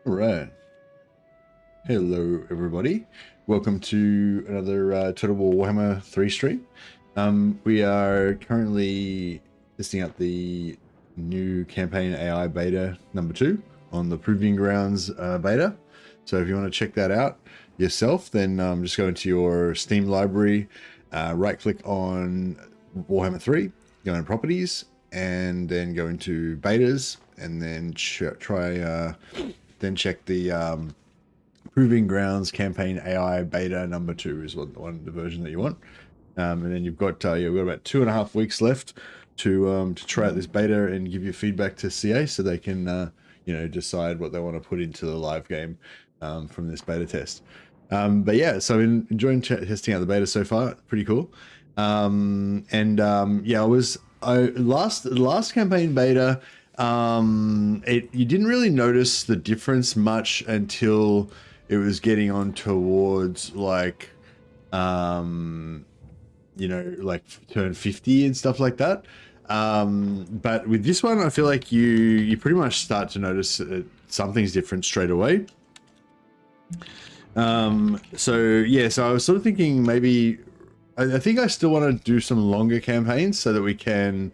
All right. Hello, everybody. Welcome to another Total War Warhammer 3 stream. We are currently testing out the new campaign AI beta number 2 on the Proving Grounds beta. So if you want to check that out yourself, then just go into your Steam library, right-click on Warhammer 3, go into Properties, and then go into Betas, and then check the Proving Grounds campaign AI beta number 2 is the version that you want. And then you've got we've got about 2.5 weeks left to try out this beta and give your feedback to CA so they can decide what they want to put into the live game from this beta test. But yeah, so enjoying testing out the beta so far. Pretty cool. Last campaign beta. You didn't really notice the difference much until it was getting on towards like turn 50 and stuff like that. But with this one, I feel like you pretty much start to notice something's different straight away. So I was sort of thinking maybe I think I still want to do some longer campaigns so that we can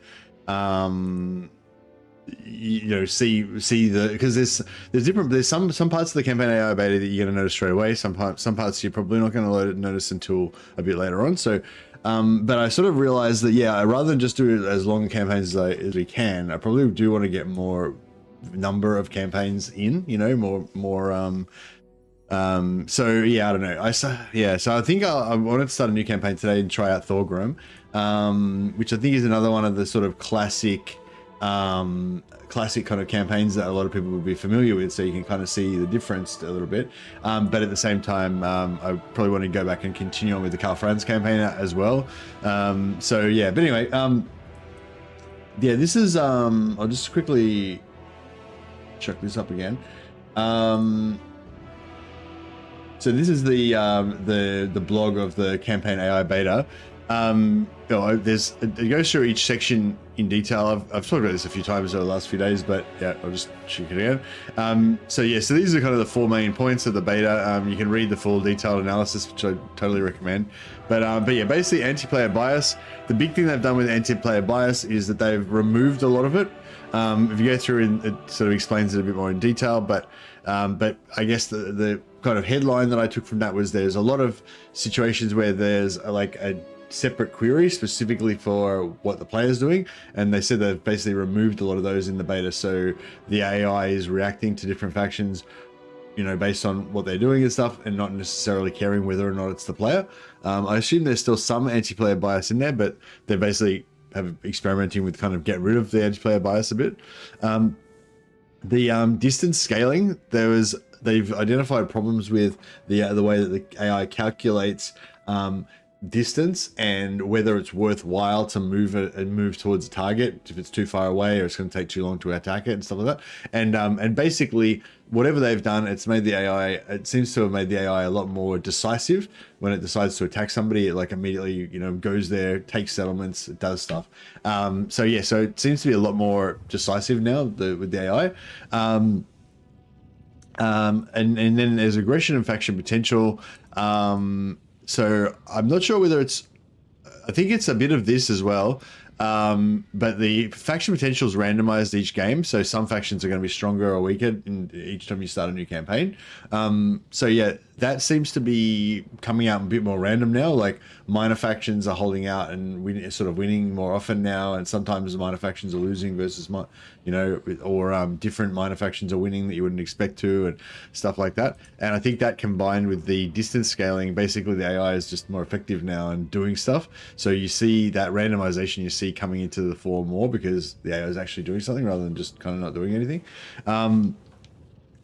see because there's some parts of the campaign AI beta that you're going to notice straight away. Some parts you're probably not going to notice until a bit later on. So but I sort of realized that rather than just do it as long campaigns as we can, I probably do want to get more number of campaigns in, so yeah, I don't know. So I think I wanted to start a new campaign today and try out Thorgrim, which I think is another one of the sort of classic kind of campaigns that a lot of people would be familiar with, so you can kind of see the difference a little bit. But at the same time, I probably want to go back and continue on with the Karl Franz campaign as well. But anyway, this is I'll just quickly check this up again. So this is the blog of the campaign AI beta. It goes through each section in detail. I've talked about this a few times over the last few days, but yeah, I'll just check it again. So these are kind of the 4 main points of the beta. You can read the full detailed analysis, which I totally recommend. But yeah, basically anti-player bias. The big thing they've done with anti-player bias is that they've removed a lot of it. If you go through and it sort of explains it a bit more in detail, but I guess the kind of headline that I took from that was there's a lot of situations where there's like a separate query specifically for what the player's doing, and they said they've basically removed a lot of those in the beta, so the AI is reacting to different factions based on what they're doing and stuff, and not necessarily caring whether or not it's the player. I assume there's still some anti-player bias in there, but they're basically experimenting with kind of get rid of the anti-player bias a bit. The distance scaling, they've identified problems with the way that the AI calculates distance and whether it's worthwhile to move it and move towards a target if it's too far away, or it's going to take too long to attack it and stuff like that. And basically whatever they've done, it seems to have made the AI a lot more decisive. When it decides to attack somebody, it like immediately goes there, takes settlements, it does stuff. So it seems to be a lot more decisive now with the AI. And then there's aggression and faction potential. So I'm not sure whether I think it's a bit of this as well. But the faction potential is randomized each game, so some factions are going to be stronger or weaker each time you start a new campaign. That seems to be coming out a bit more random now. Like minor factions are holding out and winning more often now, and sometimes the minor factions are losing versus different minor factions are winning that you wouldn't expect to, and stuff like that. And I think that combined with the distance scaling, basically the AI is just more effective now and doing stuff. So you see that randomization you see coming into the fore more because the AI is actually doing something rather than just kind of not doing anything.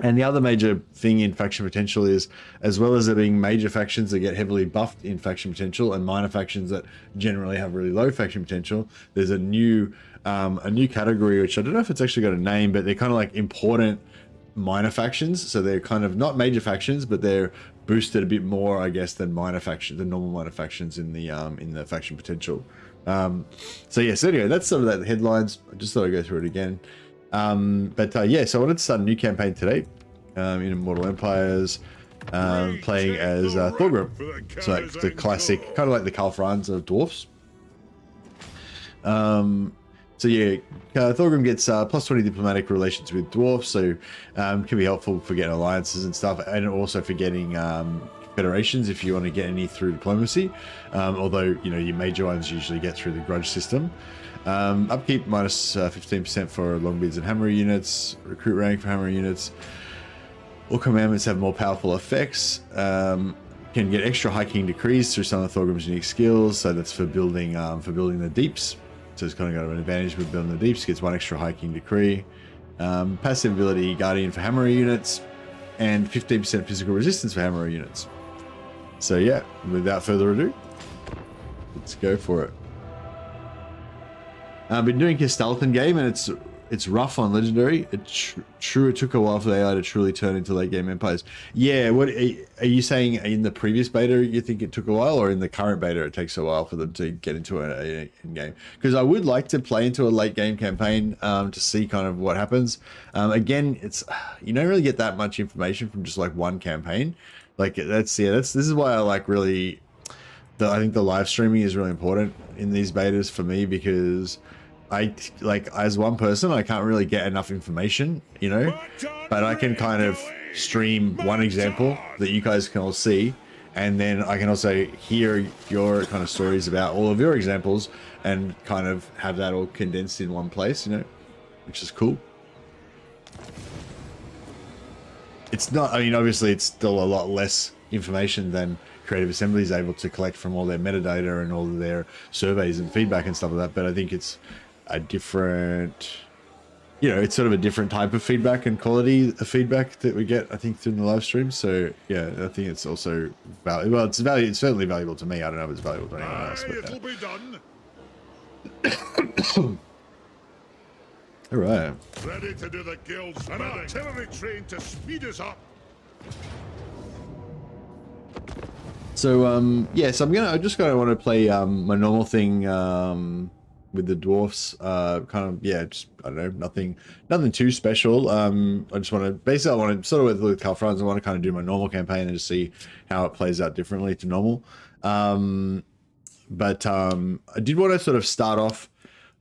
And the other major thing in faction potential is, as well as there being major factions that get heavily buffed in faction potential and minor factions that generally have really low faction potential, there's a new category, which I don't know if it's actually got a name, but they're kind of like important minor factions. So they're kind of not major factions, but they're boosted a bit more, I guess, than normal minor factions in the faction potential. So anyway, that's sort of the headlines. I just thought I'd go through it again. So I wanted to start a new campaign today. in Immortal Empires, playing as Thorgrim. So like the classic, kind of like the Karl Franz of dwarfs. So yeah, Thorgrim gets plus 20 diplomatic relations with dwarfs, so can be helpful for getting alliances and stuff, and also for getting federations if you want to get any through diplomacy. Although, you know, your major ones usually get through the grudge system. Upkeep minus 15% for longbeards and hammer units. Recruit rank for hammer units. All commandments have more powerful effects. Can get extra hiking decrees through some of Thorgrim's unique skills. So that's for building the deeps. So it's kind of got an advantage with building the deeps. Gets one extra hiking decree. Passive ability guardian for hammer units, and 15% physical resistance for hammer units. So yeah, without further ado, let's go for it. I've been doing his Stalton game, and it's rough on legendary. It's true. It took a while for the AI to truly turn into late game empires. Yeah, what are you saying? In the previous beta, you think it took a while, or in the current beta, it takes a while for them to get into a game? Because I would like to play into a late game campaign to see kind of what happens. Again, it's you don't really get that much information from just like one campaign. Like this is why I like really. I think the live streaming is really important in these betas for me, because I like, as one person, I can't really get enough information, you know, but I can kind of stream one example that you guys can all see, and then I can also hear your kind of stories about all of your examples and kind of have that all condensed in one place, you know, which is cool. It's not, I mean, obviously it's still a lot less information than Creative Assembly is able to collect from all their metadata and all of their surveys and feedback and stuff like that, but I think it's a different, you know, it's sort of a different type of feedback and quality of feedback that we get, I think, through the live stream. So yeah, I think it's also valuable. Well, it's certainly valuable to me. I don't know if it's valuable to anyone else, but it'll be done. All right. Ready to do the guild's bidding. An artillery train to speed us up. So yeah, so I just kind of want to play my normal thing with the dwarfs. Kind of, yeah, just, I don't know, nothing too special. I just want to basically, I want to sort of with Karl Franz, I want to kind of do my normal campaign and just see how it plays out differently to normal. But I did want to sort of start off,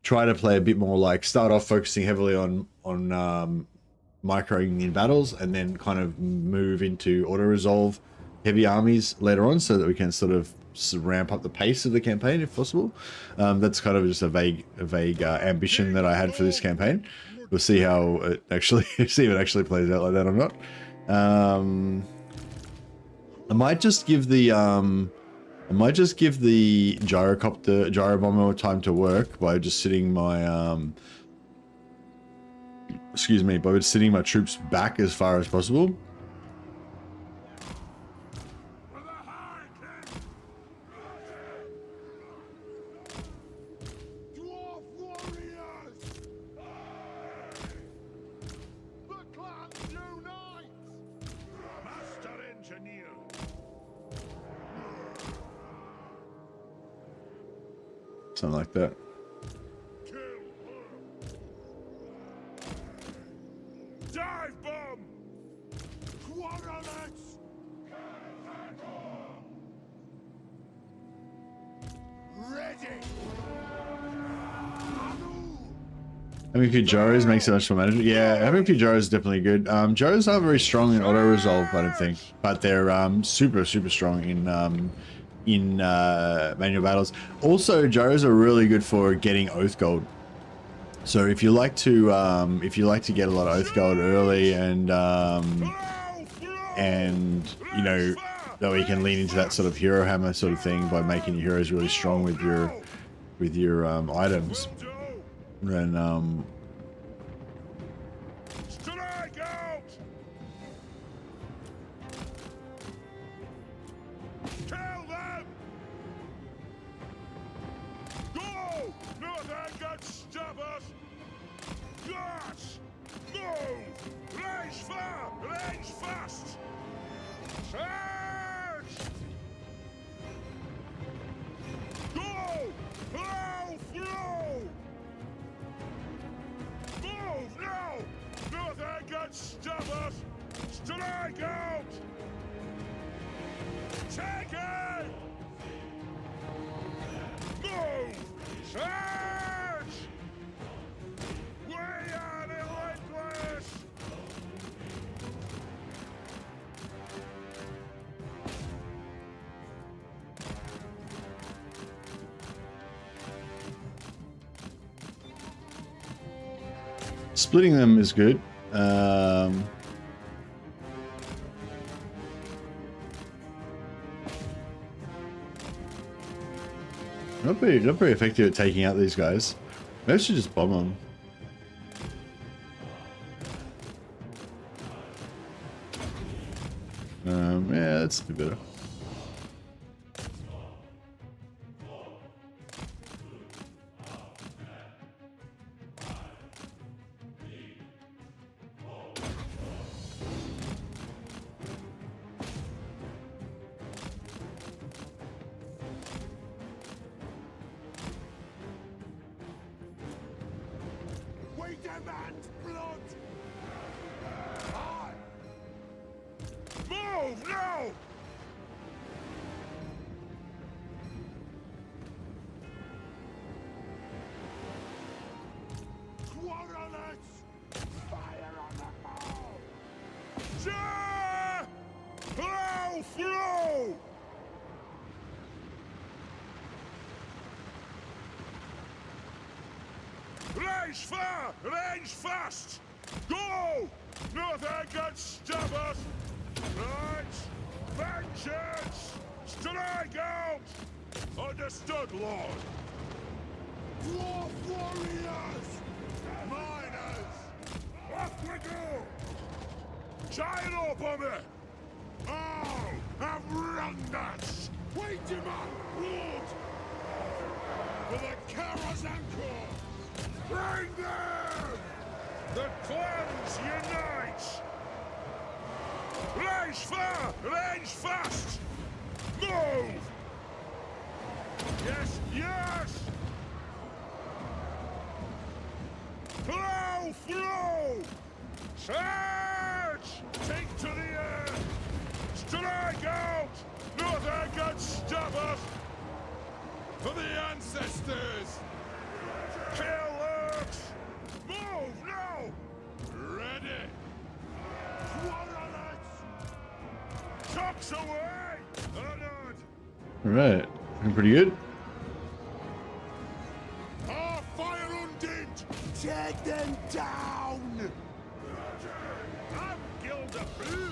try to play a bit more, like start off focusing heavily on microing in battles, and then kind of move into auto resolve heavy armies later on, so that we can sort of ramp up the pace of the campaign if possible. That's kind of just a vague ambition that I had for this campaign. We'll see how it actually see if it actually plays out like that or not. I might just give the gyro bomber time to work by just sitting my by just sitting my troops back as far as possible. Something like that. Dive bomb! Ready! Having a few gyros makes it much more manageable. Yeah, having a few gyros is definitely good. Gyros aren't very strong in auto resolve, I don't think, but they're super strong in manual battles. Also, gyros are really good for getting oath gold. So if you like to get a lot of oath gold early, and you know, that way you can lean into that sort of hero hammer sort of thing by making your heroes really strong with your items, then Strike out! Kill them! Go! Nothing can stop us! Yes! Move! Range far! Range fast! Charge! Go! Plow through! Move now! Nothing can stop us! Strike Strike out! Take it! Move! Charge! We are relentless! Splitting them is good. Not very effective at taking out these guys. Maybe I should just bomb them. Yeah, that's a bit better. We demand blood! Aye. Move now! Quarrelers! Fire on the ball! Ja! Plow through! Range far! Range fast! Go! Nothing can stop us! Right! Vengeance! Strike out! Understood, Lord! Dwarf warriors! Miners! Off we go! Gyro bomber! Oh! Have wronged us! We demand blood! For the Karazanko! Bring them! The clans unite! Range far! Range fast! Move! Yes, yes! Plow through! Charge! Take to the air! Strike out! Nothing can stop us! For the ancestors! Kill orcs! Move now! Ready! Quarrelers! Tucks away! Honored! Alright, looking pretty good. Our fire undimmed! Take them down! I'm Gilda Blue!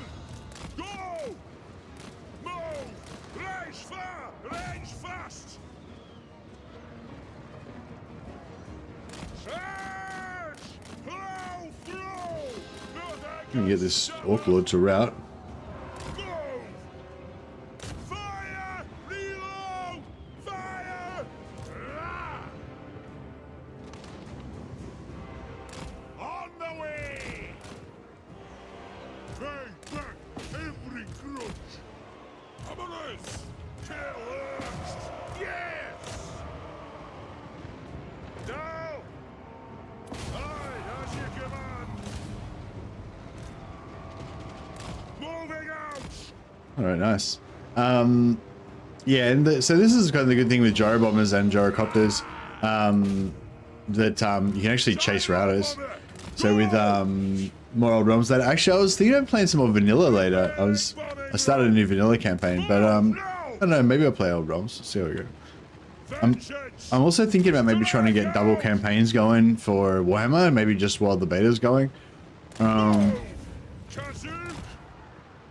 Go! Move! Range far! Range fast! Charge! Plow through! Let me get this Orc Lord to rout. Move! Fire! Reload! Fire! Ah! On the way! Bang back every grudge! Hammerers! Kill orcs! Yes! Down! Aye, as you command! Moving out! Alright, nice. Yeah, and so this is kind of the good thing with gyro bombers and gyrocopters, that you can actually chase routers. So with more old realms later, actually I was thinking of playing some more vanilla later. I started a new vanilla campaign, but I don't know, maybe I'll play old realms. See how we go. I'm also thinking about maybe trying to get double campaigns going for Warhammer, maybe just while the beta's going.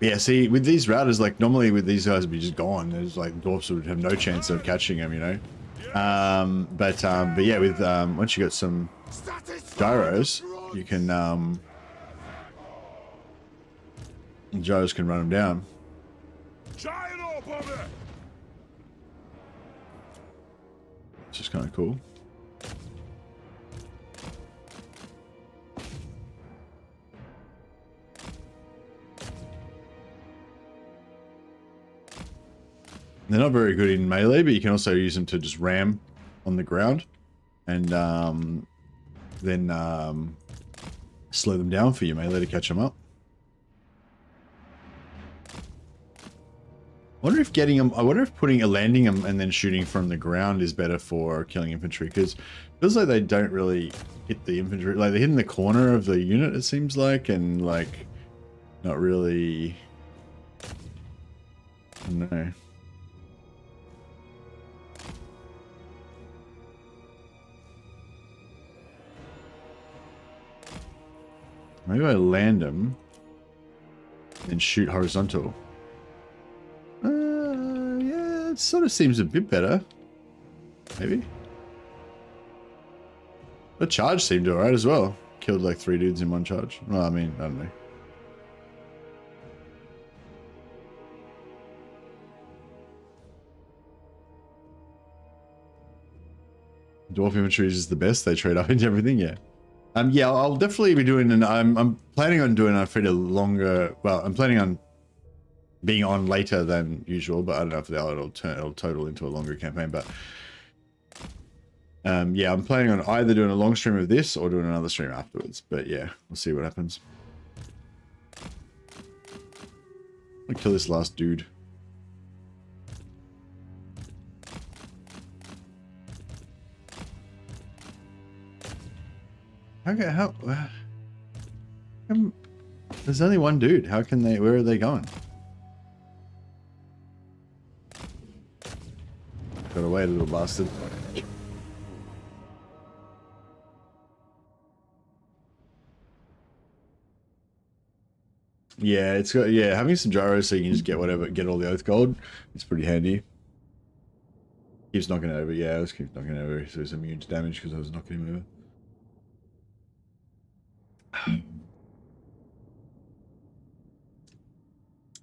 Yeah, see, with these routers, like normally with these guys would be just gone. There's like dwarfs would have no chance of catching them, you know. But yeah, with once you got some gyros, you can gyros can run them down. Gyro bomber! Which is kind of cool. They're not very good in melee, but you can also use them to just ram on the ground and then slow them down for your melee to catch them up. wonder if getting them. I wonder if landing them and then shooting from the ground is better for killing infantry, because it feels like they don't really hit the infantry. Like they're hitting the corner of the unit, it seems like, and like not really. I don't know. Maybe I land them and shoot horizontal. Yeah, it sort of seems a bit better. Maybe. The charge seemed alright as well. Killed like 3 dudes in 1 charge. Well, I mean, I don't know. Dwarf infantry is the best. They trade up into everything, yeah. Yeah, I'll definitely be doing, and I'm planning on doing a fairly longer. Well, I'm planning on being on later than usual, but I don't know if it'll total into a longer campaign. But yeah, I'm planning on either doing a long stream of this or doing another stream afterwards. But yeah, we'll see what happens. I'll kill this last dude. Okay, there's only 1 dude. How can they? Where are they going? Got away, little bastard. Yeah, it's got having some gyros so you can just get all the oath gold. It's pretty handy. Keeps knocking it over. Yeah, I was keep knocking it over, so he's immune to damage because I was knocking him over.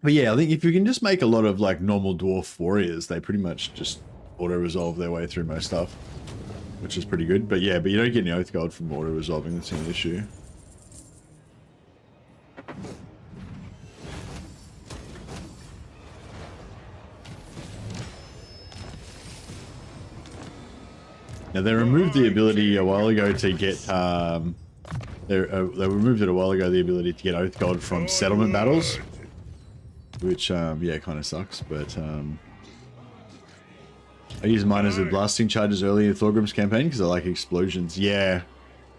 But yeah, I think if you can just make a lot of like normal dwarf warriors, they pretty much just auto-resolve their way through most stuff, which is pretty good. But yeah, but you don't get any oath gold from auto-resolving. That's an issue. Now they removed the ability a while ago to get they removed it a while ago, the ability to get oath gold from settlement battles, which yeah, kind of sucks. But I use miners with blasting charges early in Thorgrim's campaign because I like explosions. Yeah,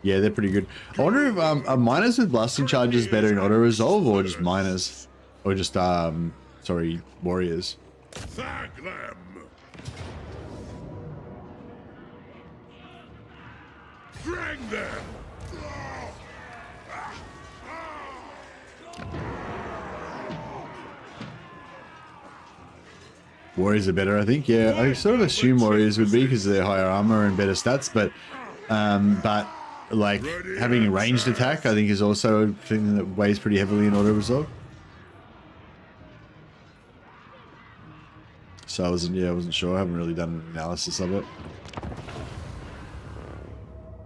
they're pretty good. I wonder if are miners with blasting charges better in auto resolve or just miners, or just sorry, warriors. Thank them. Drag them. Warriors are better, I think. Yeah, I sort of assume warriors would be because they're higher armor and better stats, but like having a ranged attack, I think, is also a thing that weighs pretty heavily in auto resolve. So I wasn't sure. I haven't really done an analysis of it.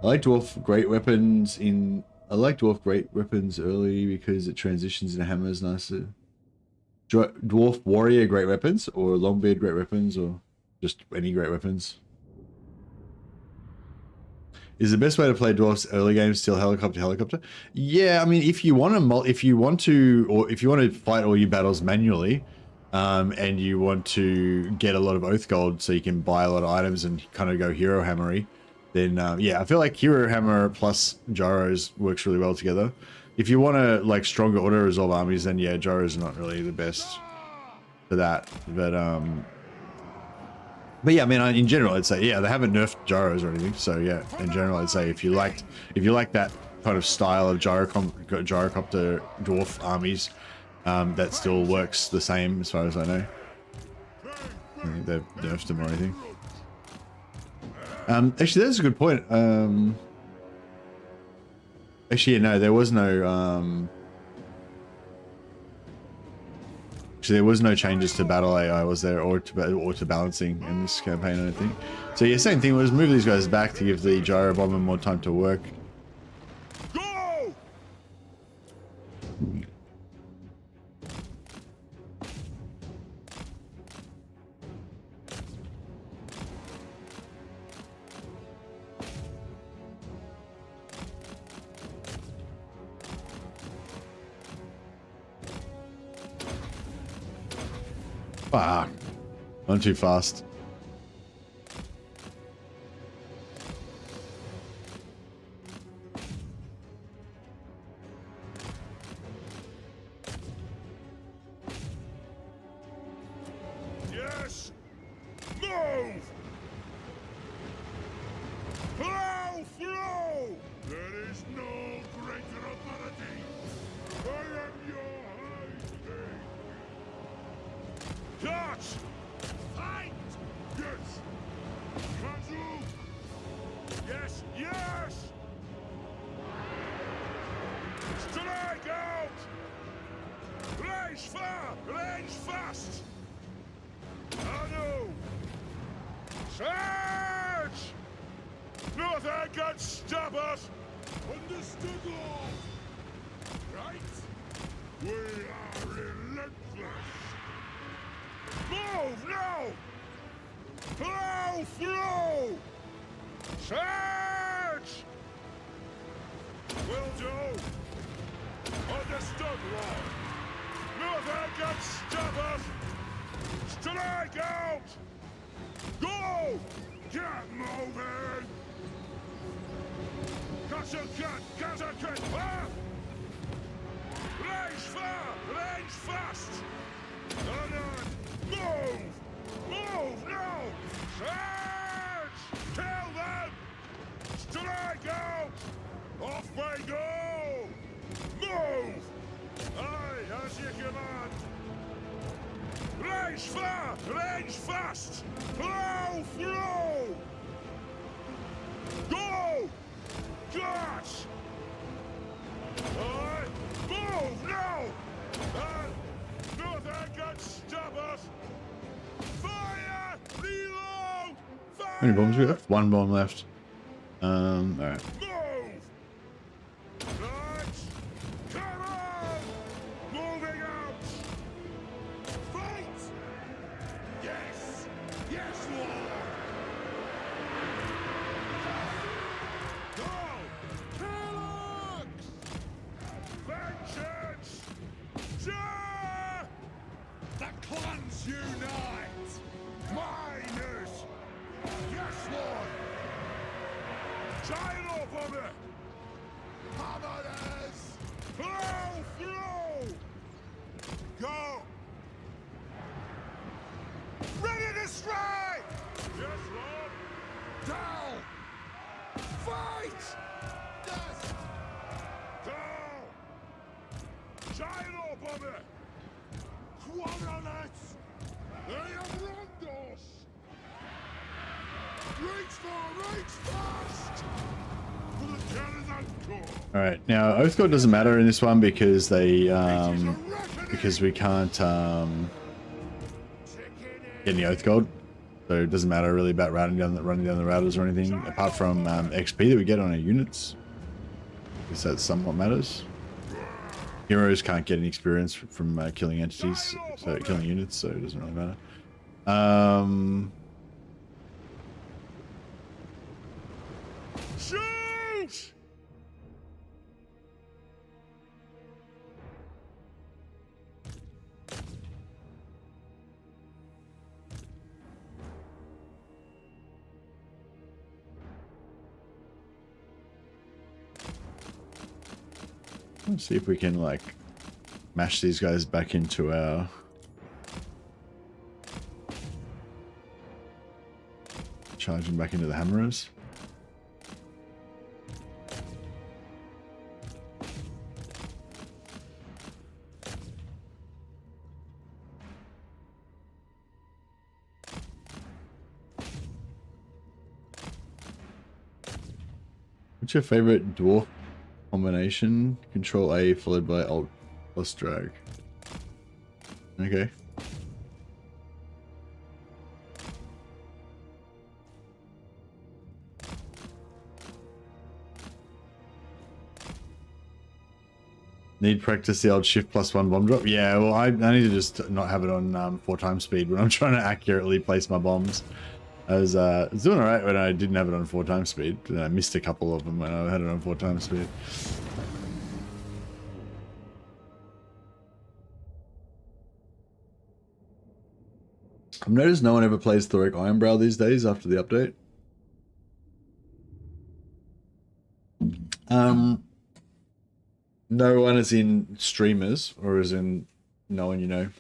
I like dwarf great weapons early because it transitions into hammers nicer. Dwarf warrior great weapons, or longbeard great weapons, or just any great weapons. Is the best way to play dwarfs early games still helicopter? Yeah, I mean, if you want to fight all your battles manually, and you want to get a lot of oath gold so you can buy a lot of items and kind of go hero hammery, then yeah, I feel like hero hammer plus gyros works really well together. If you want to like stronger auto resolve armies, then yeah, gyros are not really the best for that. But yeah, I mean, in general, I'd say yeah, they haven't nerfed gyros or anything. So yeah, in general, I'd say if you like that kind of style of gyrocopter dwarf armies, that still works the same as far as I know. I think they've nerfed them or anything. Actually, that's a good point. Actually, yeah, no, there was no actually, there was no changes to battle AI, was there, or to balancing in this campaign, I don't think. So yeah, same thing. Was move these guys back to give the gyro bomber more time to work. Go! Fuck. Not too fast. Yes! Move! Flow! Flow! There is no greater authority! I am your high king! Touch! Fight! Yes! Kazu! Yes! Yes! Strike out! Range far! Range fast! Anu! Charge! Nothing can stop us! Understood, Lord! Right? We are relentless! Move now! Flow through! Charge! Will do! Understood, Lord! Nothing can stop us! Strike out! Go! Get moving! Castle cut! Castle cut! Ah! Range far! Range fast! On! Move! Move now! Charge! Kill them! Strike out! Off we go! Move! Aye, as you command! Range far! Range fast! Flow through! Go! Gosh! Aye! Move now! Nothing can stop us! Fire! Reload! Fire! How many bombs we have? One bomb left. Alright. Move! Right! Come on! Moving out! Fight! Yes! Yes, Lord! Go! Kellogg's! Vengeance! Ja! The clans unite! Miners! Yes, Lord! Gyro bomber! Hammerers! Flow through! Go! Ready to strike! Yes, Lord! Down! Fight! Yes! Down! Gyro bomber! Quarterlets! They have wronged us! Reach fast! For the cannons and core! Alright, now Oath God doesn't matter in this one because they because we can't get any Oath God. So it doesn't matter really about running down the routers or anything, apart from XP that we get on our units. I guess that somewhat matters. Heroes can't get any experience from killing entities, so killing units, so it doesn't really matter. Shoot! Let's see if we can like mash these guys back into our charging back into the hammerers. What's your favorite dwarf combination? Control A followed by Alt plus drag. Okay. Need practice the old shift +1 bomb drop? Yeah, well, I need to just not have it on 4 times speed when I'm trying to accurately place my bombs. I was doing alright when I didn't have it on 4 times speed. I missed a couple of them when I had it on 4 times speed. I've noticed no one ever plays Thoric Ironbrow these days after the update. No one is in streamers, or is in no one you know.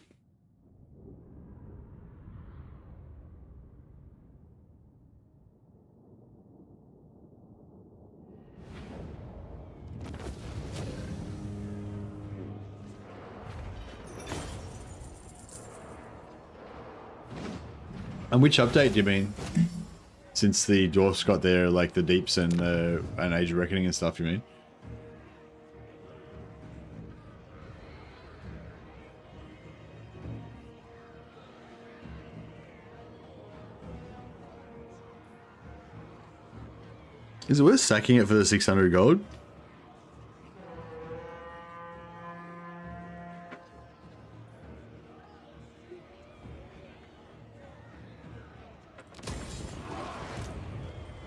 And which update do you mean? Since the dwarfs got their, like, the deeps and Age of Reckoning and stuff, you mean? Is it worth sacking it for the 600 gold?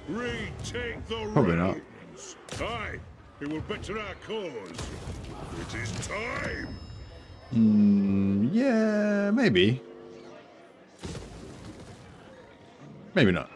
Retake the Probably not. reins. Aye, it will better our cause. It is time. Yeah, maybe. Maybe not.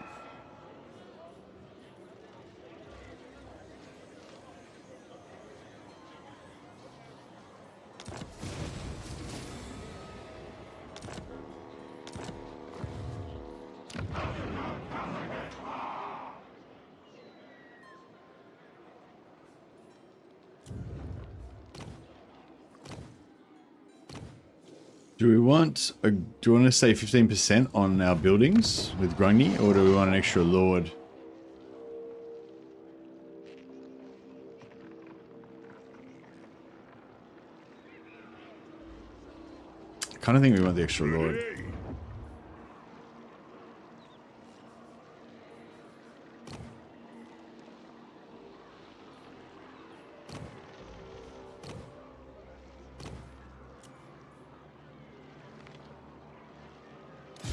Do we want to say 15% on our buildings with Grungy, or do we want an extra lord? I kind of think we want the extra lord. Ready?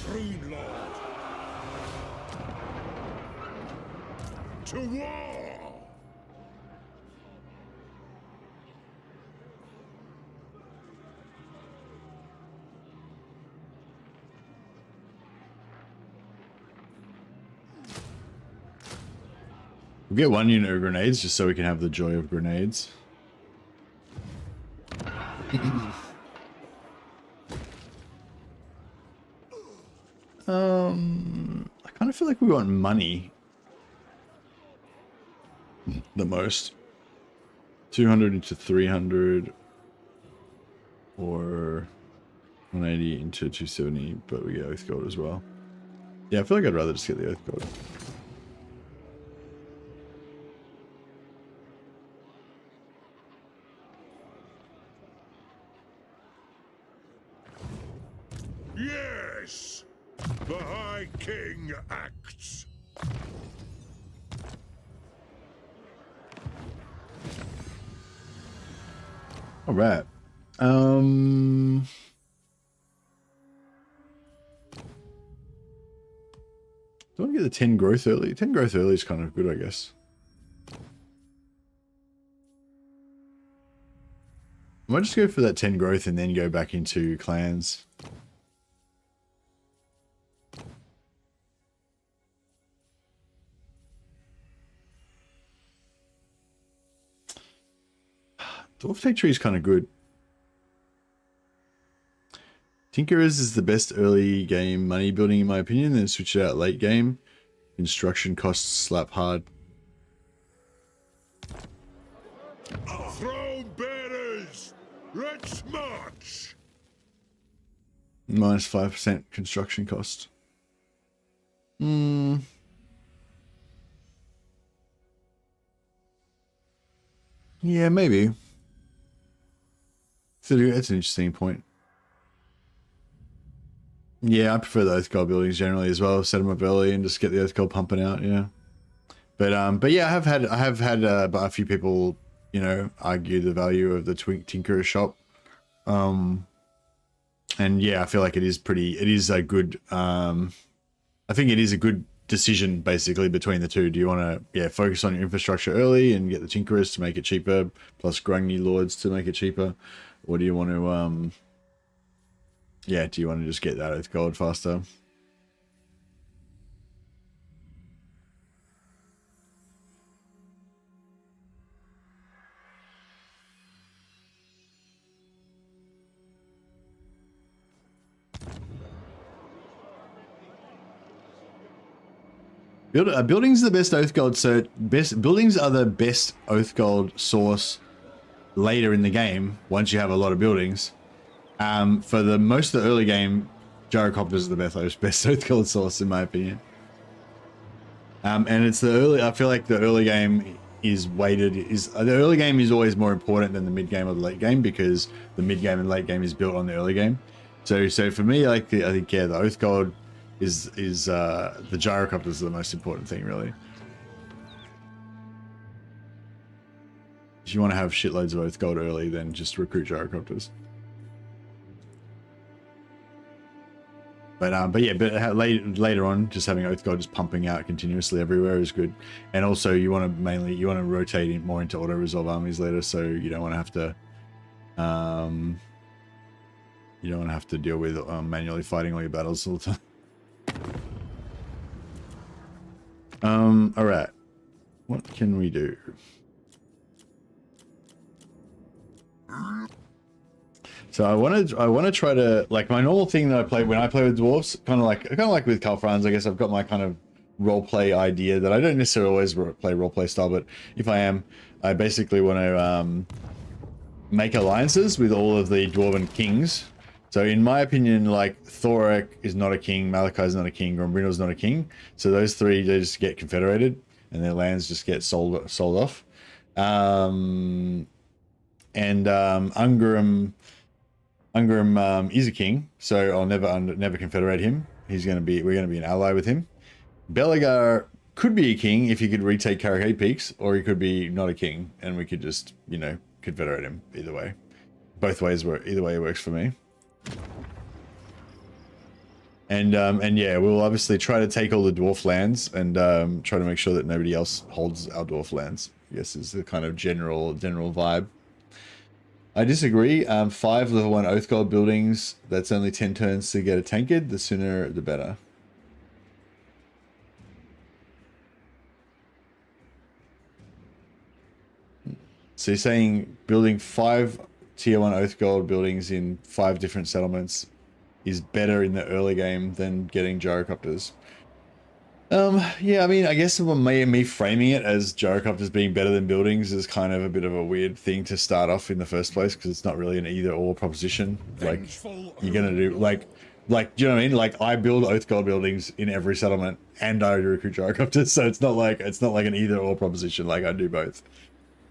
Rune Lord. To war! We'll get one unit of grenades just so we can have the joy of grenades. I kind of feel like we want money the most. 200 into 300 or 180 into 270, but we get Oath Gold as well. Yeah, I feel like I'd rather just get the Oath Gold. Yes! The High King acts. All right. Do I want to get the 10 growth early? 10 growth early is kind of good, I guess. I might just go for that 10 growth and then go back into clans. Dwarf Tech Tree is kind of good. Tinkerers is the best early game money building in my opinion, then switch it out late game. Construction costs slap hard. Throne bearers! Let's march! Minus 5% construction cost. Yeah, maybe. So that's an interesting point. Yeah, I prefer the Oath Gold buildings generally as well. Set them up early and just get the Oath Gold pumping out. Yeah, but yeah, I have had a few people, you know, argue the value of the Tinkerer shop. And yeah, I feel like it is a good. I think it is a good decision basically between the two. Do you want to focus on your infrastructure early and get the Tinkerers to make it cheaper, plus Grungy Lords to make it cheaper, or do you want to do you want to just get that Oath Gold faster? Buildings are the best Oath Gold, so buildings are the best Oath Gold source later in the game once you have a lot of buildings. For the most of the early game, gyrocopters are the best Oath Gold source in my opinion. And it's the early. I feel like the early game is weighted. The early game is always more important than the mid game or the late game because the mid game and late game is built on the early game. So for me, I think yeah, the Oath Gold is the gyrocopters are the most important thing really. If you want to have shitloads of Oath Gold early, then just recruit gyrocopters. But yeah, later on, just having Oath Gold just pumping out continuously everywhere is good. And also, you want to rotate more into auto resolve armies later, so you don't want to have to deal with manually fighting all your battles all the time. All right, what can we do? So I want to try to, like, my normal thing that I play when I play with dwarves, kind of like with Calfrans, I guess I've got my kind of role play idea that I don't necessarily always play role play style, but if I am, I basically want to make alliances with all of the dwarven kings. So in my opinion, like Thorek is not a king, Malachi is not a king, Grombrindal's not a king. So those three, they just get confederated and their lands just get sold off. And Ungrim is a king, so I'll never confederate him. We're gonna be an ally with him. Belagar could be a king if he could retake Caracade Peaks, or he could be not a king, and we could just, you know, confederate him. Either way, either way works for me. And yeah, we'll obviously try to take all the dwarf lands and try to make sure that nobody else holds our dwarf lands. I guess is the kind of general vibe. I disagree. 5 level 1 Oath Gold buildings, that's only 10 turns to get a tankard. The sooner, the better. So you're saying building 5 tier 1 Oath Gold buildings in 5 different settlements is better in the early game than getting gyrocopters? Yeah, I mean, I guess me framing it as gyrocopters being better than buildings is kind of a bit of a weird thing to start off in the first place, because it's not really an either or proposition. Like, you're gonna do like, do you know what I mean? Like, I build Oath Gold buildings in every settlement, and I recruit gyrocopters, so it's not like an either or proposition. Like, I do both.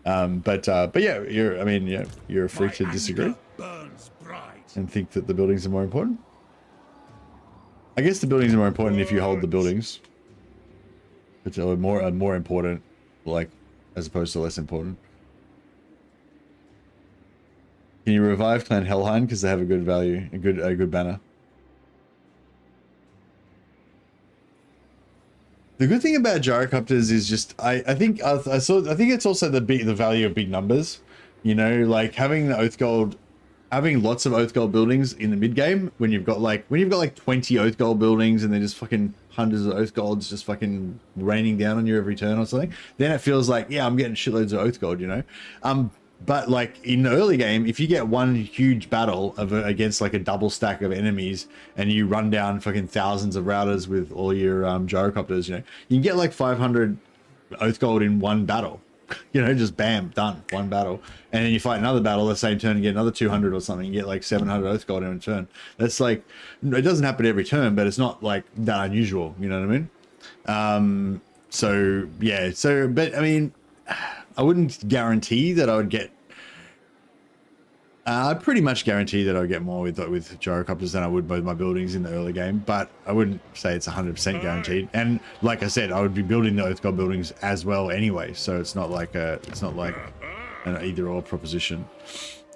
But yeah, you're free to disagree and think that the buildings are more important. I guess the buildings are more important if you hold the buildings. It's more important, like, as opposed to less important. Can you revive Clan Helheim because they have a good value, a good banner? The good thing about gyrocopters is just I think it's also the value of big numbers. You know, like having lots of Oath Gold buildings in the mid game when you've got like 20 Oath Gold buildings and they're just fucking hundreds of Oath Golds just fucking raining down on you every turn or something, then it feels like, yeah, I'm getting shitloads of Oath Gold, you know. But like in the early game, if you get one huge battle against like a double stack of enemies and you run down fucking thousands of routers with all your gyrocopters, you know, you can get like 500 Oath Gold in one battle. You know, just bam, done, one battle. And then you fight another battle the same turn and get another 200 or something, you get like 700 Oath Gold in a turn. That's like, it doesn't happen every turn, but it's not like that unusual, you know what I mean? So yeah, but I mean, I wouldn't guarantee that I would get, I'd pretty much guarantee that I would get more with gyrocopters than I would with my buildings in the early game, but I wouldn't say it's 100% guaranteed. And like I said, I would be building the Oath Gold buildings as well anyway, so it's not like an either or proposition.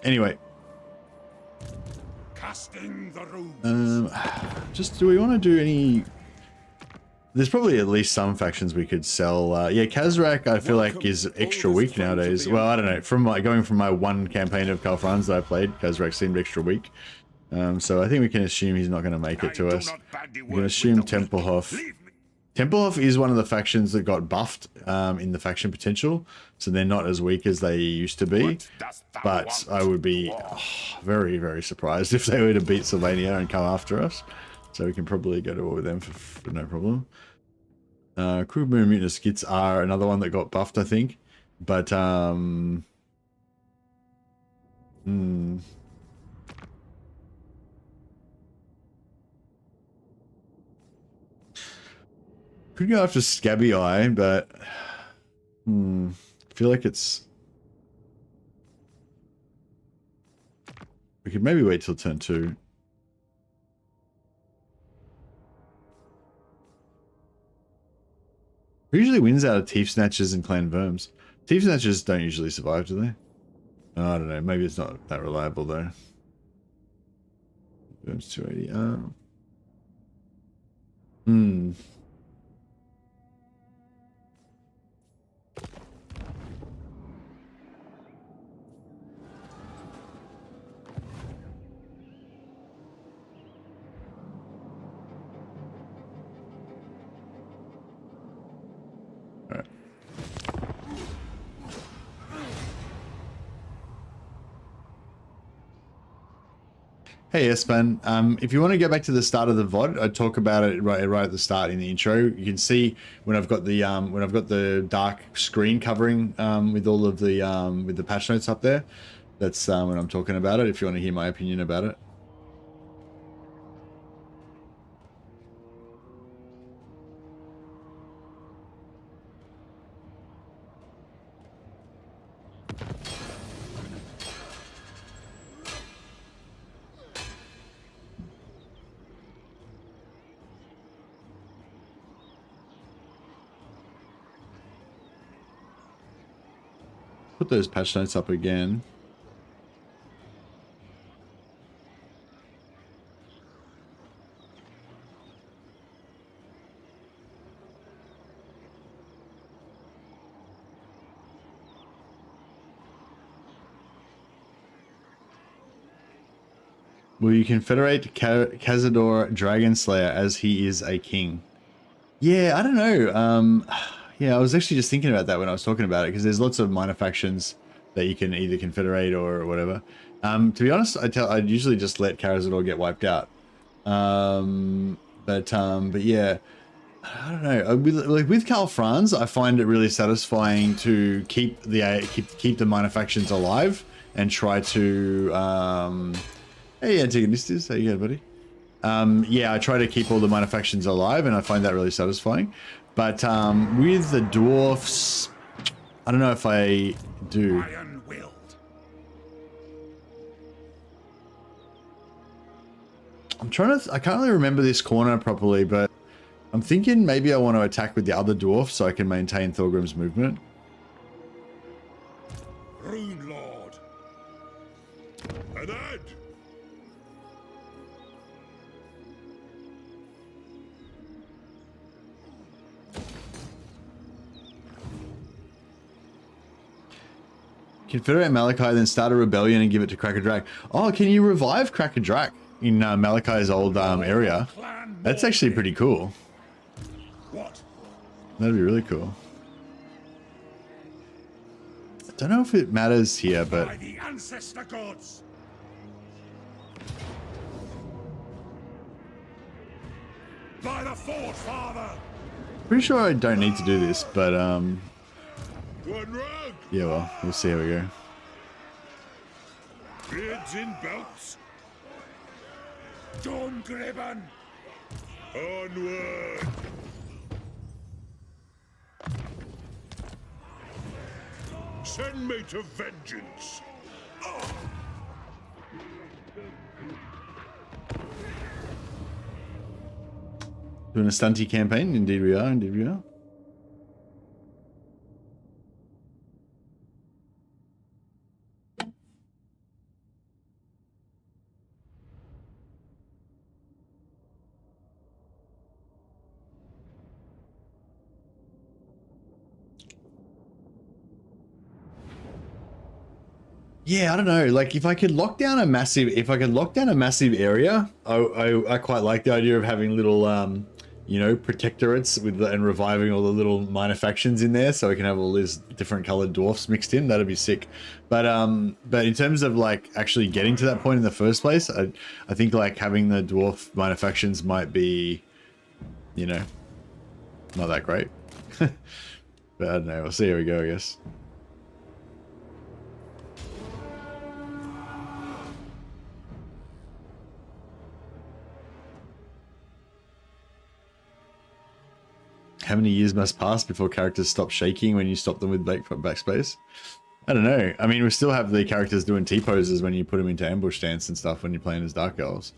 Anyway, casting the runes. Just do we want to do any? There's probably at least some factions we could sell. Yeah, Kazrak I feel like is extra weak nowadays. Well, I don't know. Going from my one campaign of Calfrans that I played, Kazrak seemed extra weak. So I think we can assume he's not going to make it to us. We can assume Templehof. Templehof is one of the factions that got buffed in the faction potential, so they're not as weak as they used to be. But I would be very, very surprised if they were to beat Sylvania and come after us. So we can probably go to war with them for no problem. Cruel Moon Mutinous Skits are another one that got buffed, I think. But, could go after Scabby Eye, but I feel like it's... We could maybe wait till turn 2. Who usually wins out of Teeth Snatchers and Clan Verms? Teeth Snatchers don't usually survive, do they? Oh, I don't know. Maybe it's not that reliable, though. Verms 280. Hey Espan, if you want to go back to the start of the VOD, I talk about it right at the start in the intro. You can see when I've got the dark screen covering with all of the with the patch notes up there. That's when I'm talking about it. If you want to hear my opinion about it. Put those patch notes up again. Will you confederate Cazador Dragonslayer as he is a king? Yeah, I don't know. Yeah, I was actually just thinking about that when I was talking about it, because there's lots of minor factions that you can either confederate or whatever. To be honest, I'd usually just let Cazador get wiped out. But yeah, I don't know. With Karl Franz, I find it really satisfying to keep the minor factions alive and try to hey antagonistas, how you going, buddy? Yeah, I try to keep all the minor factions alive, and I find that really satisfying. But with the dwarfs, I don't know if I do. I'm trying to. I can't really remember this corner properly, but I'm thinking maybe I want to attack with the other dwarf so I can maintain Thorgrim's movement. Rune Lord. And Ed. Confederate Malachi, then start a rebellion and give it to Crackerdrak. Oh, can you revive Crackerdrak in Malachi's old area? That's actually pretty cool. What? That'd be really cool. I don't know if it matters here, but By the ancestor gods. By the Forge Father. pretty sure I don't need to do this, but One rug. yeah, well, we'll see how we go. Beards in belts. Thorgrim. Onward. Send me to vengeance. Doing a stunty campaign? Indeed we are, indeed we are. Yeah, I don't know. Like, if I could lock down a massive, area, I quite like the idea of having little, you know, protectorates with and reviving all the little minor factions in there, so we can have all these different colored dwarfs mixed in. That'd be sick. But in terms of like actually getting to that point in the first place, I think like having the dwarf minor factions might be, you know, not that great. But I don't know. We'll see how we go, I guess. How many years must pass before characters stop shaking when you stop them with backspace? I don't know. I mean, we still have the characters doing T-poses when you put them into ambush stance and stuff when you're playing as Dark Elves.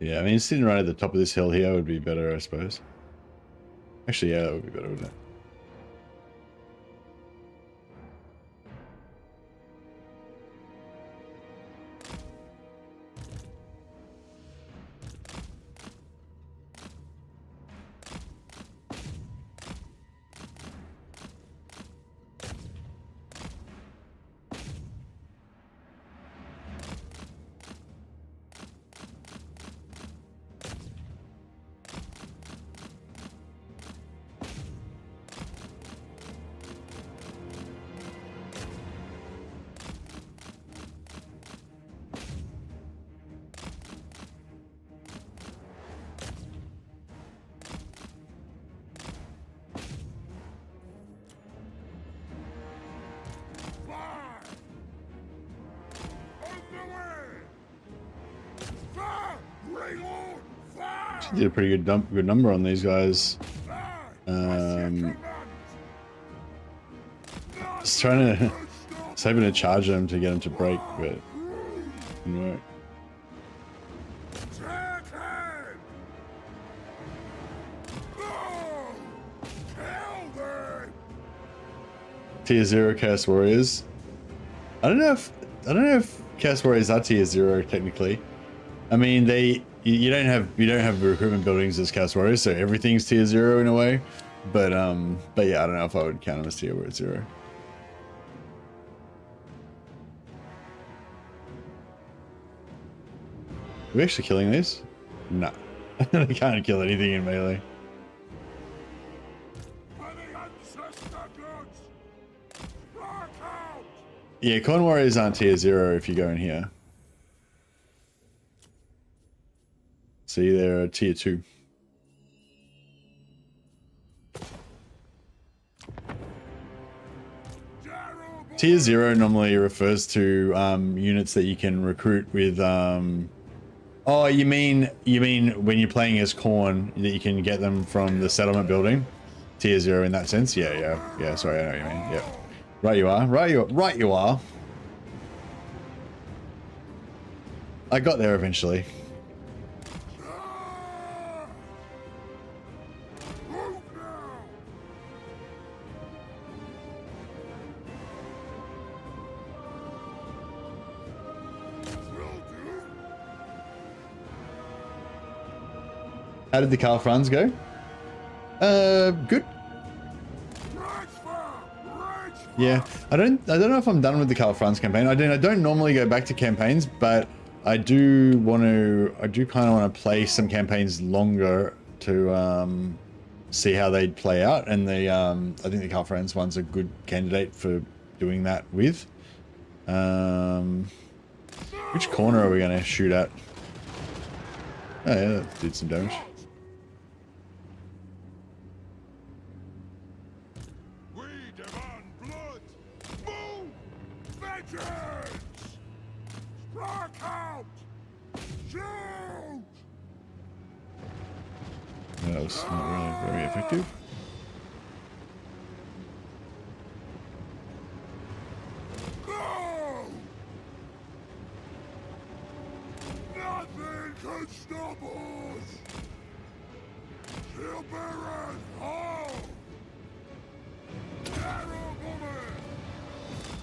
Yeah, I mean, sitting right at the top of this hill here would be better, I suppose. Actually, yeah, that would be better, wouldn't it? She did a pretty good number on these guys. Just trying to, just hoping to charge them to get them to break, but it didn't work. Tier 0 Chaos Warriors. I don't know if Chaos Warriors are Tier 0 technically. I mean, you don't have recruitment buildings as Chaos Warriors, so everything's Tier 0 in a way. But yeah, I don't know if I would count them as Tier 0. Are we actually killing these? No. They can't kill anything in melee. Yeah, Corn Warriors aren't Tier 0 if you go in here. See, they're Tier 2. Tier 0 normally refers to units that you can recruit with... Oh, you mean when you're playing as Corn, that you can get them from the settlement building? Tier 0 in that sense? Yeah, sorry, I know what you mean, yeah. Right you are, right you are. I got there eventually. How did the Calfrans go? Good. Yeah, I don't know if I'm done with the Calfrans campaign. I don't normally go back to campaigns, but I do kind of want to play some campaigns longer to see how they'd play out, and I think the Calfrans one's a good candidate for doing that with. Which corner are we going to shoot at? Oh yeah, that did some damage. That was not really very effective. Nothing can stop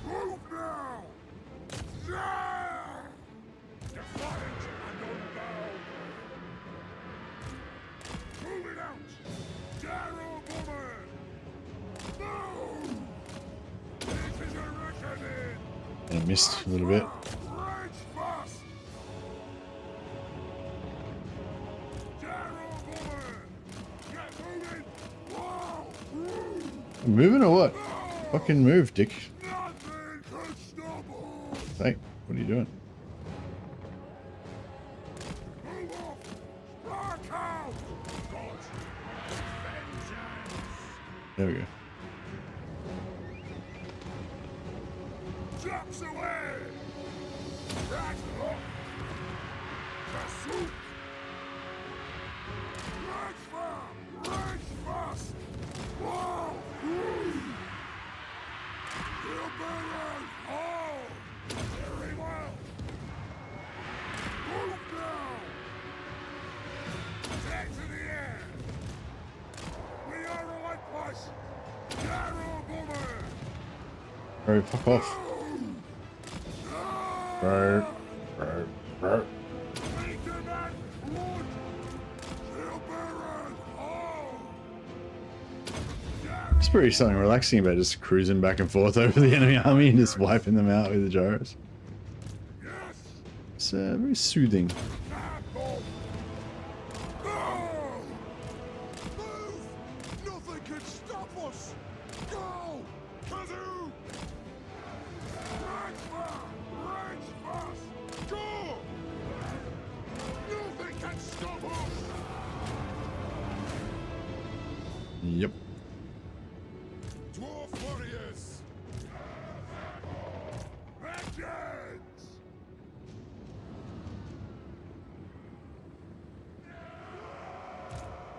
Move now! Defiant and unbound! Pull it out! Gyro woman! No! This is a reckoning! I missed a little bit. Rage fast! Gyro woman! Get moving! Whoa! Moving or what? Fucking move, dick. Nothing can stop us! Hey, what are you doing? Move off! Spark out! God's vengeance! There we go. Jumps away! That's off! Pursuit! Rage fast! Rage fast! Whoa! You'll burn! Oh! Very well! Move now! Take to the air! We are a light place! Gyro boomer! Bro, fuck off. Bro. Bro. It's pretty something relaxing about just cruising back and forth over the enemy army and just wiping them out with the gyros. It's very soothing. Nothing can stop us! Go! Kazoo! Rage fast! Go! Nothing can stop us! Yep. Dwarf warriors! Vengeance!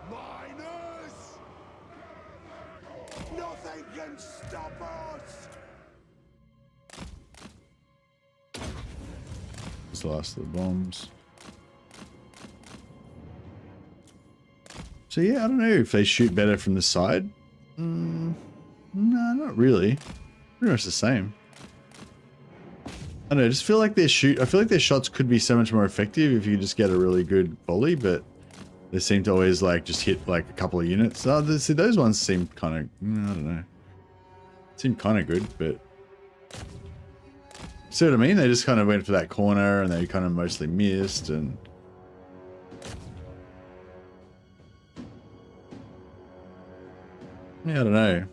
Miners! Nothing can stop us! Just the last of the bombs. So yeah, I don't know if they shoot better from the side. No, not really. Pretty much the same. I don't know, I just feel like I feel like their shots could be so much more effective if you just get a really good volley, but they seem to always like just hit like a couple of units. See, those ones seem kind of, I don't know. Seem kind of good, but see what I mean? They just kind of went for that corner and they kind of mostly missed and yeah, I don't know.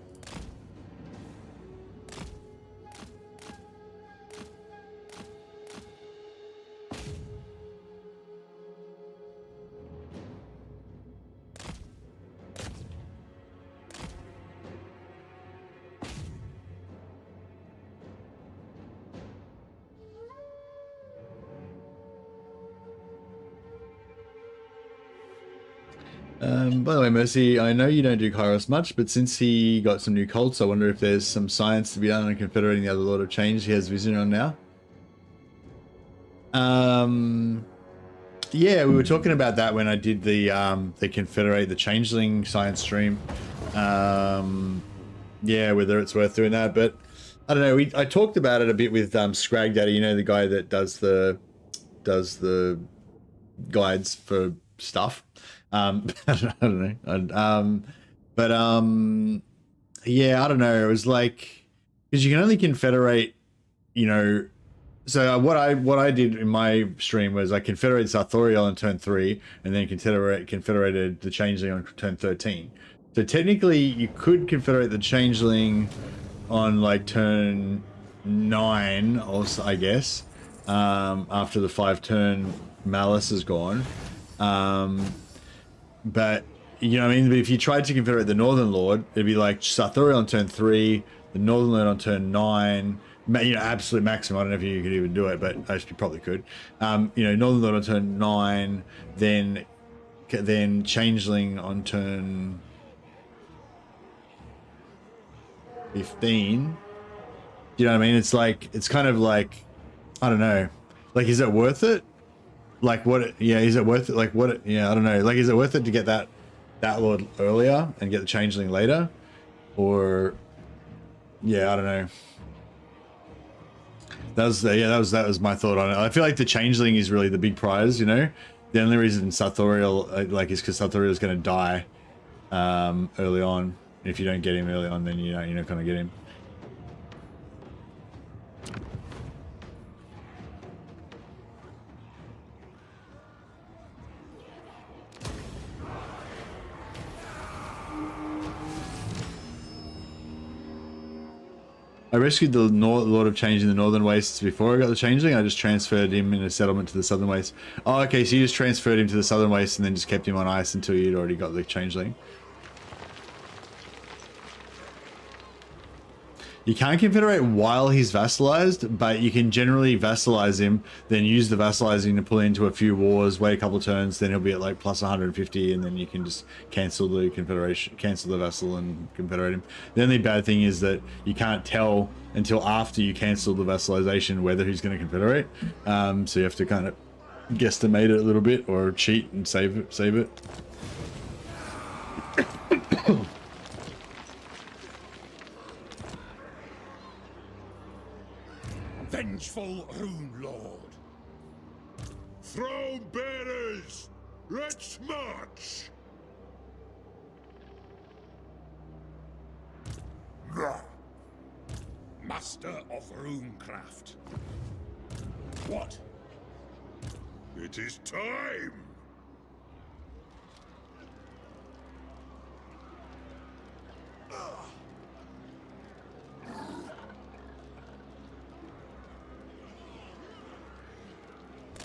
By the way, Mercy, I know you don't do Kairos much, but since he got some new cults, I wonder if there's some science to be done on confederating the other Lord of Change he has vision on now. Yeah, we were talking about that when I did the Confederate, the Changeling science stream. Yeah, whether it's worth doing that, but I don't know. I talked about it a bit with Scrag Daddy, you know, the guy that does the guides for stuff. I don't know. Yeah, I don't know. It was like, because you can only confederate, you know. So what I did in my stream was I confederated Sarthoriel on turn 3, and then confederated the Changeling on turn 13. So technically, you could confederate the Changeling on like turn 9, also, I guess, after the 5-turn Malice is gone. But, you know what I mean? But if you tried to confederate the Northern Lord, it'd be like Sarthoriel on turn 3, the Northern Lord on turn 9, you know, absolute maximum. I don't know if you could even do it, but I you probably could. You know, Northern Lord on turn 9, then Changeling on turn 15. You know what I mean? It's like, it's kind of like, I don't know. Like, is it worth it? Like what? Yeah, is it worth it? Like what? Yeah, I don't know. Like, is it worth it to get that that lord earlier and get the changeling later, or yeah, I don't know. That was my thought on it. I feel like the changeling is really the big prize, you know. The only reason Sartorial is because Sartorial is going to die early on. If you don't get him early on, then you're not going to get him. I rescued the Lord of Change in the Northern Wastes before I got the Changeling. I just transferred him in a settlement to the Southern Wastes. Oh, okay, so you just transferred him to the Southern Wastes and then just kept him on ice until you'd already got the Changeling. You can't confederate while he's vassalized, but you can generally vassalize him, then use the vassalizing to pull into a few wars, wait a couple of turns, then he'll be at like plus 150, and then you can just cancel the confederation, cancel the vassal and confederate him. The only bad thing is that you can't tell until after you cancel the vassalization whether he's going to confederate. So you have to kind of guesstimate it a little bit or cheat and save it. Vengeful Rune Lord. Throne bearers, let's march. Master of Runecraft. What? It is time.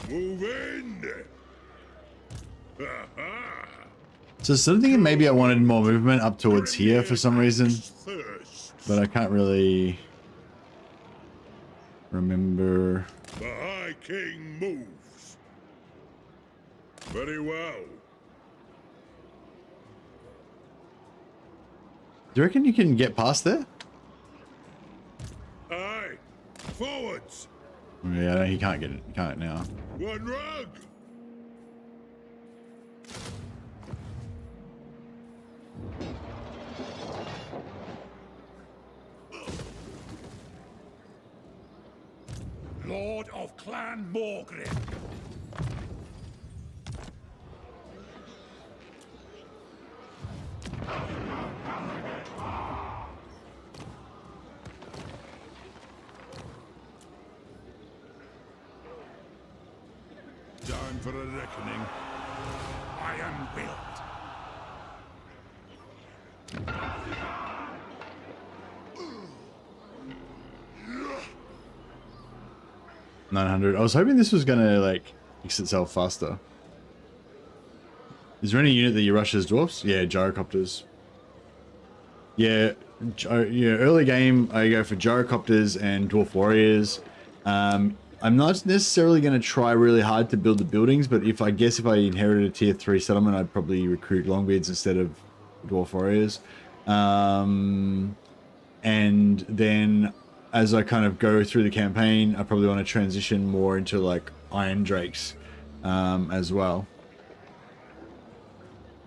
Move in. So I'm thinking maybe I wanted more movement up towards here for some reason, but I can't really remember. The High King moves. Very well. Do you reckon you can get past there? Aye. Forwards. Yeah, no, he can't get it. He can't now. One rug. Lord of Clan Morgrim. Time for a reckoning. Iron built. 900. I was hoping this was gonna like fix itself faster. Is there any unit that you rush as dwarfs? Yeah, gyrocopters. Yeah, early game I go for gyrocopters and dwarf warriors. I'm not necessarily going to try really hard to build the buildings, but if I inherited a tier 3 settlement, I'd probably recruit longbeards instead of dwarf warriors. And then as I kind of go through the campaign, I probably want to transition more into like iron drakes as well.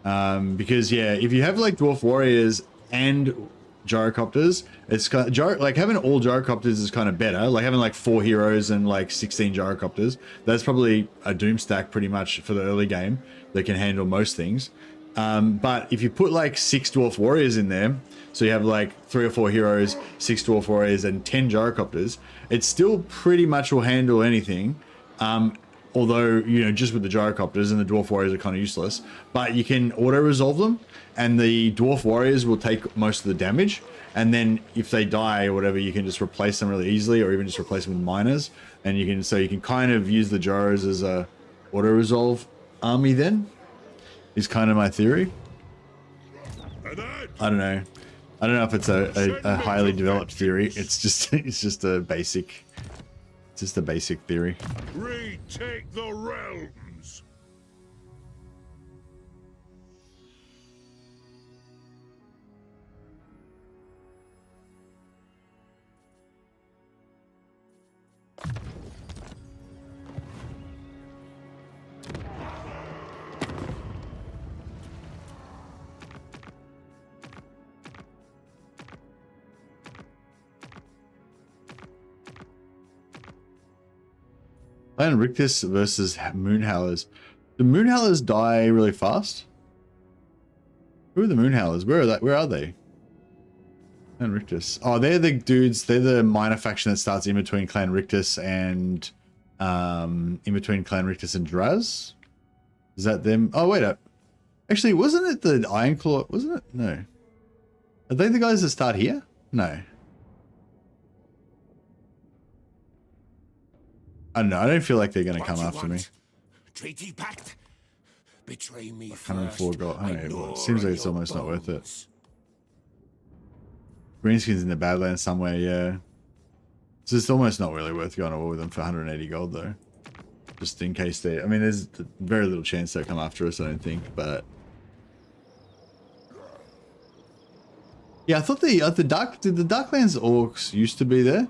Because yeah, if you have like dwarf warriors and gyrocopters, it's kind of, like having all gyrocopters is kind of better. Like having like 4 heroes and like 16 gyrocopters, that's probably a doom stack pretty much for the early game that can handle most things. But if you put like 6 dwarf warriors in there, so you have like 3 or 4 heroes, 6 dwarf warriors and 10 gyrocopters, it still pretty much will handle anything. Although, you know, just with the gyrocopters and the dwarf warriors are kind of useless, but you can auto-resolve them and the dwarf warriors will take most of the damage. And then if they die or whatever, you can just replace them really easily, or even just replace them with miners. And you can kind of use the gyros as a auto-resolve army then, is kind of my theory. I don't know. I don't know if it's a highly developed theory. It's just a basic theory. Retake the realms. Clan Rictus versus Moonhowlers. Do Moonhowlers die really fast? Who are the Moonhowlers? Where are they? Clan Rictus. Oh, they're the dudes. They're the minor faction that starts in between Clan Rictus and Draz. Is that them? Oh, wait up. Actually, wasn't it the Ironclaw? Wasn't it? No. Are they the guys that start here? No. I don't know. I don't feel like they're going to come after me. Treaty pact. Betray me 104 gold. I don't know. Well, it seems like it's almost not worth it. Greenskin's in the Badlands somewhere, yeah. So it's almost not really worth going to war with them for 180 gold, though. Just in case they... I mean, there's very little chance they'll come after us, I don't think, but... Yeah, I thought did the Darklands orcs used to be there?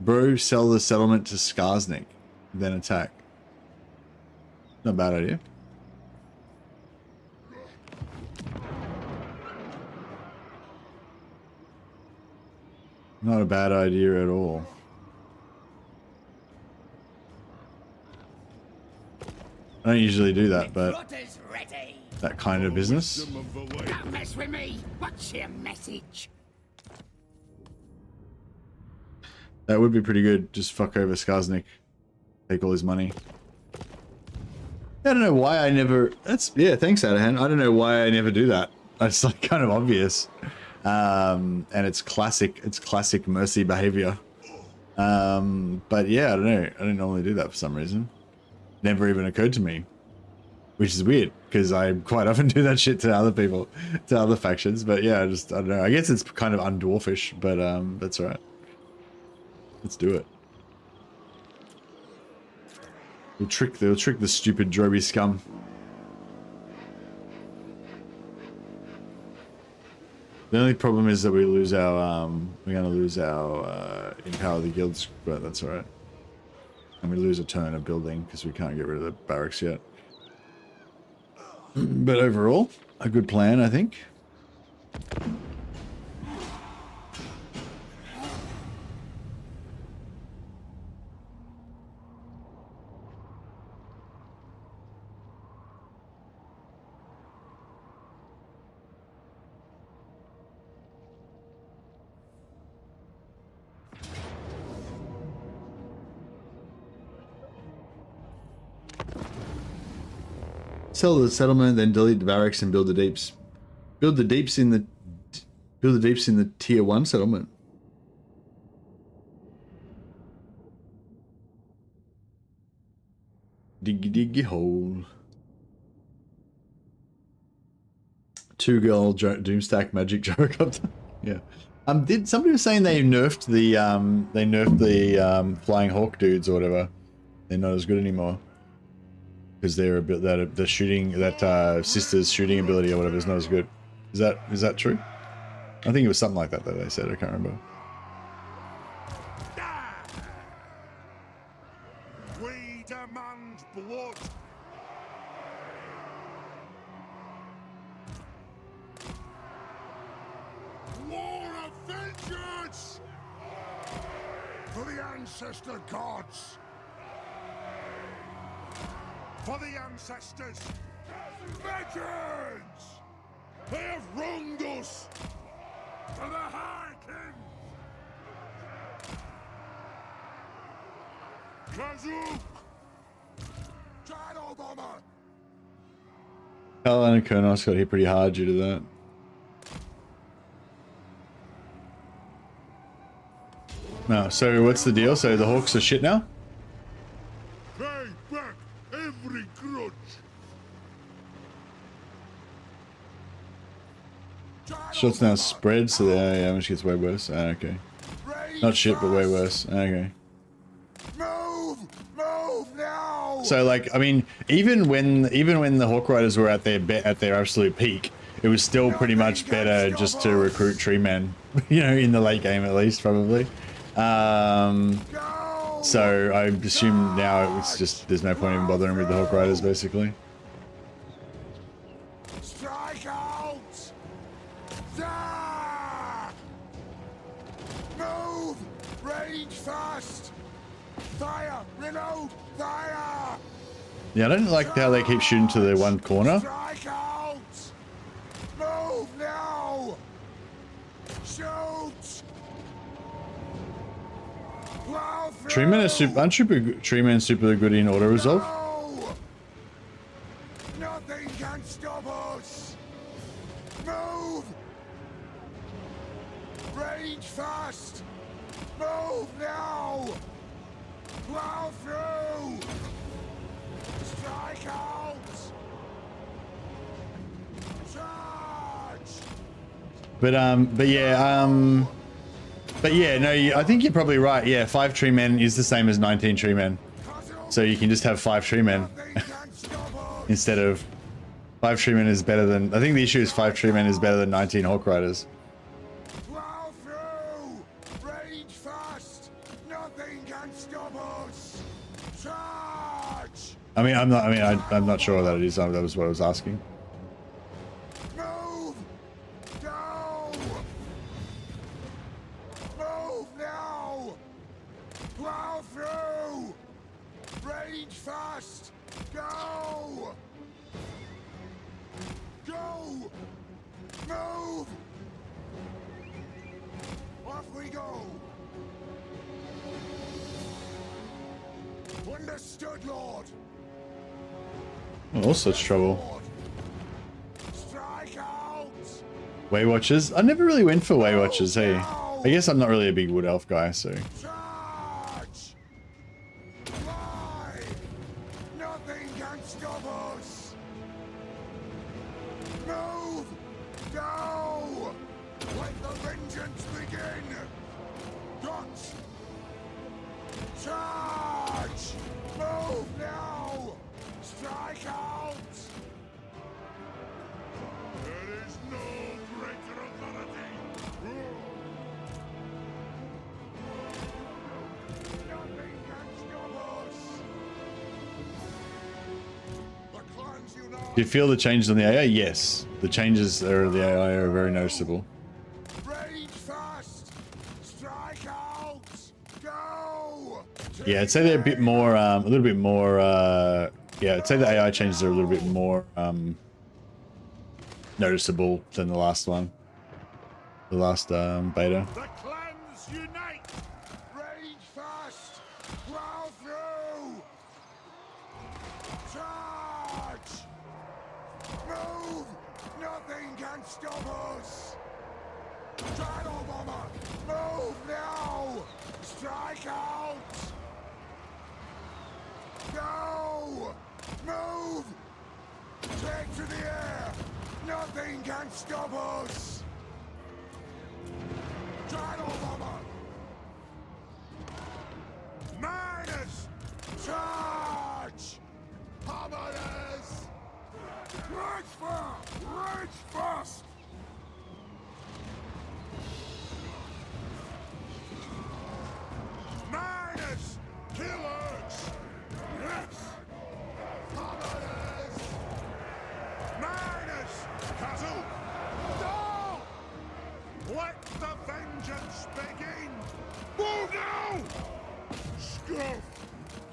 Bro, sell the settlement to Skarsnik, then attack. Not a bad idea. Not a bad idea at all. I don't usually do that, but that kind of business. Don't mess with me. What's your message? That would be pretty good. Just fuck over Skarsnik. Take all his money. I don't know why I never... Yeah, thanks, Adahan. I don't know why I never do that. It's like kind of obvious. And it's classic mercy behavior. But yeah, I don't know. I don't normally do that for some reason. Never even occurred to me. Which is weird, because I quite often do that shit to other people, to other factions. But yeah, I don't know. I guess it's kind of undwarfish, but that's alright. Let's do it. They'll trick the stupid Droby scum. The only problem is that we lose our we're gonna lose our empower the guilds, but that's alright. And we lose a turn of building because we can't get rid of the barracks yet. But overall, a good plan, I think. Sell the settlement, then delete the barracks and build the deeps. Build the deeps in the tier 1 settlement. Diggy hole. 2 girl Doomstack magic gyrocopter. Yeah. Somebody was saying they nerfed the flying hawk dudes or whatever. They're not as good anymore. Because they're a bit the shooting sister's shooting ability or whatever is not as good. Is that true? I think it was something like that they said. I can't remember. We demand blood. War of vengeance for the ancestor gods. For the ancestors! Vengeance! They have wronged us! For the High King! Kazuk! Gyro bomber! Caroline and Kurnos got hit pretty hard due to that. No, so what's the deal? So the Hawks are shit now? Pay back every grudge! Shots now spread, so the damage gets way worse. Ah, okay. Not shit, but way worse. Okay. Move now! So like, I mean, even when the Hawk Riders were at their absolute peak, it was still pretty much better just to recruit tree men, you know, in the late game at least, probably. So I assume now it's just there's no point in bothering with the Hawk Riders, basically. Strike out! Ah! Move! Rage fast! Fire! Reload! Fire! Yeah, I don't like how they keep shooting to the one corner. Strike out! Move now! Shoot! Plow through! Treemen are treemen super good in auto resolve. No! Nothing can stop us! Move! Rage fast! Move now! Plow through! Strike out! Charge! But yeah, no, I think you're probably right. Yeah, 5 tree men is the same as 19 tree men. So you can just have 5 tree men instead of 5 tree men is better than. I think the issue is 5 tree men is better than 19 Hawk Riders. Plow through! Rage fast! Nothing can stop us! Charge! I'm not sure that it is. That was what I was asking. Move! Go! Move now! Plow through! Rage fast! Go! Go! Move! Off we go! Understood, Lord! Oh, all such trouble. Lord. Strike out! Way Watchers. I never really went for Way Watchers. Hey, I guess I'm not really a big Wood Elf guy, so. Charge! Fly! Nothing can stop us! Move! Go! Let the vengeance begin! Dot! Charge! Move now! Strike out! There is no greater authority. Nothing can stop us! The clans unite! Do you feel the changes on the AI? Yes, the changes of the AI are very noticeable. Rage fast! Strike out! Go! Yeah, I'd say they're a bit more, a little bit more. Yeah, I'd say the AI changes are a little bit more noticeable than the last one, the last beta. The clans unite. Rage fast! Plow through! Charge! Move! Nothing can stop us! Gyro bomber! Move now! Strike out! Go! Move! Take to the air! Nothing can stop us! Gyro bomber! Miners! Charge! Hammerers! Rage fast! Rage fast! Miners! Killers! Yes! Hammerers! Miners! Castle! No! Let the vengeance begin! Move now! Scruff!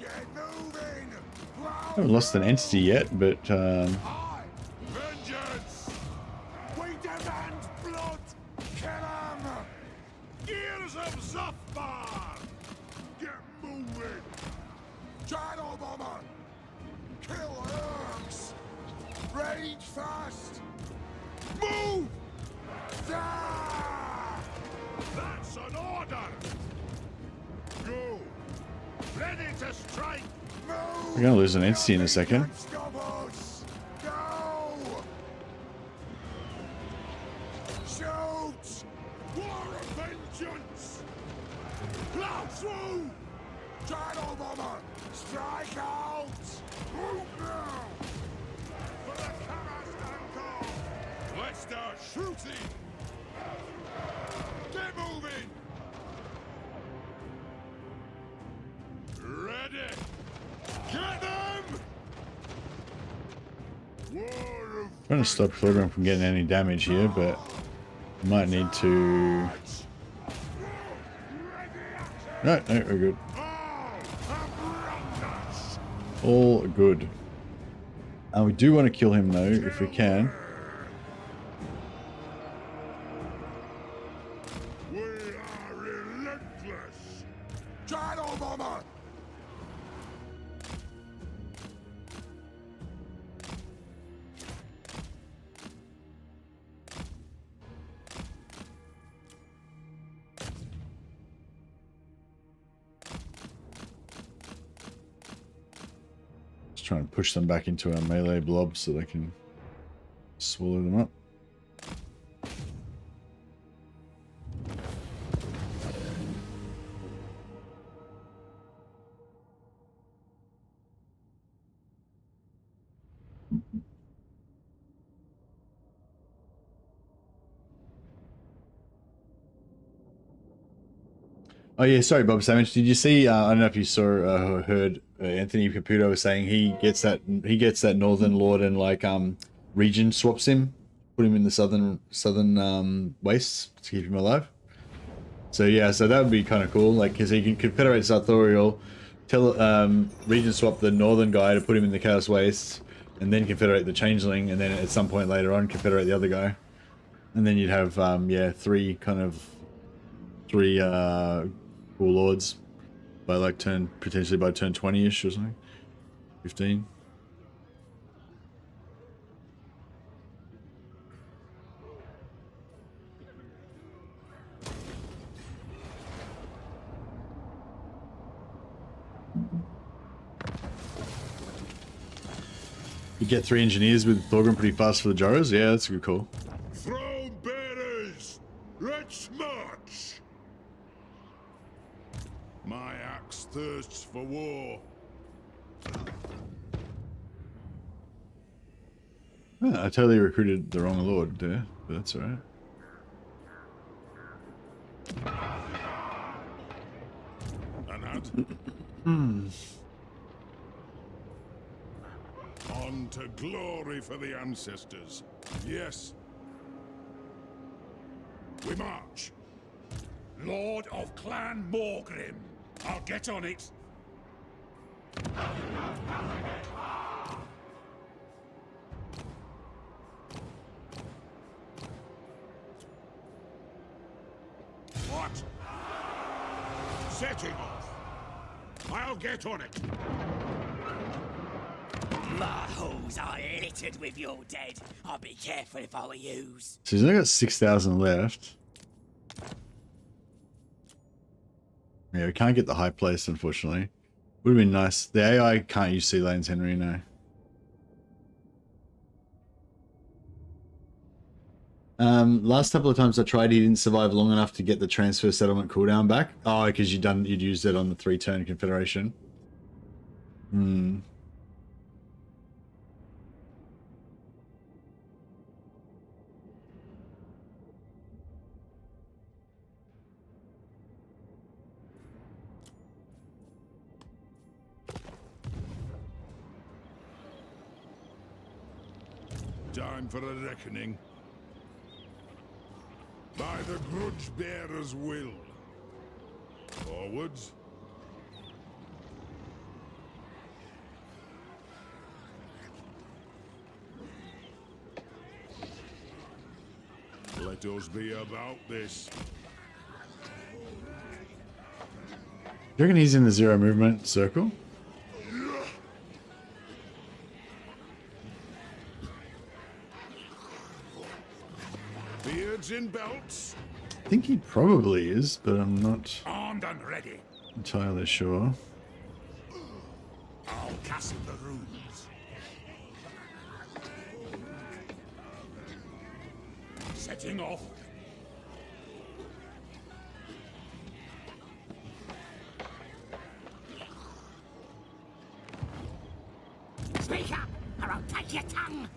Get moving! I haven't lost an entity yet, but Aye! Vengeance! We demand blood! Kill him! Gears of Zothbar! Get moving! Gyro bomber! Kill orcs! Rage fast! Move! Ah! That's an order! Go! Ready to strike! Move! we're gonna lose an entity in a second. Can't stop us! Go! Shoot! War of vengeance! Plow through! Gyro bomber! Strike out! Move now! For the Kara's anchor! Let's start shooting! Get moving! Ready! Get them! War of Trying to stop Thorgrim from getting any damage here, but might need to. Ready action! No, no, we're good. All have wronged us. All good. We do want to kill him though, if we can. We are relentless. Gyro bomber. Just try and push them back into our melee blob so they can swallow them up. Oh yeah, sorry, Bob Savage. Did you see? I don't know if you saw or heard Anthony Caputo was saying he gets that Northern Lord and like region swaps him, put him in the southern wastes to keep him alive. So yeah, so that would be kind of cool, like because he can confederate Sartorial, tell region swap the northern guy to put him in the Chaos Wastes, and then confederate the Changeling, and then at some point later on confederate the other guy, and then you'd have yeah three cool lords by like potentially by turn 20ish or something, 15. You get 3 engineers with Thorgrim pretty fast for the gyros. Yeah, that's a good call. Throne bearers, let's march. My axe thirsts for war. I totally recruited the wrong lord there, but that's alright. Anad. On to glory for the ancestors. Yes. We march. Lord of Clan Morgrim. I'll get on it. What? Setting off. I'll get on it. My halls are littered with your dead. I'd be careful if I were yous. So he's only got 6,000 left. Yeah, we can't get the high place, unfortunately. Would have been nice. The AI can't use sea lanes, Henry, no. Last couple of times I tried, he didn't survive long enough to get the transfer settlement cooldown back. Oh, because you'd used it on the 3-turn confederation. Hmm. Time for a reckoning. By the grudge bearer's will. Forwards. Let us be about this. You reckon he's in the 0 movement circle? Beards in belts. I think he probably is, but I'm not Armed and ready. entirely sure. I'll cast the runes. Setting off. Speak up, or I'll take your tongue.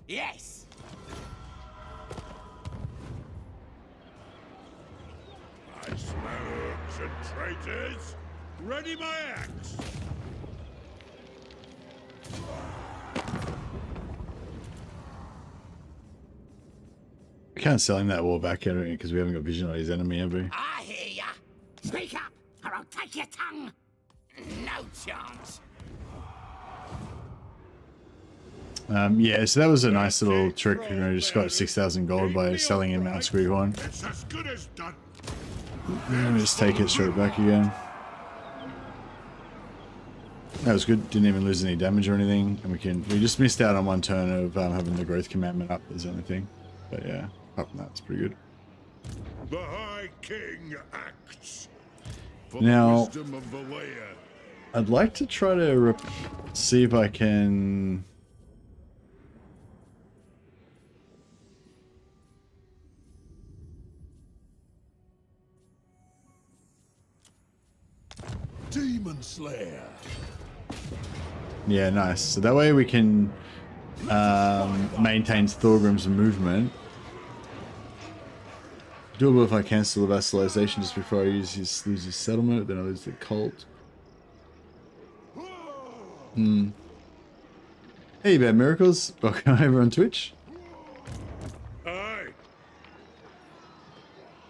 Yes. I smell orcs and traitors. Ready my axe. We can't sell him that war back at because we haven't got vision on his enemy, have we? I hear ya. Speak up, or I'll take your tongue. No chance. Yeah, so that was a nice little trick. You know, just got 6,000 gold by selling him Mount Squeakhorn. It's as good as done. Let me just take it straight back again. That was good. Didn't even lose any damage or anything. And we just missed out on one turn of having the growth commandment up is the only thing. But yeah, apart from that, it's pretty good. The High King acts. For Now, the wisdom of the layer. I'd like to try to see if I can... Demon Slayer. Yeah, nice. So that way we can maintain Thorgrim's movement. Doable if I cancel the vassalization just before I lose his settlement, then I lose the cult. Hey, Bad Miracles. Welcome over on Twitch. Aye.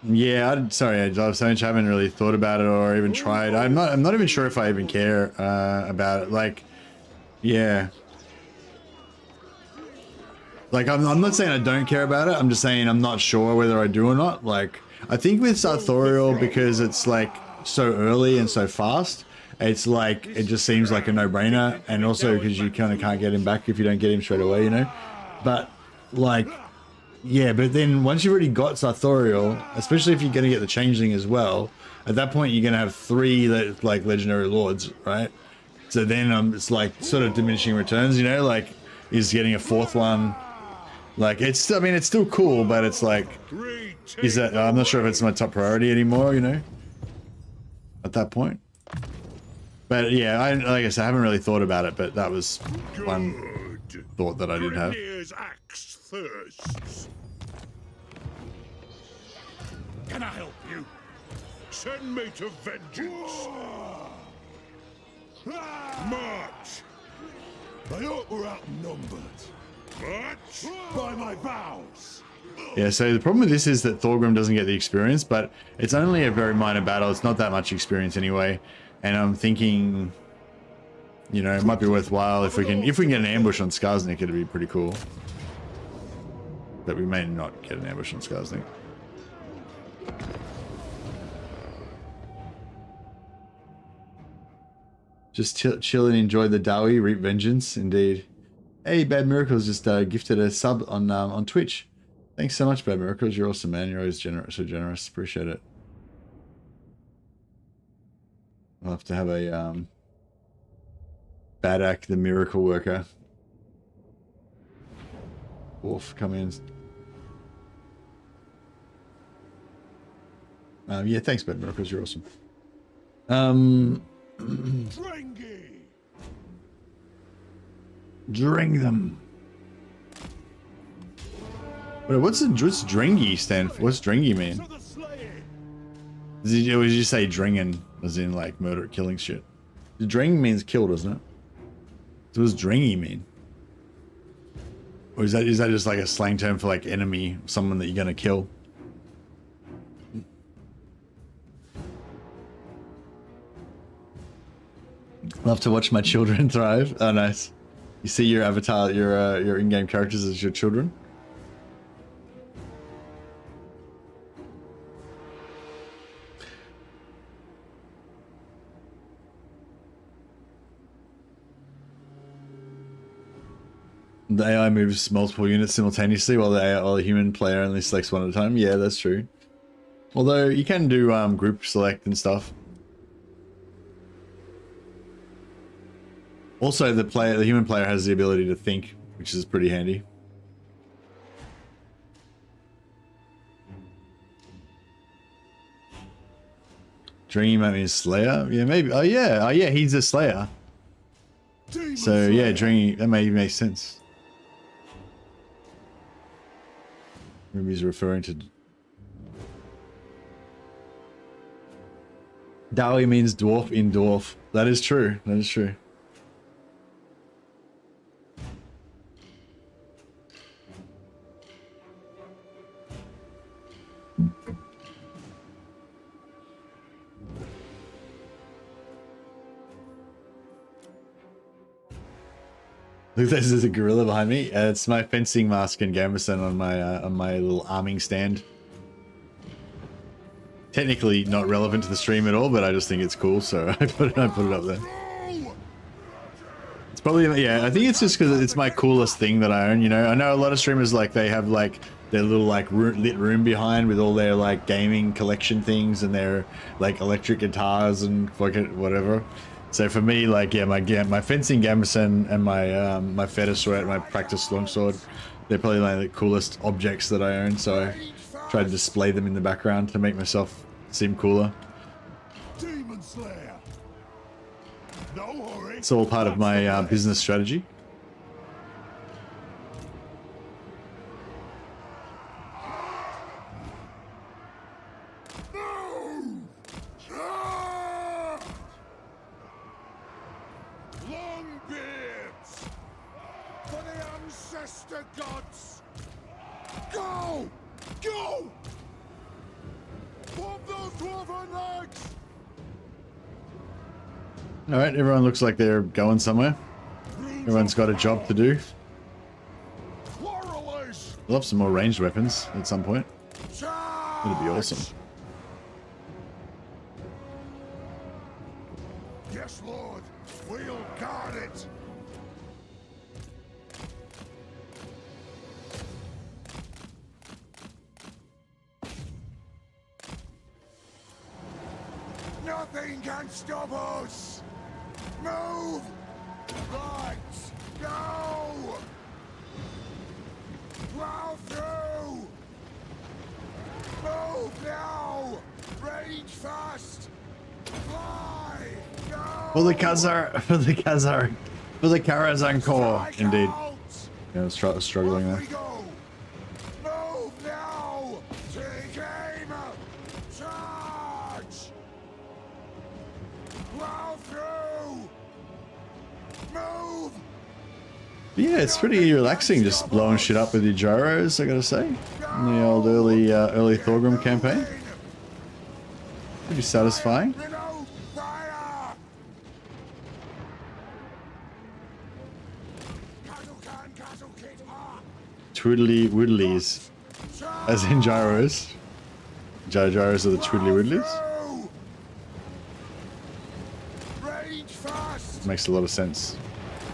Yeah, sorry, I haven't really thought about it or even tried. I'm not even sure if I even care about it. Like, yeah. Like, I'm not saying I don't care about it. I'm just saying I'm not sure whether I do or not. Like, I think with Sartorial, because it's like so early and so fast, it's like, it just seems like a no-brainer. And also because you kind of can't get him back if you don't get him straight away, you know? But, like, yeah, but then once you've already got Sartorial, especially if you're going to get the Changeling as well, at that point you're going to have 3 like legendary lords, right? So then it's like sort of diminishing returns, you know? Like, is getting a 4th one. Like, it's, I mean, it's still cool, but it's like, is that, I'm not sure if it's my top priority anymore, you know, at that point. But yeah, like I said, I haven't really thought about it, but that was one thought that I did have. Grimnir's axe thirsts. Can I help you? Send me to vengeance. March. I hope we're outnumbered. March. By my vows. Yeah, so the problem with this is that Thorgrim doesn't get the experience, but it's only a very minor battle. It's not that much experience anyway. And I'm thinking, you know, it might be worthwhile if we can get an ambush on Skarsnik, it'd be pretty cool. But we may not get an ambush on Skarsnik. Just chill and enjoy the Dowie, reap vengeance, indeed. Hey, Bad Miracles just gifted a sub on Twitch. Thanks so much, Bad Miracles. You're awesome, man. You're always so generous. Appreciate it. I'll have to have a Badak, the miracle worker. Wolf, come in. Yeah, thanks, Bad Miracles. You're awesome. Dring them. Wait, what's Dringy stand for? What's Dringy mean? Did you say Dringen, as in like murder, killing shit? Dring means kill, doesn't it? So what does Dringy mean? Or is that just like a slang term for like enemy, someone that you're gonna kill? Love to watch my children thrive. Oh, nice. You see your avatar, your in-game characters as your children. The AI moves multiple units simultaneously while the human player only selects one at a time. Yeah, that's true. Although you can do group select and stuff. Also, the human player has the ability to think, which is pretty handy. Dream means Slayer? Yeah, maybe. Oh yeah, he's a Slayer. So yeah, Dream, that maybe makes sense. Maybe he's referring to... Dawi means dwarf in dwarf. That is true. That is true. Look, there's a gorilla behind me. It's my fencing mask and gambeson on my little arming stand. Technically not relevant to the stream at all, but I just think it's cool, so I put it up there. It's probably, yeah, I think it's just because it's my coolest thing that I own, you know. I know a lot of streamers, like, they have like their little like lit room behind with all their like gaming collection things and their like electric guitars and fucking whatever. So for me, like, yeah, my fencing gambeson and my fetish sweat, my practice longsword, they're probably like the coolest objects that I own. So I try to display them in the background to make myself seem cooler. Demon Slayer. No hurry. It's all part of my business strategy. Longbeards! For the ancestor gods! Go! Go! Pop those dwarven legs! Alright, everyone looks like they're going somewhere. Everyone's got a job to do. We'll have some more ranged weapons at some point. That'd be awesome. Yes, Lord. We'll guard it. Nothing can stop us. Move. Right. Go. Plow through. Move now. Rage fast. Fly. Go. For the Karazhan core, indeed. Yeah, I was struggling there. Move now. Take aim. Charge. Plow through. Move. Yeah, it's pretty relaxing just blowing shit up with your gyros, I gotta say. In the old early Thorgrim campaign. Pretty satisfying. Reload fire. Castle kit hot. Twiddly woodlies. As in gyros. Gyros are the twiddly woodlies. Rage fast. Makes a lot of sense.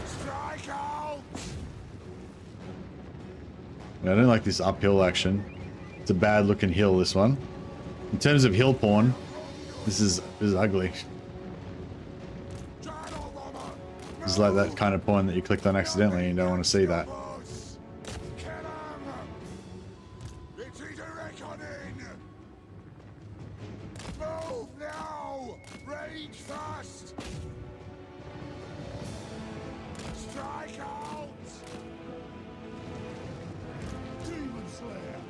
Strike out. I don't like this uphill action. It's a bad looking hill, this one. In terms of hill porn, this is ugly. It's like that kind of porn that you clicked on accidentally and you don't want to see that. Move now. Rage fast. Strike out. Demon Slayer.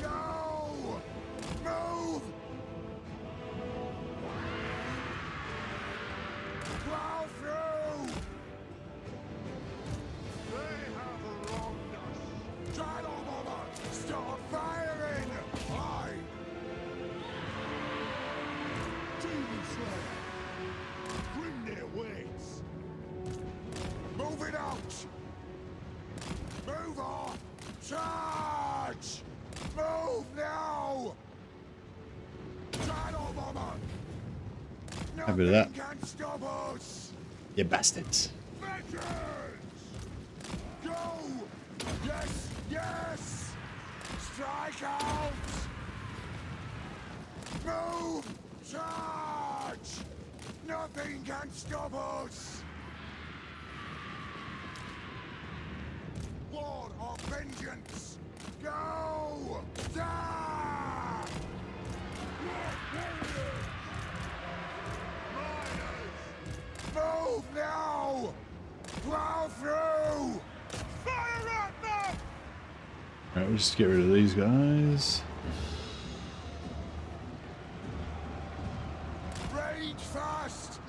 Go. Move. Plow through. They have wronged us. Gyro bomber. Start firing. Aye. Demon Slayer. Bring their weights. Move it out. Move on. Charge. Move now. Gyro bomber. Happy with that. Nothing can stop us. You bastards. Vengeance. Go. Yes. Yes. Strike out. Move. Charge. Nothing can stop us. Lord of vengeance. Go. Die. Move now. Plow through. Fire at them. just get rid of these guys. Rage fast!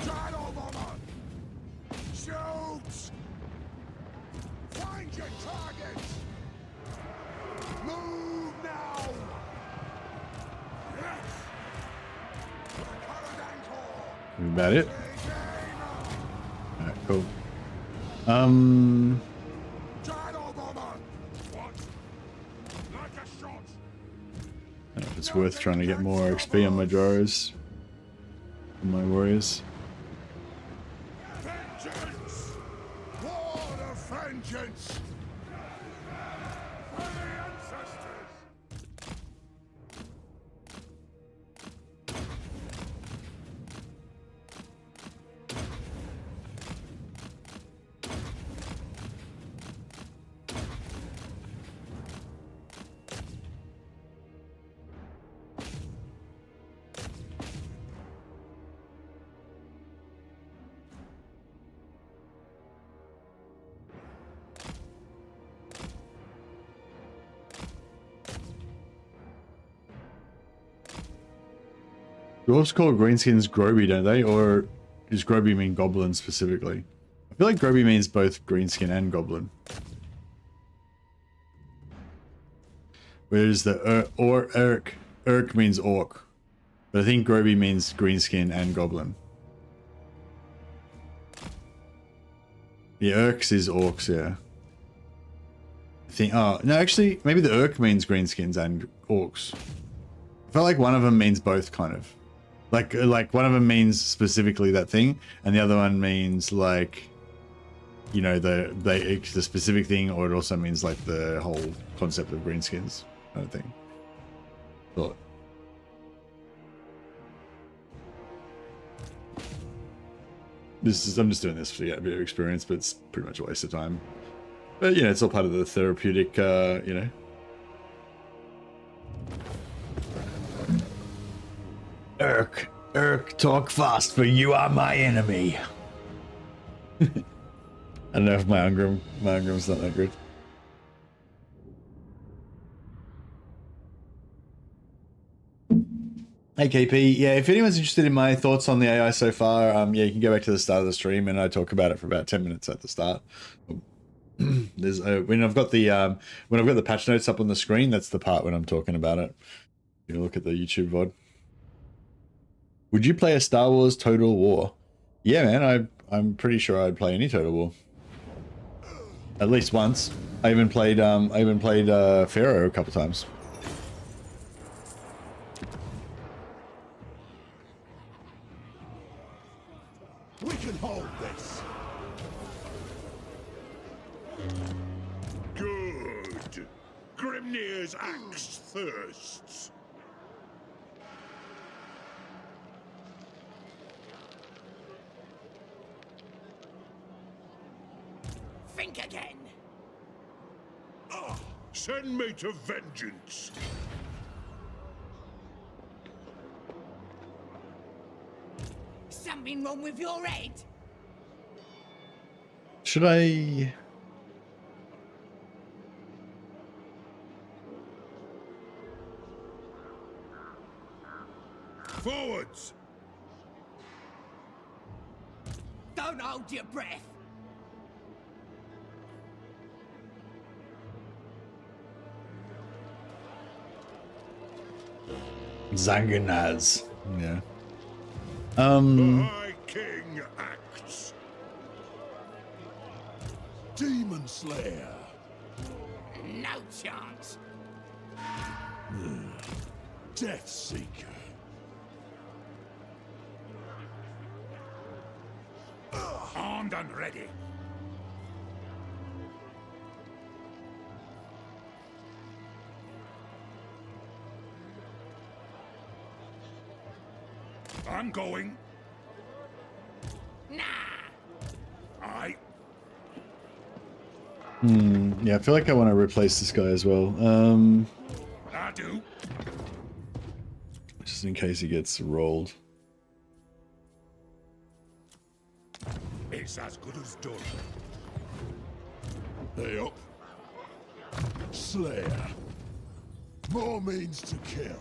Gyro bomber! Shoot! Find your target! Move now! Yes! That's about it. Alright, cool. Gyro bomber! What? Like a shot! I don't know if it's worth trying to get more XP on my gyros. On my warriors. Vengeance! War of vengeance! For the ancestors! Dwarves call greenskins Groby, don't they? Or does Groby mean goblin specifically? I feel like Groby means both greenskin and goblin. Whereas the Urk means orc. But I think Groby means greenskin and goblin. The Urks is orcs, yeah. I think, oh, no, actually, maybe the Urk means greenskins and orcs. I feel like one of them means both, kind of. Like one of them means specifically that thing, and the other one means like, you know, the specific thing, or it also means like the whole concept of greenskins kind of thing. Thought. I'm just doing this for a bit of experience, but it's pretty much a waste of time. But you know, it's all part of the therapeutic, you know. Urk, talk fast, for you are my enemy. I don't know if my Angrim's not that good. Hey KP, yeah, if anyone's interested in my thoughts on the AI so far, yeah, you can go back to the start of the stream and I talk about it for about 10 minutes at the start. There's when I've got the patch notes up on the screen, that's the part when I'm talking about it. You can look at the YouTube VOD. Would you play a Star Wars Total War? Yeah, man, I'm pretty sure I'd play any Total War. At least once. I even played Pharaoh a couple times. We can hold this. Good. Grimnir's axe thirsts. Think again. Ah, send me to vengeance. Something wrong with your head? Should I... Forwards. Don't hold your breath. Zanganaz. Yeah. The High King acts. Demon Slayer. No chance. Death Seeker. Armed and ready. I'm going. Nah. Yeah, I feel like I want to replace this guy as well. I do. Just in case he gets rolled. It's as good as done. Hey up. Slayer. More means to kill.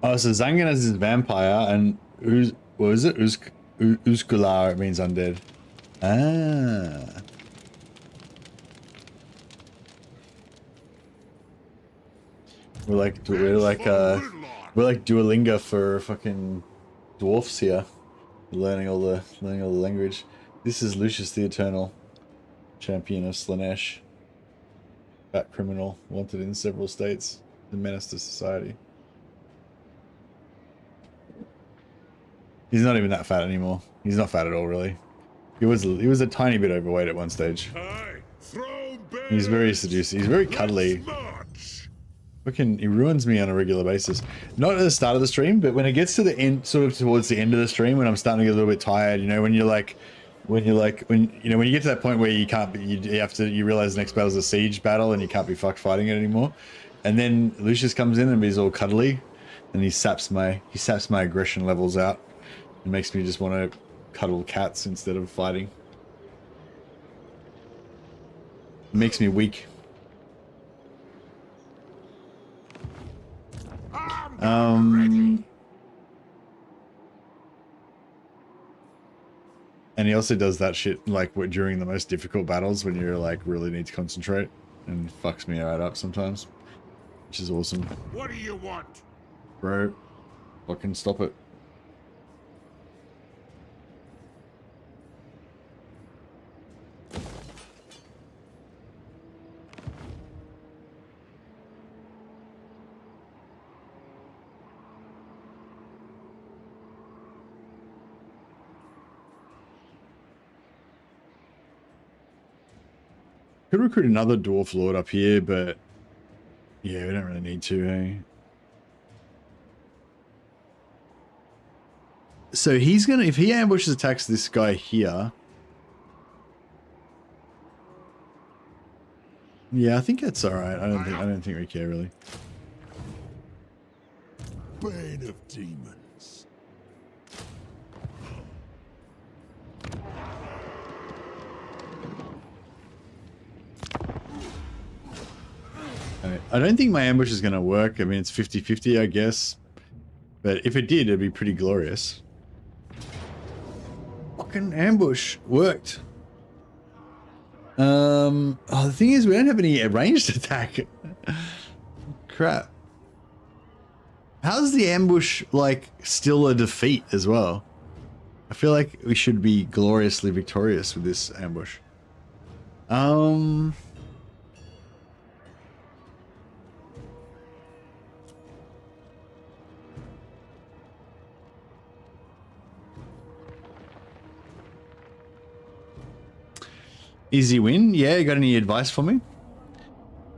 Oh, so Zangan is his vampire, and what is it? Uskular, it means undead. Ah. We're like Duolingo for fucking dwarfs here. Learning all the language. This is Lucius the Eternal, champion of Slanesh. Fat criminal, wanted in several states, the menace to society. He's not even that fat anymore. He's not fat at all, really. He was a tiny bit overweight at one stage. He's very seducing. He's very cuddly. Fucking, he ruins me on a regular basis. Not at the start of the stream, but when it gets to the end, sort of towards the end of the stream, when I'm starting to get a little bit tired, you know, when you get to that point where you can't be, you realize the next battle is a siege battle and you can't be fucked fighting it anymore. And then Lucius comes in and he's all cuddly, and he saps my aggression levels out. It makes me just want to cuddle cats instead of fighting. It makes me weak. And he also does that shit like during the most difficult battles when you're like really need to concentrate, and fucks me right up sometimes, which is awesome. What do you want? Bro, fucking stop it. Could recruit another dwarf lord up here, but yeah, we don't really need to, hey? So he's gonna, if he ambushes attacks this guy here, yeah, I think that's all right. I don't think we care really. Bane of demons. I don't think my ambush is going to work. I mean, it's 50-50, I guess. But if it did, it'd be pretty glorious. Fucking ambush worked. Oh, the thing is, we don't have any ranged attack. Crap. How's the ambush, like, still a defeat as well? I feel like we should be gloriously victorious with this ambush. Easy win. Yeah, you got any advice for me?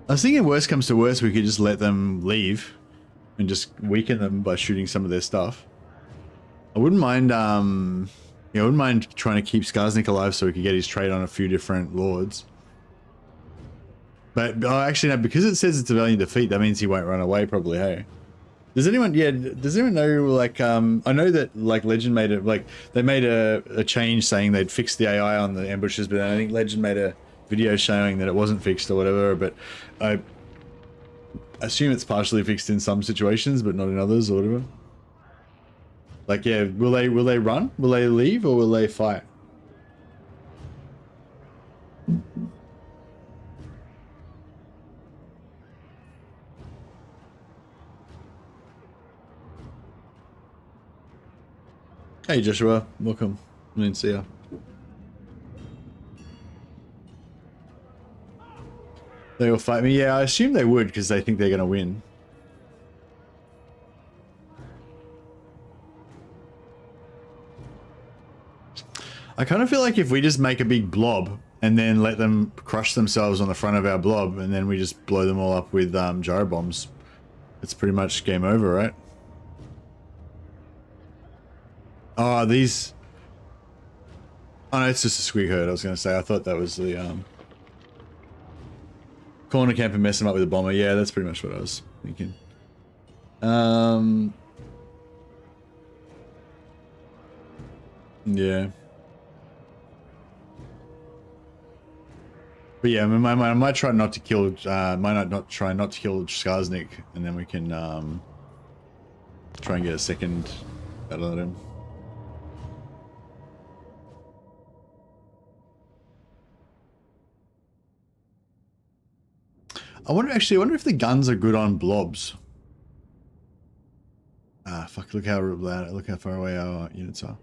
I was thinking worst comes to worst, we could just let them leave and just weaken them by shooting some of their stuff. I wouldn't mind, I wouldn't mind trying to keep Skarsnik alive so we could get his trade on a few different lords. But actually, no, because it says it's a valiant defeat, that means he won't run away probably, hey? Does anyone know, like, I know that, like, Legend made it, like, they made a change saying they'd fixed the AI on the ambushes, but I think Legend made a video showing that it wasn't fixed or whatever, but I assume it's partially fixed in some situations, but not in others or whatever. Like, yeah, will they run? Will they leave or will they fight? Hey Joshua, welcome. I didn't see ya. They will fight me? Yeah, I assume they would because they think they're going to win. I kind of feel like if we just make a big blob and then let them crush themselves on the front of our blob and then we just blow them all up with gyro bombs, it's pretty much game over, right? Oh, these... Oh, no, it's just a squig herd, I was going to say. I thought that was the, corner camp and mess them up with a bomber. Yeah, that's pretty much what I was thinking. Yeah. But yeah, I might try not to kill. Might not try not to kill Skarsnik, and then we can try and get a second battle at him. I wonder if the guns are good on blobs. Ah, fuck! Look how far away our units are.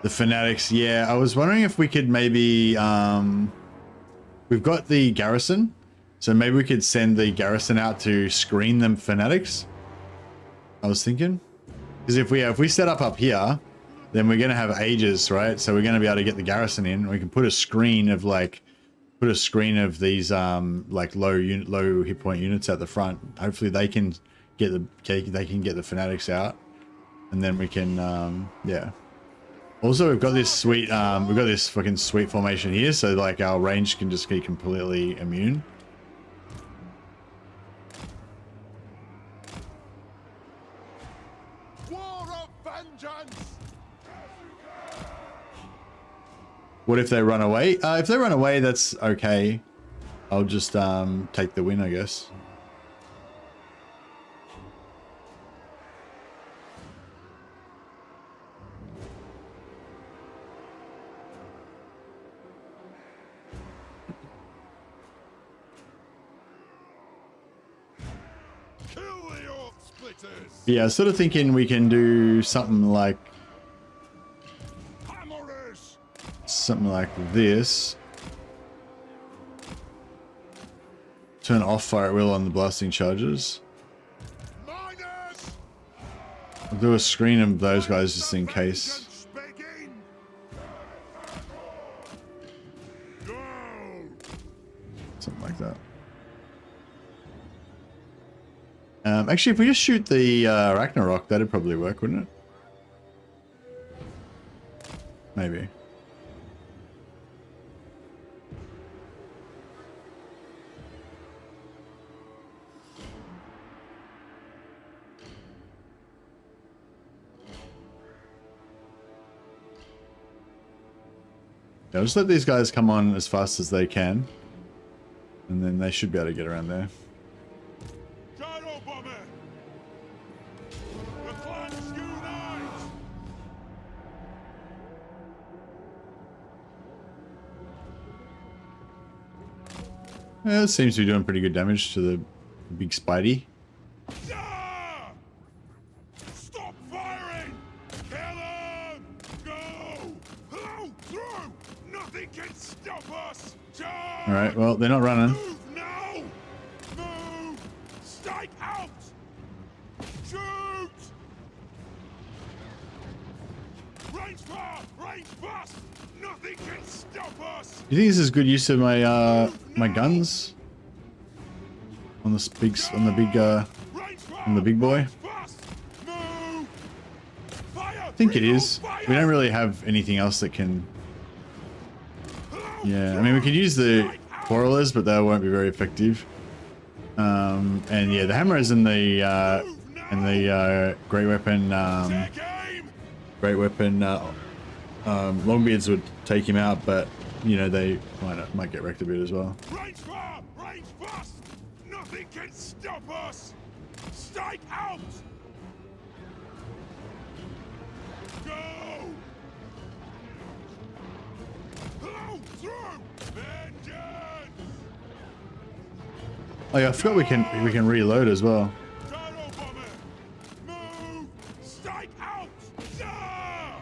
The fanatics, yeah. I was wondering if we could maybe we've got the garrison, so maybe we could send the garrison out to screen them fanatics. I was thinking, because if we set up here, then we're gonna have ages, right? So we're gonna be able to get the garrison in. We can put a screen of these like low hit point units at the front. Hopefully they can get the fanatics out, and then we can yeah. Also, we've got this fucking sweet formation here, so like our range can just be completely immune. War of vengeance. What if they run away? If they run away, that's okay. I'll just take the win, I guess. Yeah, sort of thinking we can do something like this. Turn off fire at will on the blasting charges. I'll do a screen of those guys just in case. Something like that. Actually, if we just shoot the Ragnarok, that'd probably work, wouldn't it? Maybe. Yeah, I'll just let these guys come on as fast as they can, and then they should be able to get around there. Gyro bomber! The clan unites! Yeah, it seems to be doing pretty good damage to the big Spidey. Stop firing! Kill him! Go! Blow through! Nothing can stop us! Charge! Alright, well, they're not running. Move now! Move! Strike out! Shoot! Range fire! Range fast! Nothing can stop us! You think this is good use of my my guns on this big on the big boy? I think it is. We don't really have anything else that can. Yeah, I mean we could use the quarrelers, but they won't be very effective. And yeah, the hammers and the great weapon Longbeards would take him out, but you know they might get wrecked a bit as well. Range fire! Range fast! Nothing can stop us! Strike out! Go! Blow through! Vengeance! Oh yeah, I forgot we can reload as well. Gyro bomber! Move! Strike out! Yeah!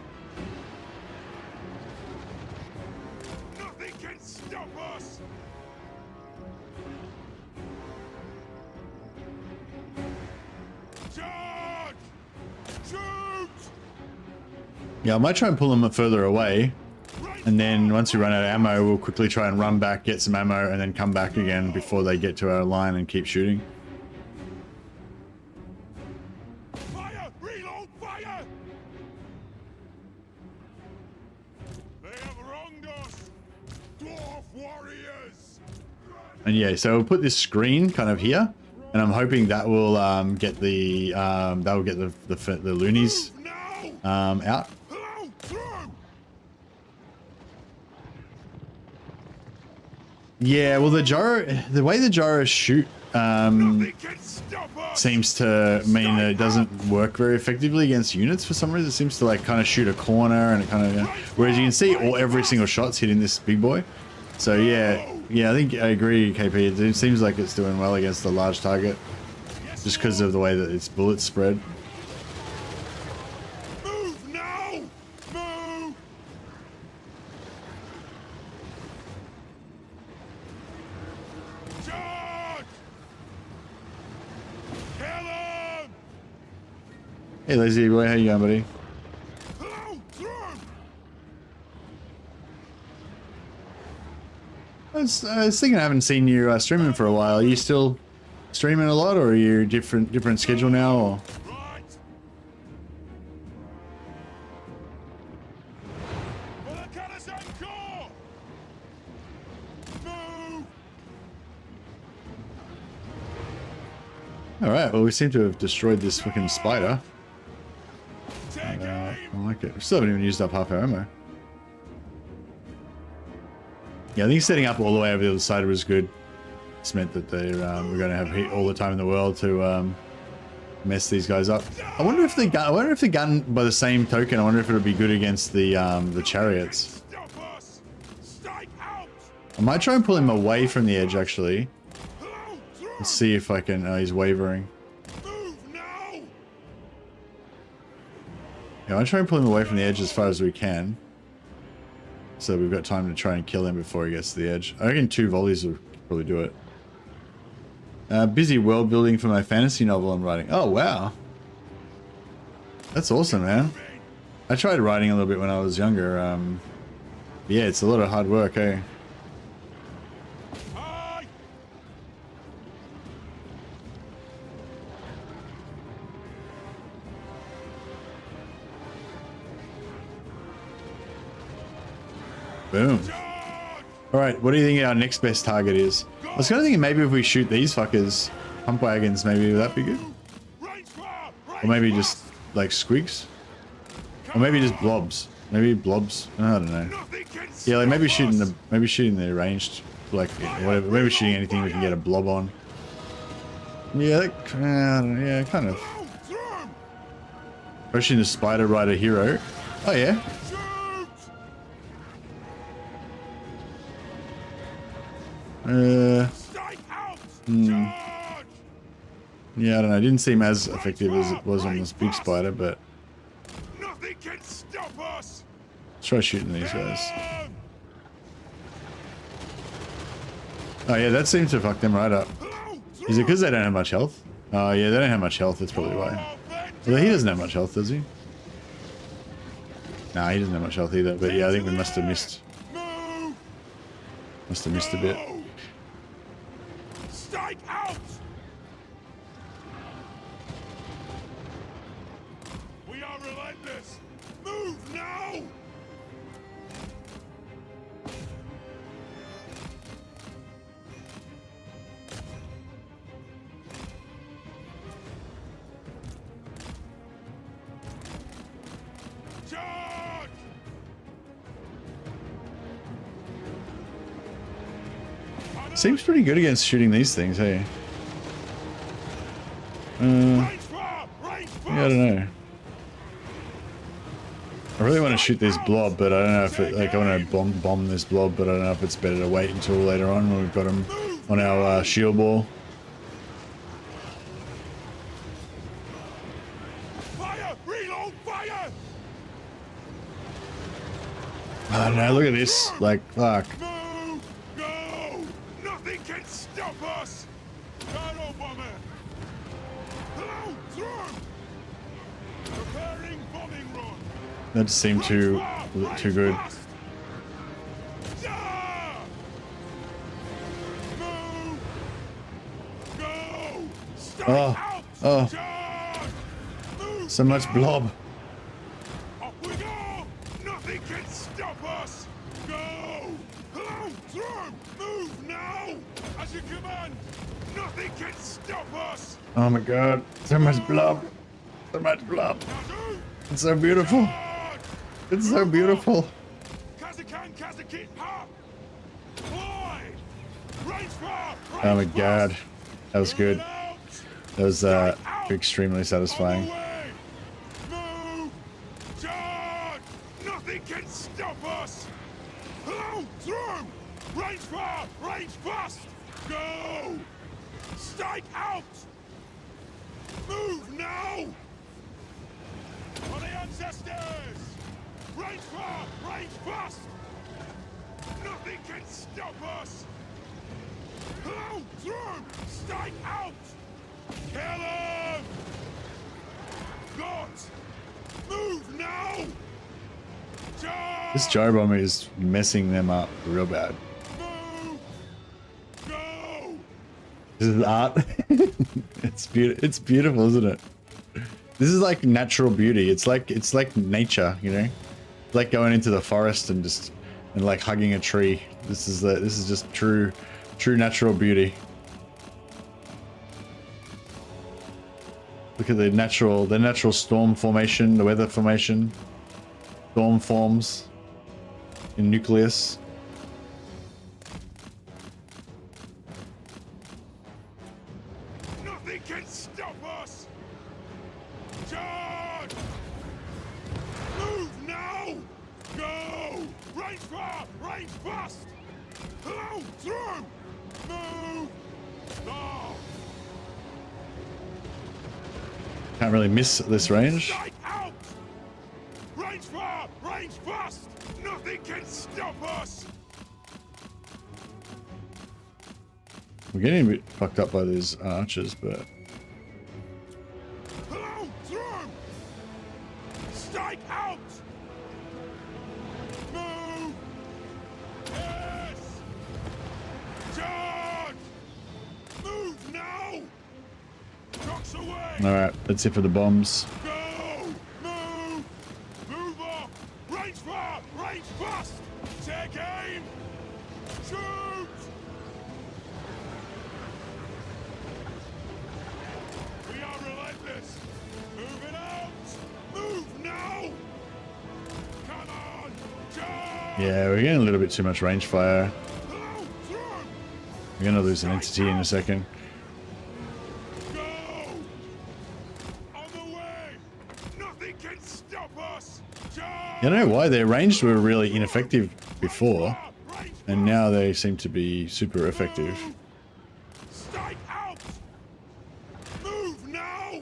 Nothing can stop us! Charge! Shoot! Yeah, I might try and pull them further away, and then once we run out of ammo, we'll quickly try and run back, get some ammo, and then come back again before they get to our line and keep shooting. Fire! Reload! Fire! They have wronged us! Dwarf warriors! And yeah, so we'll put this screen kind of here, and I'm hoping that will get the loonies out. Yeah, well, the way the gyros shoot seems to mean that it doesn't work very effectively against units for some reason. It seems to like kind of shoot a corner, and it kind of, whereas you can see every single shot's hitting this big boy. So yeah, I think I agree, KP. It seems like it's doing well against the large target, just because of the way that its bullets spread. Move now! Move! Charge! Kill him! Hey, lazy boy, how you going, buddy? I was thinking I haven't seen you streaming for a while. Are you still streaming a lot, or are you different schedule now? Or? Right! For the Canisan Corps! Move! All right. Well, we seem to have destroyed this fucking spider. Take I aim! like it. We still haven't even used up half our ammo. Yeah, I think setting up all the way over the other side was good. It's meant that we're going to have heat all the time in the world to mess these guys up. I wonder if the gun, by the same token, I wonder if it would be good against the chariots. Stop us! Strike out! I might try and pull him away from the edge, actually. Let's see if I can. He's wavering. Move now! Yeah, I'll try and pull him away from the edge as far as we can. So we've got time to try and kill him before he gets to the edge. I reckon 2 volleys will probably do it. Busy world building for my fantasy novel I'm writing. Oh, wow. That's awesome, man. I tried writing a little bit when I was younger. Yeah, it's a lot of hard work, eh? Aye! Boom. All right, what do you think our next best target is? I was kind of thinking maybe if we shoot these fuckers, pump wagons, maybe would that be good? Range fire! Or maybe just like squigs? Or maybe just blobs? Maybe blobs? I don't know. Nothing can Yeah, like maybe stop us. shooting the ranged, like whatever. Maybe shooting anything we can get a blob on. Yeah, yeah, kind of. Through! Especially the Spider Rider hero. Oh yeah. Shoot! Strike out! Charge! Yeah, I don't know. It didn't seem as effective as it was on this big spider, but Nothing can stop us! let's try shooting these guys. Kill 'em! Oh yeah, that seems to fuck them right up. Is it because they don't have much health? Oh yeah, they don't have much health. That's probably why. Well, he doesn't have much health, does he? Nah, he doesn't have much health either. But yeah, I think we must have missed. Move! Must have missed a bit. Strike out! We are relentless! Move now! Charge! Seems pretty good against shooting these things, hey? Range fire! Range fire! Yeah, I don't know. I really want to shoot this blob, but I don't know if it, like, I want to bomb this blob, but I don't know if it's better to wait until later on when we've got him on our shield ball. Fire! Reload fire! I don't know, look at this. Like, fuck. Move! Go! Nothing can stop us! Gyro bomber! Hello! Through! Preparing bombing run! That just seemed too good. Yeah! Move! Go! Strike Oh, out! oh. Charge! Move! So much blob. Up we go! Nothing can stop us! Go! Hello! Through! Move now! As command! Nothing can stop us! Oh my god, so much blood. So much blood. It's so beautiful. It's so beautiful. Oh my god. That was good. That was extremely satisfying. Move! Charge! Nothing can stop us! Hello! Through! Range fire! Range fast! Go! Strike out! Move now! For the ancestors! Range fire! Range fast! Nothing can stop us! Hello! Through! Strike out! Kill him! God! Move now! Charge! This gyro bomber is messing them up real bad. Move! Go! This is art. It's beautiful. It's beautiful, isn't it? This is like natural beauty. It's like nature, you know, like going into the forest and like hugging a tree. This is just true natural beauty. Look at the natural storm formation, the weather formation. Storm forms in nucleus. Nothing can stop us! Charge! Move now! Go! Range fire! Range fast! Hello! Through! Move! Now! Can't really miss this range. Strike out! Range fire! Range fast! Nothing can stop us! We're getting a bit fucked up by these archers, but Hello! Through! Strike out! Move! Yes! Charge! Move now! Trucks away! all right, that's it for the bombs. Go! Move! Move off! Range fire! Range fast! Take aim! Shoot! We are relentless! Move it out! Move now! Come on! Charge! Yeah, we're getting a little bit too much range fire. Hello! Through! We're gonna lose an entity in a second. Go! On the way! Nothing can stop us! Charge! I don't know why their range were really ineffective before, and now they seem to be super effective. Strike out! Move now!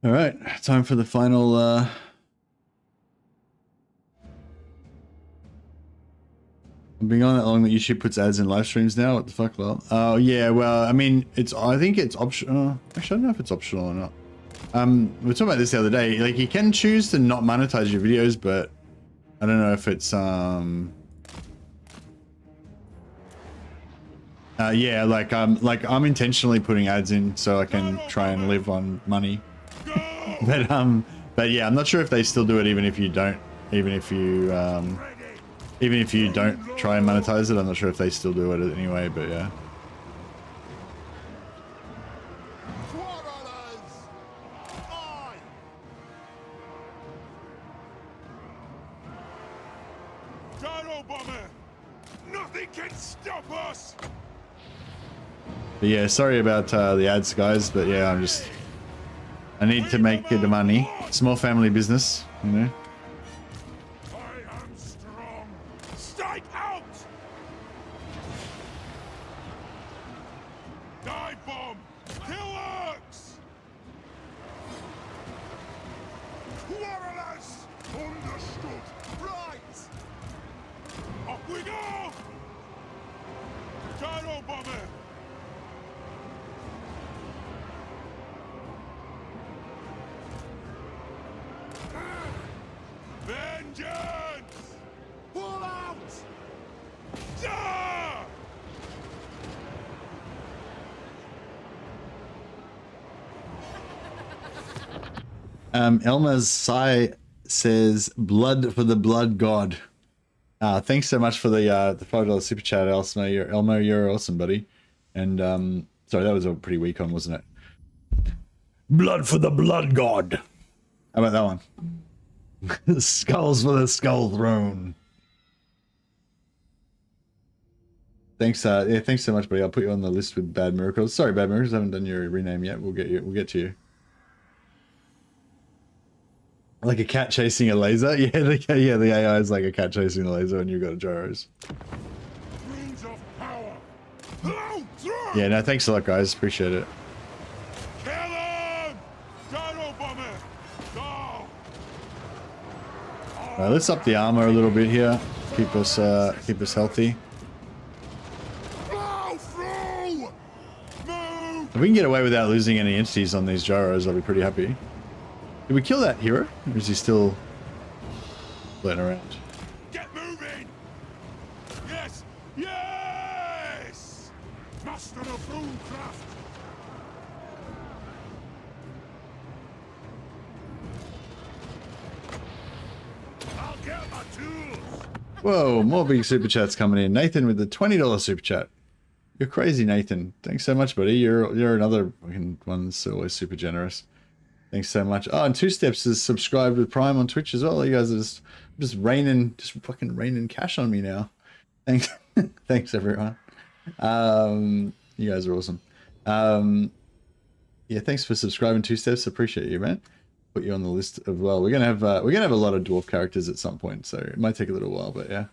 All right, time for the final. I've been on that long that YouTube puts ads in live streams now. What the fuck, lol? Oh yeah, well, I mean, I think it's optional. Actually, I don't know if it's optional or not. We were talking about this the other day. Like, you can choose to not monetize your videos, but I don't know if it's yeah, like I'm intentionally putting ads in so I can try and live on money. But yeah, I'm not sure if they still do it even if you don't try and monetize it. I'm not sure if they still do it anyway, but yeah. Quarrelers! I! Gyro bomber! Nothing can stop us! But yeah, sorry about the ads, guys, but yeah, I need to make the money. Small family business, you know. I am strong! Strike out! Dive bomb! Kill Orcs! Quarrelers! Understood! Right! Up we go! Gyro bomber! Vengeance! Pull out! Ja! Elma's Sai says, "Blood for the blood god." Thanks so much for the $5 super chat, Elmo. You're awesome, buddy. And sorry, that was a pretty weak one, wasn't it? Blood for the blood god. How about that one? Skulls for the skull throne. Thanks, yeah, thanks so much, buddy. I'll put you on the list with Bad Miracles. Sorry, Bad Miracles, I haven't done your rename yet. We'll get to you. Like a cat chasing a laser? Yeah, the AI is like a cat chasing a laser and you've got a gyros. Runes of power. Hello, through. Yeah, no, thanks a lot, guys. Appreciate it. Kill him! Gyro bomber! Go! Alright, let's up the armor a little bit here. Keep us healthy. Blow through! Move! If we can get away without losing any entities on these gyros, I'll be pretty happy. Did we kill that hero? Or is he still floating around? Get moving! Yes! Yes! Master of runecraft! I'll get my tools! Whoa, more big super chats coming in. Nathan with the $20 super chat. You're crazy, Nathan. Thanks so much, buddy. You're another fucking one that's always super generous. Thanks so much. Oh, and Two Steps is subscribed with Prime on Twitch as well. You guys are just fucking raining cash on me now. Thanks, thanks everyone. You guys are awesome. Yeah, thanks for subscribing, Two Steps. Appreciate you, man. Put you on the list as well. We're gonna have a lot of dwarf characters at some point, so it might take a little while, but yeah.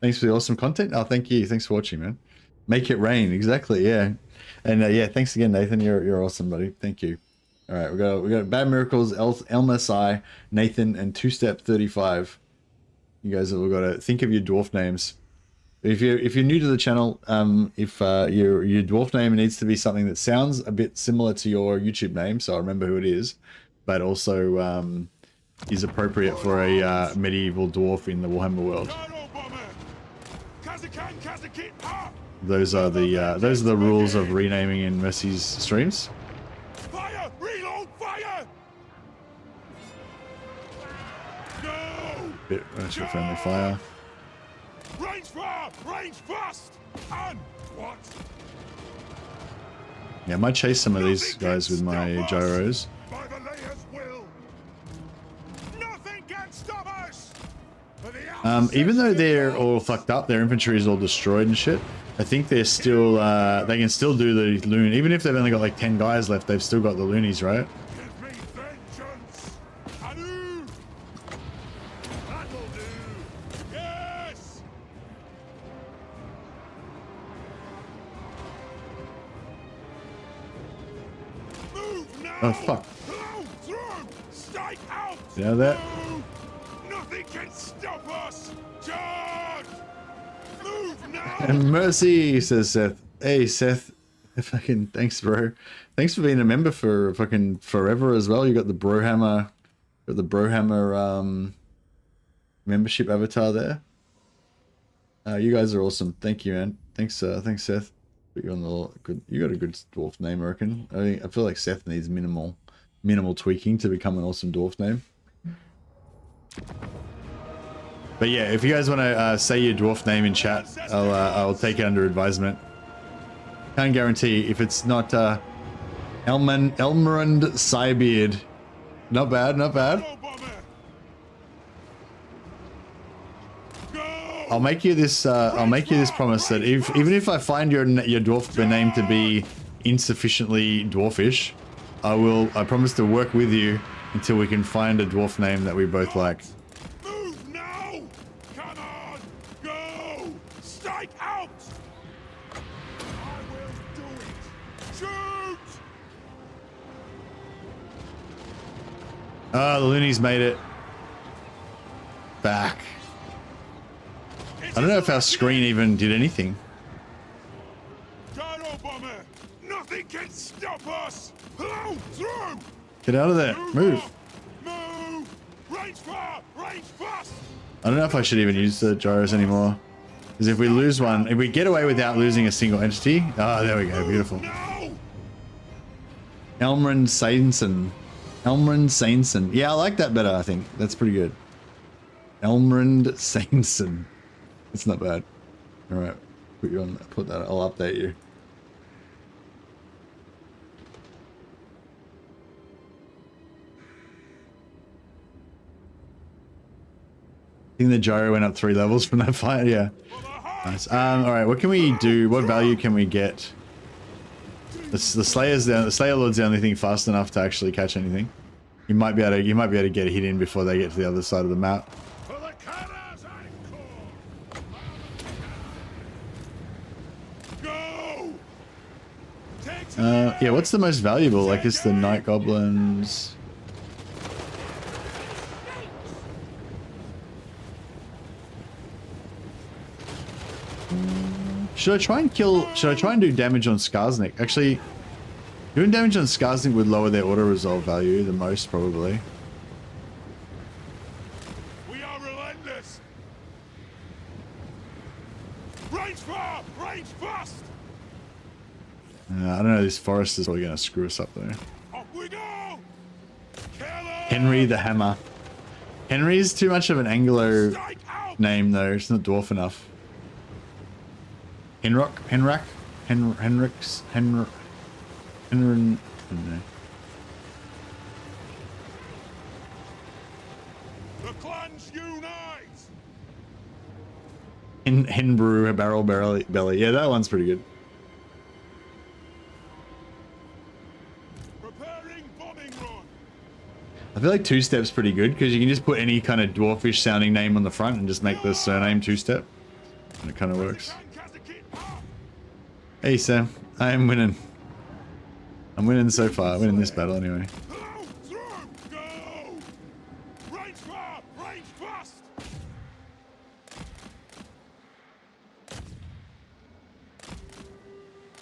Thanks for the awesome content. Oh, thank you. Thanks for watching, man. Make it rain, exactly. Yeah, and yeah, thanks again, Nathan. You're awesome, buddy. Thank you. All right, we got Bad Miracles, Elma Sai, Nathan, and Two Step 35. You guys have all got to think of your dwarf names. If you're new to the channel, if your dwarf name needs to be something that sounds a bit similar to your YouTube name, so I remember who it is, but also is appropriate for a medieval dwarf in the Warhammer world. Those are the rules of renaming in Mercy's streams. Fire! Reload! Fire! No! Bit extra friendly fire. Range fire! Range fast! And what? Yeah, I might chase some of these guys with my gyros. By the layer's will. Nothing can stop us! Even though they're all fucked up, their infantry is all destroyed and shit, I think they're still, they can still do the loon. Even if they've only got like 10 guys left, they've still got the loonies, right? Give me vengeance! Anu! That'll do! Yes! Move now! Oh, fuck. Hello, through! Strike out! You know that? Move! Nothing can stop us! Charge! Move now! And Mercy, says Seth. Hey, Seth. Fucking thanks, bro. Thanks for being a member for fucking forever as well. You got the Brohammer, membership avatar there. You guys are awesome. Thank you, man. Thanks, Seth. Put you on the good. You got a good dwarf name, I reckon. I feel like Seth needs minimal tweaking to become an awesome dwarf name. But yeah, if you guys want to say your dwarf name in chat, I'll take it under advisement. Can't guarantee if it's not Elmrond Saibeard. Not bad, not bad. I'll make you this promise that even if I find your dwarf name to be insufficiently dwarfish, I promise to work with you until we can find a dwarf name that we both like. Move now! Come on! Go! Strike out! I will do it! Shoot! Ah, the loonies made it. Back. I don't know if our screen even did anything. Gyro bomber! Nothing can stop us! Hello, through! Get out of there. Move. Move! Range fire! Range fast! I don't know if I should even use the gyros anymore. Because if we lose one, if we get away without losing a single entity. Ah, there we go. Beautiful. No! Elmrond Sainson. Elmrond Sainson. Yeah, I like that better, I think. That's pretty good. Elmrond Sainson. It's not bad. All right, put you on. Put that. I'll update you. I think the gyro went up 3 levels from that fight. Yeah. Nice. All right. What can we do? What value can we get? The Slayer's the Slayer Lord's the only thing fast enough to actually catch anything. You might be able to get a hit in before they get to the other side of the map. For the cannons I call. Go! Take to Yeah. What's the most valuable? Like it's the Night Goblins. Should I try and do damage on Skarsnik? Actually, doing damage on Skarsnik would lower their auto resolve value the most, probably. We are relentless. Range far, range fast. I don't know. This forest is probably going to screw us up though. Up we go. Kill 'em. Henry the Hammer. Henry's too much of an Anglo Strike out. name though. It's not dwarf enough. Henrik, I don't know. The clans unite. Henbrew, a barrel belly. Yeah, that one's pretty good. Preparing bombing run. I feel like 2-step's pretty good because you can just put any kind of dwarfish sounding name on the front and just make the surname 2-step. And it kind of works. Hey Sam, I am winning. I'm winning so far. I'm winning this battle anyway. Go! Range far, range fast.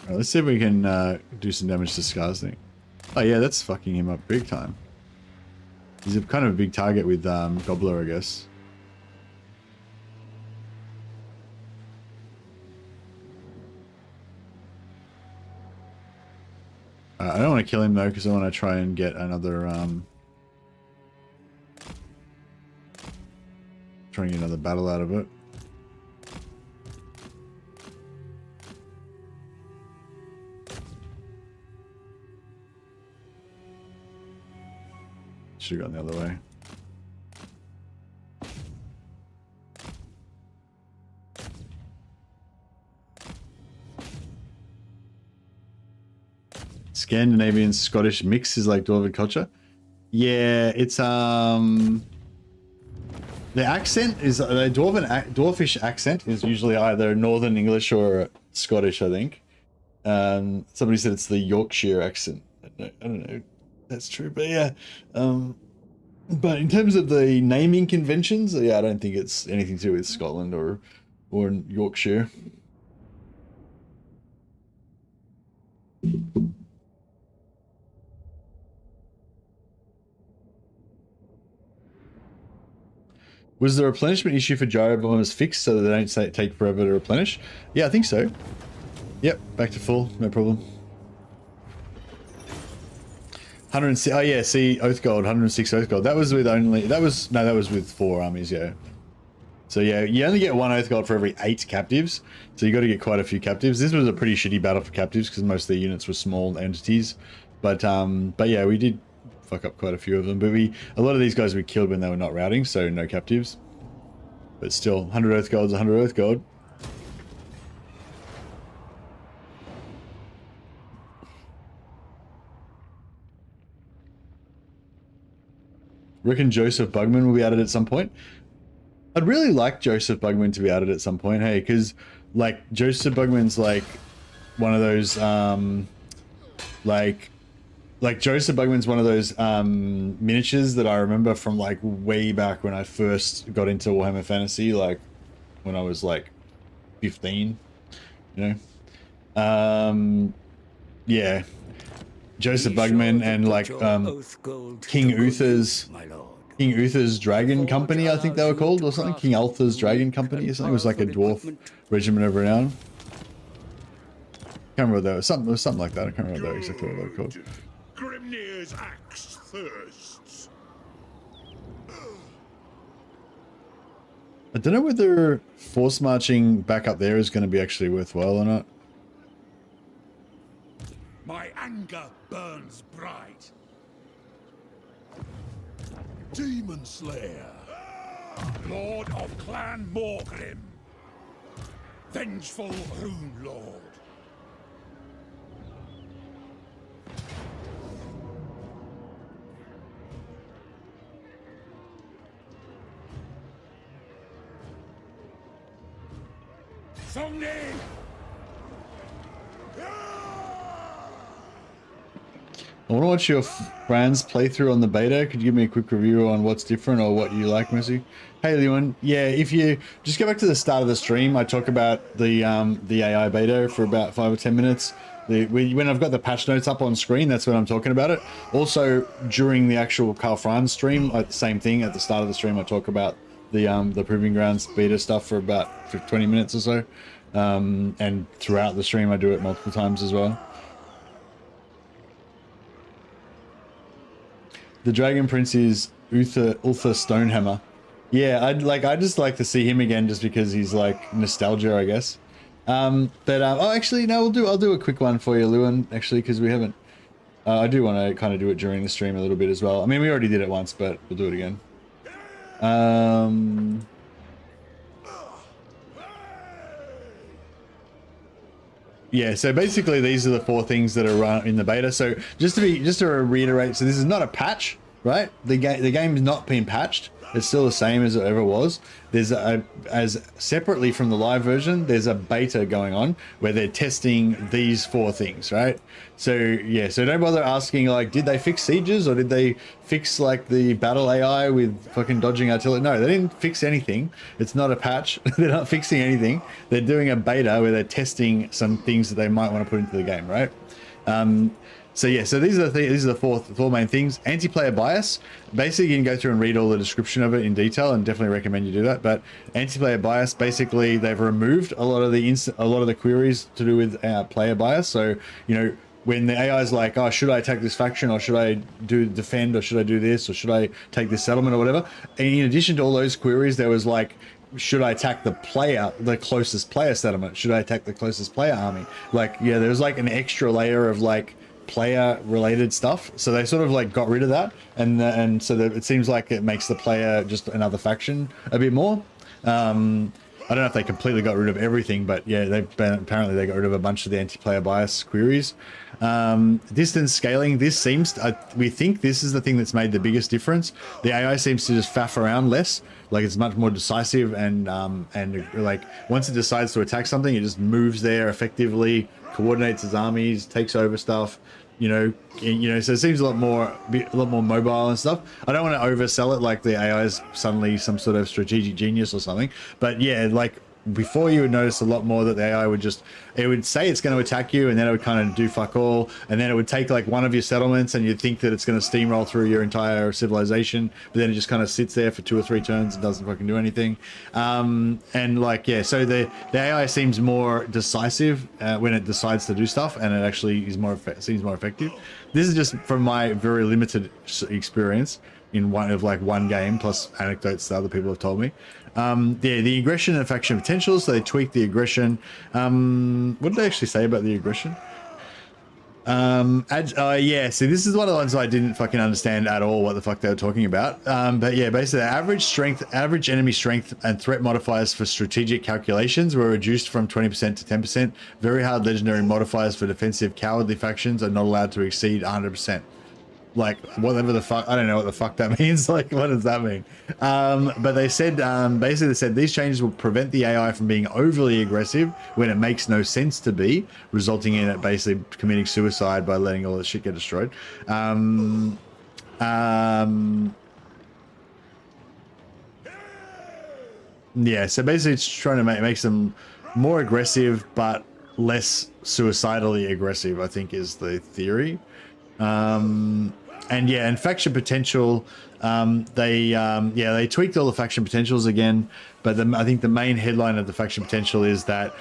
Alright, let's see if we can do some damage to Skarsnik. Oh yeah, that's fucking him up big time. He's a kind of a big target with Gobbler, I guess. I don't want to kill him though, because I want to try and get another try and get another battle out of it. Should have gone the other way. Scandinavian Scottish mix is like Dwarven culture. Yeah, it's the accent is the dwarfish accent is usually either Northern English or Scottish, I think. Somebody said it's the Yorkshire accent. I don't know if that's true, but yeah. But in terms of the naming conventions, yeah, I don't think it's anything to do with Scotland or Yorkshire. Was the replenishment issue for gyro bombers fixed so that they don't take forever to replenish? Yeah, I think so. Yep, back to full, no problem. 106. Oh yeah, see, Oath Gold, 106 Oath Gold. That was with that was with 4 armies, yeah. So yeah, you only get 1 Oath Gold for every 8 captives, so you got to get quite a few captives. This was a pretty shitty battle for captives because most of the units were small entities, but yeah, we did fuck up quite a few of them. But a lot of these guys we killed when they were not routing, so no captives. But still, 100 Oath Gold's 100 Oath Gold. Reckon Joseph Bugman will be added at some point. I'd really like Joseph Bugman to be added at some point, hey, because like Joseph Bugman's like one of those like Joseph Bugman's one of those miniatures that I remember from like way back when I first got into Warhammer Fantasy, like when I was like 15, you know. Yeah, Joseph Bugman and like King Uther's Dragon Company, I think they were called, or something. King Althor's Dragon Company or something. It was like a dwarf regiment of renown. Can't remember what that was. It was something like that. I can't remember exactly what they were called. Grimnir's axe thirsts. I don't know whether force marching back up there is going to be actually worthwhile or not. My anger burns bright. Demon Slayer, Lord of Clan Morgrim, vengeful Rune Lord. Songni! I want to watch your friends playthrough on the beta. Could you give me a quick review on what's different or what you like, Messi? Hey, Lewan. Yeah, if you just go back to the start of the stream, I talk about the AI beta for about 5 or 10 minutes. When I've got the patch notes up on screen, that's when I'm talking about it. Also, during the actual Carl Franz stream, like the same thing. At the start of the stream, I talk about the Proving Grounds beta stuff for about 20 minutes or so. And throughout the stream, I do it multiple times as well. The Dragon Prince is Uther Stonehammer. Yeah, I just like to see him again just because he's like nostalgia, I guess. Oh, actually, no, I'll do a quick one for you, Lewin. Actually, because we haven't. I do want to kind of do it during the stream a little bit as well. I mean, we already did it once, but we'll do it again. Yeah, so basically these are the 4 things that are in the beta. So just to reiterate, so this is not a patch, right? The game's not been patched. It's still the same as it ever was. There's as separately from the live version, there's a beta going on where they're testing these 4 things, right? So yeah, so don't bother asking like, did they fix sieges or did they fix like the battle AI with fucking dodging artillery? No, they didn't fix anything. It's not a patch. They're not fixing anything. They're doing a beta where they're testing some things that they might want to put into the game, right? So yeah, so these are the four main things. Anti-player bias. Basically, you can go through and read all the description of it in detail, and definitely recommend you do that. But anti-player bias, basically, they've removed a lot of the queries to do with player bias. So you know, when the AI is like, oh, should I attack this faction, or should I do defend, or should I do this, or should I take this settlement, or whatever. And in addition to all those queries, there was like, should I attack the closest player settlement? Should I attack the closest player army? Like, yeah, there was like an extra layer of like player related stuff, so they sort of like got rid of that, and so that it seems like it makes the player just another faction a bit more. I don't know if they completely got rid of everything, but yeah, apparently they got rid of a bunch of the anti-player bias queries. Distance scaling, we think this is the thing that's made the biggest difference. The AI seems to just faff around less, like it's much more decisive, and like once it decides to attack something, it just moves there effectively, coordinates its armies, takes over stuff, you know, so it seems a lot more mobile and stuff. I don't want to oversell it like the AI is suddenly some sort of strategic genius or something, but yeah, like before you would notice a lot more that the AI would it would say it's going to attack you, and then it would kind of do fuck all, and then it would take like one of your settlements and you'd think that it's going to steamroll through your entire civilization, but then it just kind of sits there for 2 or 3 turns and doesn't fucking do anything. And like, yeah, so the AI seems more decisive when it decides to do stuff, and it actually is seems more effective. This is just from my very limited experience in one game plus anecdotes that other people have told me. The aggression and faction potentials, so they tweaked the aggression. What did they actually say about the aggression? Yeah, see, this is one of the ones I didn't fucking understand at all what the fuck they were talking about. But yeah, basically average enemy strength and threat modifiers for strategic calculations were reduced from 20% to 10%. Very hard legendary modifiers for defensive cowardly factions are not allowed to exceed 100%. Like, whatever the fuck, I don't know what the fuck that means. Like, what does that mean? But they said, basically they said these changes will prevent the AI from being overly aggressive when it makes no sense to be, resulting in it basically committing suicide by letting all this shit get destroyed. Yeah, so basically it's trying to makes them more aggressive, but less suicidally aggressive, I think is the theory. And yeah, and faction potential, they tweaked all the faction potentials again. But I think the main headline of the faction potential is that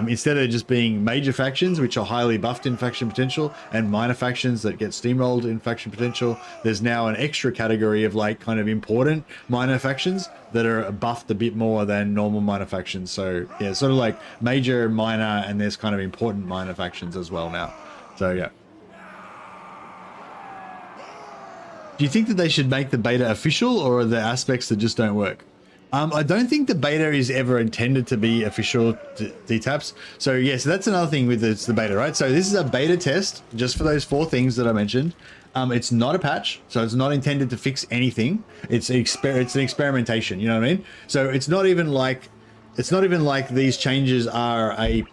instead of just being major factions, which are highly buffed in faction potential, and minor factions that get steamrolled in faction potential, there's now an extra category of like kind of important minor factions that are buffed a bit more than normal minor factions. So yeah, sort of like major, minor, and there's kind of important minor factions as well now. So yeah. Do you think that they should make the beta official, or are there aspects that just don't work? I don't think the beta is ever intended to be official DTaps. So yeah, so that's another thing with the beta, right? So this is a beta test just for those 4 things that I mentioned. It's not a patch, so it's not intended to fix anything. It's an experimentation, you know what I mean? So it's not even like these changes are a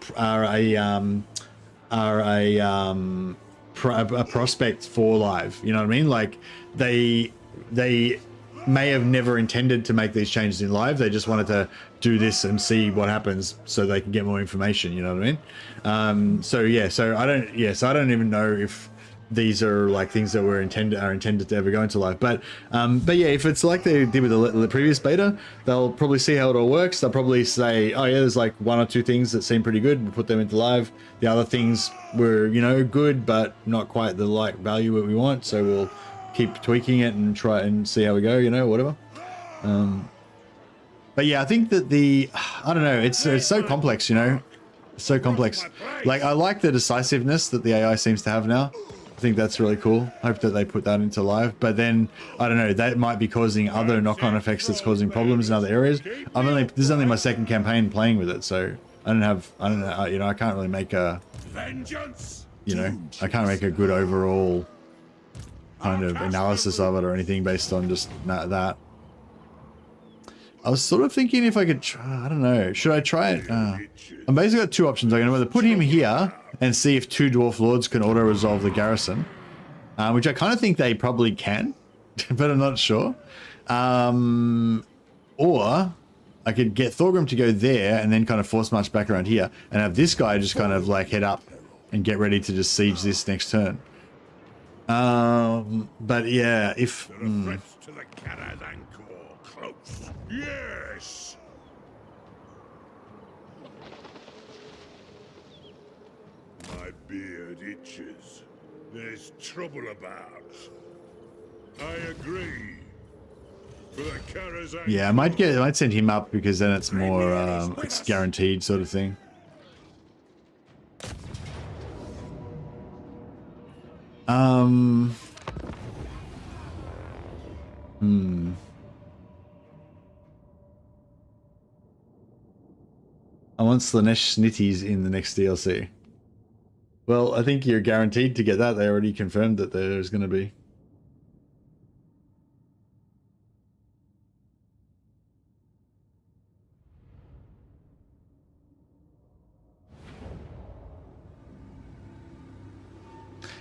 prospect for live, you know what I mean? Like they may have never intended to make these changes in live. They just wanted to do this and see what happens so they can get more information, you know what I mean? So I don't even know if these are like things that are intended to ever go into live. But yeah, if it's like they did with the previous beta, they'll probably see how it all works. They'll probably say, oh yeah, there's like 1 or 2 things that seem pretty good. We'll put them into live. The other things were, you know, good, but not quite the like value that we want. So we'll keep tweaking it and try and see how we go, you know, whatever. But yeah, I think that I don't know, it's so complex, you know, it's so complex. Like I like the decisiveness that the AI seems to have now. I think that's really cool. Hope that they put that into live, but then I don't know, that might be causing other knock-on effects that's causing problems in other areas. This is only my 2nd campaign playing with it, so I don't know, you know, I can't really make a, you know, I can't make a good overall kind of analysis of it or anything based on just that. I was sort of thinking if I could try, I don't know, should I try it? I'm basically got 2 options. I'm going to either put him here and see if 2 Dwarf Lords can auto-resolve the garrison, which I kind of think they probably can, but I'm not sure. Or I could get Thorgrim to go there and then kind of force march back around here and have this guy just kind of like head up and get ready to just siege this next turn. But yeah, if... Yes. My beard itches. There's trouble about. I agree. For the Karazhan. Yeah, I might send him up because then it's more it's guaranteed sort of thing. I want Slanesh Snitties in the next DLC. Well, I think you're guaranteed to get that. They already confirmed that there's going to be.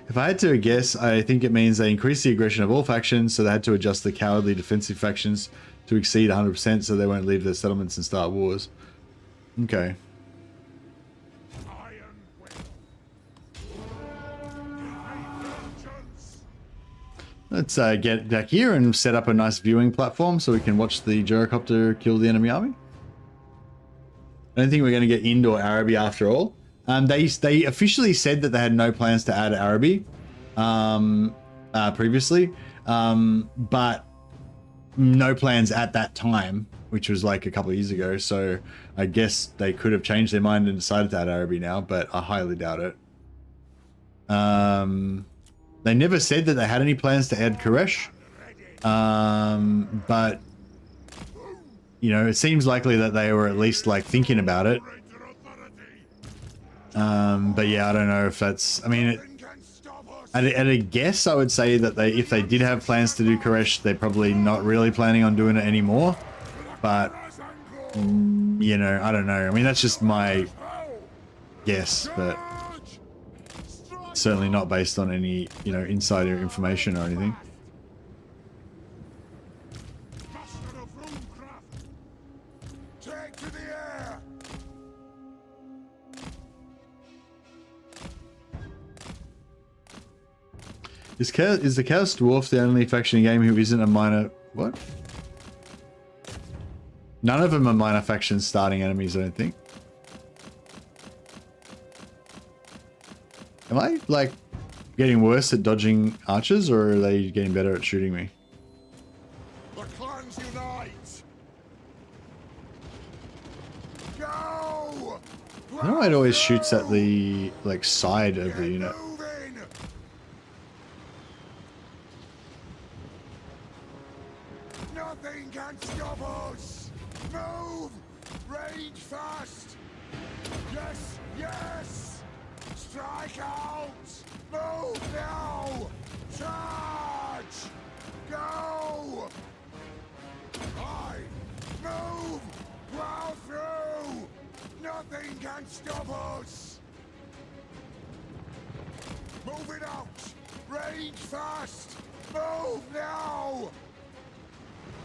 If I had to guess, I think it means they increased the aggression of all factions, so they had to adjust the cowardly defensive factions to exceed 100% so they won't leave their settlements and start wars. Okay. Let's get back here and set up a nice viewing platform so we can watch the gyrocopter kill the enemy army. I don't think we're going to get indoor Araby after all. They officially said that they had no plans to add Araby previously, but no plans at that time, which was like a couple of years ago. So I guess they could have changed their mind and decided to add Araby now, but I highly doubt it. They never said that they had any plans to add Koresh, but you know, it seems likely that they were at least like thinking about it. But yeah, I don't know if that's, I mean, at a guess, I would say that if they did have plans to do Koresh, they're probably not really planning on doing it anymore. But, you know, I don't know. I mean, that's just my guess, but certainly not based on any, you know, insider information or anything. Is the Chaos Dwarf the only faction in game who isn't a minor... What? None of them are minor faction starting enemies, I don't think. Am I, like, getting worse at dodging archers, or are they getting better at shooting me? The clans unite! Go! I know it always shoots at the, like, side of the unit. Moving! Nothing can stop us! Move! Rage fast! Yes, yes! Strike out! Move now! Charge! Go! Aye! Move! Plow through! Nothing can stop us! Move it out! Rage fast! Move now!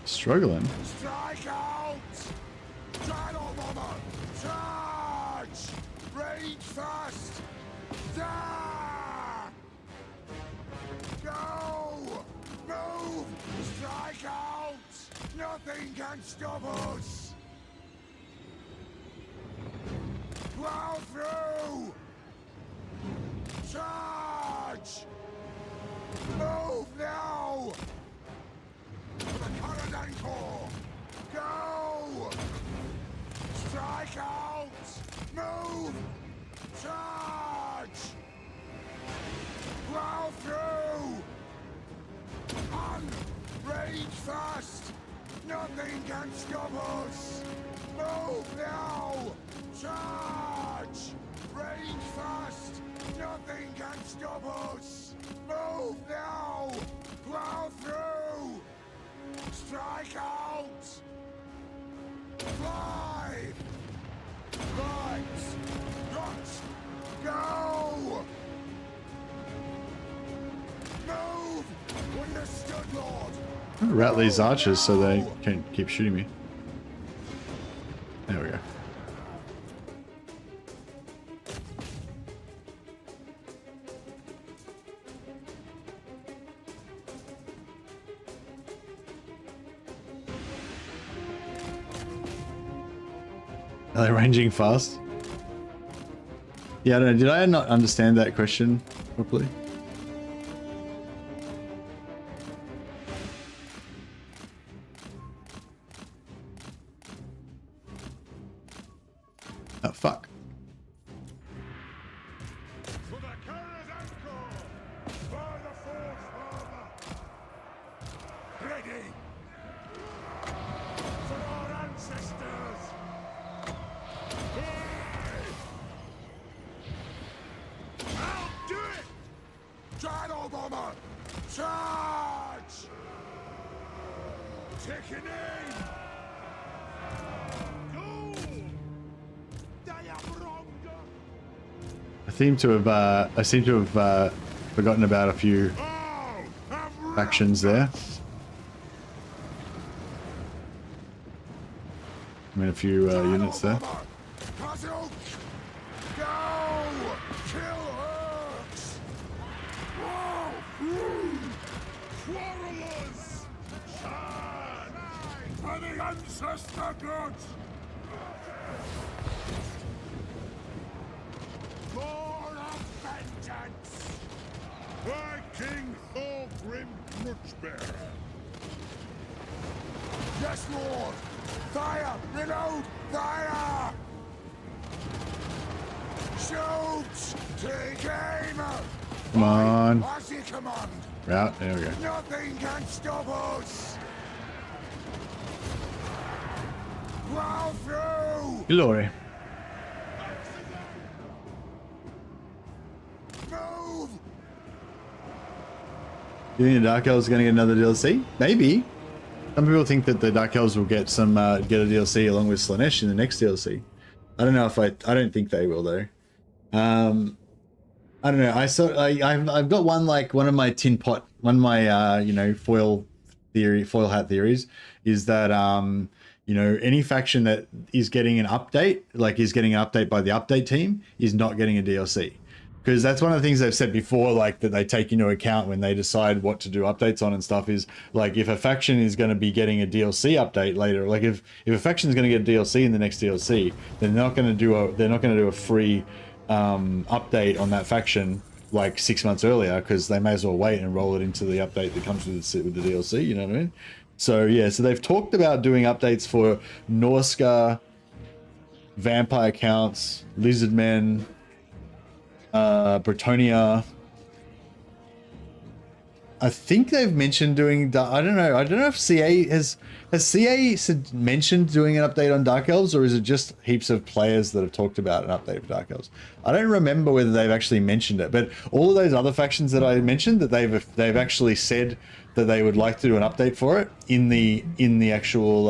Struggling. Strike out! Gyro bomber! Charge! Rage fast! Da! Go! Move! Strike out! Nothing can stop us! Plow through! Charge! Move now! For the Paradigm Core! Go! Strike out! Move! Charge! Plow through! On! Rage fast! Nothing can stop us! Move now! Charge! Rage fast! Nothing can stop us! Move now! Plow through! Strike out! Fly! Right! Dot! Go! Move! Understood, Lord! I'm gonna route these archers so they can't keep shooting me. There we go. Are they ranging fast? Yeah, I don't know. Did I not understand that question properly? Oh, fuck. For the Paradigm Core! For the Fourth Father! Ready! For our ancestors! I'll do it! Gyro bomber! Charge! Taking aim! Go! Diabronga! I seem to have forgotten about a few Oh! I've factions there. I mean, a few units there. Puzzle! Go! Kill Urks! Quarrelers! Shine! For the ancestor gods! More of vengeance! By King Thorgrim Crutchbearer! Yes, Lord! Fire! Reload! Fire! Shoot! Take aim! Come on. As you command! Route. There we go. Nothing can stop us! Plow through! Glory. Move! Do you think the Dark Elves are going to get another DLC? Maybe. Some people think that the Dark Elves will get some get a DLC along with Slanesh in the next DLC. I don't know if I don't think they will though. I don't know. I've got one of my tin pot, one of my you know, foil hat theories is that you know, any faction that is getting an update, like is getting an update by the update team, is not getting a DLC. because that's one of the things they've said before, like that they take into account when they decide what to do updates on and stuff, is like if a faction is going to be getting a DLC update later, like if a faction is going to get a DLC in the next DLC, they're not going to do a free update on that faction like 6 months earlier, because they may as well wait and roll it into the update that comes with the DLC, you know what I mean? So yeah, so they've talked about doing updates for Norsca, vampire counts, lizardmen, Bretonia. I think they've mentioned doing, I don't know if CA has mentioned doing an update on Dark Elves, or is it just heaps of players that have talked about an update for Dark Elves? I don't remember whether they've actually mentioned it, but all of those other factions that I mentioned, that they've actually said that they would like to do an update for it in the actual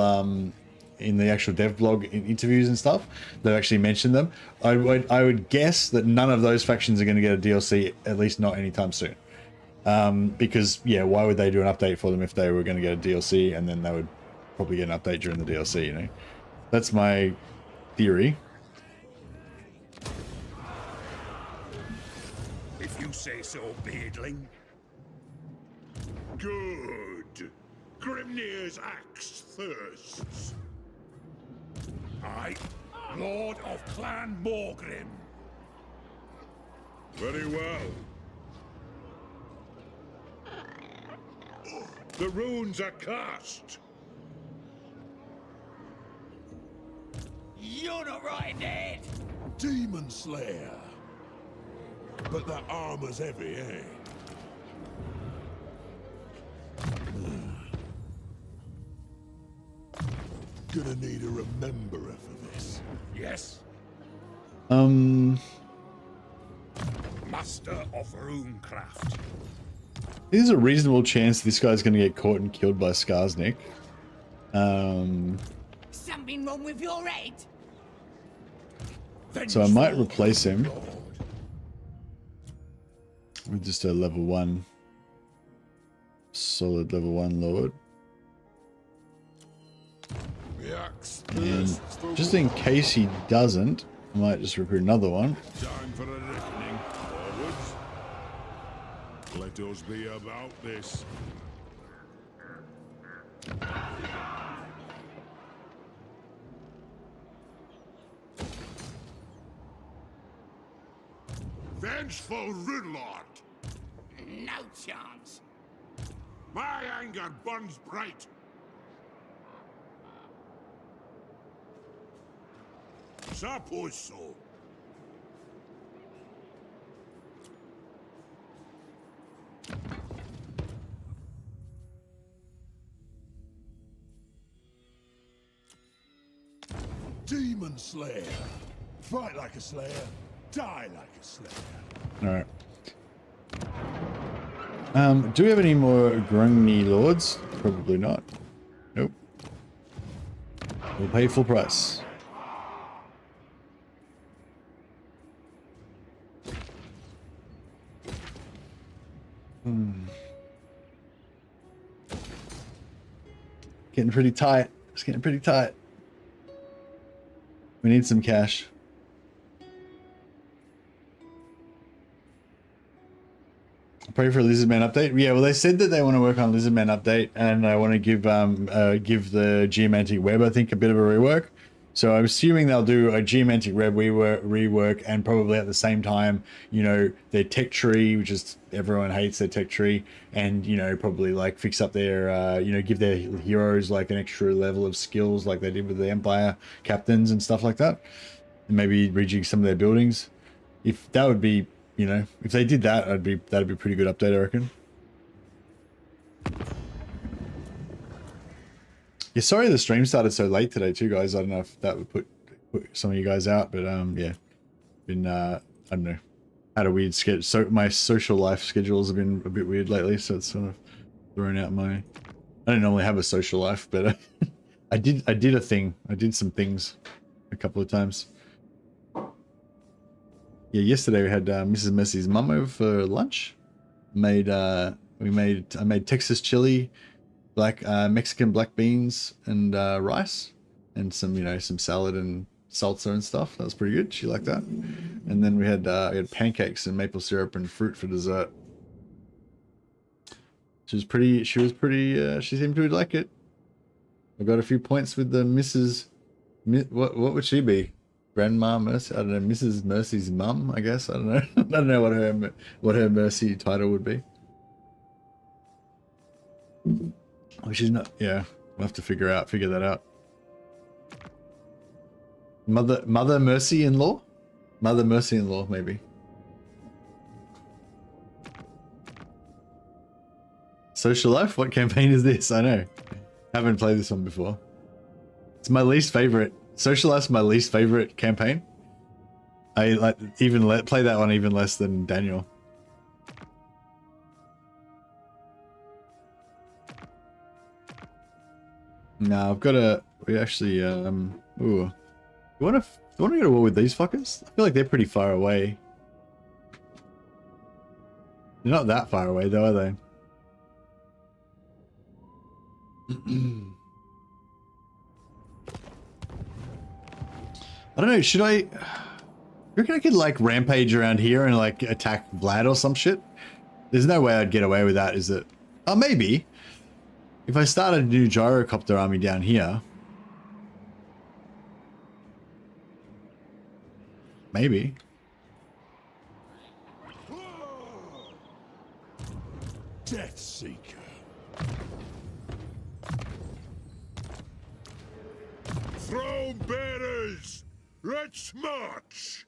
dev blog interviews and stuff. They've actually mentioned them. I would guess that none of those factions are going to get a DLC, at least not anytime soon. Because yeah, why would they do an update for them if they were going to get a DLC, and then they would probably get an update during the DLC, you know? That's my theory. If you say so, Beardling. Good. Grimnir's axe thirsts. I, Lord of Clan Morgrim. Very well. The runes are cast. You're not right, Ned. Demon Slayer. But that armor's heavy, eh? Gonna need a rememberer for this. Yes? Master of runecraft. There's a reasonable chance this guy's going to get caught and killed by Skarsnik. Something wrong with your head? So I might replace him with just a level 1, solid level 1 Lord. And just in case he doesn't, I might just recruit another one. Time for a reckoning. Forwards. Let us be about this. Vengeful Runelord! No chance. My anger burns bright. Saposo. Demon Slayer. Fight like a Slayer. Die like a Slayer. Alright. Do we have any more Grungni Lords? Probably not. Nope. We'll pay full price. Getting pretty tight. It's getting pretty tight. We need some cash. Pray for a Lizardman update. Yeah, well, they said that they want to work on Lizardman update, and I want to give the Geomantic Web, I think, a bit of a rework. So I'm assuming they'll do a Geomantic Web rework, and probably at the same time, you know, their tech tree, which is everyone hates their tech tree, and you know, probably like fix up their you know, give their heroes like an extra level of skills, like they did with the Empire captains and stuff like that, and maybe rejig some of their buildings. If that would be, you know, if they did that, that'd be a pretty good update, I reckon. Yeah, sorry the stream started so late today too, guys. I don't know if that would put some of you guys out, but yeah, been I don't know, had a weird schedule. So my social life schedules have been a bit weird lately, so it's sort of thrown out my. I don't normally have a social life, but I did a thing. I did some things a couple of times. Yeah, yesterday we had Mrs. Messy's mum over for lunch. I made Texas chili, Mexican black beans and rice, and some, you know, some salad and salsa and stuff. That was pretty good. She liked that. And then we had pancakes and maple syrup and fruit for dessert. She seemed to like it. I got a few points with the Mrs. What would she be? Grandma Mercy? I don't know. Mrs. Mercy's mum, I guess. I don't know. I don't know what her Mercy title would be. Oh, she's not. Yeah, we'll have to figure that out. Mother Mercy-in-law? Mother Mercy-in-law, maybe. Social Life? What campaign is this? I know. Haven't played this one before. It's my least favorite. Social Life's my least favorite campaign. I like play that one even less than Daniel. No, I've got a. We actually. Ooh. You wanna go to war with these fuckers? I feel like they're pretty far away. They're not that far away though, are they? I don't know, should I... You reckon I could like rampage around here and like attack Vlad or some shit? There's no way I'd get away with that, is it? Oh, maybe. If I started a new gyrocopter army down here. Maybe. Death Seeker. Throne bearers, let's march.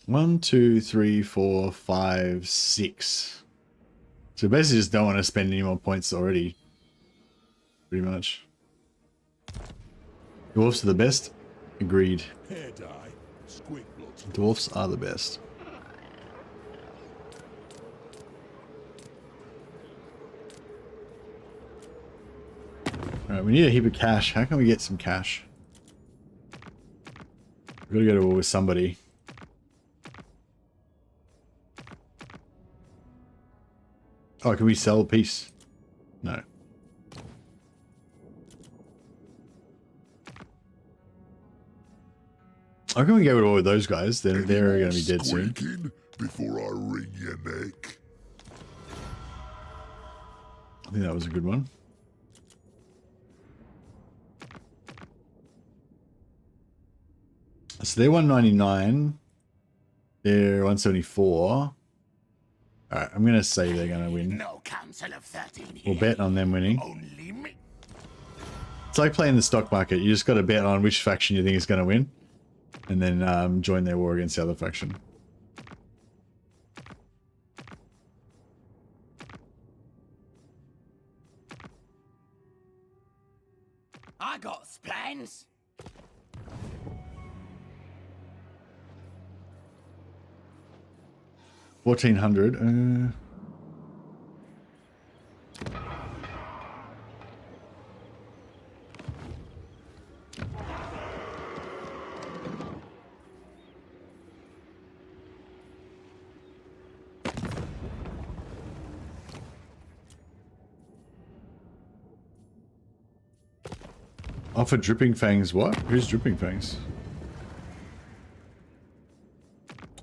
One, two, three, four, five, six. So basically just don't want to spend any more points already. Pretty much. Dwarfs are the best. Agreed. Hair dye, squig blood. Dwarfs are the best. Alright, we need a heap of cash. How can we get some cash? We've got to go to war with somebody. Oh, can we sell a piece? No. How can we go to war with those guys? They're going to be dead soon. Before I wring your neck. I think that was a good one. So they're 199. They're 174. Alright, I'm going to say they're going to win. No council of 13 here. We'll bet on them winning. Only me. It's like playing the stock market. You just got to bet on which faction you think is going to win. And then join their war against the other faction. I got plans. $1,400. Offer Dripping Fangs what? Who's Dripping Fangs?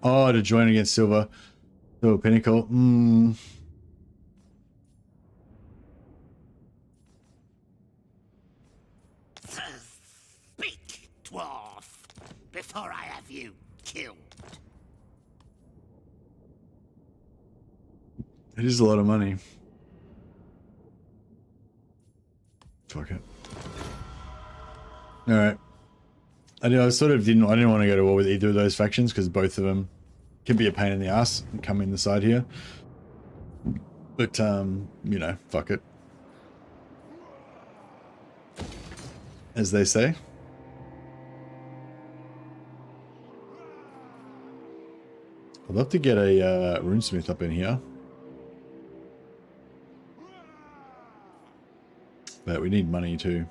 Oh, to join against Silver. Oh, Pinnacle. Speak, dwarf, before I have you killed. It is a lot of money. Fuck it. Alright. I didn't want to go to war with either of those factions because both of them can be a pain in the ass and come in the side here. But, you know, fuck it. As they say. I'd love to get a runesmith up in here. But we need money too.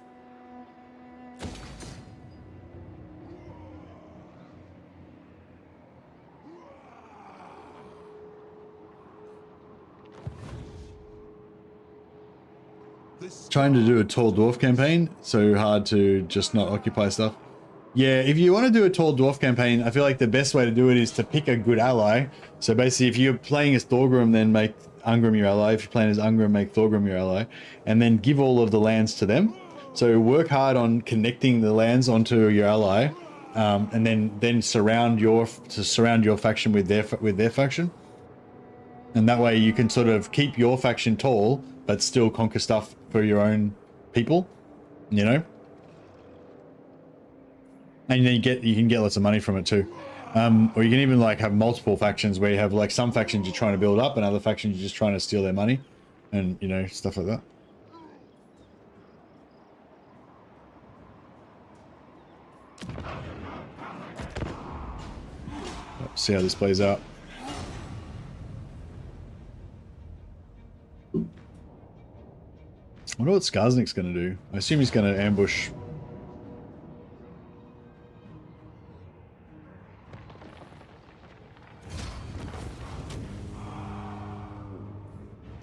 trying to do a tall dwarf campaign, so hard to just not occupy stuff. Yeah, if you want to do a tall dwarf campaign, I feel like the best way to do it is to pick a good ally. So basically, if you're playing as Thorgrim, then make Ungrim your ally. If you're playing as Ungrim, make Thorgrim your ally, and then give all of the lands to them. So work hard on connecting the lands onto your ally, and then surround your faction with their faction, and that way you can sort of keep your faction tall but still conquer stuff for your own people, you know. And then you can get lots of money from it too. Or you can even like have multiple factions where you have like some factions you're trying to build up and other factions you're just trying to steal their money, and you know, stuff like that. Let's see how this plays out. I wonder what Skarsnik's going to do. I assume he's going to ambush.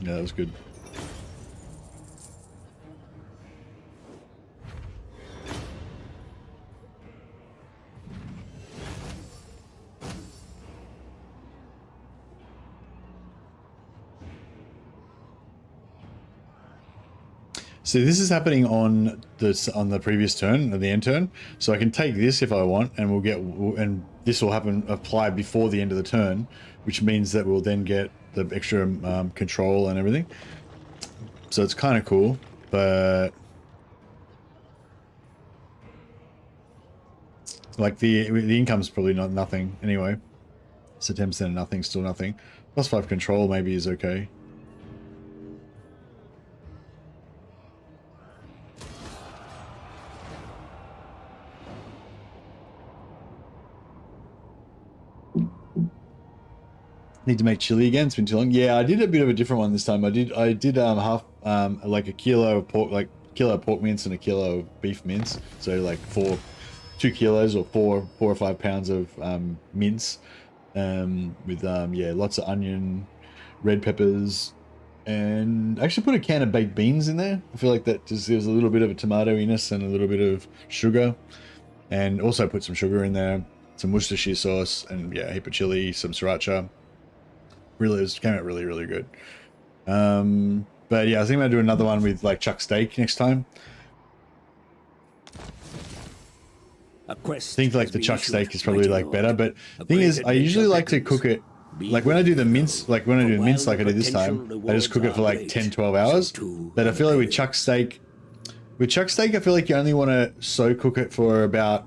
Yeah, that was good. So this is happening on the previous turn, or the end turn. So I can take this if I want, and this will apply before the end of the turn, which means that we'll then get the extra control and everything. So it's kind of cool, but like the income's probably not nothing anyway. So 10% of nothing, still nothing. +5 control maybe is okay. Need to make chili again. It's been too long. Yeah, I did a bit of a different one this time. I did half like a kilo of pork, like kilo of pork mince and a kilo of beef mince. So like 2 kilos or 4 or 5 pounds of mince, with yeah, lots of onion, red peppers, and I actually put a can of baked beans in there. I feel like that just gives a little bit of a tomatoiness and a little bit of sugar, and also put some sugar in there, some Worcestershire sauce, and yeah, a heap of chili, some sriracha. Really, it came out really, really good. But yeah, I think I'm gonna do another one with like chuck steak next time. I think like the chuck steak is probably like better, but the thing is, I usually like to cook it, like when I do the mince, like when I do mince like I did this time, I just cook it for like 10-12 hours. But I feel like with chuck steak, I feel like you only want to slow cook it for about,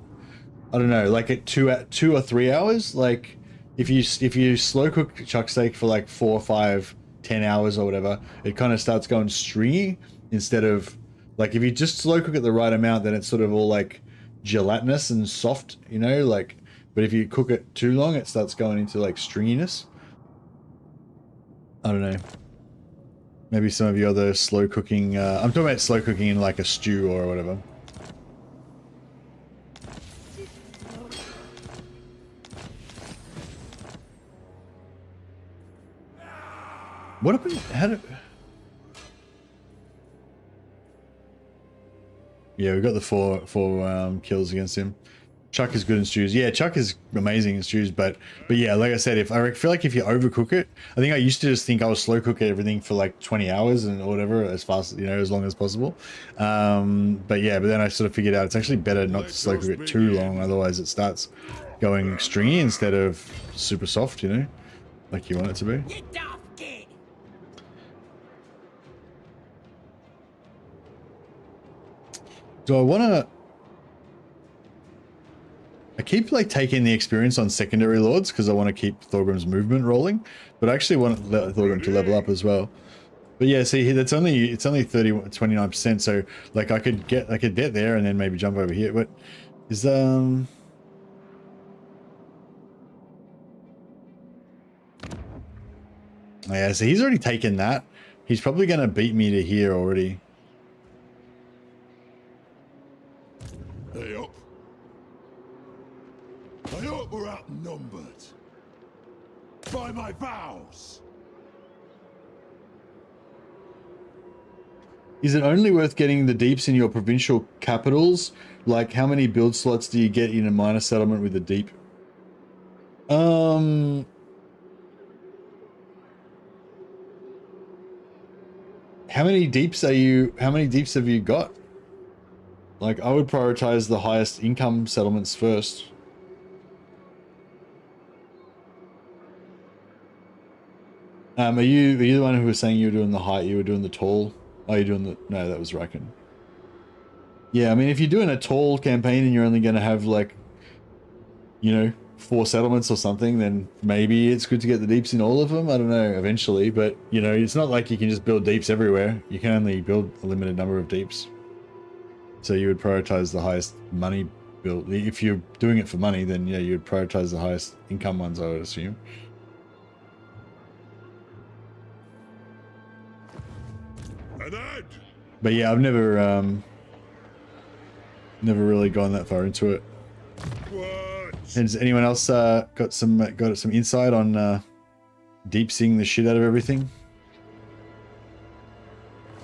I don't know, like at 2 or 3 hours. Like if you slow cook chuck steak for like 4, 5, 10 hours or whatever, it kind of starts going stringy, instead of like if you just slow cook it the right amount, then it's sort of all like gelatinous and soft, you know, like, but if you cook it too long, it starts going into like stringiness. I don't know. Maybe some of you other slow cooking, I'm talking about slow cooking in like a stew or whatever. What happened? How did... Yeah, we got the four kills against him. Chuck is good in stews. Yeah, Chuck is amazing in stews, but yeah, like I said, I feel like if you overcook it, I think I used to just think I would slow cook everything for like 20 hours and whatever, as fast, you know, as long as possible. But then I sort of figured out it's actually better not to slow cook it too long, otherwise it starts going stringy instead of super soft, you know, like you want it to be. Do I want to... I keep like taking the experience on secondary lords because I want to keep Thorgrim's movement rolling, but I actually want Thorgrim to level up as well. But yeah, see, it's only 29%, so like I could get there and then maybe jump over here. But is yeah, so he's already taken that. He's probably going to beat me to here already. Hey up. I hope we're outnumbered. By my vows. Is it only worth getting the deeps in your provincial capitals? Like, how many build slots do you get in a minor settlement with a deep? How many deeps have you got? Like, I would prioritize the highest income settlements first. Are you the one who was saying you were doing the height, you were doing the tall? Oh, you're doing the... No, that was Rakan. Yeah, I mean, if you're doing a tall campaign and you're only going to have, like, you know, 4 settlements or something, then maybe it's good to get the deeps in all of them. I don't know, eventually. But, you know, it's not like you can just build deeps everywhere. You can only build a limited number of deeps. So you would prioritize the highest money build. If you're doing it for money, then, yeah, you would prioritize the highest income ones, I would assume. But yeah, I've never really gone that far into it. What? Has anyone else got some insight on deep seeing the shit out of everything?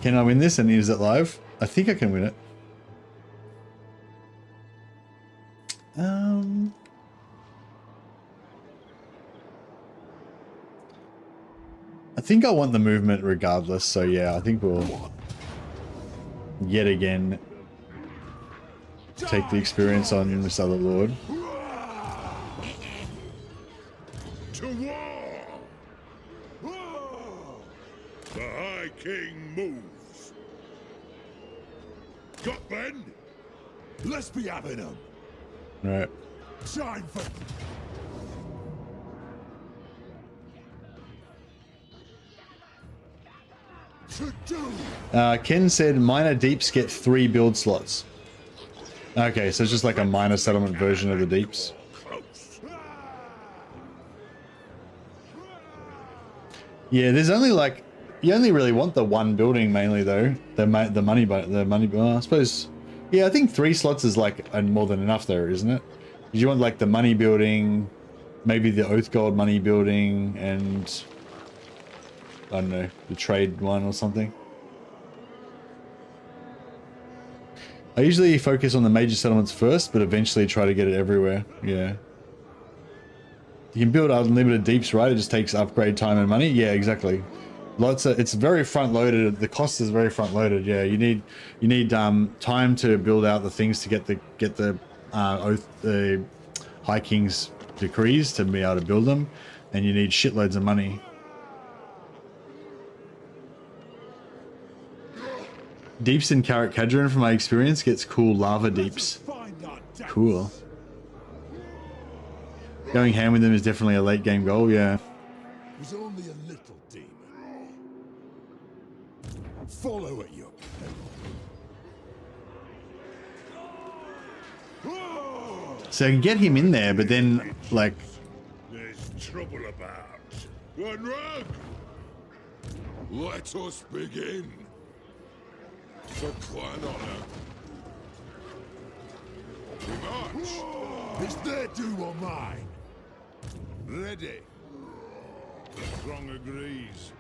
Can I win this, and is it live? I think I can win it. I think I want the movement regardless, so yeah, I think we'll yet again take the experience on this other lord. To war! The High King moves. Got Ben? Let's be having them. Right. Time for... to do. Ken said minor deeps get 3 build slots. Okay, so it's just like a minor settlement version of the deeps. Yeah, there's only like, you only really want the one building mainly though. The money, I suppose. Yeah, I think 3 slots is like more than enough there, isn't it? Because you want like the money building, maybe the Oath Gold money building, and I don't know, the trade one or something. I usually focus on the major settlements first, but eventually try to get it everywhere. Yeah. You can build unlimited deeps, right? It just takes upgrade time and money. Yeah, exactly. It's very front loaded. The cost is very front loaded. Yeah, you need time to build out the things to get the High King's decrees to be able to build them, and you need shitloads of money. Deeps in Karak Kadron, from my experience, gets cool lava deeps. Cool. Going ham with them is definitely a late game goal, yeah. It was only a little demon. Follow at your peril. So I can get him in there, but then, like... There's trouble about. One rug! Let us begin. For clan honor. We march. It's their due or mine. Ready. The throng agrees.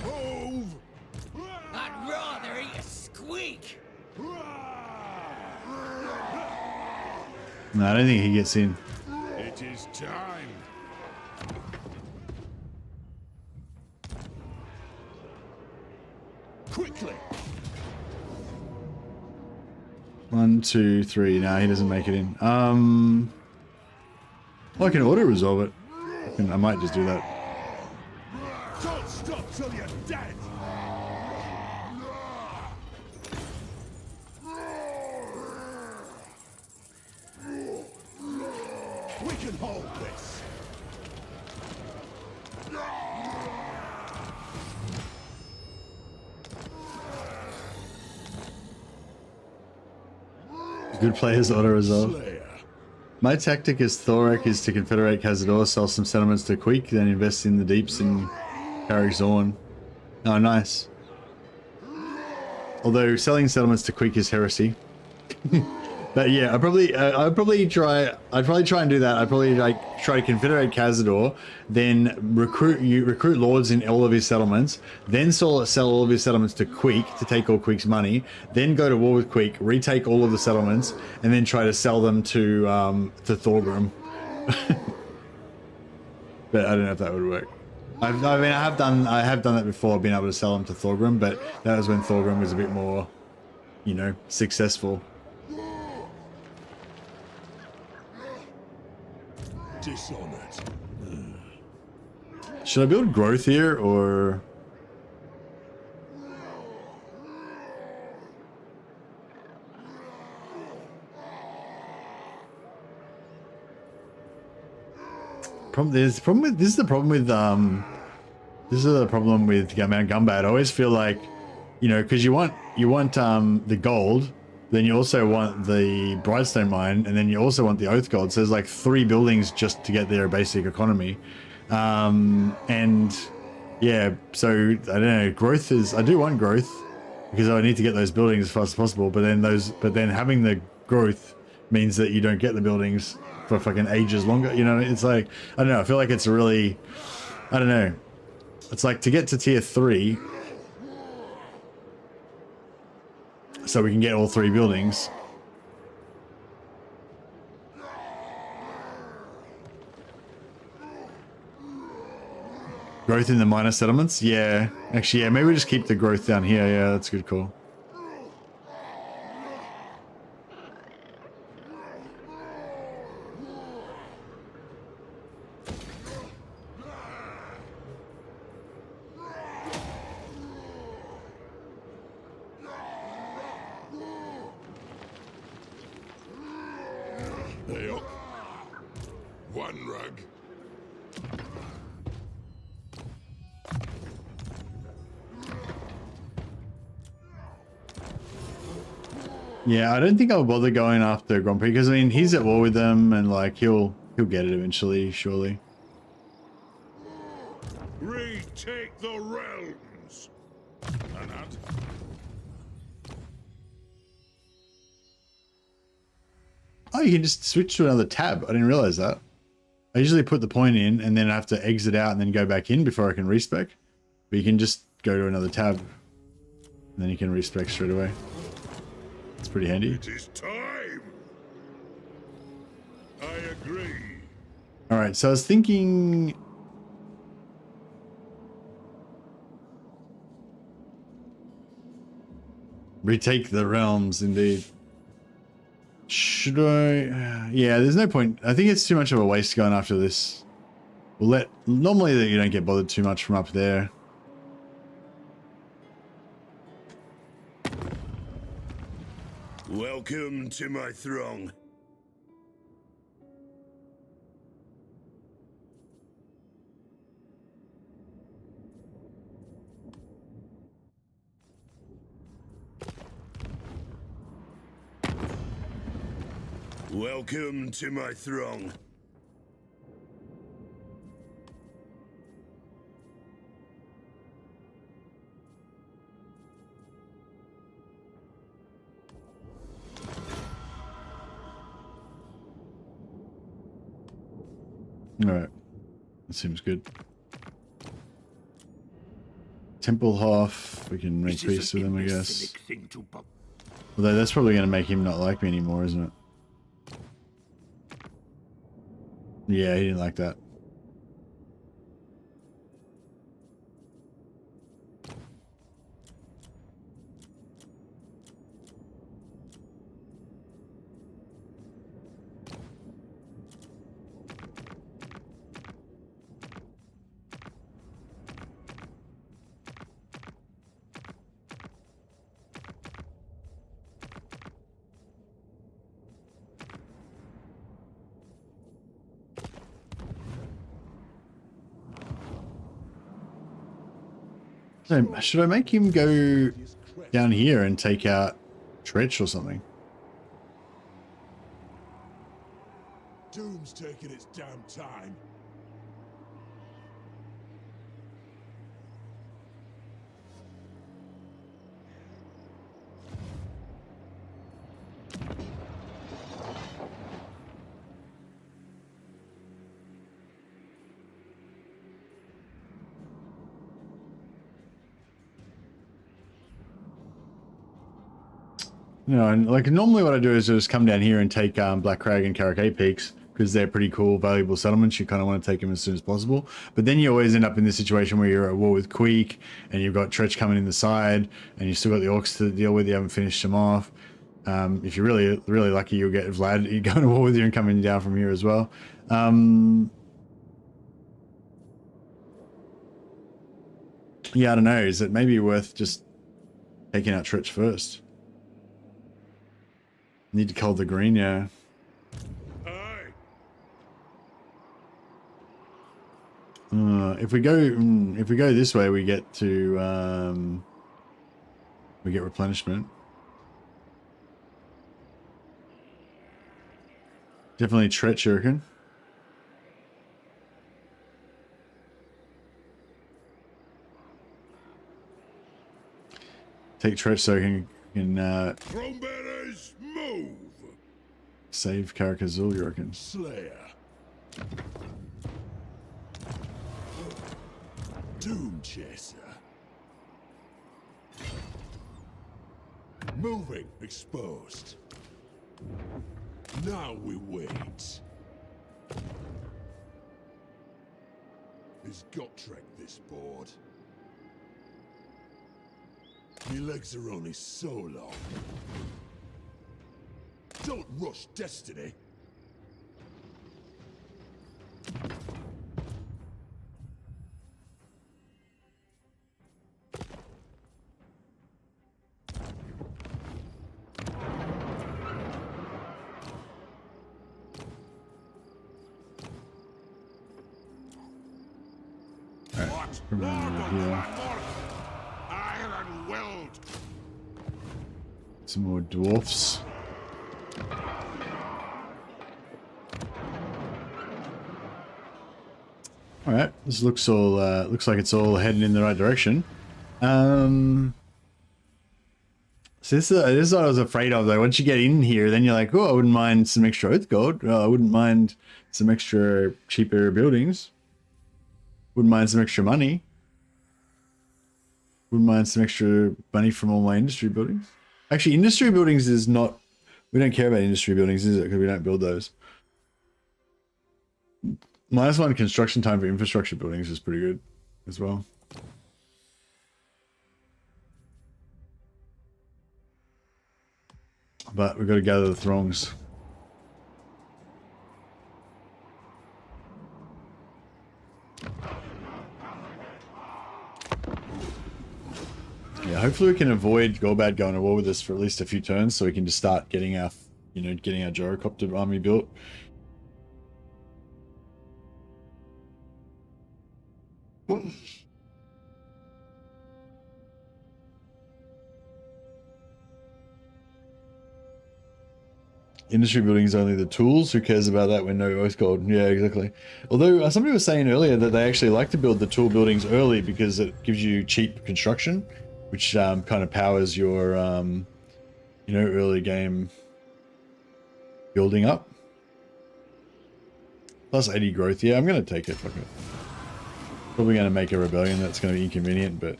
Move. I'd rather eat a squeak. No, I don't think he gets in. It is time. Quickly. 1, 2, 3. No, he doesn't make it in. Well, I can auto resolve it. I might just do that. Don't stop till you're dead. We can hold this. Good players auto resolve. Slayer. My tactic as Thorek is to confederate Cazador, sell some settlements to Queek, then invest in the deeps in Karak Zorn. Oh, nice. Although selling settlements to Queek is heresy. But yeah, I'd probably try and do that. I'd probably like try to confederate Cazador, then recruit lords in all of his settlements, then sell all of his settlements to Queek to take all Queek's money, then go to war with Queek, retake all of the settlements, and then try to sell them to Thorgrim. But I don't know if that would work. I mean, I have done that before, being able to sell them to Thorgrim, but that was when Thorgrim was a bit more, you know, successful. Dishonored. Should I build growth here or? This is the problem with Mount Gumbad. I always feel like, you know, because you want the gold, then you also want the Brightstone mine, and then you also want the Oath Gold. So there's like 3 buildings just to get their basic economy. And yeah, so I don't know. Growth is, I do want growth because I need to get those buildings as fast as possible. But then having the growth means that you don't get the buildings for fucking ages longer. You know, it's like, I don't know. I feel like it's really, I don't know. It's like to get to tier 3. So we can get all 3 buildings. Growth in the minor settlements? Yeah. Actually, yeah, maybe we just keep the growth down here. Yeah, that's a good call. Hey up. One rug. Yeah, I don't think I'll bother going after Grumpy because I mean he's at war with them and like he'll get it eventually, surely. Retake the realms. Anad. Oh, you can just switch to another tab. I didn't realize that. I usually put the point in and then I have to exit out and then go back in before I can respec. But you can just go to another tab and then you can respec straight away. It's pretty handy. It is time. I agree. All right, so I was thinking. Retake the realms, indeed. Should I? Yeah, there's no point. I think it's too much of a waste going after this. We'll normally that you don't get bothered too much from up there. Welcome to my throng. Welcome to my throng. All right, that seems good. Temple Hoff, we can make peace with him, I guess. Although that's probably going to make him not like me anymore, isn't it? Yeah, he didn't like that. So, should I make him go down here and take out Tretch or something? Doom's taking its damn time. No, and like normally what I do is just come down here and take Black Crag and Karakay peaks because they're pretty cool, valuable settlements. You kind of want to take them as soon as possible. But then you always end up in this situation where you're at war with Queek and you've got Tretch coming in the side and you've still got the Orcs to deal with. You haven't finished them off. If you're really, really lucky, you'll get Vlad going to war with you and coming down from here as well. Yeah, I don't know. Is it maybe worth just taking out Tretch first? Need to cull the green, yeah. Aye. If we go this way, we get to we get replenishment. Definitely Tretch Shuriken. Take Tretch so I can Throne bearers, move. save Karakazul, you reckon? Slayer. Doom Chaser. Moving, exposed. Now we wait. Is Gotrek this board? My legs are only so long. Don't rush destiny. What? From Lord over of here. North. Iron willed. Some more dwarfs. All right, this looks all looks like it's all heading in the right direction. So this is what I was afraid of though. Once you get in here, then you're like, oh, I wouldn't mind some extra oath gold. Oh, I wouldn't mind some extra cheaper buildings. Wouldn't mind some extra money. Wouldn't mind some extra money from all my industry buildings. Actually, industry buildings is not... We don't care about industry buildings, is it? Because we don't build those. -1 construction time for infrastructure buildings is pretty good as well. But we've got to gather the throngs. Yeah, hopefully we can avoid Gorbad going to war with us for at least a few turns, so we can just start getting our, getting our gyrocopter army built. Industry building is only the tools. Who cares about that when no oath gold? Yeah, exactly. Although somebody was saying earlier that they actually like to build the tool buildings early because it gives you cheap construction, which kind of powers your, early game building up. Plus 80 growth. Yeah, I'm going to take it. Fuck it. Probably going to make a rebellion that's going to be inconvenient, but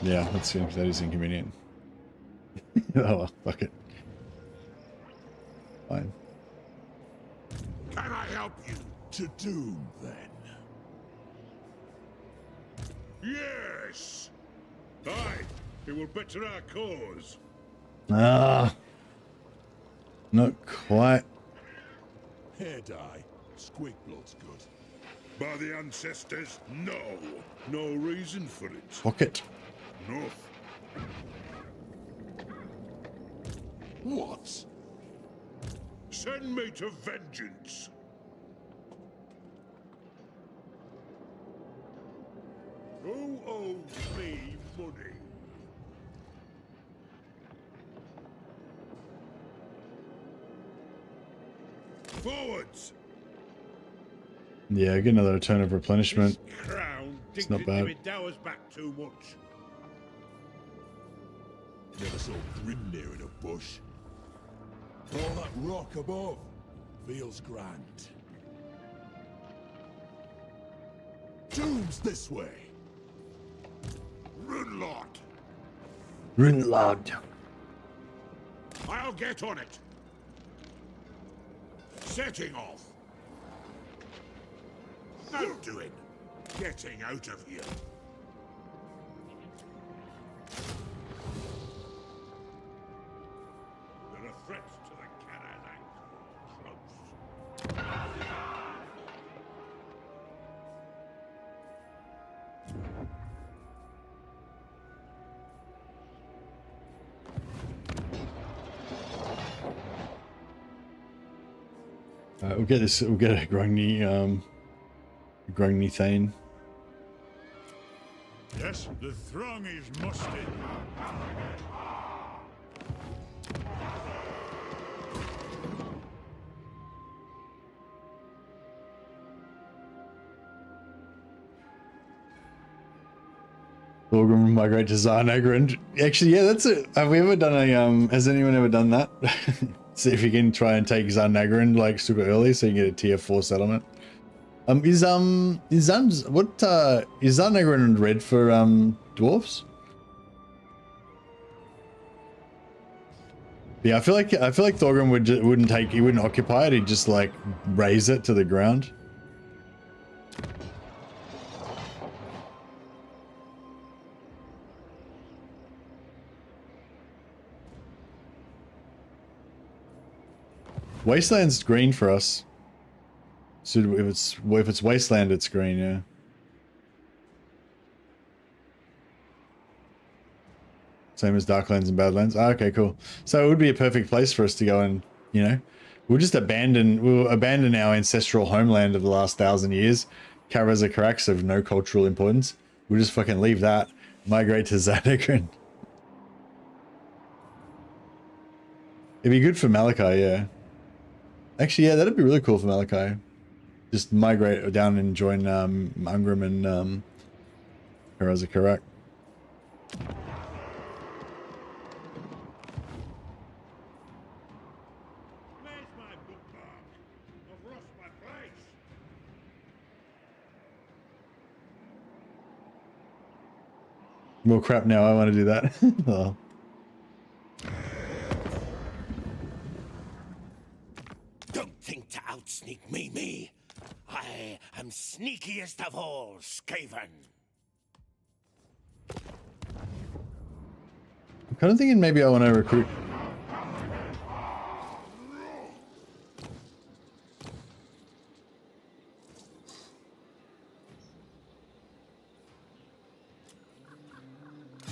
yeah, that is inconvenient. Oh well, fuck it. Fine. Can I help you? To doom, then. Yes. Aye. It will better our cause. Ah, not quite. Hair dye. Squig blood's good. By the ancestors, no. No reason for it. Pocket. No. What? Send me to vengeance. Who owes me money? Forwards! Yeah, get another turn of replenishment. This crown It's digs not into bad. my dowers back too much. Never saw grim near in a bush. All that rock above feels grand. Doom's this way. Runlord! Runelord. I'll get on it. Setting off. No doing. Getting out of here. There are threats to the Canaanite. Close. We'll get this. We'll get a Grungni Thane. Yes, the throng is mustered. Thorgrim migrate to Zarnagrin. Actually, yeah, that's it. Have we ever done a has anyone ever done that? See if you can try and take Zarnagrin like super early so you can get a tier 4 settlement. Is Zarnagrin red for dwarfs? Yeah, I feel like Thorgrim wouldn't occupy it, he'd just like raise it to the ground. Wasteland's green for us. So if it's Wasteland, it's green, yeah. Same as Darklands and Badlands. Ah, okay, cool. So it would be a perfect place for us to go and, you know, we'll abandon our ancestral homeland of the last 1,000 years. Karazha Karaks of no cultural importance. We'll just fucking leave that, migrate to Zarnagrin. It'd be good for Malachi, yeah. Actually, yeah, that'd be really cool for Malachi. Just migrate down and join Ungram and Karazha Karak. Where's my bookmark? I've lost my place. More crap now, I want to do that. Oh. Don't think to outsneak me. I am sneakiest of all, Skaven. I'm kind of thinking maybe I want to recruit.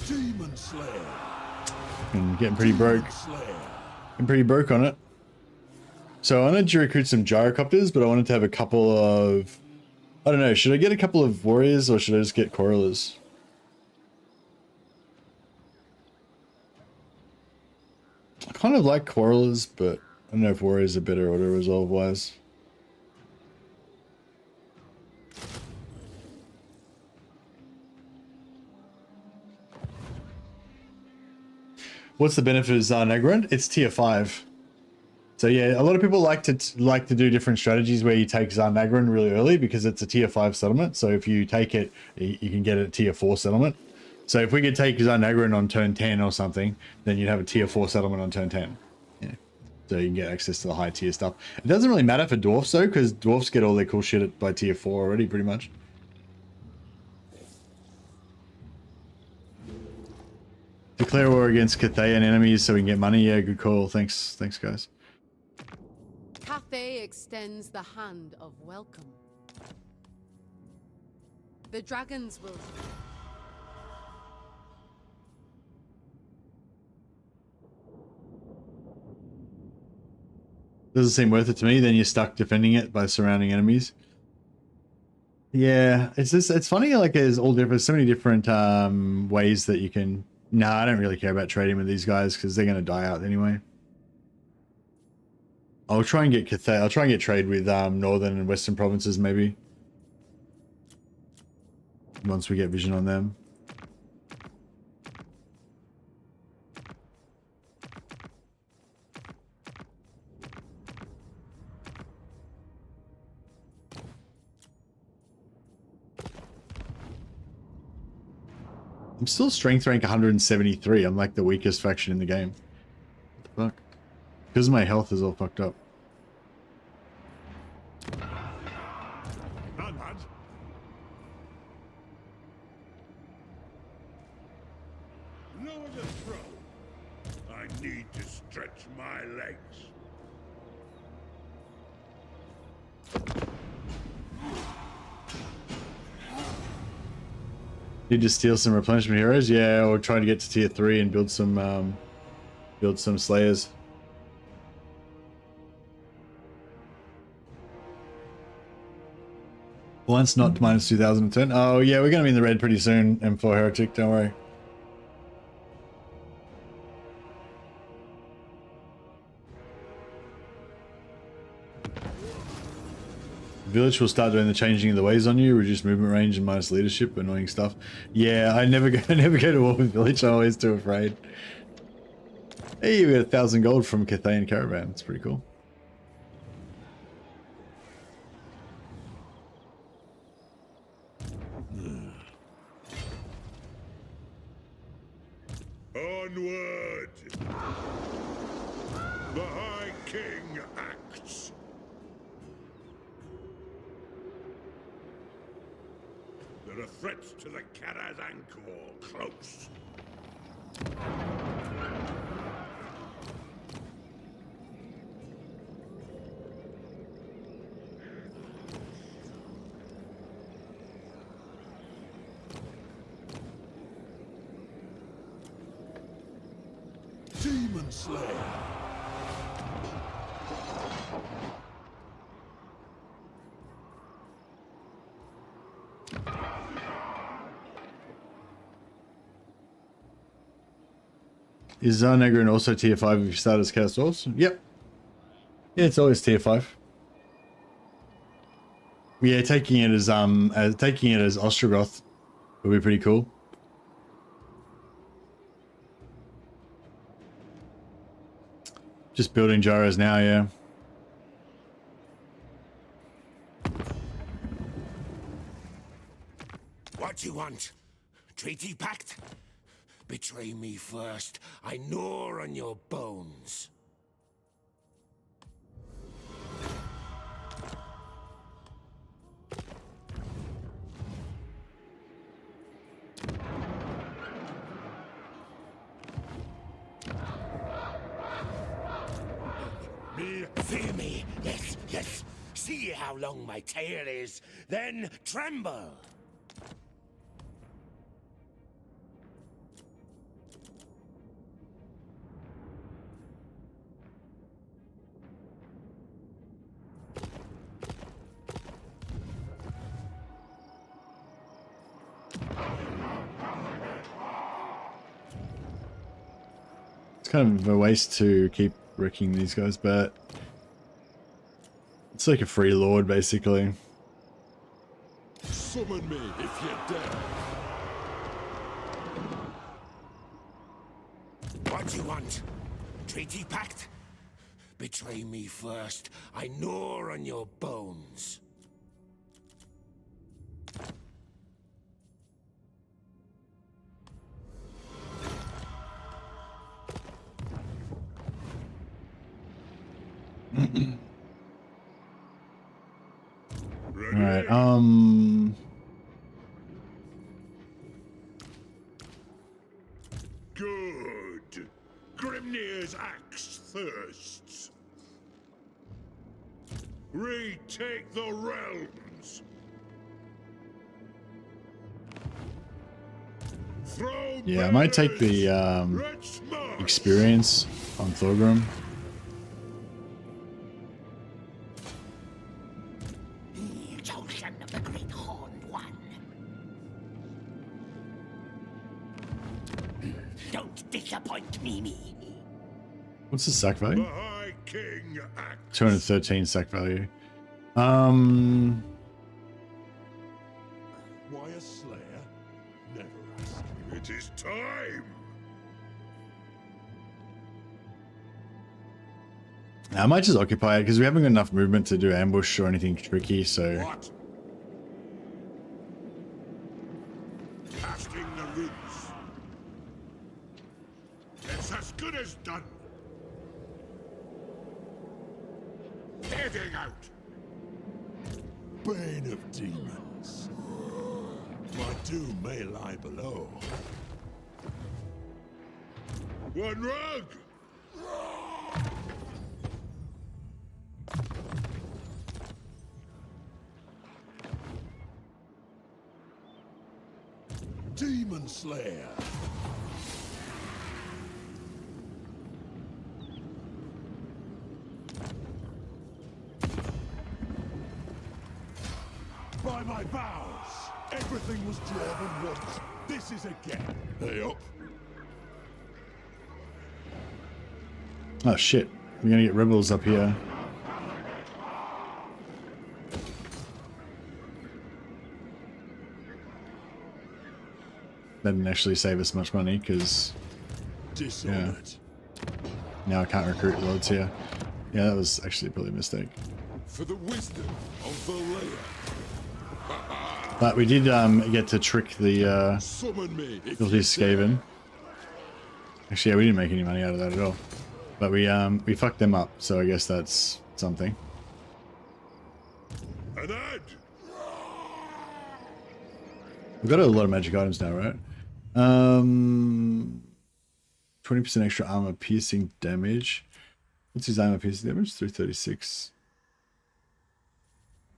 Demon Slayer. I'm getting pretty broke. I'm pretty broke on it. So I wanted to recruit some gyrocopters, but I wanted to have a couple of... I don't know, should I get a couple of warriors or should I just get correlers? I kind of like quarrelers, but I don't know if warriors are better auto resolve wise. What's the benefit of Zarnagrin? It's tier 5. So yeah, a lot of people like to do different strategies where you take Zarnagrin really early because it's a tier 5 settlement. So if you take it, you can get a tier 4 settlement. So if we could take Zarnagrin on turn 10 or something, then you'd have a tier 4 settlement on turn 10. Yeah. So you can get access to the high tier stuff. It doesn't really matter for dwarfs though, because dwarfs get all their cool shit by tier 4 already, pretty much. Declare war against Cathayan enemies so we can get money. Yeah, good call. Thanks guys. Cathay extends the hand of welcome. The dragons will... Doesn't seem worth it to me. Then you're stuck defending it by surrounding enemies. Yeah, it's funny. Like there's so many different ways that you can. No, I don't really care about trading with these guys because they're gonna die out anyway. I'll try and get Cathay. I'll try and get trade with northern and western provinces maybe. Once we get vision on them. I'm still strength rank 173. I'm like the weakest faction in the game. What the fuck? because my health is all fucked up. Lad. Lower the throw. I need to stretch my legs. Need to steal some replenishment heroes, yeah, or try to get to tier 3 and build some slayers. Once not to minus 2010. Oh yeah, we're gonna be in the red pretty soon. M4 heretic, don't worry. Village will start doing the changing of the ways on you, reduce movement range and minus leadership, annoying stuff. Yeah, I never go to war with Village, I'm always too afraid. Hey, we got 1,000 gold from Cathay and Caravan, it's pretty cool. Onward! The High King acts. There are threats to the Karaz Angkor close. Demon Slayer. Is Zarnegrin also tier 5 if you start as Chaos Dwarves? Yep. Yeah, it's always tier 5. Yeah, taking it as Ostrogoth would be pretty cool. Just building gyros now, yeah. What you want? Treaty pact? Betray me first. I gnaw on your bones. Fear me, yes, yes. See how long my tail is, then tremble. It's kind of a waste to keep wrecking these guys, but it's like a free lord, basically. Summon me if you dare. What you want? Treaty pact? Betray me first. I gnaw on your bones. Alright, Good. Grimnir's axe thirsts. Retake the realms. Throw yeah, I might take the Let's march. experience on Thorgrim. Chosen of the Great Horned One. Don't disappoint me. What's the sack The value? High King acts. 213 sack value. Why a slayer? Never ask. It is time. I might just occupy it because we haven't got enough movement to do ambush or anything tricky, so What? Casting the roots. It's as good as done. heading out. Bane of demons. My doom may lie below. One rug! Demon Slayer. By my vows, everything was drawn once. This is again. Hey up. Oh shit, we're gonna get rebels up here. That didn't actually save us much money because Dishonored. now I can't recruit loads here. Yeah, that was actually probably a mistake. For the wisdom of the layer. But we did get to trick the Summon me if Filthy you Skaven. Actually, yeah, we didn't make any money out of that at all. But we fucked them up, so I guess that's something. An ad! We've got a lot of magic items now, right? 20% extra armor piercing damage. What's his armor piercing damage? 336.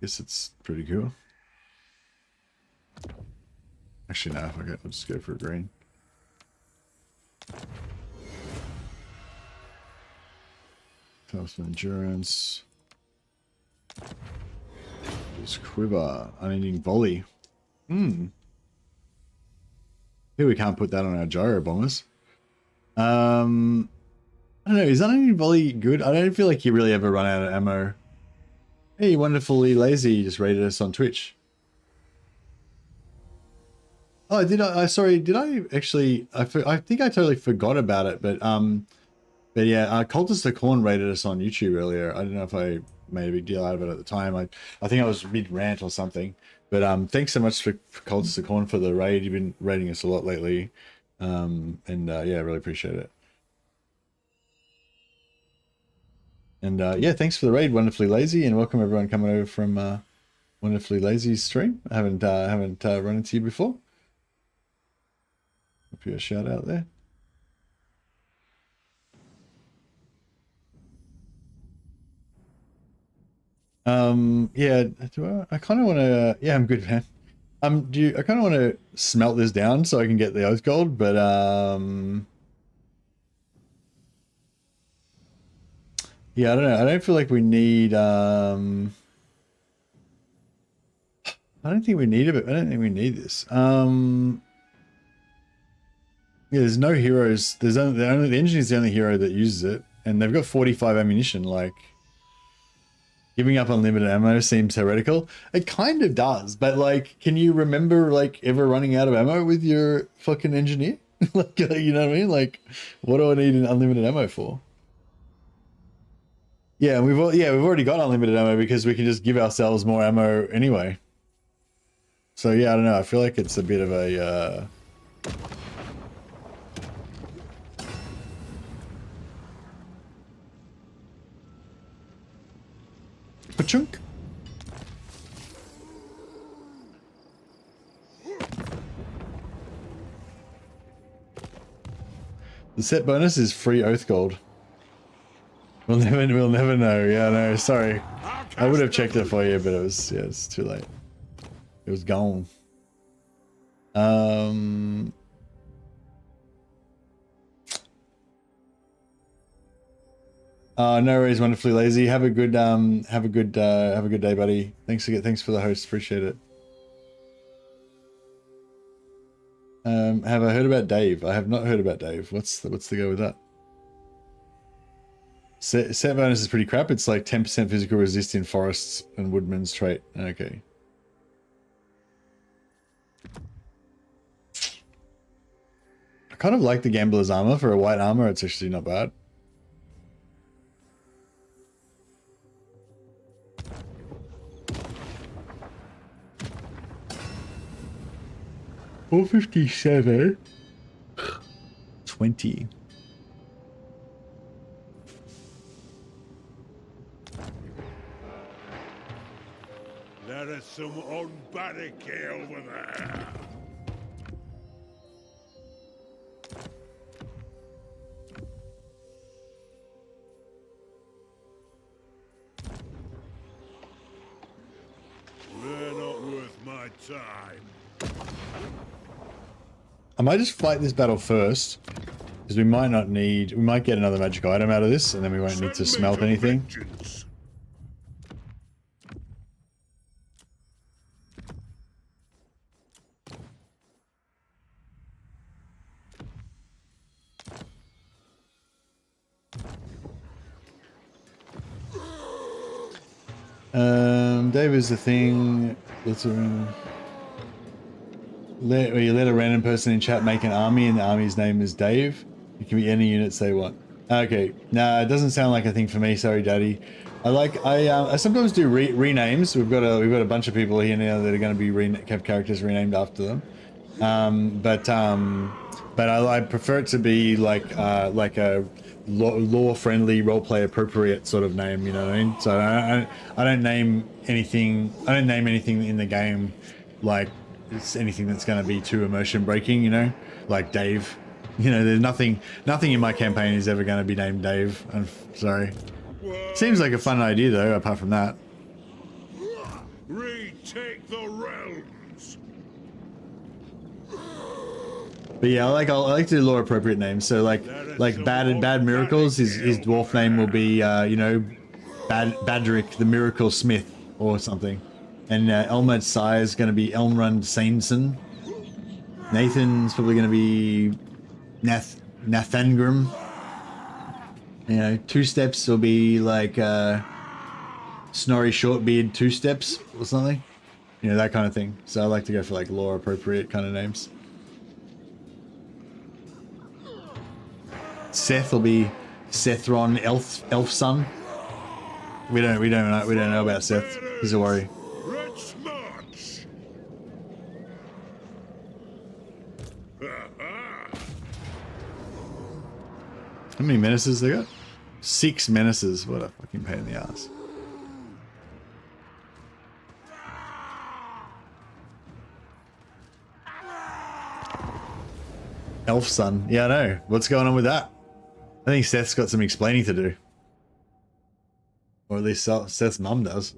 Guess it's pretty cool. Actually, no, okay, I'll just go for a green. Talisman endurance. Just quiver. Unending volley. Here we can't put that on our gyro bombers. I don't know, is unending volley good? I don't feel like you really ever run out of ammo. Hey, Wonderfully Lazy just rated us on Twitch. Oh, did I? Sorry, did I actually? I think I totally forgot about it, but yeah, Cultist the Corn rated us on YouTube earlier. I don't know if I made a big deal out of it at the time. I think I was mid rant or something. But thanks so much for Cultist the Corn for the raid. You've been raiding us a lot lately, and yeah, I really appreciate it. And yeah, thanks for the raid, Wonderfully Lazy, and welcome everyone coming over from Wonderfully Lazy's stream. I haven't run into you before. Hope you a shout out there. Yeah, I kind of want to, yeah, I'm good, man. I kind of want to smelt this down so I can get the oath gold, but yeah, I don't know. I don't feel like we need I don't think we need it, but I don't think we need this. Yeah, there's no heroes. The engine is the only hero that uses it, and they've got 45 ammunition. Like, giving up unlimited ammo seems heretical. It kind of does, but like, can you remember like ever running out of ammo with your fucking engineer? Like, you know what I mean? Like, what do I need an unlimited ammo for? Yeah, we've already got unlimited ammo because we can just give ourselves more ammo anyway. So yeah, I don't know. I feel like it's a bit of a chunk. The set bonus is free oath gold. We'll never know. Yeah, no, sorry. I would have checked it for you, but it was, yeah, it's too late. It was gone. No worries, Wonderfully Lazy. Have a good day, buddy. Thanks for the host. Appreciate it. Have I heard about Dave? I have not heard about Dave. What's the go with that? Set bonus is pretty crap. It's like 10% physical resist in forests and woodman's trait. Okay. I kind of like the gambler's armor for a white armor. It's actually not bad. $457. 20. some unbarricade over there. They're not worth my time. I might just fight this battle first, because we might get another magic item out of this, and then we won't need to smelt anything. Vengeance. Dave is the thing. You let a random person in chat make an army, and the army's name is Dave. It can be any unit, say what. Okay, nah, it doesn't sound like a thing for me. Sorry, Daddy. I sometimes do renames. We've got a bunch of people here now that are going to be have characters renamed after them. But I prefer it to be like a lore-friendly, roleplay appropriate sort of name. You know what I mean? So I don't name anything. I don't name anything in the game like it's anything that's going to be too immersion breaking. You know, like Dave. You know, there's nothing in my campaign is ever going to be named Dave. I'm sorry. Seems like a fun idea though. Apart from that. Retake the realms. But yeah, I like to do lore appropriate names. So like bad miracles. His dwarf name will be you know, Badrick the Miracle Smith or something. And Elmed's sire is going to be Elmrund Sainson. Nathan's probably going to be Nathangrim. You know, Two Steps will be like Snorri Shortbeard Two Steps or something. You know, that kind of thing. So I like to go for like lore appropriate kind of names. Seth will be Sethron Elf Son. We don't know about Seth. He's a worry. Let's march. How many menaces they got? 6 menaces. What a fucking pain in the ass. Elf Son. Yeah, I know. What's going on with that? I think Seth's got some explaining to do. Or at least Seth's mum does.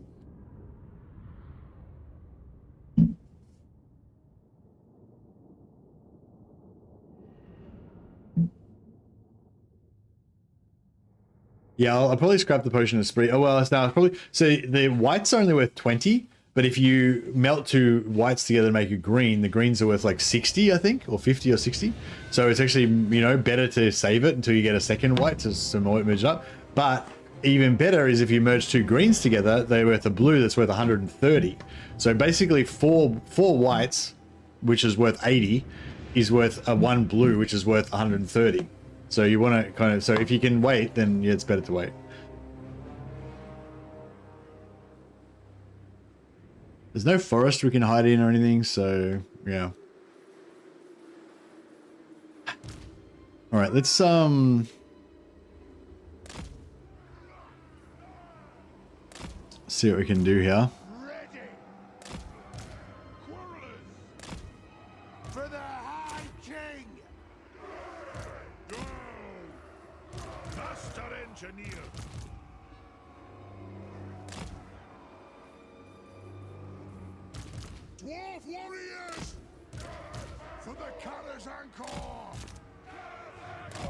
Yeah, I'll probably scrap the potion of spree. Oh well, it's now probably so the whites are only worth 20, but if you melt 2 whites together to make a green, the greens are worth like 60, I think, or 50 or 60. So it's actually, you know, better to save it until you get a second white to merge it up. But even better is if you merge 2 greens together, they're worth a blue that's worth 130. So basically four whites, which is worth 80, is worth a 1 blue, which is worth 130. So you want to kind of, so if you can wait, then yeah, it's better to wait. There's no forest we can hide in or anything, so yeah. All right, let's see what we can do here. Ready! Quarrelers! For the High King! Go! Master engineer. Dwarf warriors! For the Karazhan Corps!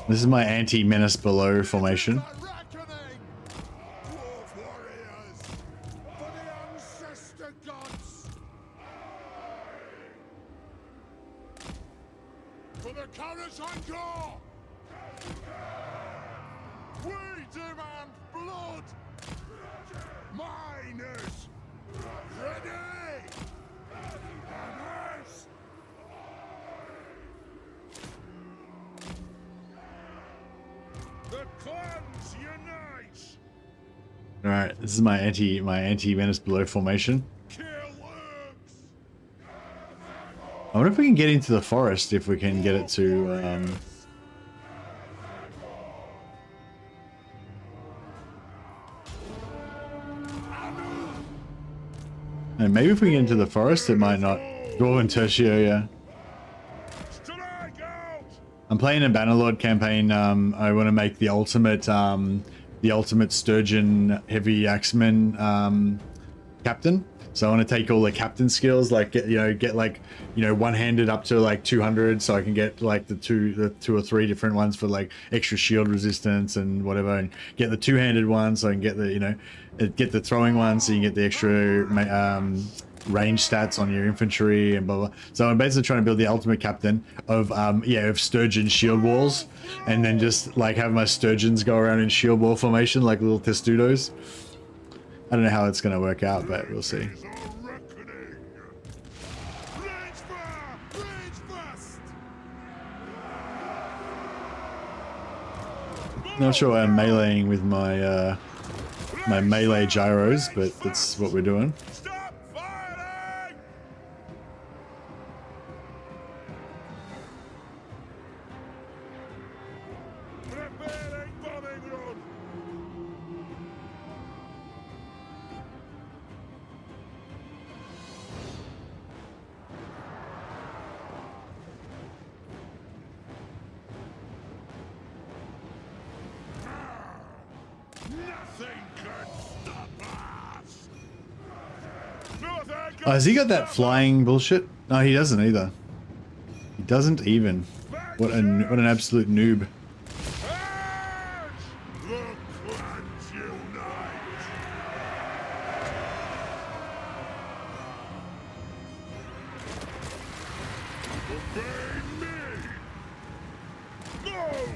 This is my anti-menace below formation. The reckoning! Dwarf warriors! For the ancestor gods! For the Karazhan Corps! We demand blood! Miners! Ready! Hammers! The clans unite. All right, this is my anti-menace below formation. Kill orcs. I wonder if we can get into the forest, if we can get it to Maybe if we get into the forest, it might not. Dwarven Tertio, yeah. Strike out! I'm playing a Bannerlord campaign. I want to make the ultimate Sturgeon Heavy Axeman captain. So I want to take all the captain skills, like get like one-handed up to like 200, so I can get like the two or three different ones for like extra shield resistance and whatever, and get the two-handed one so I can get the get the throwing one so you can get the extra range stats on your infantry and blah blah. So I'm basically trying to build the ultimate captain of Sturgeon shield walls, and then just like have my Sturgeons go around in shield wall formation like little testudos. I don't know how it's going to work out, but we'll see. Is our reckoning. Range fire! Range fast! Not sure why I'm meleeing with my my melee gyros, but that's what we're doing. Stop firing! Preparing bombing run! Nothing can stop us! Nothing Oh, has he got that flying bullshit? No, he doesn't either. He doesn't even. What an absolute noob. The clans unite! Obey me! Move!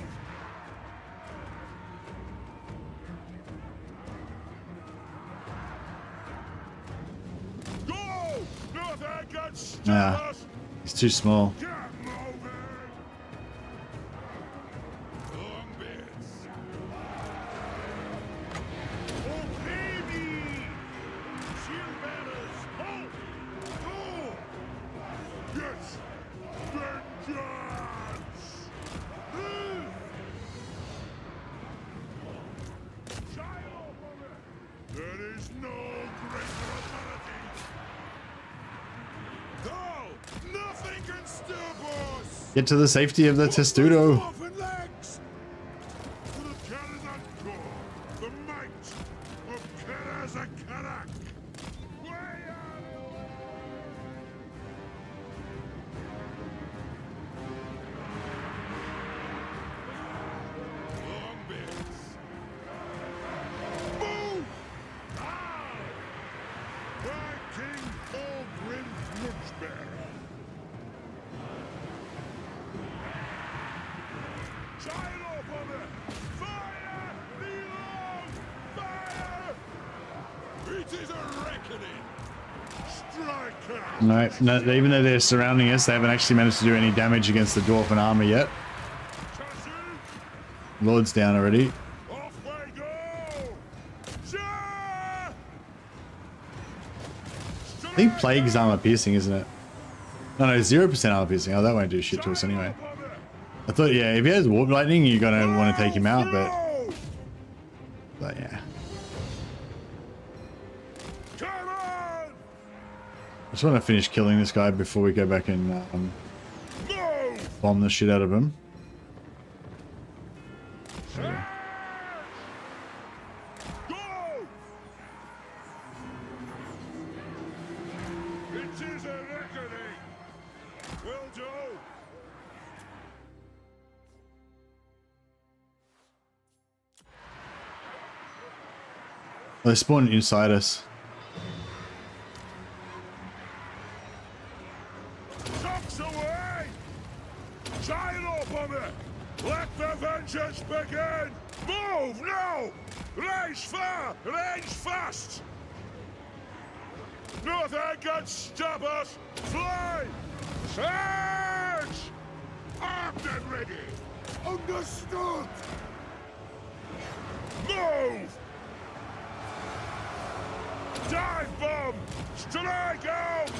Go! Nothing can stop Nah, us! he's too small. Get moving! Zombies! Obey me! Shield bearers, hold! Go! Yes! Vengeance! Move! Gyro! There is no greater authority! No! Nothing can stop us! Get to the safety of the testudo. Open legs! To the Karazhan Core, the might of Karazakarak! Way out! Zombies! Move! Ah! By King Thorgrim Muchbearer! Gyro bomber! Fire! Reload! Fire! It is a reckoning! Strike out! No, even though they're surrounding us, they haven't actually managed to do any damage against the dwarven armor yet. Chasu! Lord's down already. Off we go! Ja! I think Plague's armor piercing, isn't it? No, 0% armor piercing. Oh, that won't do shit to us anyway. I thought, yeah, if he has warp lightning, you're gonna want to take him out, but yeah. Come on! I just want to finish killing this guy before we go back and Move! bomb the shit out of him. Go! It is a reckoning! Will do! They spawned inside us. Socks away! Gyro bomber! Let the vengeance begin! Move now! Range far! Range fast! Nothing can stop us! Fly! Charge! Armed and ready! Understood! Move! Dive bomb! Strike out!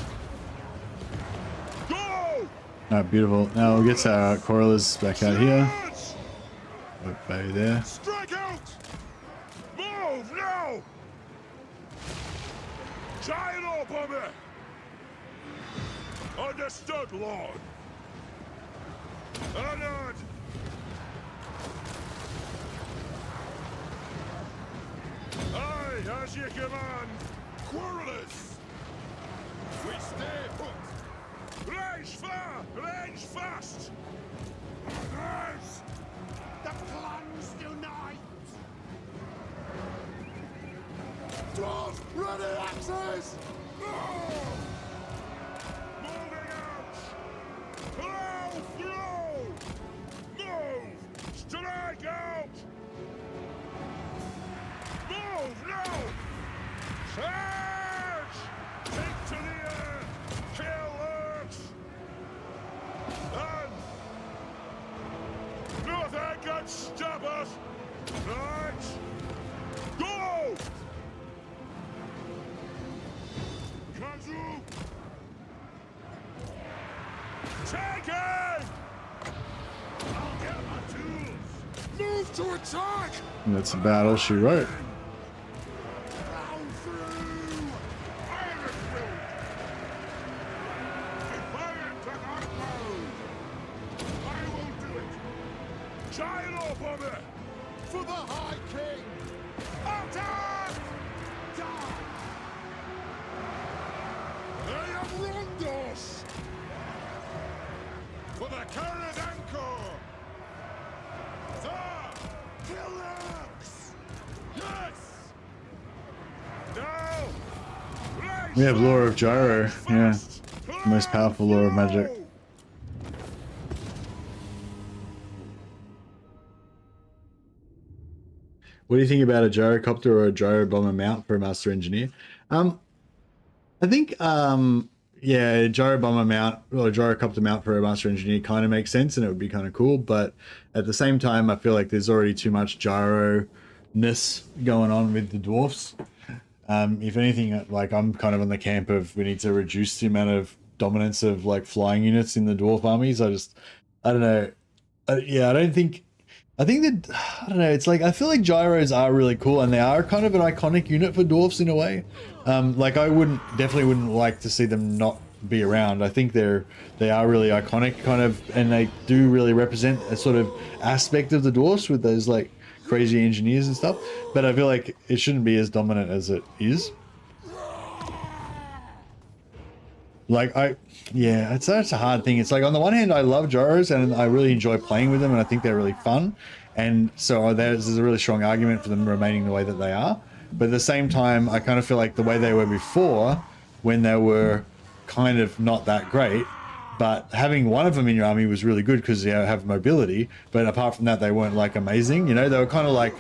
Go! Alright, beautiful. Now we'll get our Corallers back out here. Right baby there. Strike out! Move now! Gyro bomber! Understood, Lord. Honored. Aye, as you command. Quarrelers. We stay put. Range far, range fast. Yes. The plans unite! Dwarves, ready axes! Moving out. Flow, flow. Move. Strike out. Move now. Charge. Take to the earth. Kill earth. And nothing can stop us! Right! Go! Kazu! Take it! I'll get my tools! Move to attack! And that's a battle she wrote. Down through! Iron through! Defiant to our foes! I will do it! Gyro bomber! For the High King! Attack! Die! I am Rondos! For the Kara's Anchor! The Killax! Yes! Now! We have lore of Gyro, yeah. Most powerful lore of magic. What do you think about a gyrocopter or a gyro bomber mount for a master engineer? I think yeah, a gyro bomber mount or a gyrocopter mount for a master engineer kind of makes sense and it would be kind of cool, but at the same time I feel like there's already too much gyro-ness going on with the dwarfs. If anything, like I'm kind of in the camp of we need to reduce the amount of dominance of like flying units in the dwarf armies. I don't know. I think that, I don't know, it's like, I feel like gyros are really cool and they are kind of an iconic unit for dwarfs in a way. Like I definitely wouldn't like to see them not be around. I think they are really iconic kind of, and they do really represent a sort of aspect of the dwarfs with those like crazy engineers and stuff. But I feel like it shouldn't be as dominant as it is. Like yeah, it's such a hard thing. It's like on the one hand, I love gyros and I really enjoy playing with them and I think they're really fun. And so there's a really strong argument for them remaining the way that they are. But at the same time, I kind of feel like the way they were before, when they were kind of not that great, but having one of them in your army was really good because they have mobility. But apart from that, they weren't like amazing. You know, they were kind of like,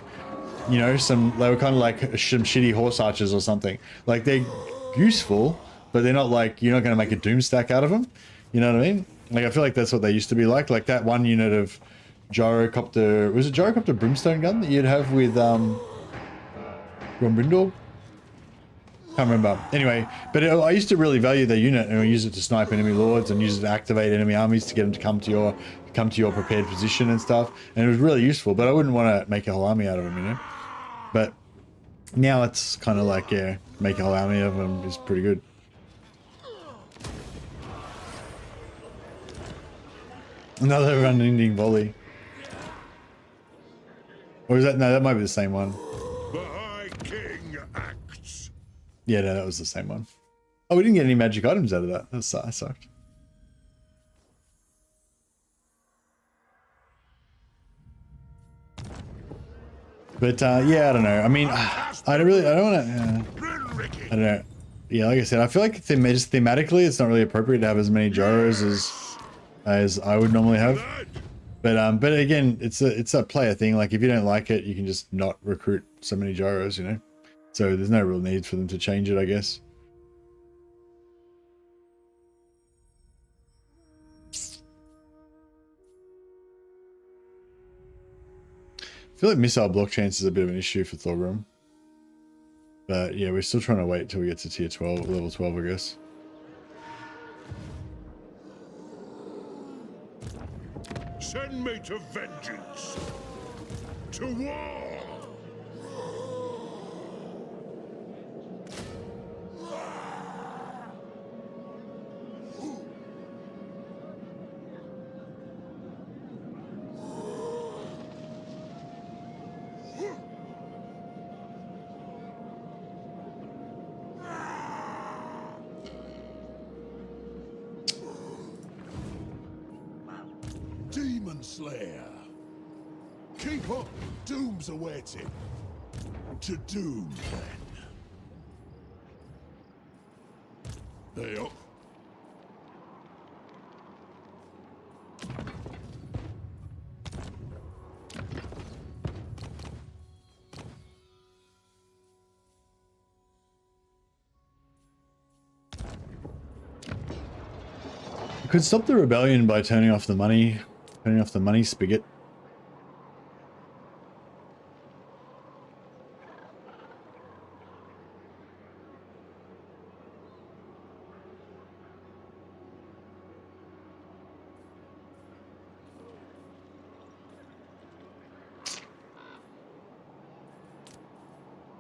you know, they were kind of like some shitty horse archers or something. Like they're useful, but they're not like, you're not going to make a doom stack out of them. You know what I mean? Like, I feel like that's what they used to be like. Like that one unit of gyrocopter, was it gyrocopter brimstone gun that you'd have with Grombrindor? Can't remember. Anyway, but I used to really value their unit and I use it to snipe enemy lords and use it to activate enemy armies to get them to come to your prepared position and stuff. And it was really useful, but I wouldn't want to make a whole army out of them, you know? But now it's kind of like, yeah, make a whole army of them is pretty good. Another unending volley. Or is that, no, that might be the same one. The High King acts. Yeah, no, that was the same one. Oh, we didn't get any magic items out of that. That sucked. But yeah, I don't know. I mean, I don't want to. I don't know. Yeah, like I said, I feel like just thematically, it's not really appropriate to have as many gyros as I would normally have. But again, it's a player thing. Like if you don't like it, you can just not recruit so many gyros, you know. So there's no real need for them to change it, I guess. I feel like missile block chance is a bit of an issue for Thorgrim. But yeah, we're still trying to wait till we get to tier 12, level 12, I guess. Send me to vengeance. To war. Demon Slayer. Keep up. Doom's awaiting. To Doom, then. They up. I could stop the rebellion by turning off the money spigot.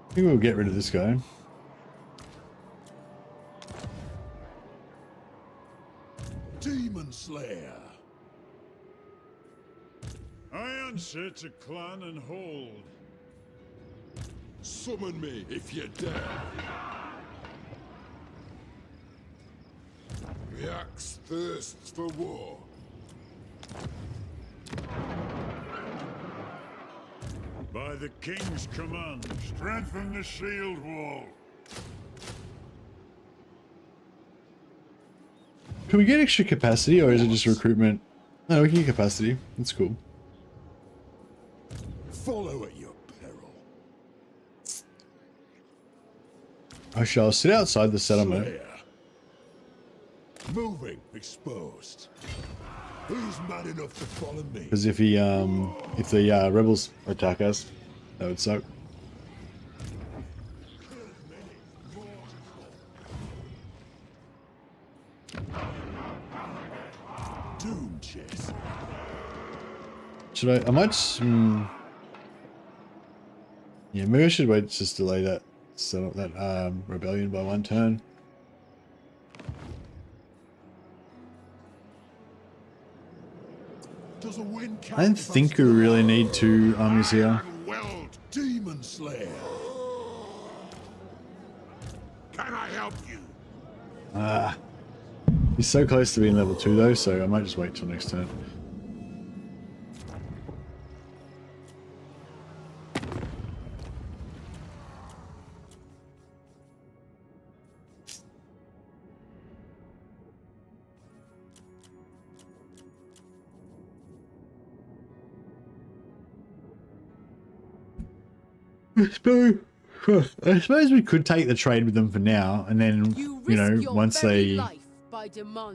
I think we'll get rid of this guy. Demon Slayer. I answer to clan and hold. Summon me if you dare. The axe thirsts for war. By the king's command, strengthen the shield wall. Can we get extra capacity, or is it just recruitment? No, we can get capacity. That's cool. Follow at your peril. I shall sit outside the settlement. Slayer. Moving, exposed. Who's mad enough to follow me? Because if the rebels attack us, that would suck. Doom chase. Should I might yeah, maybe I should wait, just delay that rebellion by one turn. Does a wind I don't think we really need two armies here. Weld Demon Slayer. Can I help you? He's so close to being level 2 though, so I might just wait till next turn. I suppose we could take the trade with them for now, and then you know, once they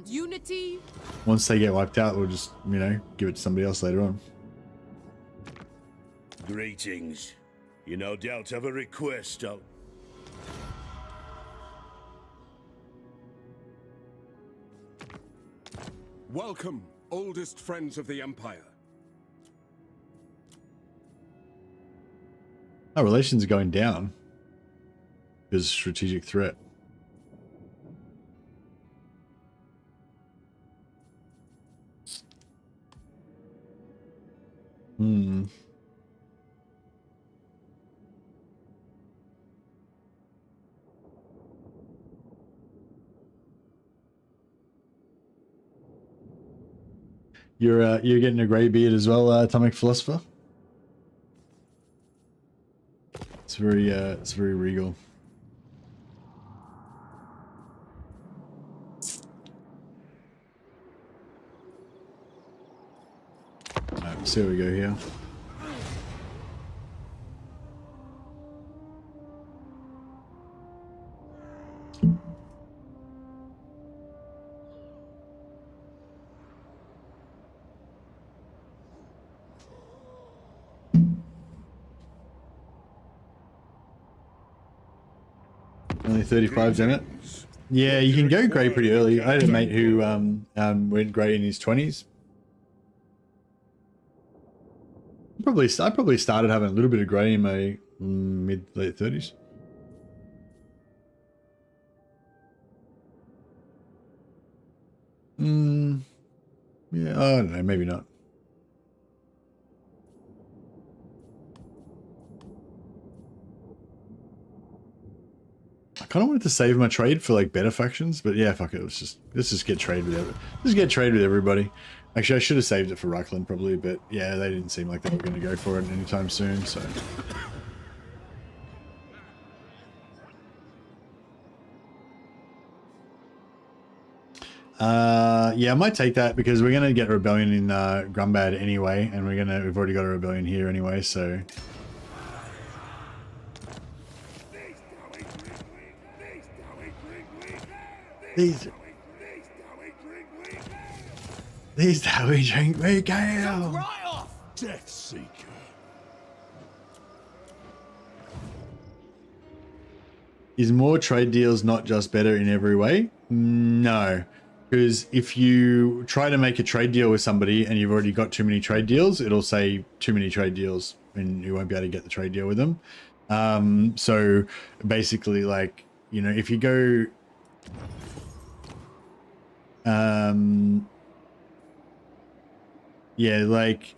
unity. Once they get wiped out, we'll just, you know, give it to somebody else later on. Greetings. You no doubt have a request out. Welcome, oldest friends of the Empire. Our relations are going down because strategic threat. You're getting a grey beard as well, Atomic Philosopher. It's very regal. Alright, we'll see how we go here. Only 35, damn it. Yeah, you can go grey pretty early. I had a mate who went grey in his 20s. I probably started having a little bit of grey in my mid-late 30s. Yeah, I don't know, maybe not. I kind of wanted to save my trade for like better factions, but yeah, fuck it. Let's just get trade with everybody. Actually, I should have saved it for Reichland probably, but yeah, they didn't seem like they were going to go for it anytime soon, so... Yeah, I might take that because we're gonna get a rebellion in Grumbad anyway, and we've already got a rebellion here anyway, so these that we drink we kill. Right off! Death Seeker. Is more trade deals not just better in every way? No. Because if you try to make a trade deal with somebody and you've already got too many trade deals, it'll say too many trade deals and you won't be able to get the trade deal with them. So basically, like, you know, if you go... yeah, like...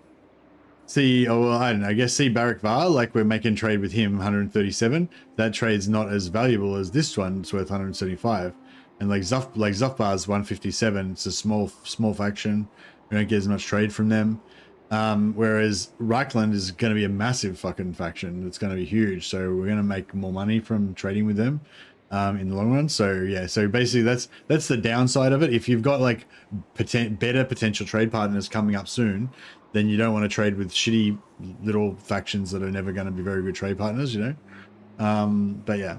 See, oh, well, I don't know, I guess see Barak Var, like we're making trade with him, 137. That trade's not as valuable as this one, it's worth 175. And like Zufbar's 157, it's a small faction. We don't get as much trade from them. Whereas Reichland is going to be a massive fucking faction. It's going to be huge. So we're going to make more money from trading with them in the long run. So yeah, so basically that's the downside of it. If you've got like better potential trade partners coming up soon, then you don't want to trade with shitty little factions that are never going to be very good trade partners, you know? But yeah.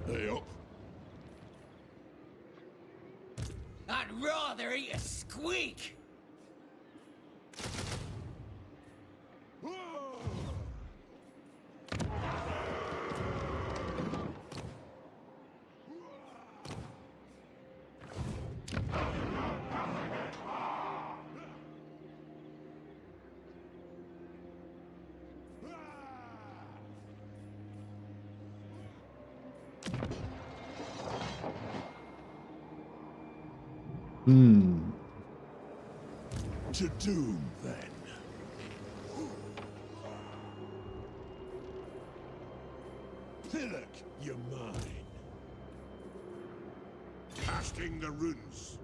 Hey up. I'd rather eat a squeak! To doom, then. Pillock, you're mine. Casting the runes.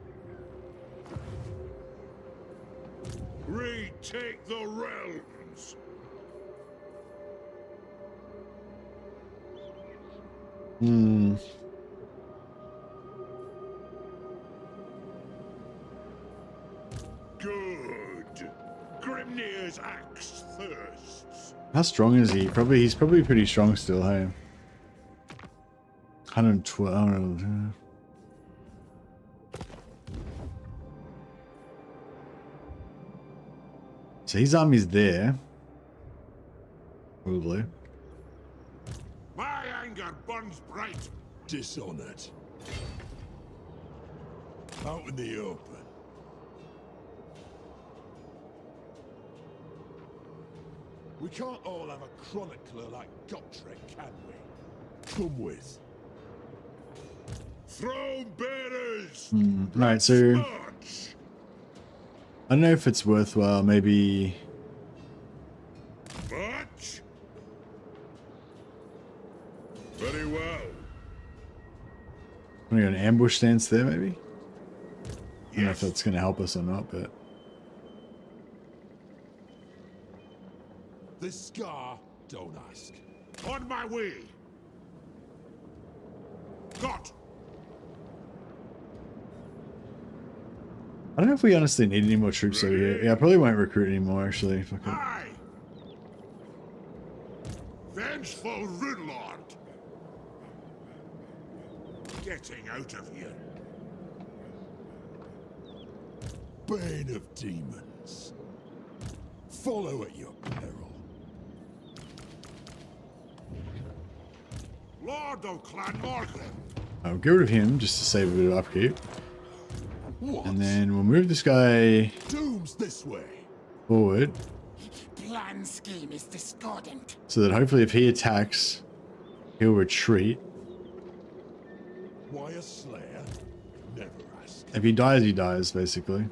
Retake the realms. Good. Grimnir's axe thirsts. How strong is he? He's probably pretty strong still, hey? 112. So his army's there. Probably. My anger burns bright. Dishonored. Out in the open. We can't all have a chronicler like Gotrek, can we? Come with. Throne bearers. Right, so March. I don't know if it's worthwhile. Maybe March. Very well. I'm gonna go an ambush stance there. Maybe I don't know if Yes. that's gonna help us or not, but This scar, don't ask. On my way. Got. I don't know if we honestly need any more troops over here. Yeah, I probably won't recruit anymore. Actually, fuck it. Aye. Vengeful Rune Lord. Getting out of here. Bane of demons. Follow at your peril. Lord of Clan Morgan. I'll get rid of him just to save a bit of upkeep, What? and then we'll move this guy Doom's this way. forward Plan scheme is discordant. so that hopefully if he attacks, he'll retreat. Why a slayer? Never ask. If he dies, basically.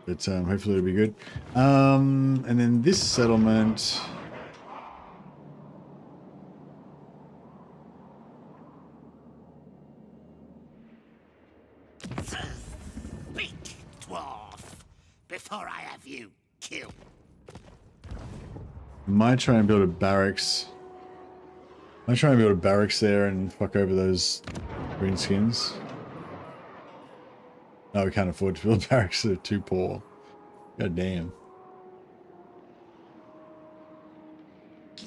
But hopefully it'll be good. And then this settlement. Might try and build a barracks. Might try and build a barracks there and fuck over those greenskins. No, we can't afford to build barracks. They're too poor. God damn.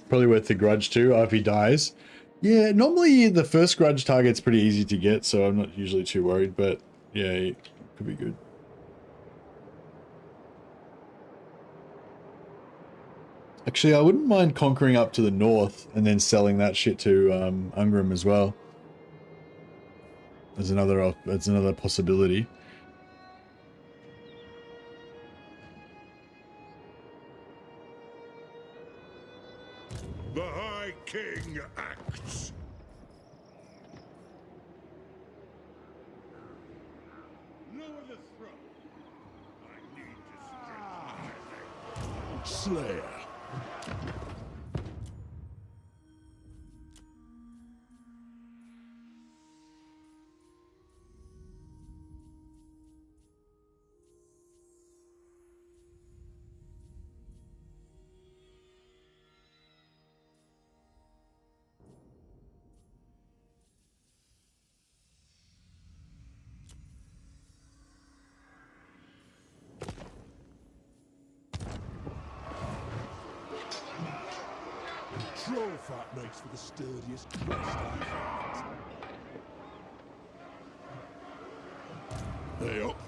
Probably worth the grudge too if he dies. Yeah, normally the first grudge target's pretty easy to get, so I'm not usually too worried, but yeah, it could be good. Actually, I wouldn't mind conquering up to the north and then selling that shit to Ungrim as well. There's another possibility. The High King acts. Lower the throat. I need to stretch my legs. Slayer. Troll fat makes for the sturdiest crest I've had. Hey up.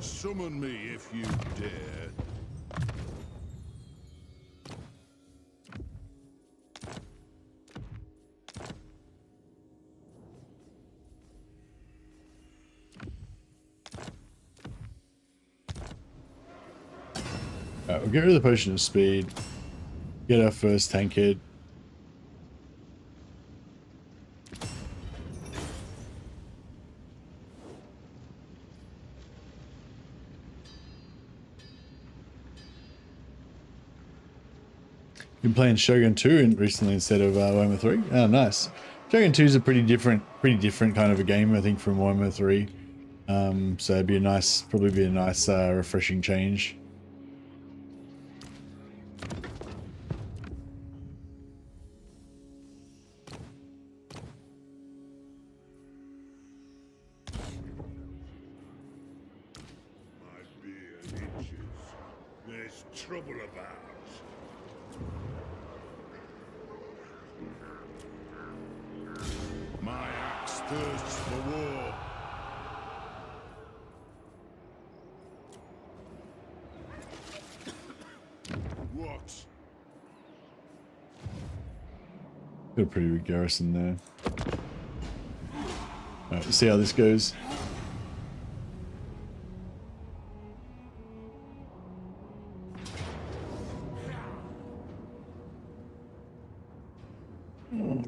Summon me if you dare. Alright, we'll get rid of the potion of speed. Get our first tank hit. Been playing Shogun 2 recently instead of Warhammer 3. Oh, nice. Shogun 2 is a pretty different kind of a game, I think, from Warhammer 3. So it'd be a nice, probably be a nice, refreshing change. My beard itches. There's trouble about. My axe thirsts for war. What? Got a pretty big garrison there. Alright, we'll see how this goes.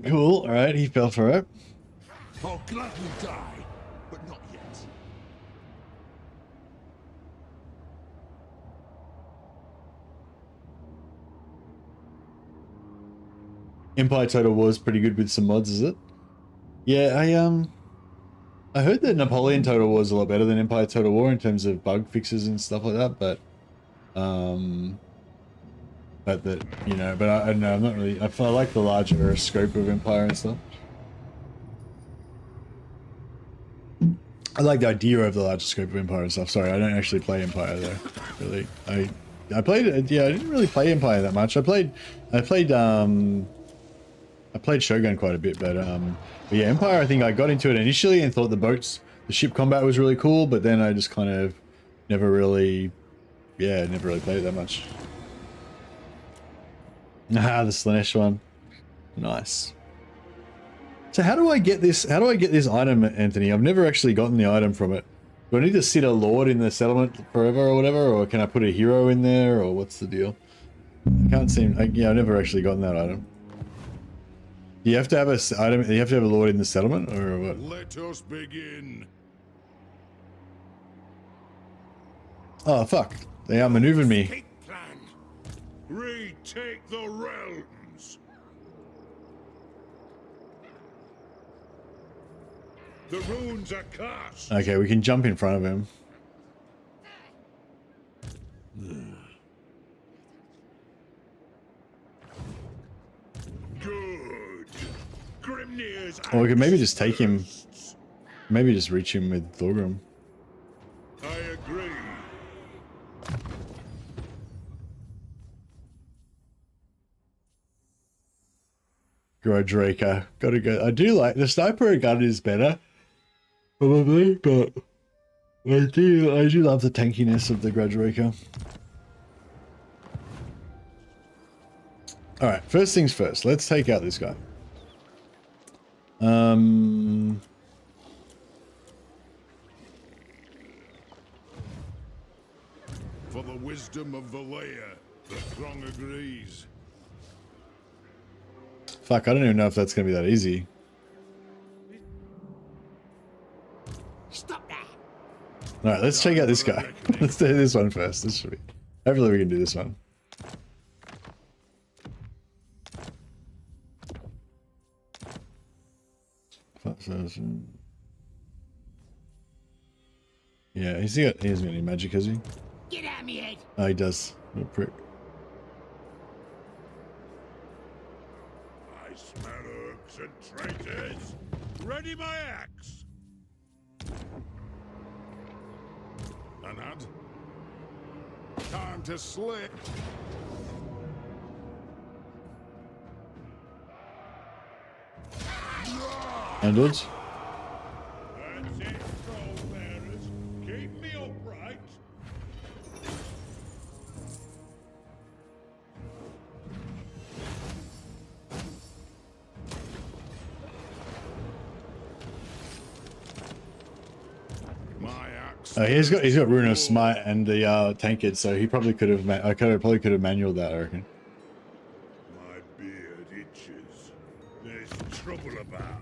Cool, alright, he fell for it. I'll gladly die, but not yet. Empire Total War is pretty good with some mods, is it? Yeah, I heard that Napoleon Total War is a lot better than Empire Total War in terms of bug fixes and stuff like that, but that, you know, but I don't know, I'm not really, I like the larger scope of Empire and stuff. I like the idea of the larger scope of Empire and stuff. Sorry, I don't actually play Empire though, really. I played it, yeah, I didn't really play Empire that much. I played Shogun quite a bit, but yeah, Empire, I think I got into it initially and thought the ship combat was really cool, but then I just kind of never really played it that much. Ah, the Slanesh one. Nice. So how do I get this item, Anthony? I've never actually gotten the item from it. Do I need to sit a lord in the settlement forever or whatever, or can I put a hero in there, or what's the deal? I can't seem, yeah, I've never actually gotten that item. Do you have to have a item, you have to have a lord in the settlement, or what? Let us begin. Oh, fuck. They outmaneuvered me. Escape plan. Retake the realms. The runes are cast. Okay, we can jump in front of him. Good. Grimnir's Or we could maybe axe just take him. bursts. Maybe just reach him with Thorgrim. I agree. Draker. Gotta go. I do like the sniper gun is better. Probably, but I do love the tankiness of the Draker. Alright, first things first. Let's take out this guy. For the wisdom of Valea, the throng agrees. Fuck, I don't even know if that's gonna be that easy. Stop that! Alright, let's check out this guy. Let's do this one first. This should be. Hopefully we can do this one. Yeah, he hasn't got any magic, has he? Get out of me head! Oh, he does. Little prick. I smell herbs and traitors. Ready my axe. Anad. Time to slip. And odds. That's it, troll bearers. Keep me upright. My axe. He's got Rune of Smite and the Tankard, so he probably could have. Probably could have manual that, I reckon. My beard itches. There's trouble about.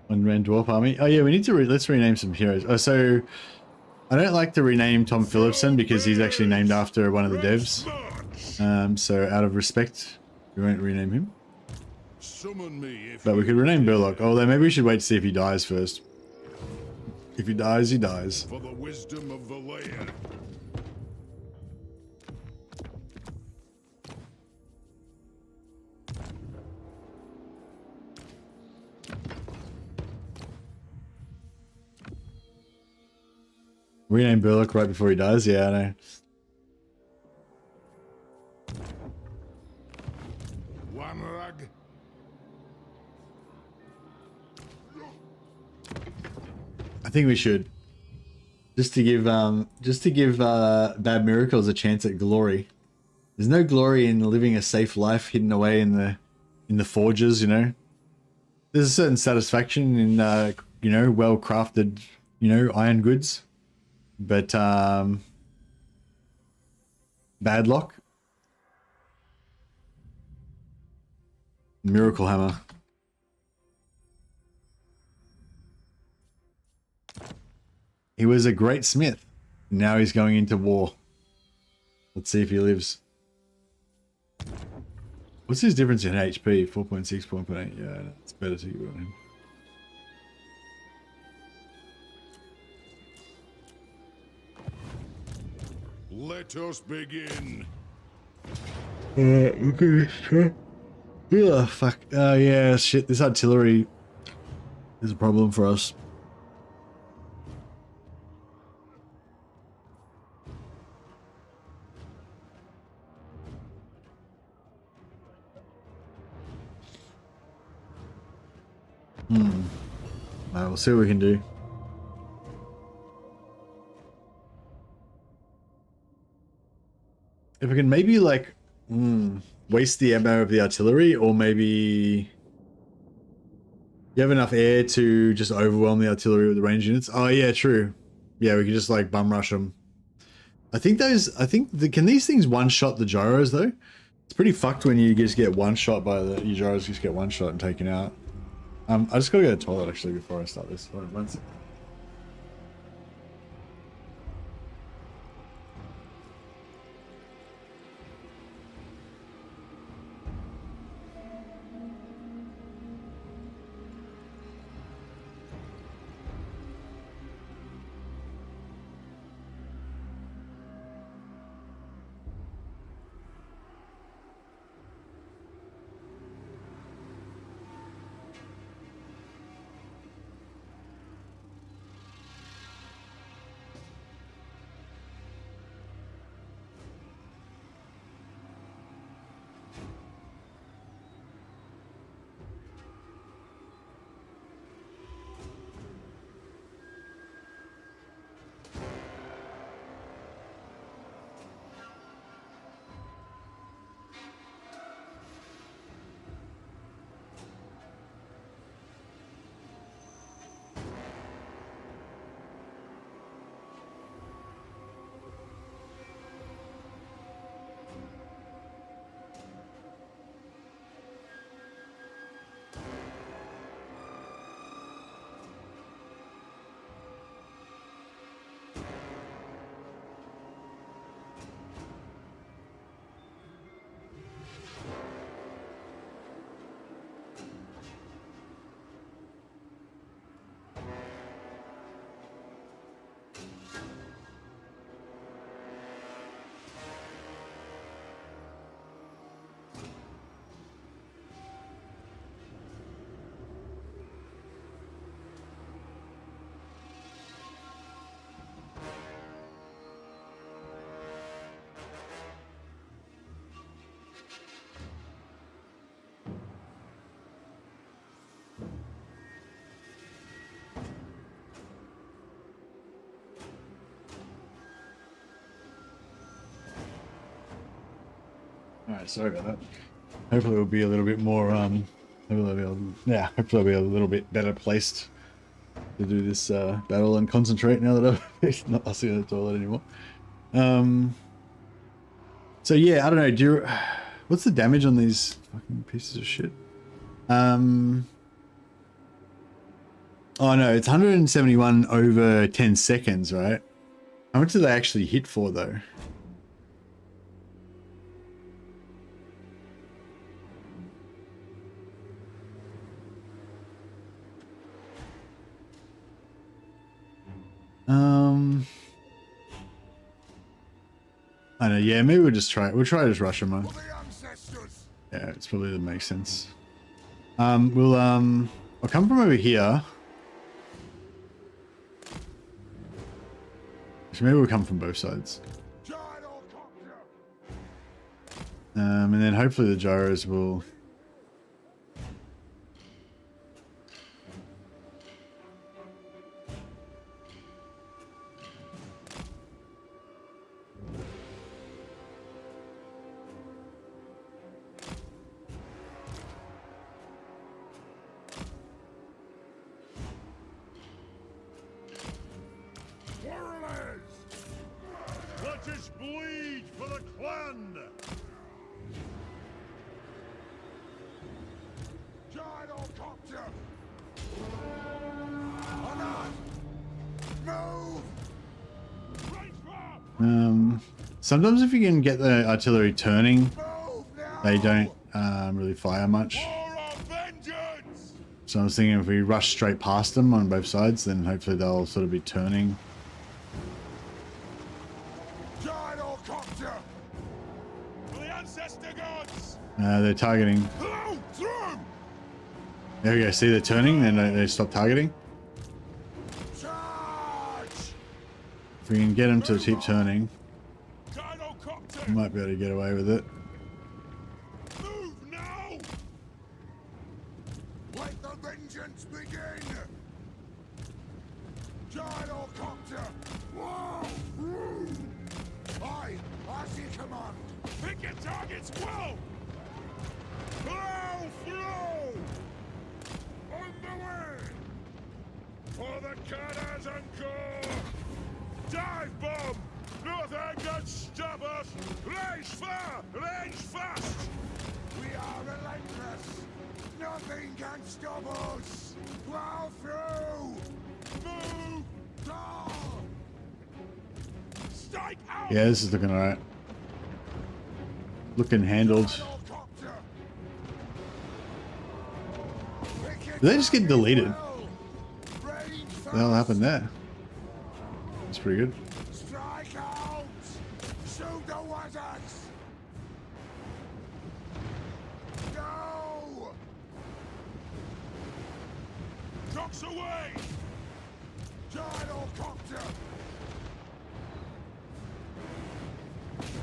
One-man dwarf army. Oh yeah, we need to let's rename some heroes. Oh, so I don't like to rename Tom Phillipson because he's actually named after one of the devs. So out of respect, we won't rename him. Summon me if But we you could rename dare. Burlock. Although maybe we should wait to see if he dies first. If he dies, he dies. For the wisdom of Valea. Rename Burlock right before he dies. Yeah, I know. One rag. I think we should. Just to give Bad Miracles a chance at glory. There's no glory in living a safe life hidden away in the forges, you know. There's a certain satisfaction in you know, well crafted, you know, iron goods. But bad luck. Miracle Hammer. He was a great smith. Now he's going into war. Let's see if he lives. What's his difference in HP? 4.6, 4.8. Yeah, it's better to go on him. Let us begin. Look at this. Ugh, fuck. Oh, yeah, shit. This artillery is a problem for us. Alright, we'll see what we can do. If we can maybe like waste the ammo of the artillery, or maybe you have enough air to just overwhelm the artillery with the range units. Oh yeah, true. Yeah, we can just like bum rush them. Can these things one shot the gyros though? It's pretty fucked when you just get one shot by your gyros just get one shot and taken out. I just gotta go to the toilet actually before I start this. Hold on, one second. Alright, sorry about that. Hopefully we'll be a little bit more, hopefully I'll be a little bit better placed to do this battle and concentrate now that I'm not fussing in the toilet anymore. So yeah, I don't know, what's the damage on these fucking pieces of shit? Oh no, it's 171 over 10 seconds, right? How much do they actually hit for though? I know, yeah, maybe we'll try to just rush them on. Yeah, it's probably that makes sense. I'll come from over here. So maybe we'll come from both sides. And then hopefully the gyros will... Let us bleed for the clan! Gyrocopter! On us! Move! Sometimes if you can get the artillery turning, Move now! they don't really fire much. For our vengeance! So I was thinking if we rush straight past them on both sides, then hopefully they'll sort of be turning. Gyrocopter! For the ancestor gods! They're targeting. Hello, through! There we go. See, they're turning, then they stop targeting. Charge! If we can get them to keep turning, we Gyrocopter! might be able to get away with it. Move now! Let the vengeance begin! Gyrocopter! Whoa! Aye, as you command! Pick your targets well! Blow through! On the way! For the cannons and core! Dive bomb! Nothing can stop us! Range fire! Range fast! We are relentless! Nothing can stop us! Plow through! Move! Ah! Strike out! Yeah, this is looking alright. Looking handled. Gyrocopter! Pick it Did they just get up, deleted? well. Range What the hell fast. happened there? That's pretty good. Strike out! Shoot the wizards! Go! Trucks away! Gyrocopter!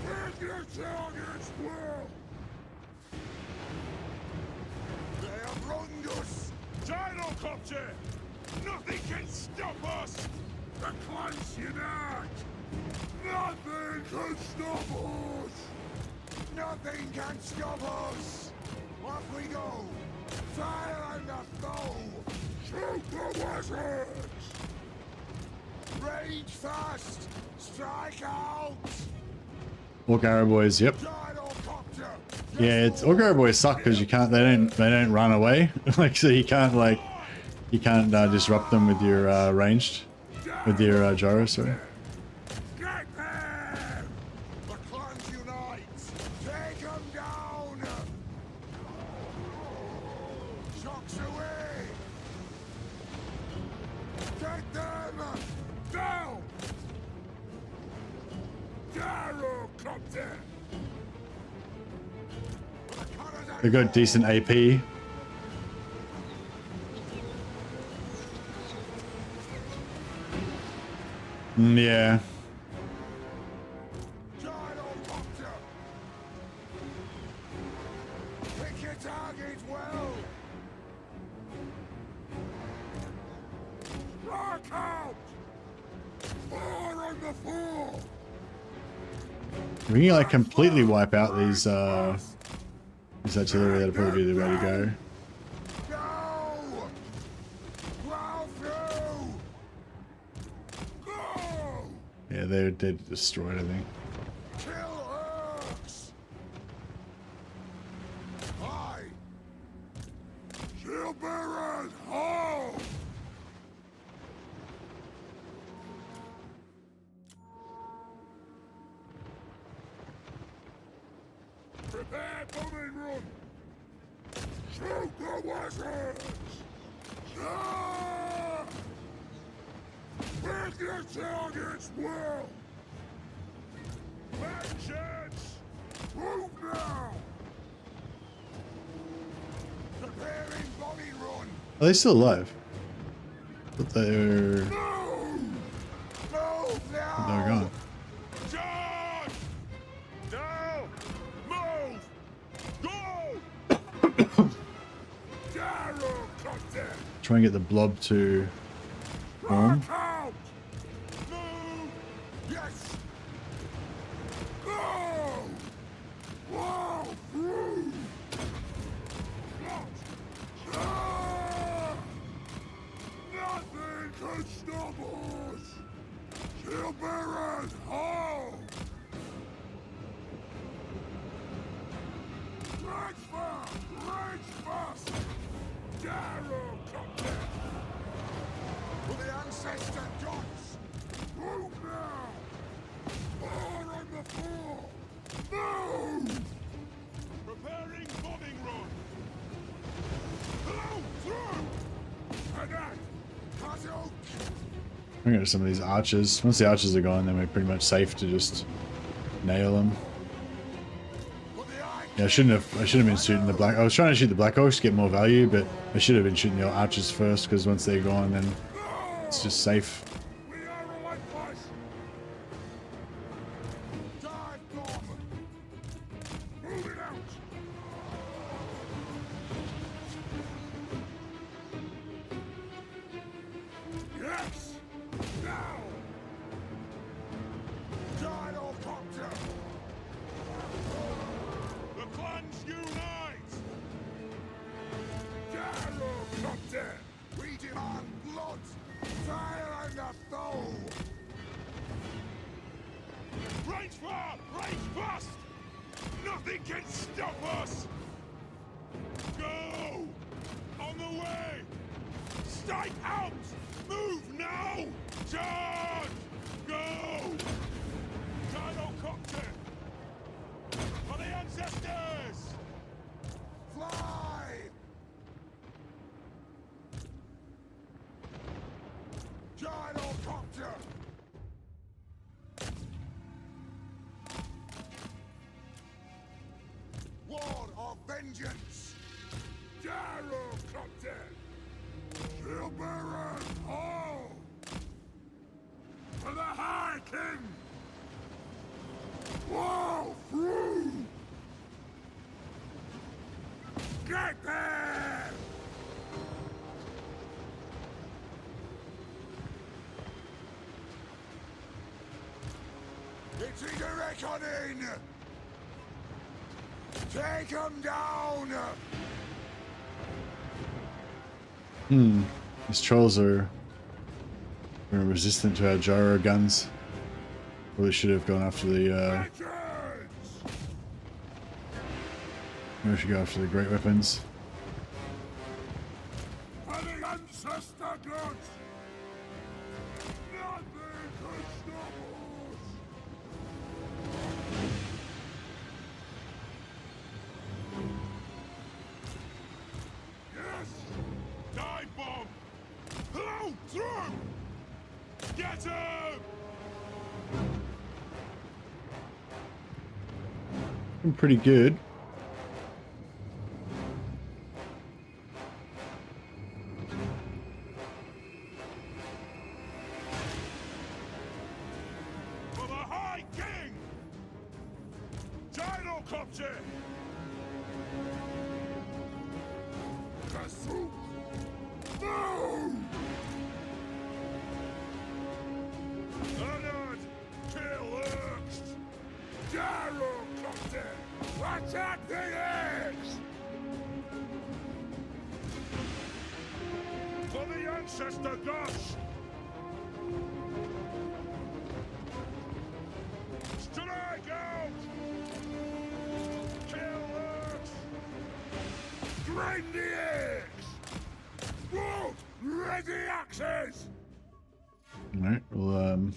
Hit your targets well! They have wronged us! Gyrocopter! Nothing can stop us! The clans unite! Nothing can stop us! Nothing can stop us! Off we go! Fire on the foe! Shoot the wizards! Rage fast! Strike out! Orc Arrow boys, yep. Gyrocopter! Yeah, it's Orc Arrow boys suck because you can't. They don't run away. Like so, you can't disrupt them with your ranged, with your gyro. Sorry. Get them! The clans unite! Take them down! Shocks away! Get them! Down! Gyrocopter! They got decent AP. Yeah. Gyrocopter! Pick your target well! Rock out! Fire on the four! If we can like completely wipe out these artillery, that'd probably be the way to go. Go! Plow through! Go! Yeah, they're destroyed, I think. Kill Urks! Aye! Shield bearers, ho! Prepare bombing run! Shoot the wizards! Ah! Pick your targets well! Vengeance! Move now! Preparing bombing run! Are they still alive? But they're Move now! they're gone. Charge! Now! Move! Go! Gyrocopter! Try and get the blob to form. Mark out! Move! Yes! Go! Wow! Through! Ah! Nothing can stop us! Shield bearers, ho! Rage fast! Rage fast! Gyrocopter! For the ancestor gods! Move now! More on the floor! Move! Preparing bombing run! Hello! Through! Attack! Kazuk! I'm gonna get some of these archers. Once the archers are gone, then we're pretty much safe to just nail them. For the eye! Yeah, I shouldn't have been shooting the black. I was trying to shoot the Black Hawks to get more value, but I should have been shooting the archers first because once they're gone, then it's just safe. We are a white place! Dive bomb! Move it out! Yes! Now! Gyrocopter! The clans unite! Gyrocopter! We demand blood! Fire and the foe! Range far! Range fast! Nothing can stop us! Go! On the way! Strike out! Move now! Charge! Go! Gyrocopter! For the ancestors! Fly! Gyrocopter! War of vengeance! Gyrocopter! Shield bearers, ho! For the High King! Wall through! Get there! It's a reckoning! Take them down! These trolls are resistant to our gyro guns. Probably should have gone after the. Vengeance! Maybe we should go after the great weapons. For the ancestor gods! Nothing can stop us! Yes! Dive bomb! Hello! Through! Get him! Been pretty good. For the High King! Gyrocopter! Kazuk! Move! Leonard! Kill Urks! ancestor gods! Strike out! Kill it! Grind the axe! Whoa! Ready axes! Alright, we'll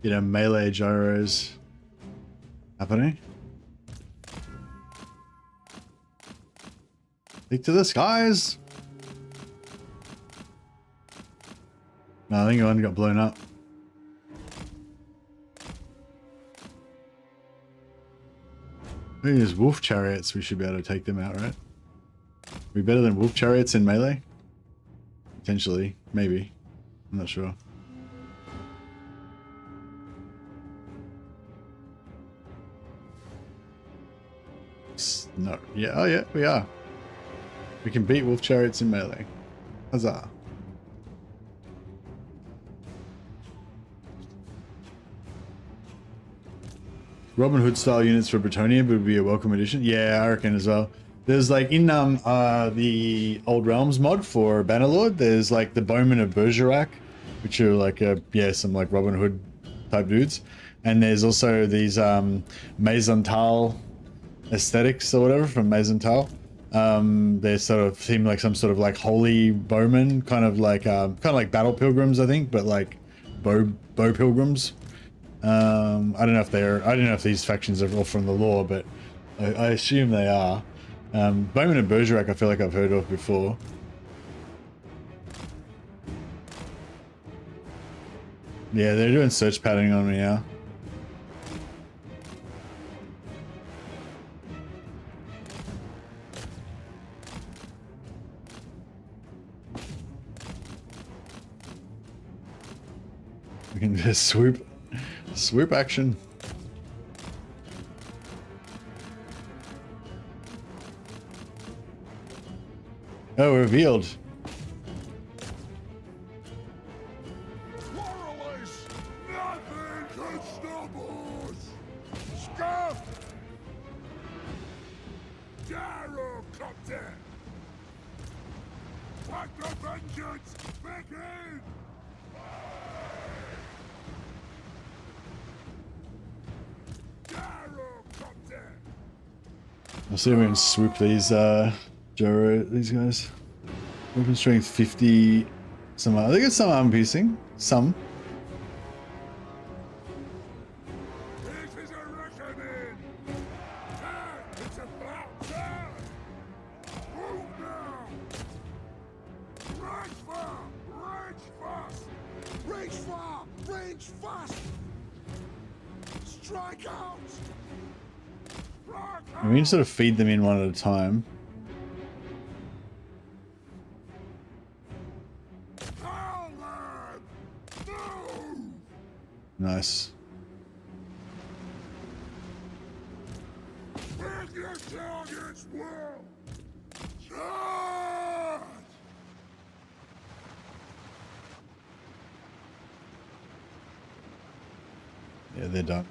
get our melee gyros happening. Take to the skies! No, I think one got blown up. I think there's wolf chariots, we should be able to take them out, right? We better than wolf chariots in melee? Potentially, maybe. I'm not sure. No, yeah, oh yeah, we are. We can beat wolf chariots in melee. Huzzah. Robin Hood style units for Bretonnia would be a welcome addition. Yeah, I reckon as well. There's like in the Old Realms mod for Bannerlord, there's like the Bowmen of Bergerac, which are like some like Robin Hood type dudes. And there's also these Maisontal aesthetics or whatever from Maisontal. They sort of seem like some sort of like holy bowmen, kind of like battle pilgrims, I think, but like bow pilgrims. I don't know if these factions are all from the lore, but I assume they are. Bowmen of Bergerac, I feel like I've heard of before. Yeah, they're doing search patterning on me now. We can just swoop action. Oh, revealed. Warreless! Nothing can stop us! Scuff! Gyrocopter! Let the vengeance begin! Gyrocopter! I'll see if we can swoop these these guys. Weapon strength 50. Some I think it's some arm piercing. Some. This is a reckoning! It's about time! Move now! Range far! Range fast! Range far! Range fast! Strike out! Strike out! We can sort of feed them in one at a time. Nice. Make your targets well! Charge! Yeah, they're done.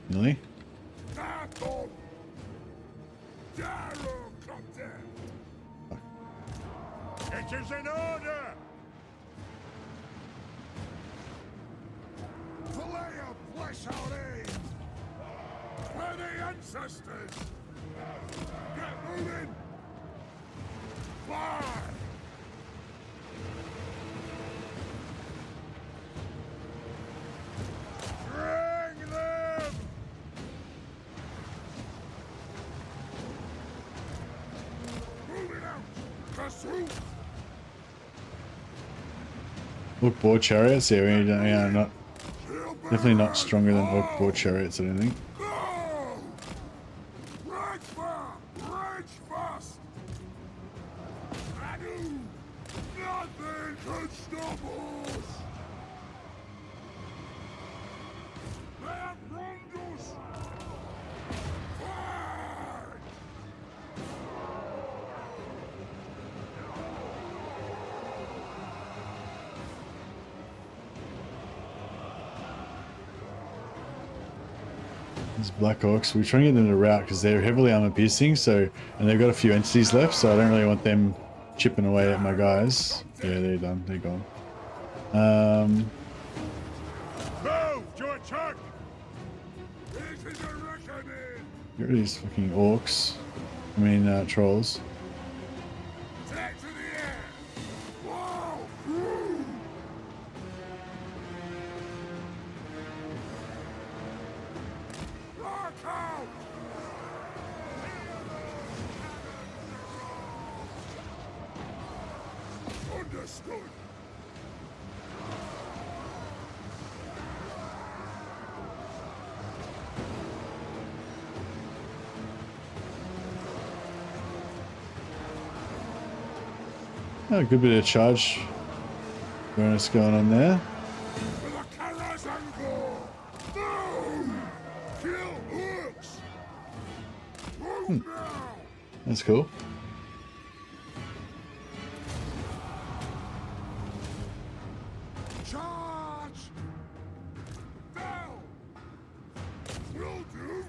Really? Battle! Gyrocopter! It is an order! Valea, bless our aid! For the ancestors! Get moving! Fire! Bring them! Moving out! Pursuit! Look, boar chariots. Yeah, we not definitely not stronger than orc boar chariots. I don't think. Go! Rage far! Rage fast! Adu! Nothing can stop us! They have wronged us! Fight! These Black Orcs, we're trying to get them to rout because they're heavily armor piercing, so, and they've got a few entities left, so I don't really want them chipping away at my guys. Yeah, they're done, they're gone. Move to attack! This is a reckoning! Get rid of these fucking orcs. I mean, trolls. Attack to the air! Whoa! Rock out! Understood! Oh, a good bit of charge bonus going on there. For the Karas Angkor! No! Kill hooks! Move now! That's cool. Charge! Down! Will do!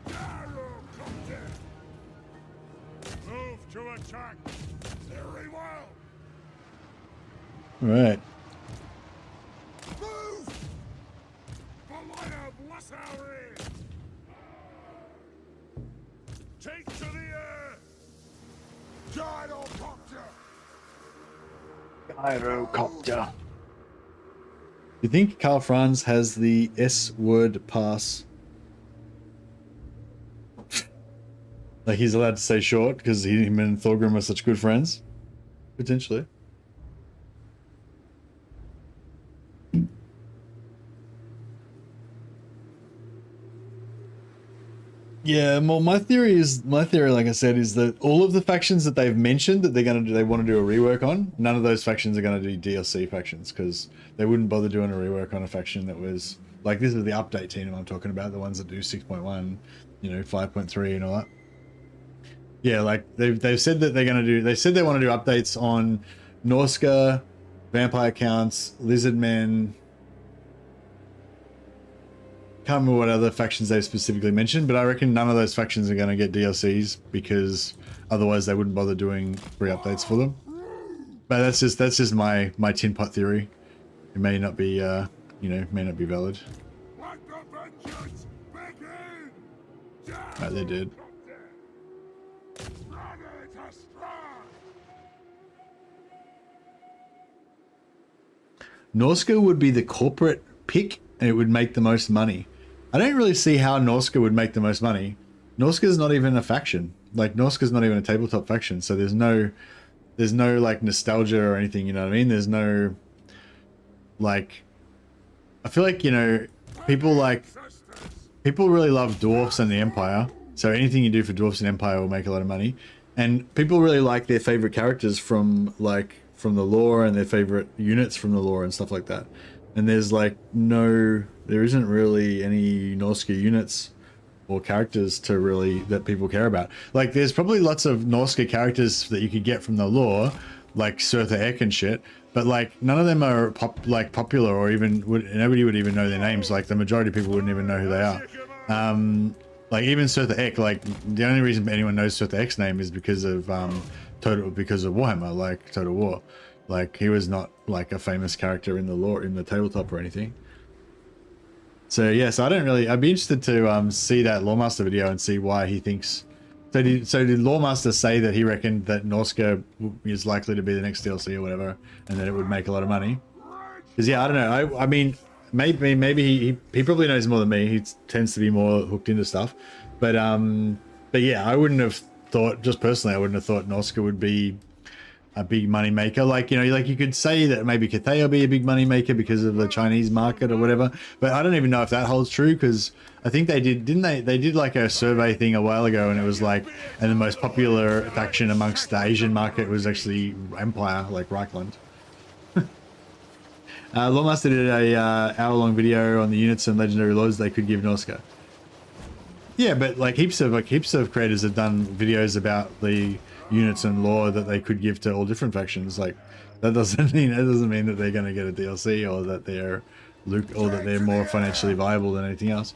Gyrocopter! Move to attack! Very well! Right. Move! For my bless our ears! Take to the air! Gyrocopter! Gyrocopter. You think Karl Franz has the S-word pass? Like he's allowed to say short because him and Thorgrim are such good friends? Potentially. Yeah, well, my theory, like I said, is that all of the factions that they've mentioned that they want to do a rework on, none of those factions are going to do DLC factions because they wouldn't bother doing a rework on a faction that was like, this is the update team I'm talking about, the ones that do 6.1, you know, 5.3 and all that. Yeah, like they've said that they're going to do, they said they want to do updates on Norska, Vampire Counts, Lizardmen. Can't remember what other factions they've specifically mentioned, but I reckon none of those factions are going to get DLCs because otherwise they wouldn't bother doing free updates for them. But that's just my tin pot theory. It may not be, you know, may not be valid. Right, they did. Norska would be the corporate pick and it would make the most money. I don't really see how Norska would make the most money. Norska's not even a faction. Like Norska's not even a tabletop faction, so there's no like nostalgia or anything, you know what I mean? There's no like, I feel like, you know, people really love dwarfs and the Empire, so anything you do for dwarfs and Empire will make a lot of money. And people really like their favorite characters from the lore and their favorite units from the lore and stuff like that. And there's like there isn't really any Norska units or characters to really that people care about. Like there's probably lots of Norska characters that you could get from the lore, like Surtha Ek and shit, but like none of them are popular or even nobody would even know their names. Like the majority of people wouldn't even know who they are. Like even Surtha Ek, like the only reason anyone knows Surtha Ek's name is because of Warhammer, like Total War. Like he was not like a famous character in the lore in the tabletop or anything. So yes, I'd be interested to see that Loremaster video and see why he thinks. So did Loremaster say that he reckoned that Norska is likely to be the next DLC or whatever, and that it would make a lot of money? Because yeah, I don't know. I mean, maybe he probably knows more than me. He tends to be more hooked into stuff, but yeah, I wouldn't have thought, just personally, I wouldn't have thought Norska would be a big money maker. Like, you know, like you could say that maybe Cathay will be a big money maker because of the Chinese market or whatever, but I don't even know if that holds true, because I think they did like a survey thing a while ago, and it was like, and the most popular faction amongst the Asian market was actually Empire, like Reichland. Lawmaster did a hour-long video on the units and legendary lords they could give Norska. Yeah, but like heaps of creators have done videos about the units and lore that they could give to all different factions. Like that doesn't mean that they're going to get a DLC or that they're or that they're more financially viable than anything else.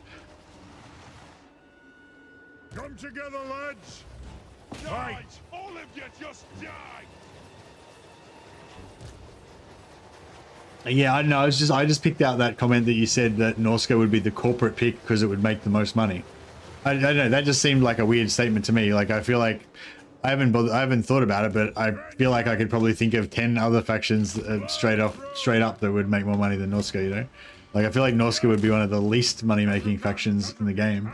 Come together, lads. Die! All of you just die! Yeah, I don't know. I just picked out that comment that you said that Norska would be the corporate pick because it would make the most money. I don't know. That just seemed like a weird statement to me. Like, I feel like I haven't thought about it, but I feel like I could probably think of 10 other factions straight up that would make more money than Norska. You know, like I feel like Norska would be one of the least money-making factions in the game.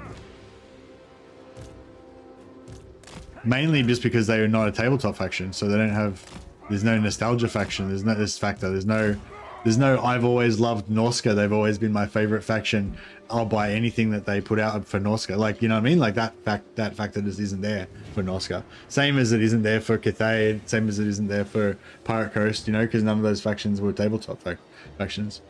Mainly just because they are not a tabletop faction, so they don't have. There's no nostalgia faction. There's no this factor. There's no. I've always loved Norska. They've always been my favorite faction. I'll buy anything that they put out for Norska. Like, you know what I mean? Like that factor just isn't there for Norska. Same as it isn't there for Cathay. Same as it isn't there for Pirate Coast. You know, because none of those factions were tabletop factions.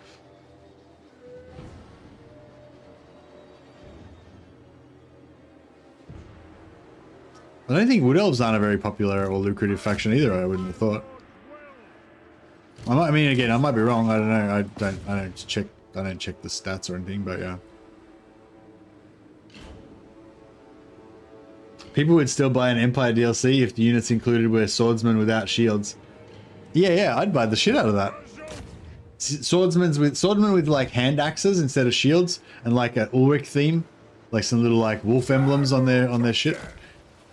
I don't think Wood Elves aren't a very popular or lucrative faction either. I wouldn't have thought. I mean, again, I might be wrong. I don't know. I don't check the stats or anything, but yeah. People would still buy an Empire DLC if the units included were swordsmen without shields. Yeah, I'd buy the shit out of that. Swordsmen with like hand axes instead of shields, and like an Ulrich theme, like some little like wolf emblems on their ship,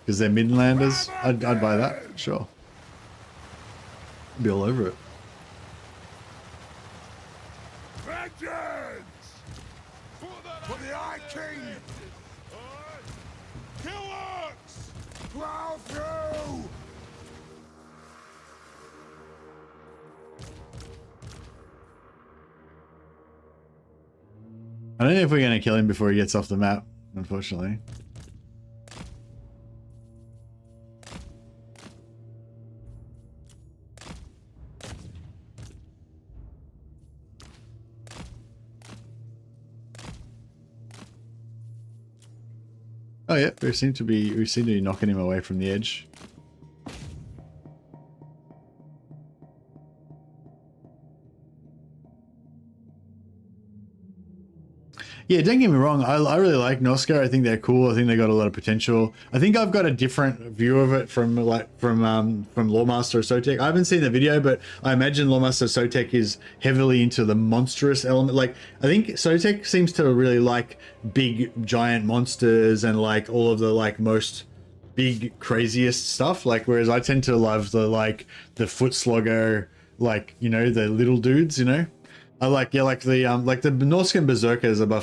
because they're Midlanders. I'd buy that, sure. I'd be all over it. For the Eye King! Kill orcs! Plow through! I don't know if we're going to kill him before he gets off the map, unfortunately. Oh yeah, we seem to be knocking him away from the edge. Yeah, don't get me wrong. I really like Norska. I think they're cool. I think they got a lot of potential. I think I've got a different view of it from Lawmaster Sotek. I haven't seen the video, but I imagine Lawmaster Sotek is heavily into the monstrous element. Like, I think Sotek seems to really like big giant monsters and like all of the like most big craziest stuff. Like, whereas I tend to love the foot slogger, like, you know, the little dudes, you know. I like, yeah, like the Norskan Berserkers are by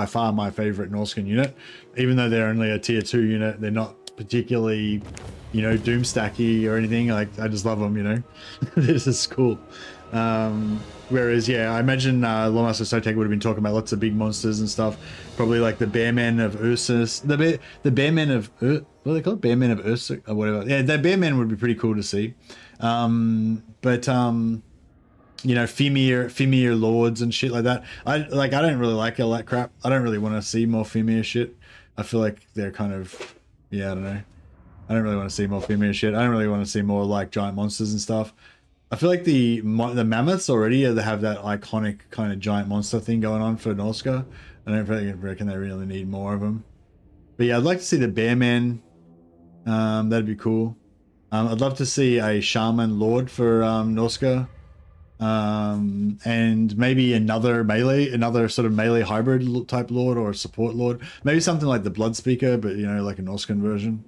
far my favorite Norskan unit. Even though they're only a tier 2 unit, they're not particularly, you know, doomstacky or anything. Like, I just love them, you know. This is cool. Whereas, yeah, I imagine Lawmaster Sotek would have been talking about lots of big monsters and stuff. Probably like the Bearmen of Ursus. The Bearmen of what are they called? Bearmen of Ursus or whatever. Yeah, the Bearmen would be pretty cool to see. You know, Fimir lords and shit like that. I don't really like all that crap. I don't really want to see more Fimir shit. I feel like they're kind of, yeah, I don't know. I don't really want to see more Fimir shit. I don't really want to see more like giant monsters and stuff. I feel like the mammoths already have that iconic kind of giant monster thing going on for Norska. I don't really reckon they really need more of them. But yeah, I'd like to see the Bearmen. That'd be cool. I'd love to see a Shaman Lord for Norska. And maybe another sort of melee hybrid type lord or a support lord, maybe something like the Blood Speaker, but you know, like a Norskan version.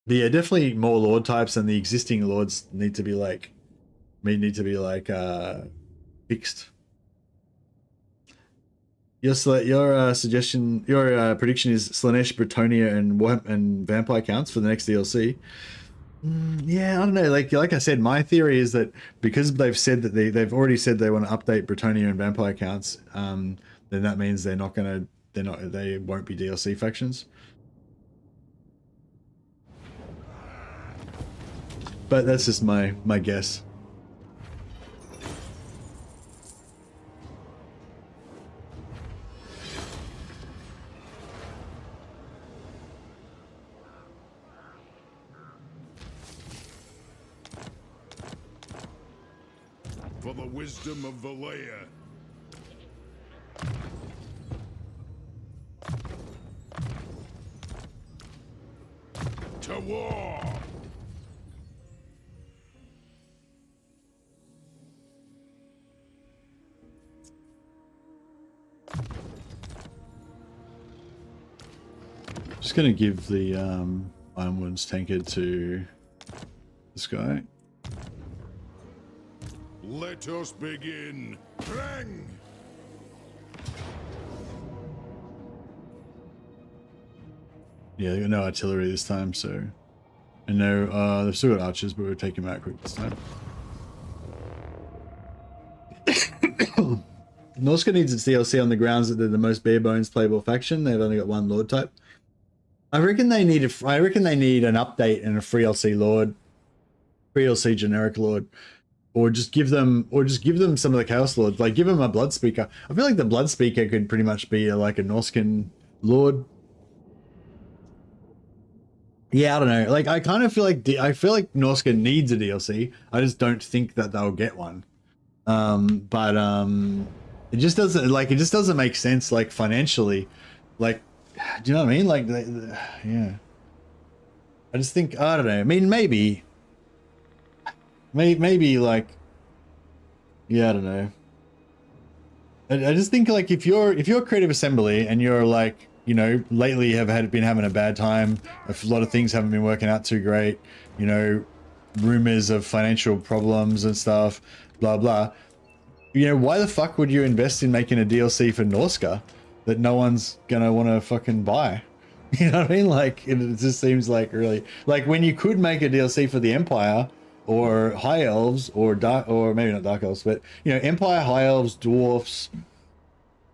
But yeah, definitely more lord types, and the existing lords need to be fixed. Your suggestion, your prediction is Slaanesh, Bretonnia, and Vampire counts for the next DLC. Yeah, I don't know. Like I said, my theory is that because they've said that they've already said they want to update Bretonnia and Vampire counts, then that means they won't be DLC factions. But that's just my guess. for the wisdom of Valea. To war! Just gonna give the Ironwood's tankard to this guy. Let us begin. Bang! Yeah, they got no artillery this time, so. And no, they've still got archers, but we'll take him out quick this time. Norska needs its DLC on the grounds that they're the most bare bones playable faction. They've only got one lord type. I reckon they need an update and a free LC lord, free LC generic lord, or just give them some of the chaos lords. Like give them a blood speaker. I feel like the blood speaker could pretty much be like a Norscan lord. Yeah, I don't know. Like I kind of feel like Norska needs a DLC. I just don't think that they'll get one. It just doesn't make sense, like financially. Like, do you know what I mean? Like, yeah. I just think, I don't know. I mean, maybe like, yeah, I don't know. I just think like if you're Creative Assembly and you're like, you know, lately been having a bad time, a lot of things haven't been working out too great, you know, rumors of financial problems and stuff, blah blah. You know, why the fuck would you invest in making a DLC for Norska that no one's gonna want to fucking buy? You know what I mean? Like, it just seems like really, like when you could make a DLC for the Empire or High Elves or maybe not Dark Elves, but you know, Empire, High Elves, Dwarfs.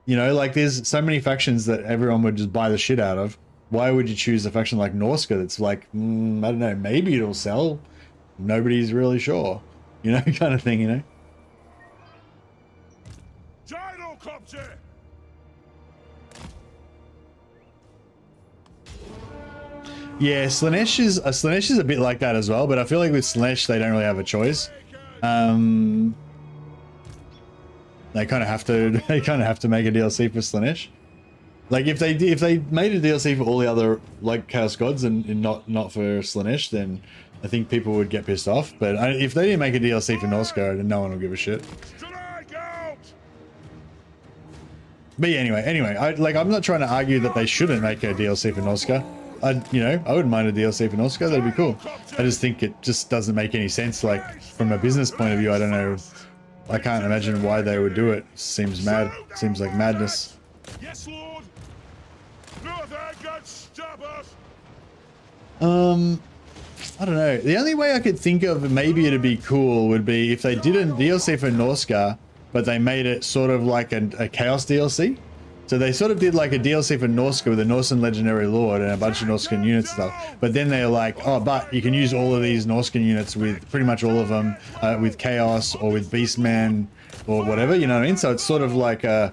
You know, like there's so many factions that everyone would just buy the shit out of. Why would you choose a faction like Norska that's like, I don't know, maybe it'll sell. Nobody's really sure. You know, kind of thing. You know. Gyrocopter! Yeah, Slanesh is a bit like that as well, but I feel like with Slanesh they don't really have a choice. They kind of have to make a DLC for Slanesh. Like if they made a DLC for all the other like Chaos Gods and not for Slanesh, then I think people would get pissed off. But if they didn't make a DLC for Norska, then no one will give a shit. But yeah, anyway, I'm not trying to argue that they shouldn't make a DLC for Norska. I wouldn't mind a DLC for Norska. That'd be cool. I just think it just doesn't make any sense. Like from a business point of view, I don't know. I can't imagine why they would do it. Seems mad. Seems like madness. Yes, Lord. Nothing can stop us. I don't know. The only way I could think of maybe it'd be cool would be if they did a DLC for Norska, but they made it sort of like a Chaos DLC. So they sort of did like a DLC for Norska with a Norsen Legendary Lord and a bunch of Norscan units and stuff. But then they're like, oh, but you can use all of these Norscan units with pretty much all of them with Chaos or with Beastman or whatever, you know what I mean? So it's sort of like a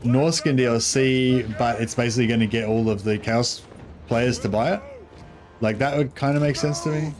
Norscan DLC, but it's basically going to get all of the Chaos players to buy it. Like that would kind of make sense to me.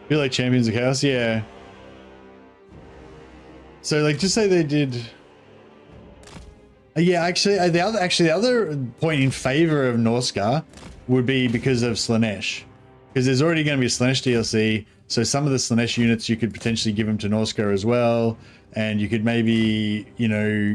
Feel like Champions of Chaos, yeah. So like, just say they did. Yeah, actually, the other point in favor of Norska would be because of Slanesh, because there's already going to be a Slanesh DLC. So some of the Slanesh units you could potentially give them to Norska as well, and you could maybe, you know,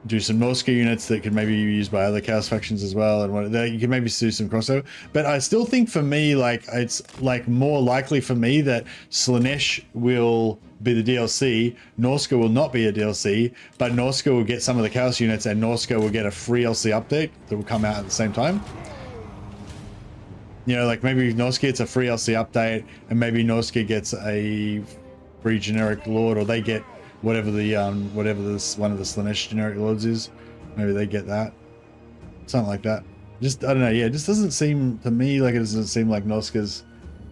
do some Norska units that could maybe be used by other Chaos factions as well, and you can maybe do some crossover. But I still think for me, like it's like more likely for me that Slaanesh will be the DLC, Norska will not be a DLC, but Norska will get some of the Chaos units, and Norska will get a free LC update that will come out at the same time. You know, like maybe Norska gets a free LC update, and maybe Norska gets a free generic lord, or they get whatever the one of the Slaanesh generic lords is. Maybe they get that, something like that. Just I don't know. Yeah, it just doesn't seem to me like it doesn't seem like Norska's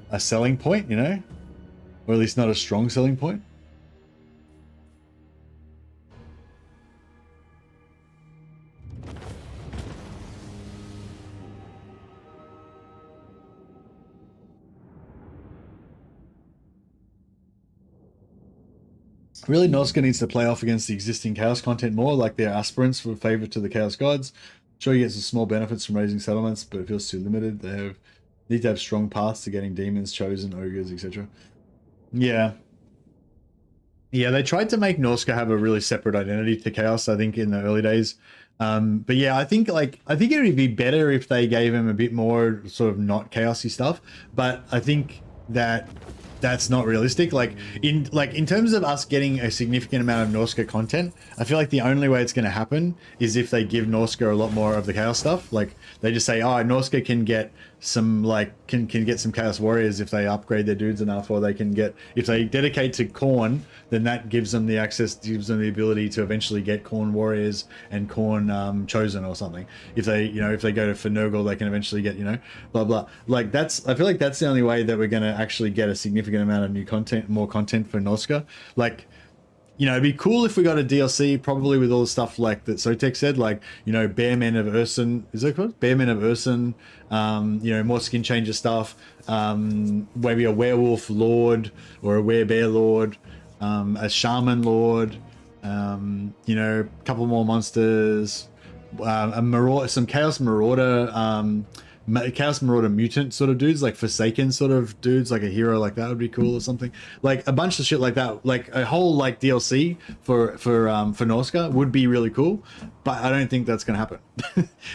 a selling point, you know, or at least not a strong selling point. Really, Norska needs to play off against the existing Chaos content more, like their aspirants for favor to the Chaos gods. Sure, he gets some small benefits from raising settlements, but it feels too limited. They need to have strong paths to getting demons, chosen, ogres, etc. Yeah. Yeah, they tried to make Norska have a really separate identity to Chaos, I think, in the early days. But yeah, I think it would be better if they gave him a bit more sort of not Chaosy stuff. But I think that's not realistic. Like in terms of us getting a significant amount of Norska content, I feel like the only way it's going to happen is if they give Norska a lot more of the Chaos stuff. Like they just say, oh, Norska can get some can get some Chaos warriors if they upgrade their dudes enough, or they can get, if they dedicate to Khorne, then that gives them the access, gives them the ability to eventually get Khorne warriors and Khorne chosen or something. If they, you know, if they go to Finurgle, they can eventually get, you know, blah blah. Like I feel like that's the only way that we're going to actually get a significant amount of new content, more content for Norska. Like, you know, it'd be cool if we got a DLC, probably with all the stuff like that Sotek said, like, you know, Bearmen of Ursun, is that called? Bearmen of Ursun, you know, more skin changer stuff, maybe a werewolf lord or a werebear lord, a shaman lord, you know, a couple more monsters, a marauder, some Chaos Marauder, Chaos Marauder mutant sort of dudes, like Forsaken sort of dudes, like a hero like that would be cool or something. Like a bunch of shit like that, like a whole like DLC for Norska would be really cool, but I don't think that's gonna happen.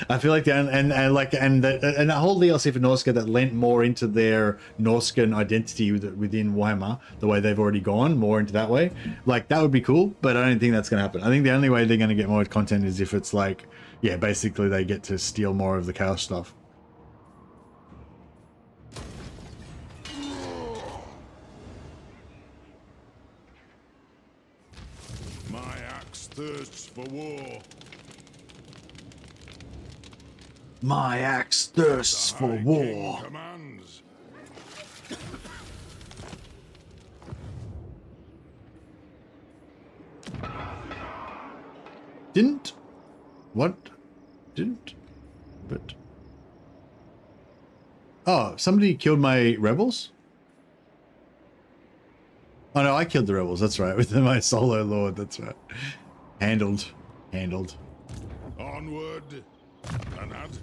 I feel like that whole DLC for Norska that lent more into their Norskan identity within Warhammer, the way they've already gone more into that way, like that would be cool, but I don't think that's gonna happen. I think the only way they're gonna get more content is if it's like, yeah, basically they get to steal more of the Chaos stuff. Thirsts for war. My axe thirsts for war. Commands. Didn't? What? Didn't? But... Oh, somebody killed my rebels? Oh no, I killed the rebels, that's right, with my solo lord, that's right. Handled. Onward. Anad.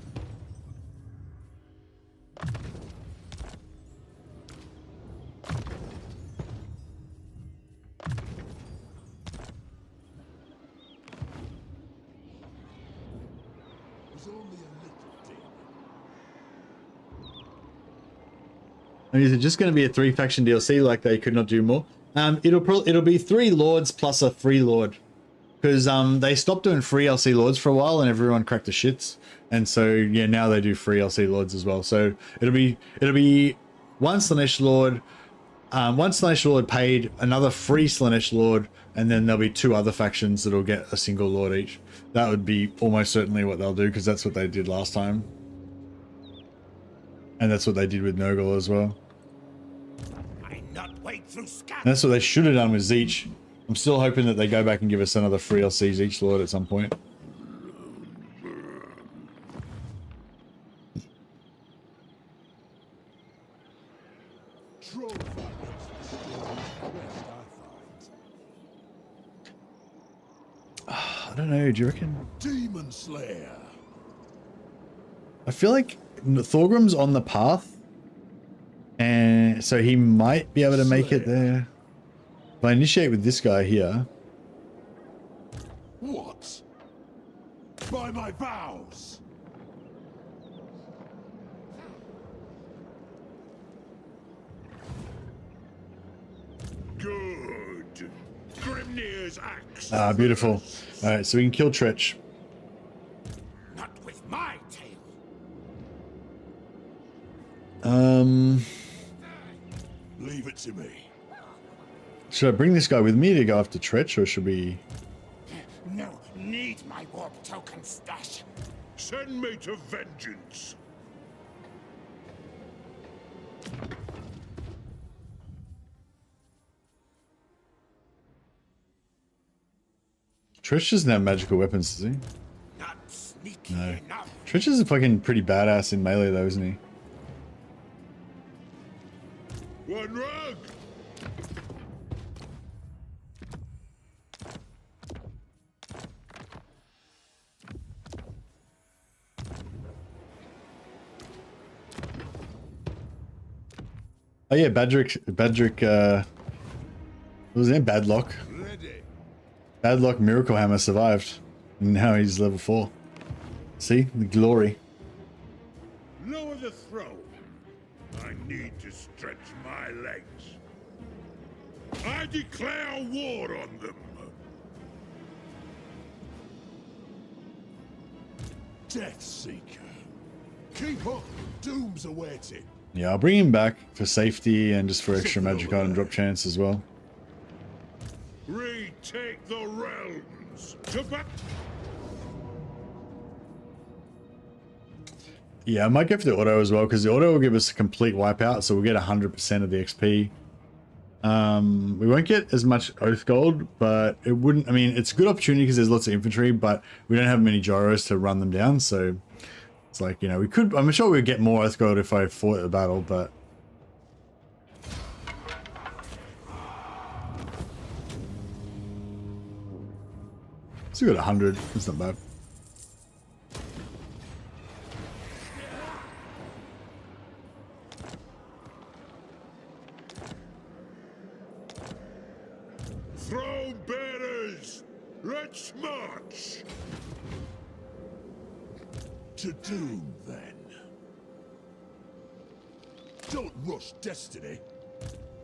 I mean, is it just going to be a 3-faction DLC like they could not do more? It'll be 3 lords plus a free lord. Because they stopped doing free LC lords for a while and everyone cracked the shits, and so yeah, now they do free LC lords as well. So it'll be one Slaanesh lord paid, another free Slaanesh lord, and then there'll be 2 other factions that'll get a single lord each. That would be almost certainly what they'll do, because that's what they did last time, and that's what they did with Nurgle as well. I not wait through scat. And that's what they should have done with Zeech. I'm still hoping that they go back and give us another free LCs each lord at some point. I don't know, do you reckon? Demon Slayer. I feel like Thorgrim's on the path, and so he might be able to make it there. If I initiate with this guy here. What? by my vows. Good. Grimnir's axe. Ah, beautiful. All right, so we can kill Tretch. Not with my tail. Leave it to me. Should I bring this guy with me to go after Tretch, or should we? No, need my warp token stash. Send me to vengeance. Tretch doesn't have magical weapons, does he? Not sneaky No. enough. Tretch is fucking pretty badass in melee, though, isn't he? One rug. Oh yeah, Badrick, what was his name? Badlock. Ready. Badlock Miracle Hammer survived. And now he's level 4. See? The glory. Lower the throne. I need to stretch my legs. I declare war on them. Death Seeker. Keep up. Doom's awaiting. Yeah, I'll bring him back for safety and just for extra magic item drop chance as well. Retake the realms. To back. Yeah, I might go for the auto as well, because the auto will give us a complete wipeout, so we'll get 100% of the XP. We won't get as much Oath Gold, but it wouldn't... I mean, it's a good opportunity because there's lots of infantry, but we don't have many gyros to run them down, so... It's like, you know, we could... I'm sure we'd get more Oath Gold if I fought the battle, but... Still got 100. That's not bad. Throne bearers. Let's march. To doom, then. Don't rush destiny.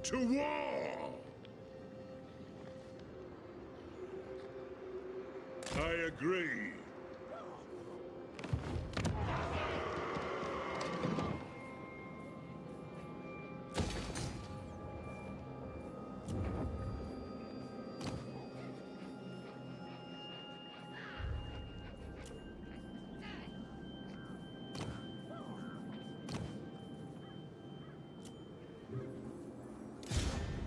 To war. I agree.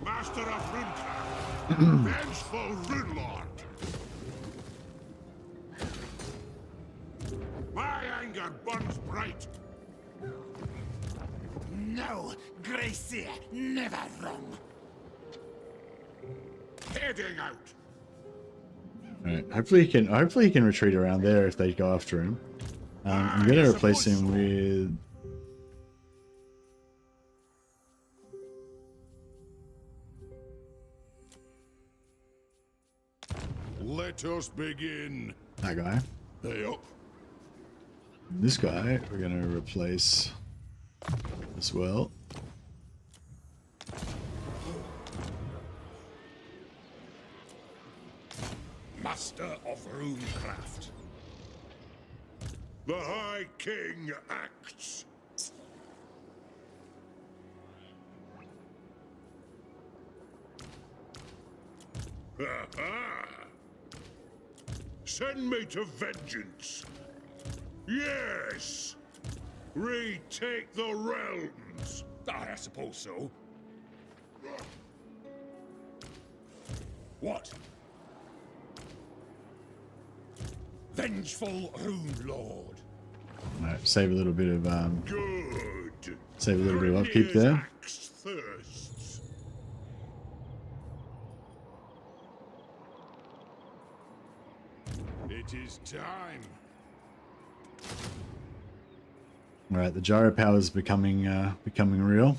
Master of Runecraft, vengeful Runelord. My anger burns bright. No, Gracie, never wrong. Heading out. Alright, hopefully he can retreat around there if they go after him. I'm gonna replace him with... Let us begin. that guy. Hey up. This guy we're gonna replace as well. Master of Runecraft. The High King acts. Ha-ha! Send me to vengeance. Yes! Retake the realms. I suppose so. What? Vengeful Rune Lord. Alright, save a little bit of Good. save a little bit of upkeep Grimnir's there. axe thirsts. It is time. Alright, the gyro power is becoming real.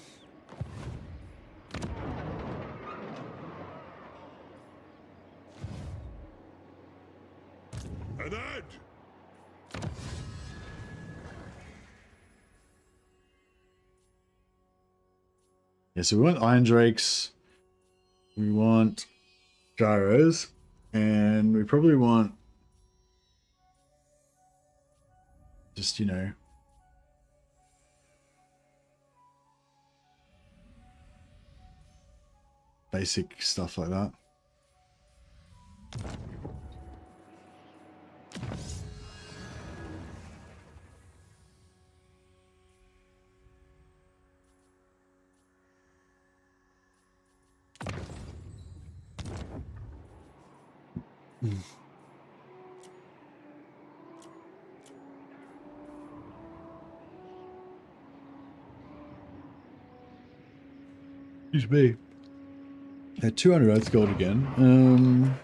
An ad. Yeah, so we want Iron Drakes. We want Gyros. And we probably want just, you know, basic stuff like that. Excuse me. At 200 Oath Gold again.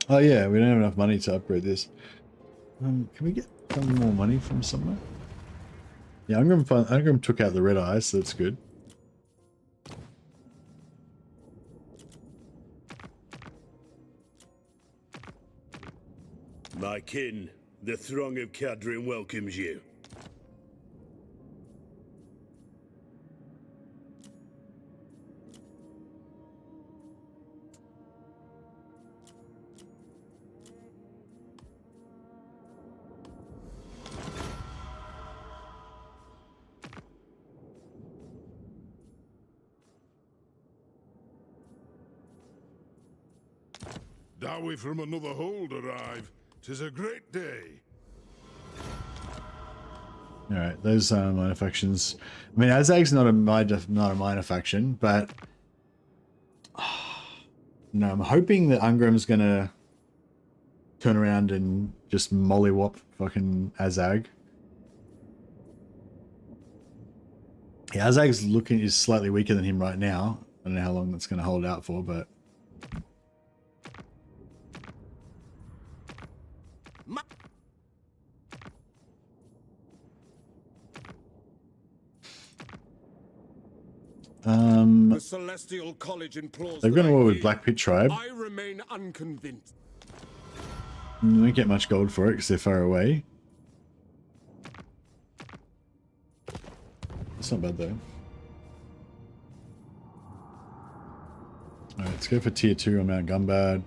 Oh yeah, we don't have enough money to upgrade this. Can we get some more money from somewhere? Yeah, Thorgrim took out the red eye, so that's good. My kin, the throng of Cadrin welcomes you. Dowie from another hold arrive. 'Tis a great day. All right, those minor factions. I mean, Azag's not a minor faction, but no, I'm hoping that Ungrim's gonna turn around and just mollywop fucking Azag. Yeah, Azag's is slightly weaker than him right now. I don't know how long that's gonna hold out for, but. The Celestial College implores they're going to war with Black Pit Tribe. I remain unconvinced. You won't get much gold for it because they're far away. It's not bad though. Alright, let's go for tier 2 on Mount Gumbad.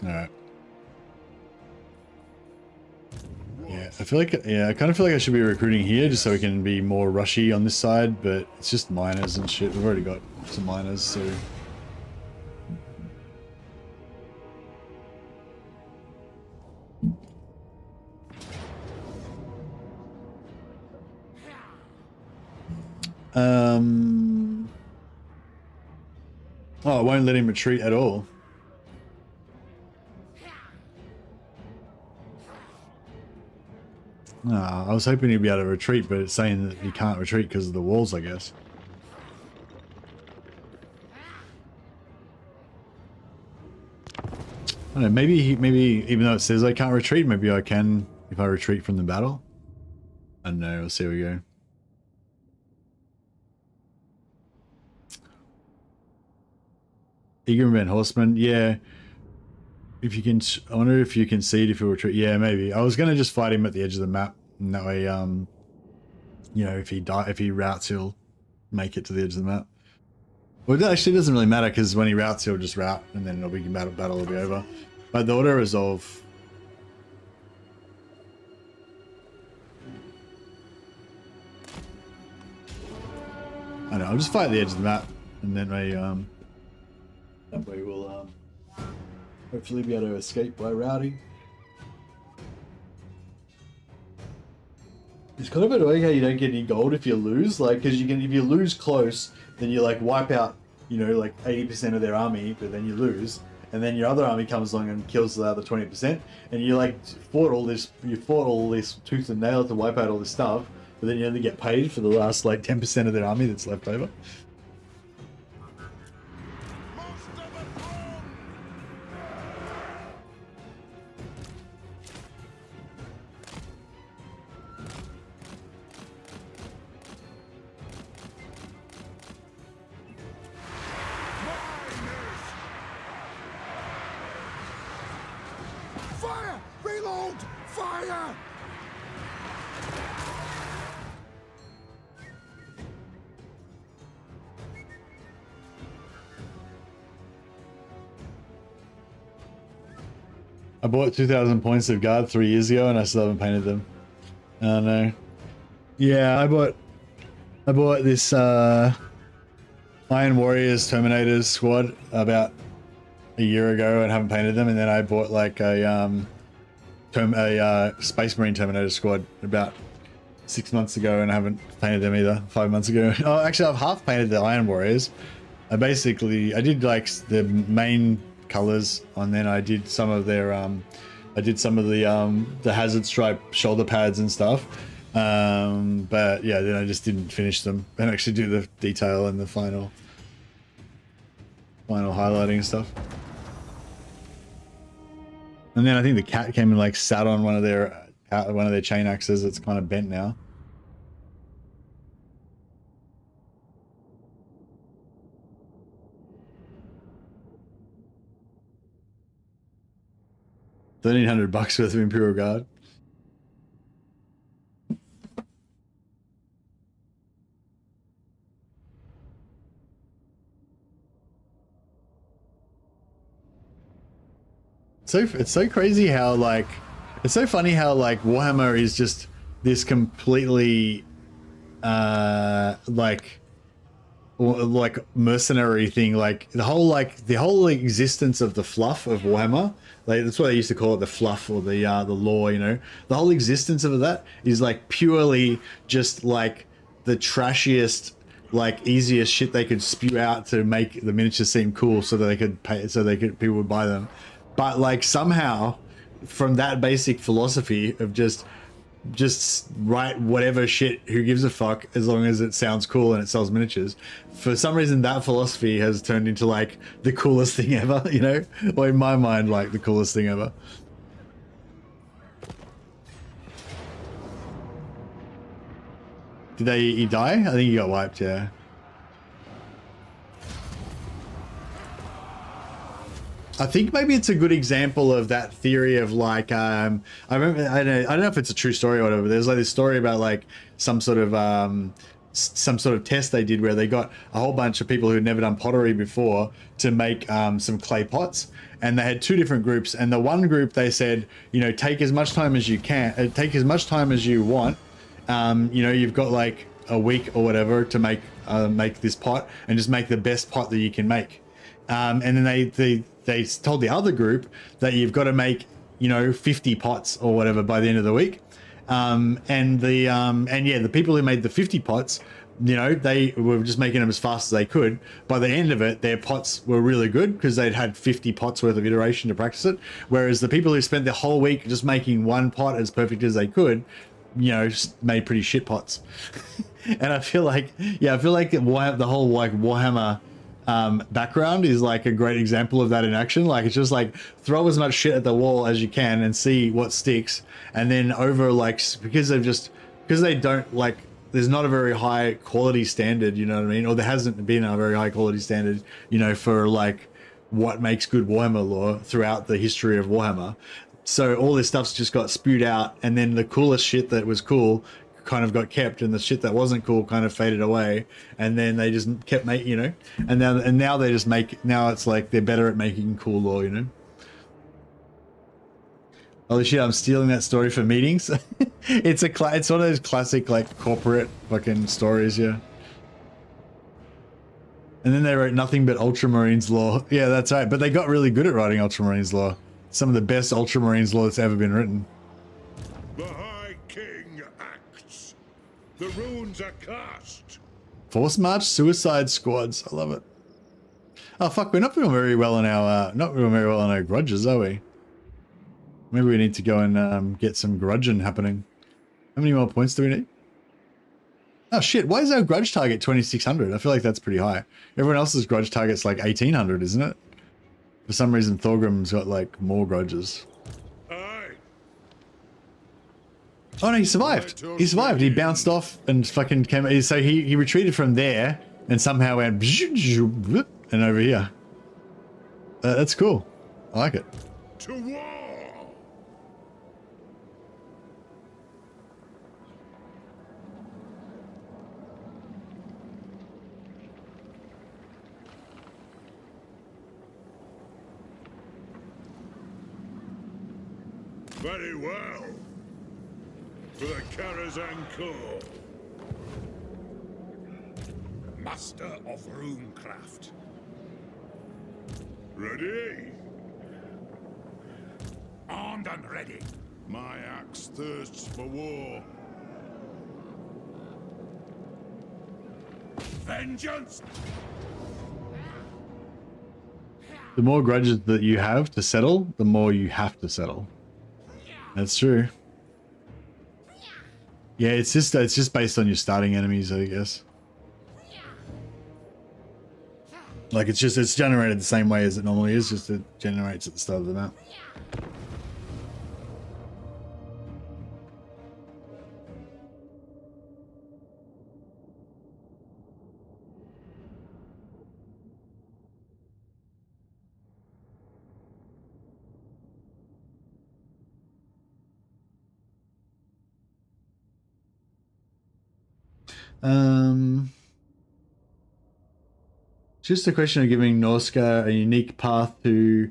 Alright. Yeah, I feel like, I kind of feel like I should be recruiting here just so we can be more rushy on this side, but it's just miners and shit. We've already got some miners, so. Oh, it won't let him retreat at all. I was hoping he'd be able to retreat, but it's saying that he can't retreat because of the walls, I guess. I don't know, maybe even though it says I can't retreat, maybe I can if I retreat from the battle. I don't know, we'll see how we go. Eager Man Horseman, yeah. If you can, I wonder if you concede if you retreat. Yeah, maybe. I was gonna just fight him at the edge of the map, and that way, you know, if he routes, he'll make it to the edge of the map. Well, it actually doesn't really matter because when he routes, he'll just route, and then it'll be battle will be over. But the auto resolve. I know. I'll just fight at the edge of the map, and then that way we'll hopefully be able to escape by routing. It's kind of annoying how you don't get any gold if you lose, like, because you can, if you lose close, then you like wipe out, you know, like 80% of their army, but then you lose, and then your other army comes along and kills the other 20%, and you like fought all this tooth and nail to wipe out all this stuff, but then you only get paid for the last like 10% of their army that's left over. Reload! Fire! I bought 2,000 points of guard 3 years ago and I still haven't painted them. Oh no. Yeah, I bought this Iron Warriors Terminators squad about a year ago and haven't painted them, and then I bought like a Space Marine Terminator squad about 6 months ago and I haven't painted them either. 5 months ago. Oh, actually, I've half painted the Iron Warriors. I did like the main colors, and then I did some of their the hazard stripe shoulder pads and stuff. But yeah, then I just didn't finish them and actually do the detail and the final highlighting and stuff. And then I think the cat came and like sat on one of their chain axes. It's kind of bent now. $1,300 worth of Imperial Guard. It's so crazy how like, it's so funny how like Warhammer is just this completely like mercenary thing. Like the whole existence of the fluff of Warhammer, like that's what they used to call it, the fluff or the lore, you know. The whole existence of that is like purely just like the trashiest, like easiest shit they could spew out to make the miniatures seem cool so that they could pay, people would buy them. But like somehow from that basic philosophy of just write whatever shit, who gives a fuck, as long as it sounds cool and it sells miniatures, for some reason that philosophy has turned into like the coolest thing ever, you know, or in my mind like the coolest thing ever. Did he die? I think he got wiped. Yeah. I think maybe it's a good example of that theory of like, I remember, I don't know if it's a true story or whatever. There's like this story about like some sort of test they did where they got a whole bunch of people who had never done pottery before to make some clay pots, and they had two different groups. And the one group, they said, you know, take as much time as you can, take as much time as you want. You know, you've got like a week or whatever to make this pot, and just make the best pot that you can make. And then they told the other group that you've got to make, you know, 50 pots or whatever by the end of the week. And the people who made the 50 pots, you know, they were just making them as fast as they could. By the end of it, their pots were really good because they'd had 50 pots worth of iteration to practice it. Whereas the people who spent the whole week just making one pot as perfect as they could, you know, just made pretty shit pots. And I feel like the whole like Warhammer background is like a great example of that in action. Like it's just like throw as much shit at the wall as you can and see what sticks, and then over like because they don't like, there's not a very high quality standard, you know what I mean, or there hasn't been a very high quality standard, you know, for like what makes good Warhammer lore throughout the history of Warhammer. So all this stuff's just got spewed out, and then the coolest shit that was cool kind of got kept, and the shit that wasn't cool kind of faded away, and then they just kept making, you know, and now they just make, now it's like they're better at making cool lore, you know. Holy shit, I'm stealing that story for meetings. It's one of those classic like corporate fucking stories, yeah. And then they wrote nothing but Ultramarines lore. Yeah, that's right, but they got really good at writing Ultramarines lore. Some of the best Ultramarines lore that's ever been written. The High King acts. The runes are cast. Force March Suicide Squads. I love it. Oh fuck, we're not doing very well on our grudges, are we? Maybe we need to go and get some grudging happening. How many more points do we need? Oh shit, why is our grudge target 2600? I feel like that's pretty high. Everyone else's grudge target's like 1800, isn't it? For some reason Thorgrim's got like more grudges. Aye. Oh no, he survived. He survived. He bounced off and fucking came. So he retreated from there and somehow went and over here. That's cool. I like it. To war. Very well. For the Karazhan Corps. Master of runecraft. Ready? Armed and ready. My axe thirsts for war. Vengeance! The more grudges that you have to settle, the more you have to settle. That's true. Yeah, it's just based on your starting enemies, I guess. Like it's generated the same way as it normally is, just it generates at the start of the map. Just a question of giving Norska a unique path to,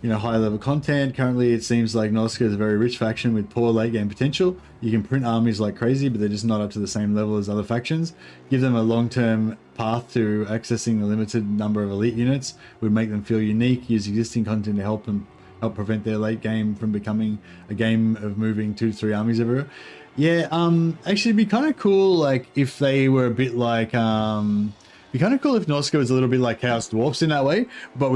high level content. Currently, it seems like Norska is a very rich faction with poor late game potential. You can print armies like crazy, but they're just not up to the same level as other factions. Give them a long-term path to accessing the limited number of elite units would make them feel unique. Use existing content to help prevent their late game from becoming a game of moving 2 to 3 armies everywhere. Yeah, actually, it'd be kind of cool, like if they were a bit like be kind of cool if Norska was a little bit like Chaos Dwarfs in that way, but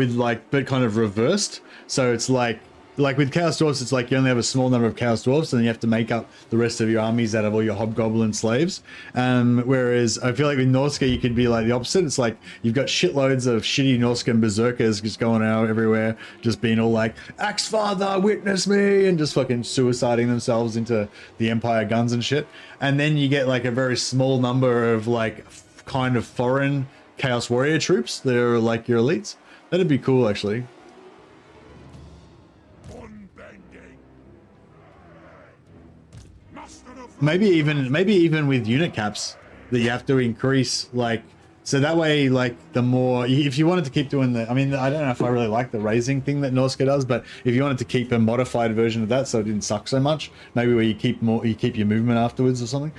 but kind of reversed. So it's like with Chaos Dwarfs, it's like you only have a small number of Chaos Dwarfs, and then you have to make up the rest of your armies out of all your Hobgoblin slaves. Whereas I feel like with Norska, you could be like the opposite. It's like you've got shitloads of shitty Norskan berserkers just going out everywhere, just being all like, Axe Father, witness me, and just fucking suiciding themselves into the Empire guns and shit. And then you get like a very small number of like kind of foreign Chaos Warrior troops that are like your elites. That'd be cool, actually. Maybe even with unit caps that you have to increase, like, so that way, like, the more, if you wanted to keep doing I mean, I don't know if I really like the raising thing that Norska does, but if you wanted to keep a modified version of that so it didn't suck so much, maybe where you keep your movement afterwards or something,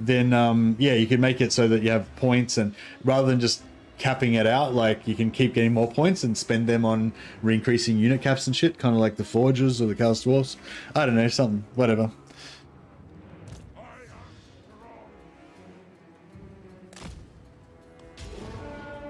then yeah, you could make it so that you have points, and rather than just capping it out, like, you can keep getting more points and spend them on re-increasing unit caps and shit, kind of like the Forgers or the Chaos Dwarfs. I don't know, something, whatever.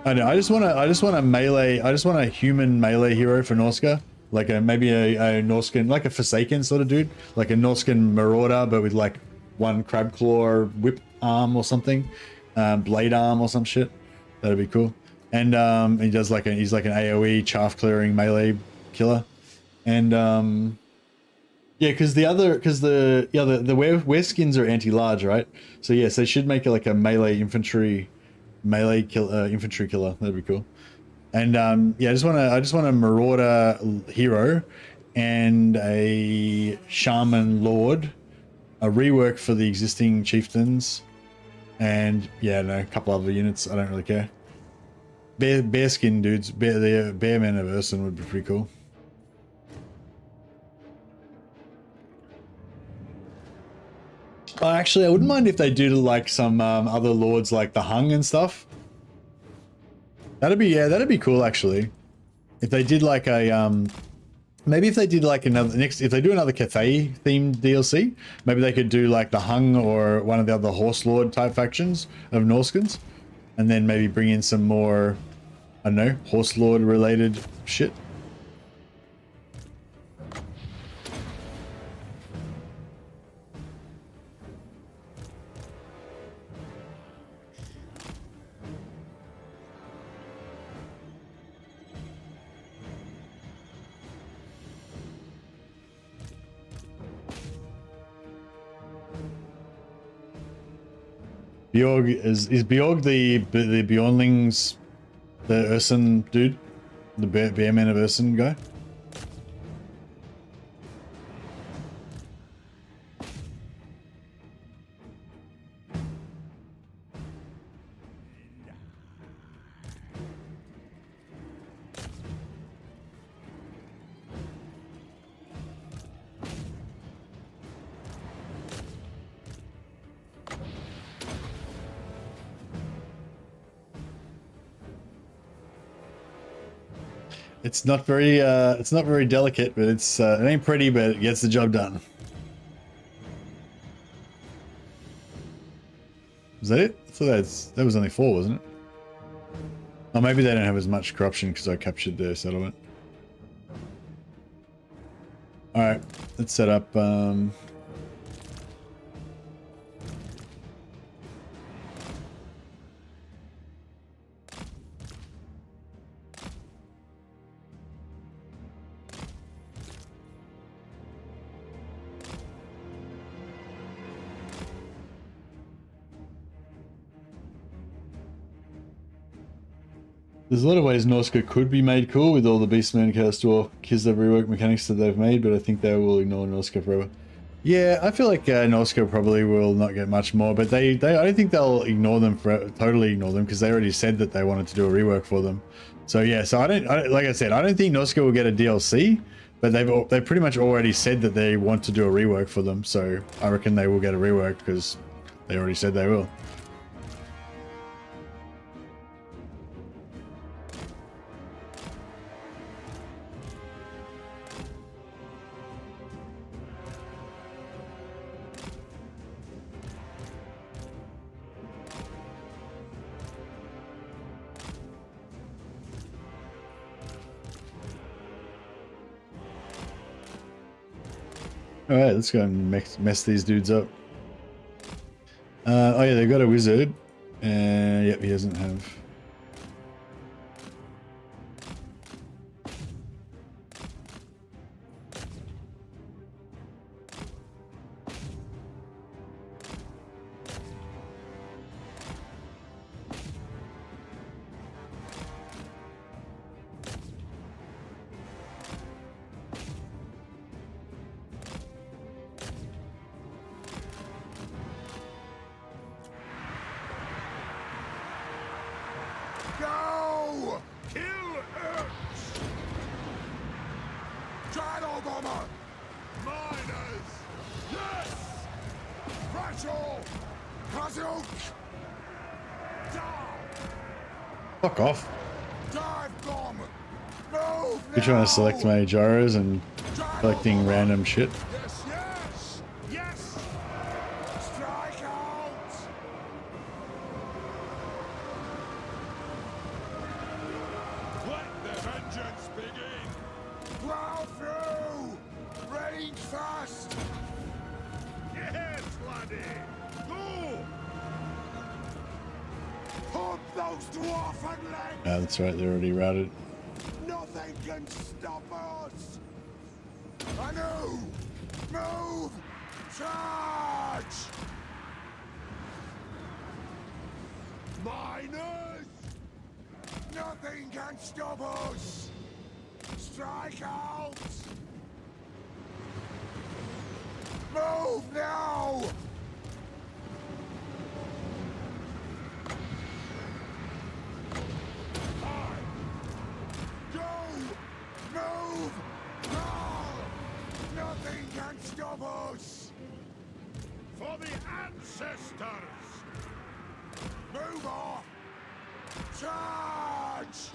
I know. I just want a human melee hero for Norska, like maybe a Norskan, like a Forsaken sort of dude, like a Norskan Marauder, but with like one crab claw whip arm or something, blade arm or some shit. That'd be cool. And he does he's like an AOE chaff clearing melee killer, and yeah, because the wear skins are anti-large, right? So yes, they should make it like a melee infantry killer. That'd be cool. And yeah, I just want a Marauder hero and a Shaman Lord, a rework for the existing chieftains, and yeah, no, a couple other units. I don't really care. Bear skin dudes, the bear men of Urson would be pretty cool. Actually, I wouldn't mind if they do like some other lords like the Hung and stuff. That'd be cool actually. If they did like a maybe if they did like if they do another Cathay themed DLC, maybe they could do like the Hung or one of the other Horse Lord type factions of Norskans, and then maybe bring in some more, I don't know, Horse Lord related shit. Bjorg is Bjorg the Bjornlings, the Urson dude, the bearman of Urson guy? It's not very delicate, but it ain't pretty, but it gets the job done. Was that it? I thought that was only 4, wasn't it? Oh, maybe they don't have as much corruption because I captured their settlement. Alright, let's set up there's a lot of ways Norska could be made cool with all the Beastman, Chaos Dwarf, Kislev rework mechanics that they've made, but I think they will ignore Norska forever. Yeah, I feel like Norska probably will not get much more, but I don't think they'll ignore them totally ignore them because they already said that they wanted to do a rework for them. So yeah, so I don't like I said, I don't think Norska will get a DLC, but they've pretty much already said that they want to do a rework for them. So I reckon they will get a rework because they already said they will. Alright, let's go and mess these dudes up. Oh yeah, they've got a wizard. Yep, he doesn't have... Go! Kill Urks! Gyro bomber! Miners! Yes! Rattle! Kazook! Dive! Fuck off. Dive bomb! Move! You're trying to select my gyros and collecting random shit. Yes, yes! Yes! Strike out! Let the vengeance begin! Plow through! Range fast! Yes, laddie! Go! Pump those dwarfen legs! Ah, that's right, they're already routed. Nothing can stop us! Anu! Move! Charge! Miners! Nothing can stop us! Strike out! Move now! Go! Move! Now! Nothing can stop us! For the ancestors! Move off! Charge!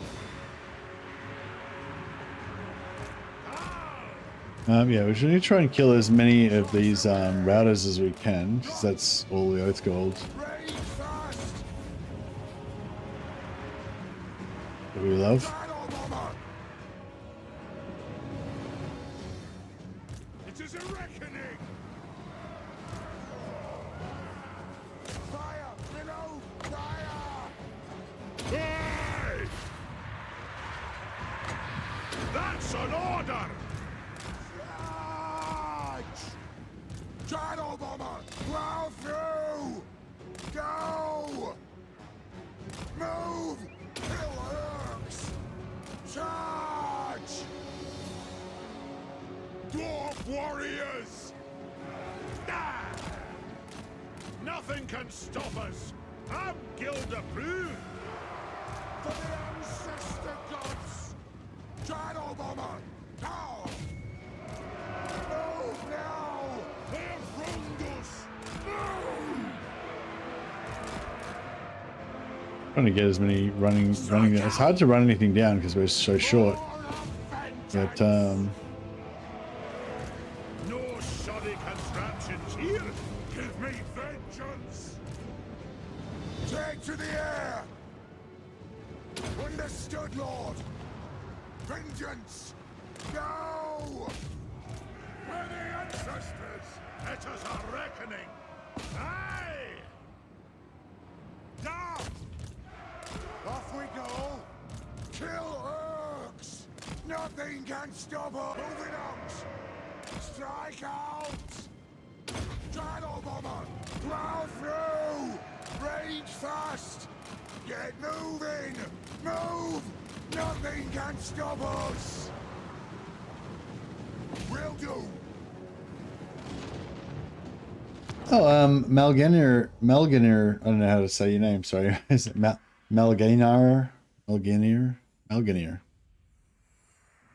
Yeah, we should try and kill as many of these routers as we can, because that's all the oath gold Range fast! that we love. Battle bomber! It is a reckoning! Fire! Below! Fire! Aye! That's an order! Charge! Gyro bomber! Plow through! Go! Move! Kill Urks! Charge! Dwarf warriors! Ah! Nothing can stop us! I'm guild approved! For the ancestor gods! Gyro bomber! Now! Move now! They have wronged us! Move! Trying to get as many running. It's hard to run anything down because we're so short. More of But No shoddy contraptions here. Give me vengeance. Take to the air! Understood, Lord! Vengeance! Now! We're the ancestors. Let us a reckoning. Aye! Down! Off we go! Kill Urks! Nothing can stop us! Moving out! Strike out! Gyro bomber! Plow through! Range fast! Get moving! Move! Nothing can stop us! Will do! oh, Malganer, I don't know how to say your name. Sorry, is it Malganer?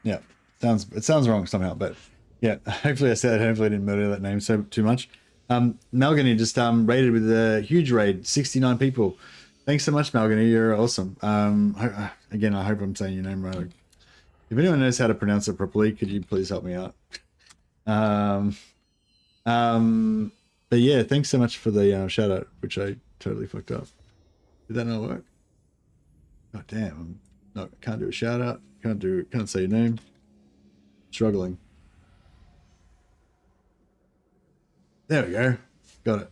Yeah, it sounds wrong somehow, but yeah. Hopefully I said it. Hopefully I didn't murder that name so too much. Malganer just raided with a huge raid, 69 people. Thanks so much, Malganer. You're awesome. Again, I hope I'm saying your name right. If anyone knows how to pronounce it properly, could you please help me out? But yeah, thanks so much for the shout out, which I totally fucked up. Did that not work? God damn, can't do a shout out. Can't say your name. Struggling. There we go. Got it.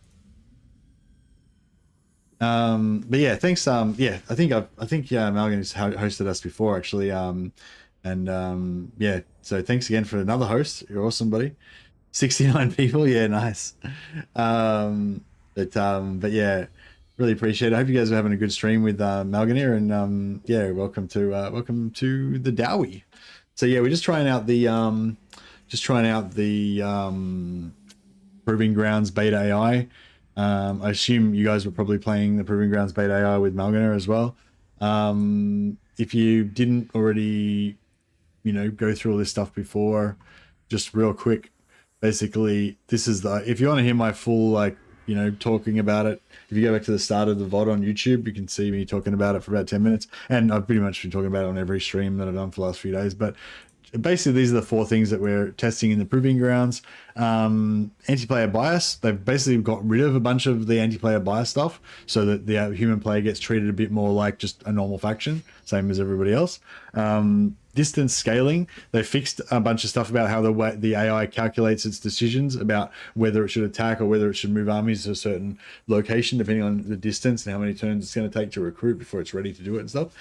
But yeah, thanks. Yeah, I think Malgan's hosted us before actually. Yeah, so thanks again for another host. You're awesome, buddy. 69 people. Yeah, nice. But yeah, really appreciate it. I hope you guys are having a good stream with Malganer, and yeah, welcome to the Dowie. So yeah, we're just trying out the Proving Grounds beta AI. I assume you guys were probably playing the Proving Grounds beta AI with Malganer as well. If you didn't already, go through all this stuff before, just real quick, basically, this is if you want to hear my full, talking about it, if you go back to the start of the VOD on YouTube, you can see me talking about it for about 10 minutes. And I've pretty much been talking about it on every stream that I've done for the last few days. But basically, these are the 4 things that we're testing in the Proving Grounds. Anti-player bias. They've basically got rid of a bunch of the anti-player bias stuff so that the human player gets treated a bit more like just a normal faction, same as everybody else. Distance scaling. They fixed a bunch of stuff about how the AI calculates its decisions about whether it should attack or whether it should move armies to a certain location, depending on the distance and how many turns it's going to take to recruit before it's ready to do it and stuff,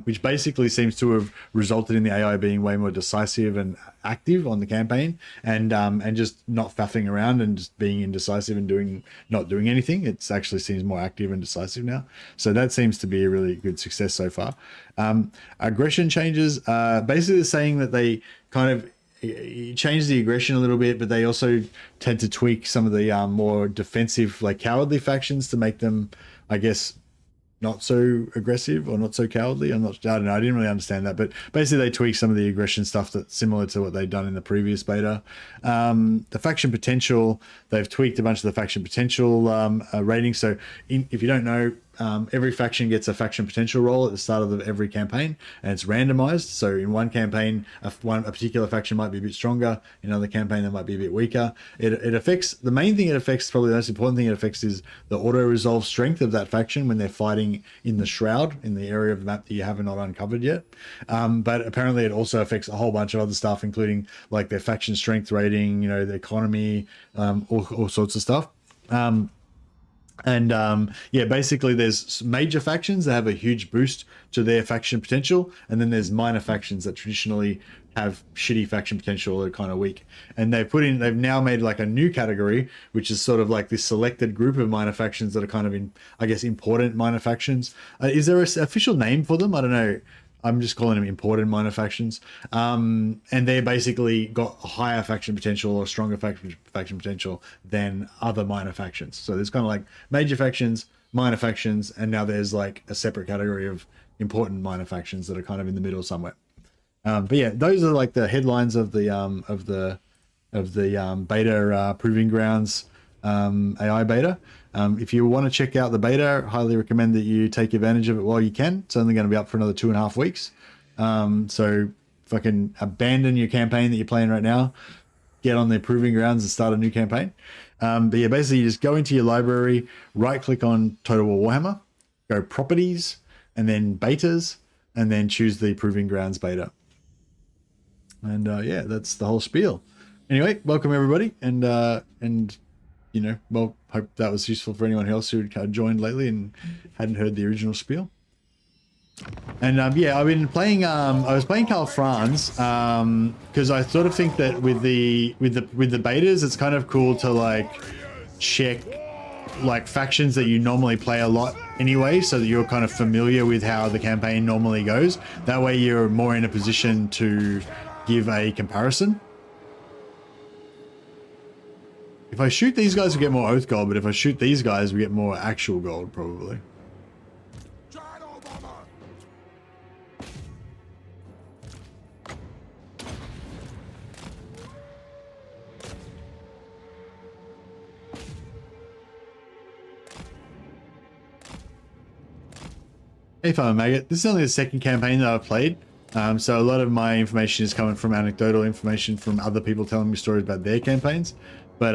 which basically seems to have resulted in the AI being way more decisive and active on the campaign, and just not faffing around and just being indecisive and not doing anything. It actually seems more active and decisive now. So that seems to be a really good success so far. Aggression changes, basically saying that they kind of change the aggression a little bit, but they also tend to tweak some of the more defensive, cowardly factions to make them, I guess, not so aggressive or not so cowardly. I don't know. I didn't really understand that, but basically they tweak some of the aggression stuff that's similar to what they've done in the previous beta. The faction potential, they've tweaked a bunch of the faction potential ratings. So if you don't know, every faction gets a faction potential roll at the start of every campaign, and it's randomized. So in one campaign, a particular faction might be a bit stronger. In another campaign, they might be a bit weaker. It affects, the main thing it affects, probably the most important thing it affects, is the auto-resolve strength of that faction when they're fighting in the Shroud, in the area of the map that you have not uncovered yet. But apparently it also affects a whole bunch of other stuff, including their faction strength rating, the economy, all sorts of stuff. Yeah, basically there's major factions that have a huge boost to their faction potential, and then there's minor factions that traditionally have shitty faction potential or are kind of weak. And they've now made a new category, which is sort of this selected group of minor factions that are kind of important minor factions. Is there an official name for them? I don't know. I'm just calling them important minor factions. And they're basically got a higher faction potential or stronger faction potential than other minor factions. So there's kind of major factions, minor factions, and now there's a separate category of important minor factions that are kind of in the middle somewhere. But yeah, those are the headlines of the beta Proving Grounds AI beta. If you want to check out the beta, I highly recommend that you take advantage of it while you can. It's only going to be up for another 2.5 weeks. So fucking abandon your campaign that you're playing right now, get on the proving grounds and start a new campaign. But yeah, basically you just go into your library, right click on Total War Warhammer, go properties, and then betas, and then choose the proving grounds beta. And yeah, that's the whole spiel. Anyway, welcome everybody, and you know, well, hope that was useful for anyone else who had joined lately and hadn't heard the original spiel. And yeah, I've been playing. I was playing Karl Franz because I sort of think that with the betas, it's kind of cool to like check like factions that you normally play a lot anyway, so that you're kind of familiar with how the campaign normally goes. That way, you're more in a position to give a comparison. If I shoot these guys, we get more oath gold, but if I shoot these guys, we get more actual gold probably. Gyro bomber! Hey Farmer Maggot, this is only the second campaign that I've played, so a lot of my information is coming from anecdotal information from other people telling me stories about their campaigns. But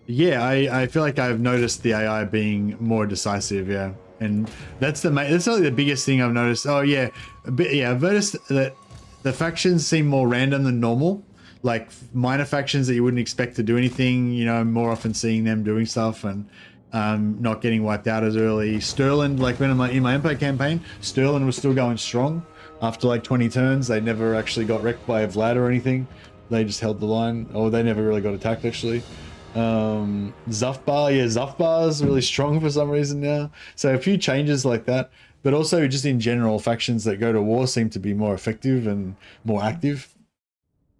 yeah, I feel like I've noticed the AI being more decisive, yeah, and that's probably the biggest thing I've noticed. Oh yeah, I've noticed that the factions seem more random than normal, like minor factions that you wouldn't expect to do anything. You know, more often seeing them doing stuff and not getting wiped out as early. Sterling, like when in my Empire campaign, Sterling was still going strong after like 20 turns. They never actually got wrecked by a Vlad or anything. They just held the line, or they never really got attacked actually. Zufbar, yeah, Zufbar's really strong for some reason now. So a few changes like that, but also just in general, factions that go to war seem to be more effective and more active.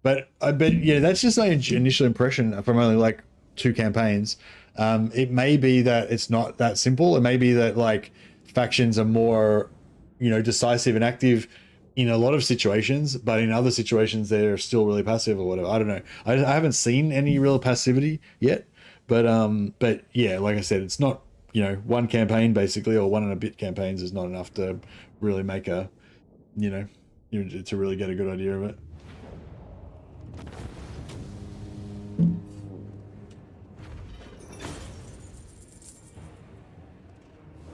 But I bet, yeah, that's just my initial impression from only like 2 campaigns. It may be that it's not that simple. It may be that like factions are more, you know, decisive and active in a lot of situations, but in other situations they're still really passive or whatever. I don't know. I haven't seen any real passivity yet, but yeah, like I said, it's not, you know, one campaign basically, or 1 and a bit campaigns is not enough to really make a, you know, to really get a good idea of it.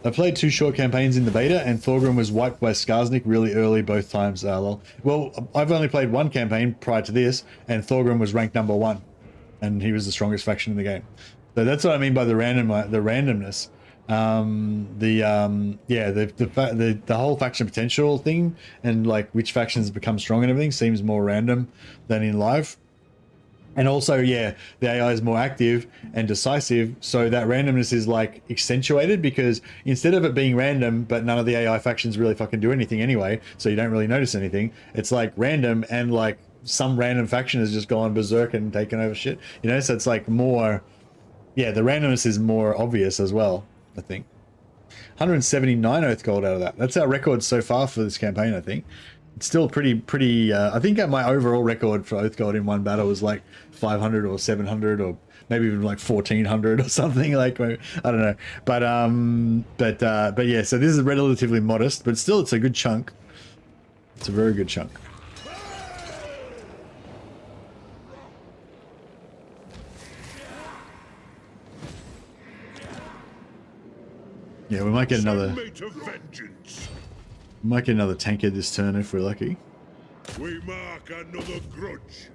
I played 2 short campaigns in the beta, and Thorgrim was wiped by Skarsnik really early both times. Lol. Well, I've only played 1 campaign prior to this, and Thorgrim was ranked number 1, and he was the strongest faction in the game. So that's what I mean by the randomness. Yeah, the whole faction potential thing, and like which factions become strong and everything, seems more random than in live. And also, yeah, the AI is more active and decisive, so that randomness is like accentuated, because instead of it being random, but none of the AI factions really fucking do anything anyway, so you don't really notice anything, it's like random, and like some random faction has just gone berserk and taken over shit, you know, so it's like more, yeah, the randomness is more obvious as well, I think. 179 oath gold out of that. That's our record so far for this campaign, I think. It's still pretty I think my overall record for oath gold in one battle was like 500 or 700 or maybe even like 1400 or something, like, I don't know, but yeah, so this is relatively modest, but still it's a good chunk. It's a very good chunk. Yeah, we might get another tanker this turn if we're lucky. We mark another grudge.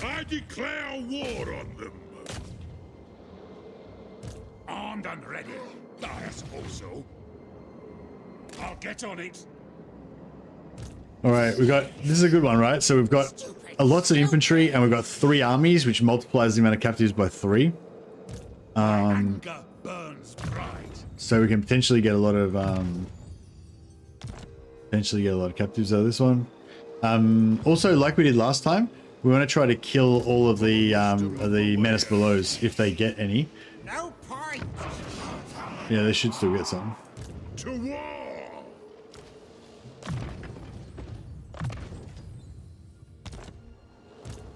I declare war on them. Armed and ready. I suppose so. I'll get on it. All right, this is a good one, right? So we've got lots of infantry, and we've got 3 armies, which multiplies the amount of captives by 3. Anger burns pride. So we can potentially get a lot of captives out of this one. Also, like we did last time, we want to try to kill all of the menace belows if they get any. No point. Yeah, they should still get some. To war!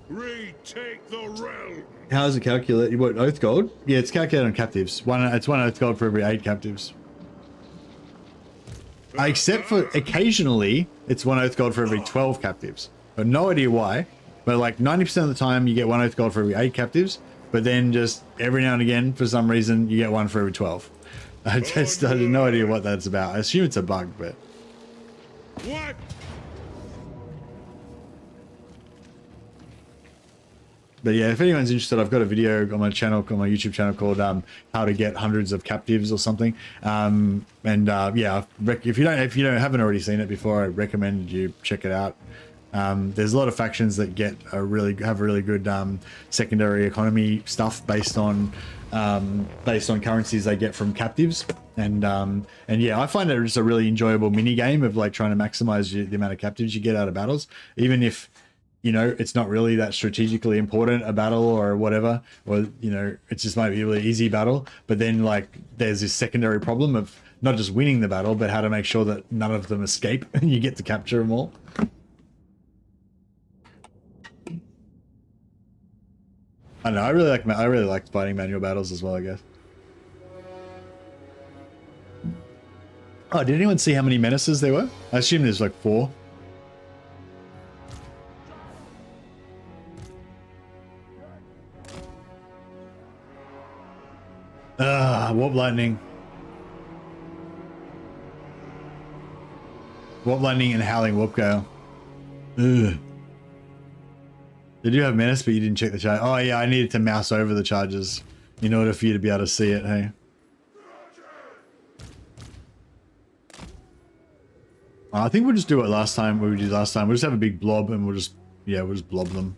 Retake the realm! How does it calculate? What, oath gold? Yeah, it's calculated on captives. It's 1 oath gold for every 8 captives. Except for occasionally, it's 1 oath gold for every 12 captives. But no idea why. But like 90% of the time, you get 1 oath gold for every 8 captives. But then just every now and again, for some reason, you get 1 for every 12. I have no idea what that's about. I assume it's a bug, but... What? But yeah, if anyone's interested, I've got a video on my channel, on my YouTube channel called "How to Get Hundreds of Captives" or something. Yeah, if you haven't already seen it before, I recommend you check it out. There's a lot of factions that have really good secondary economy stuff based on currencies they get from captives, and yeah, I find it just a really enjoyable mini game of like trying to maximize the amount of captives you get out of battles, even if it's not really that strategically important a battle or whatever, or it just might be a really easy battle, but then like there's this secondary problem of not just winning the battle, but how to make sure that none of them escape and you get to capture them all. I don't know. I really like fighting manual battles as well, I guess. Oh, did anyone see how many menaces there were? I assume there's like 4. Warp lightning. Warp lightning and howling warp gale. Ugh. They do have menace, but you didn't check the charge. Oh yeah, I needed to mouse over the charges in order for you to be able to see it, hey? I think we'll just do what we did last time. We'll just have a big blob and we'll just blob them.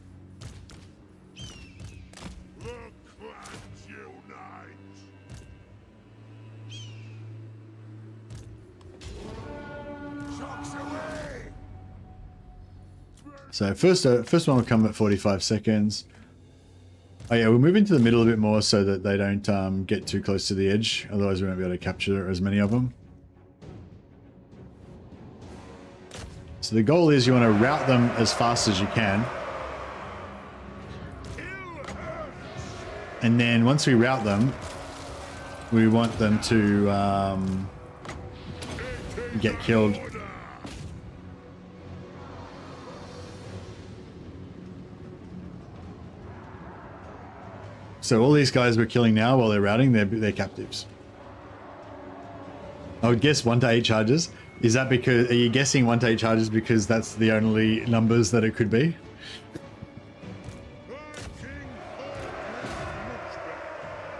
So first one will come at 45 seconds. Oh yeah, we'll move into the middle a bit more so that they don't get too close to the edge. Otherwise we won't be able to capture as many of them. So the goal is you want to route them as fast as you can. And then once we route them, we want them to get killed. So all these guys we're killing now while they're routing, they're captives. I would guess 1 to 8 charges. Is that because, are you guessing 1 to 8 charges because that's the only numbers that it could be?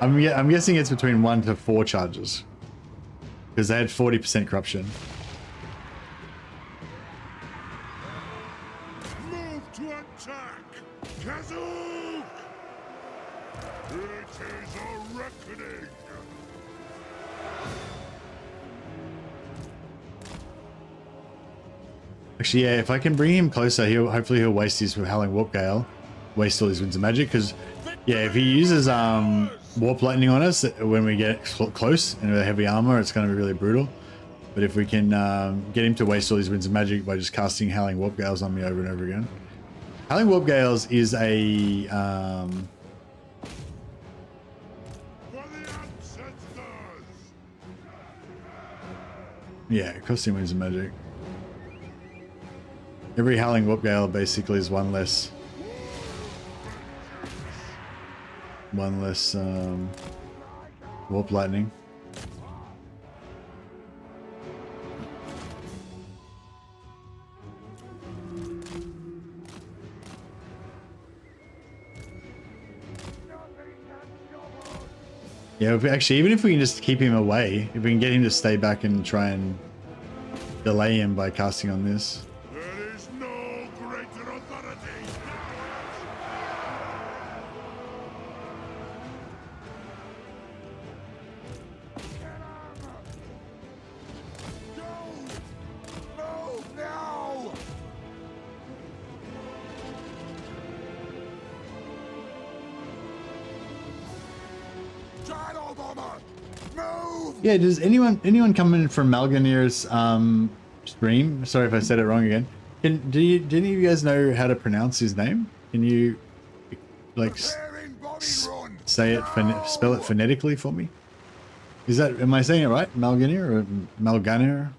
I'm guessing it's between 1 to 4 charges. Because they had 40% corruption. Move to attack! Kazoo! It is a reckoning! Actually, yeah, if I can bring him closer, hopefully he'll waste his Howling Warp Gale, waste all his Winds of Magic, because, yeah, if he uses Warp Lightning on us when we get close and with heavy armor, it's going to be really brutal. But if we can get him to waste all his Winds of Magic by just casting Howling Warp Gales on me over and over again. Howling Warp Gales is a... yeah, costing Winds of Magic. Every Howling Warp Gale basically is one less Warp Lightning. Yeah, actually, even if we can just keep him away, if we can get him to stay back and try and delay him by casting on this. There is no greater authority! Move now! Gyro bomber! Move! Yeah, does anyone come in from Malganir's stream? Sorry if I said it wrong again. Do any of you guys know how to pronounce his name? Can you like say it, spell it phonetically for me? Is that, am I saying it right? Malganir or Malganir?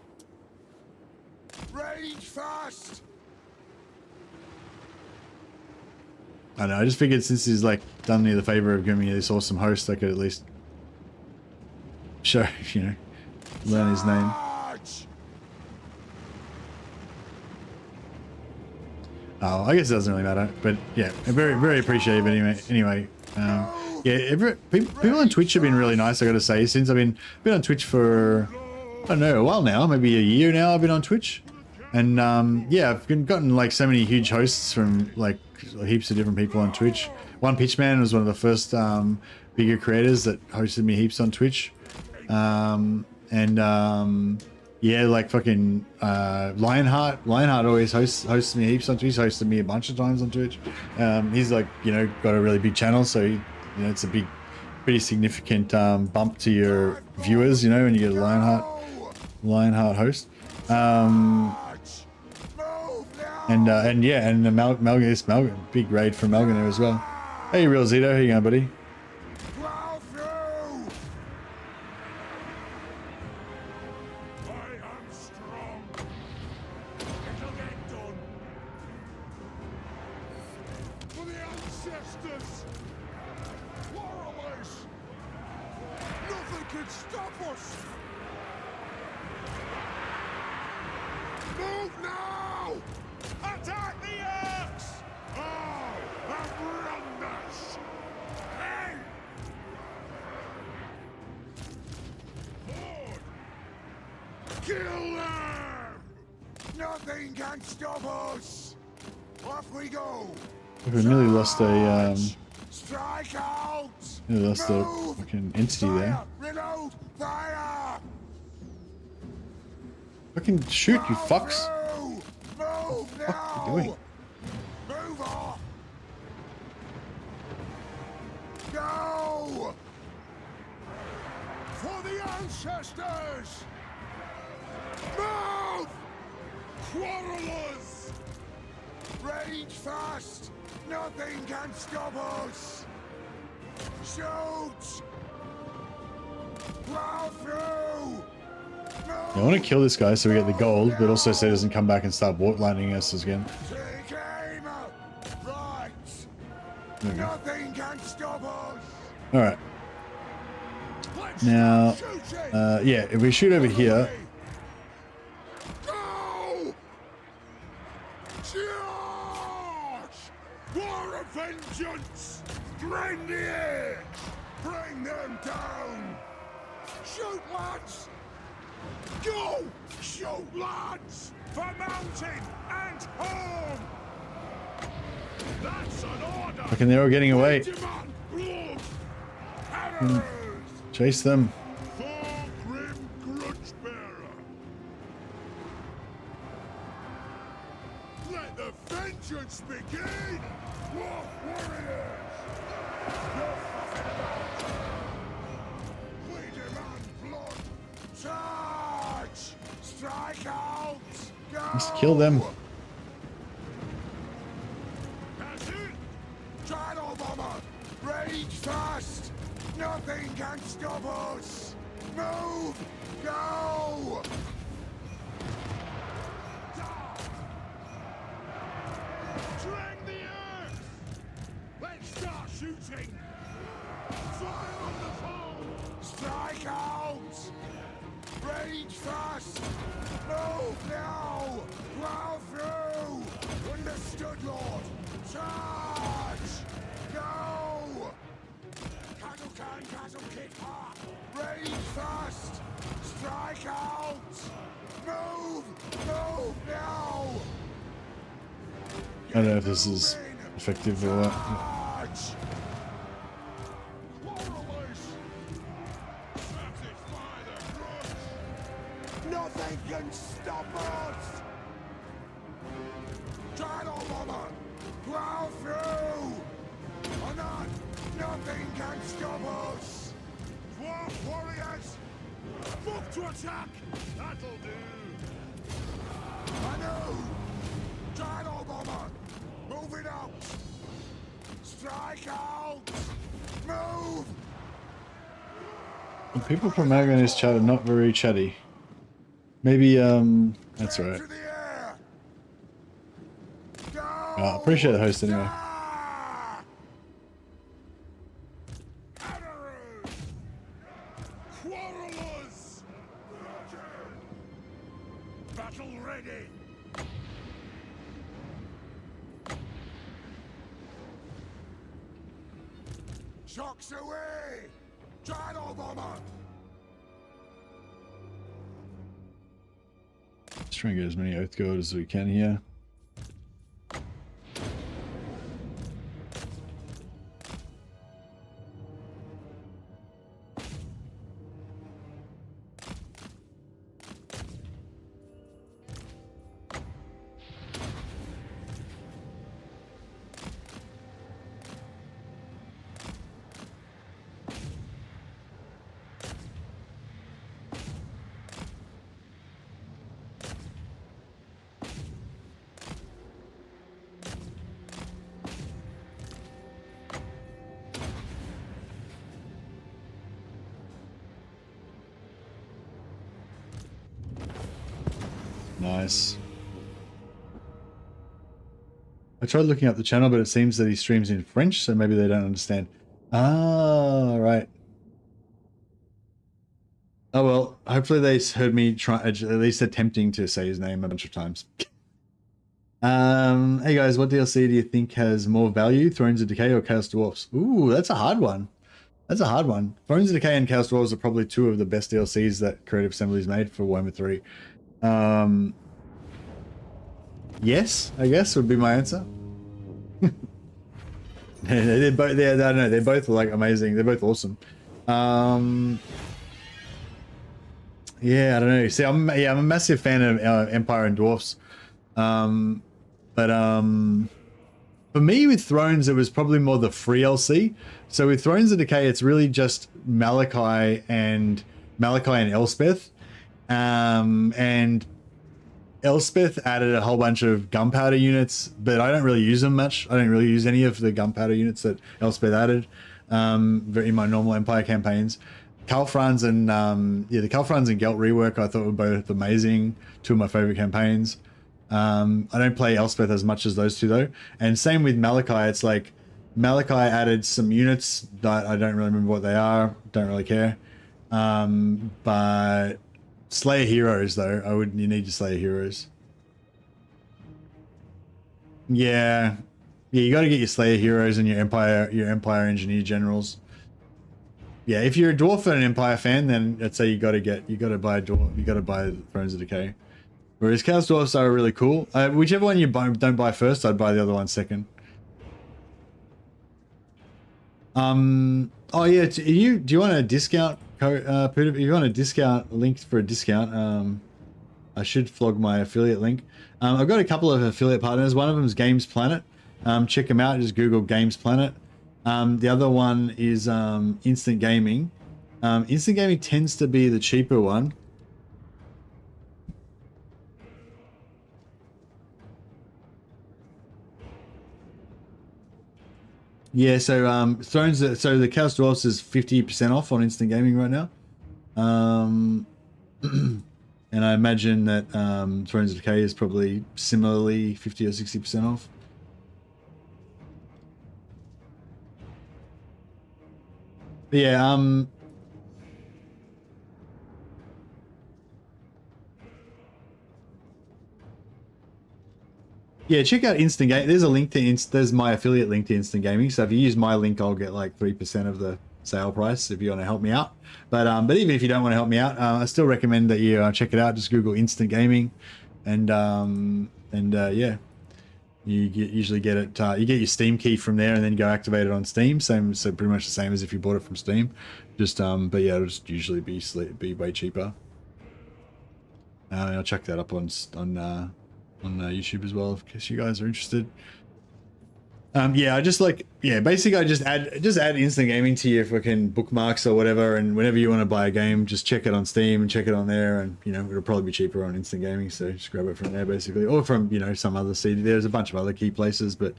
I don't know, I just figured since he's like done me the favor of giving me this awesome host, I could at least show, you know, learn his name. Charge! Oh, I guess it doesn't really matter, but yeah, very, very appreciative anyway. Yeah, people on Twitch have been really nice, I gotta say, since I've been on Twitch for, I don't know, a while now, maybe a year now I've been on Twitch. And yeah, I've gotten like so many huge hosts from like heaps of different people on Twitch. One Pitchman was one of the first bigger creators that hosted me heaps on Twitch. Yeah, like fucking Lionheart always hosts me heaps on Twitch. He's hosted me a bunch of times on Twitch. He's like, you know, got a really big channel, so he, you know, it's a pretty significant bump to your viewers, you know, when you get a Lionheart host. And yeah, and Malgan, big raid from Malgan there as well. Hey, Real Zito, how you going, buddy? Plow through! I am strong. It'll get done. For the ancestors. Warhammer! Nothing can stop us! Move now! Attack the Orcs! Oh, and run us! Hey! Forward! Kill them! Nothing can stop us! Off we go! We nearly lost a Strike out! nearly lost a Move! fucking entity there. Fire! Reload! Fire! Fucking shoot, you fucks! Through! Move now! What are you doing? Move off! Go! For the ancestors! Move! Quarrelers! Rage fast! Nothing can stop us! Shoot! Plow through! I want to kill this guy so we get the gold, but also so he doesn't come back and start lightning us again. Take aim! Right! There we go. Nothing can stop us! Alright. Let's Now, start shooting! yeah, if we shoot over here, Go! Charge! War of vengeance! Drain the edge! Bring them down! Shoot, lads! Go! Shoot, lads! For mountain and home! That's an order! fucking they're all getting away. Demand blood! Hammers! Chase them. Thorgrim Grudgebearer! Let the vengeance begin! War warriors! We demand blood! Charge! Strike out! Go! Let's kill them. That's it! Gyro bomber! Rage fast! Nothing can stop us! Move! Go! Drag the earth! Let's start shooting! Fire on the foe! Strike out! Rage fast! Move now! Plow through! Understood, Lord! Charge! Go! Cattle can, cattle kick hard! Rage fast! Strike out! Move! Move now! I don't know if this is effective or what. Charge! Warriors! Satisfy the grudge! Nothing can stop us! Gyro bomber! Plow through! Or not! Nothing can stop us! Dwarf warriors! Move to attack! That'll do! I know! Gyro bomber! Moving out! Strike out! Move! The people from Mago in his chat are not very chatty. Maybe, that's right. To the air! Go! I appreciate the host anyway. Charge! ready. Shocks away! Gyro bomber! Let's try and get as many Oath Guard as we can here. Nice. I tried looking up the channel, but it seems that he streams in French, so maybe they don't understand. Ah, right. Oh well, hopefully they heard me try, at least attempting to say his name a bunch of times. Hey guys, what DLC do you think has more value, Thrones of Decay or Chaos Dwarfs? Ooh, that's a hard one. That's a hard one. Thrones of Decay and Chaos Dwarfs are probably two of the best DLCs that Creative Assembly's made for Warhammer 3. Yes, I guess would be my answer. They're both, I don't know, they're both like amazing. They're both awesome. Yeah, I don't know. See, I'm a massive fan of Empire and Dwarfs. For me with Thrones, it was probably more the free LC. So with Thrones of Decay, it's really just Malachi and Elspeth. And Elspeth added a whole bunch of gunpowder units, but I don't really use them much. I don't really use any of the gunpowder units that Elspeth added in my normal Empire campaigns. Kalfrans and the Kalfrans and Gelt rework I thought were both amazing. Two of my favorite campaigns. I don't play Elspeth as much as those two though. And same with Malachi. It's like Malachi added some units that I don't really remember what they are. Don't really care. But Slayer Heroes though, you need to Slayer Heroes. Yeah, you got to get your Slayer Heroes and your Empire Engineer Generals. Yeah, if you're a Dwarf and an Empire fan, then I'd say you got to buy Thrones of Decay. Whereas Chaos Dwarfs are really cool. Whichever one you don't buy first, I'd buy the other one second. Oh yeah, do you want a discount code, if you want a discount link for a discount, I should flog my affiliate link. I've got a couple of affiliate partners. One of them is Games Planet. Check them out. Just Google Games Planet. The other one is Instant Gaming. Instant Gaming tends to be the cheaper one. Yeah, so the Chaos Dwarfs is 50% off on Instant Gaming right now. And I imagine that Thrones of Decay is probably similarly 50 or 60% off. But yeah, yeah, check out Instant Gaming. There's a link to there's my affiliate link to Instant Gaming. So if you use my link, I'll get like 3% of the sale price if you want to help me out. But even if you don't want to help me out, I still recommend that you check it out. Just Google Instant Gaming, and yeah, you usually get it. You get your Steam key from there, and then you go activate it on Steam. So pretty much the same as if you bought it from Steam. Just but yeah, it'll just usually be way cheaper. I'll check that up on YouTube as well, in case you guys are interested. Yeah, basically I just add Instant Gaming to your fucking bookmarks or whatever, and whenever you want to buy a game, just check it on Steam and check it on there, and it'll probably be cheaper on Instant Gaming, so just grab it from there basically, or from some other CD. There's a bunch of other key places, but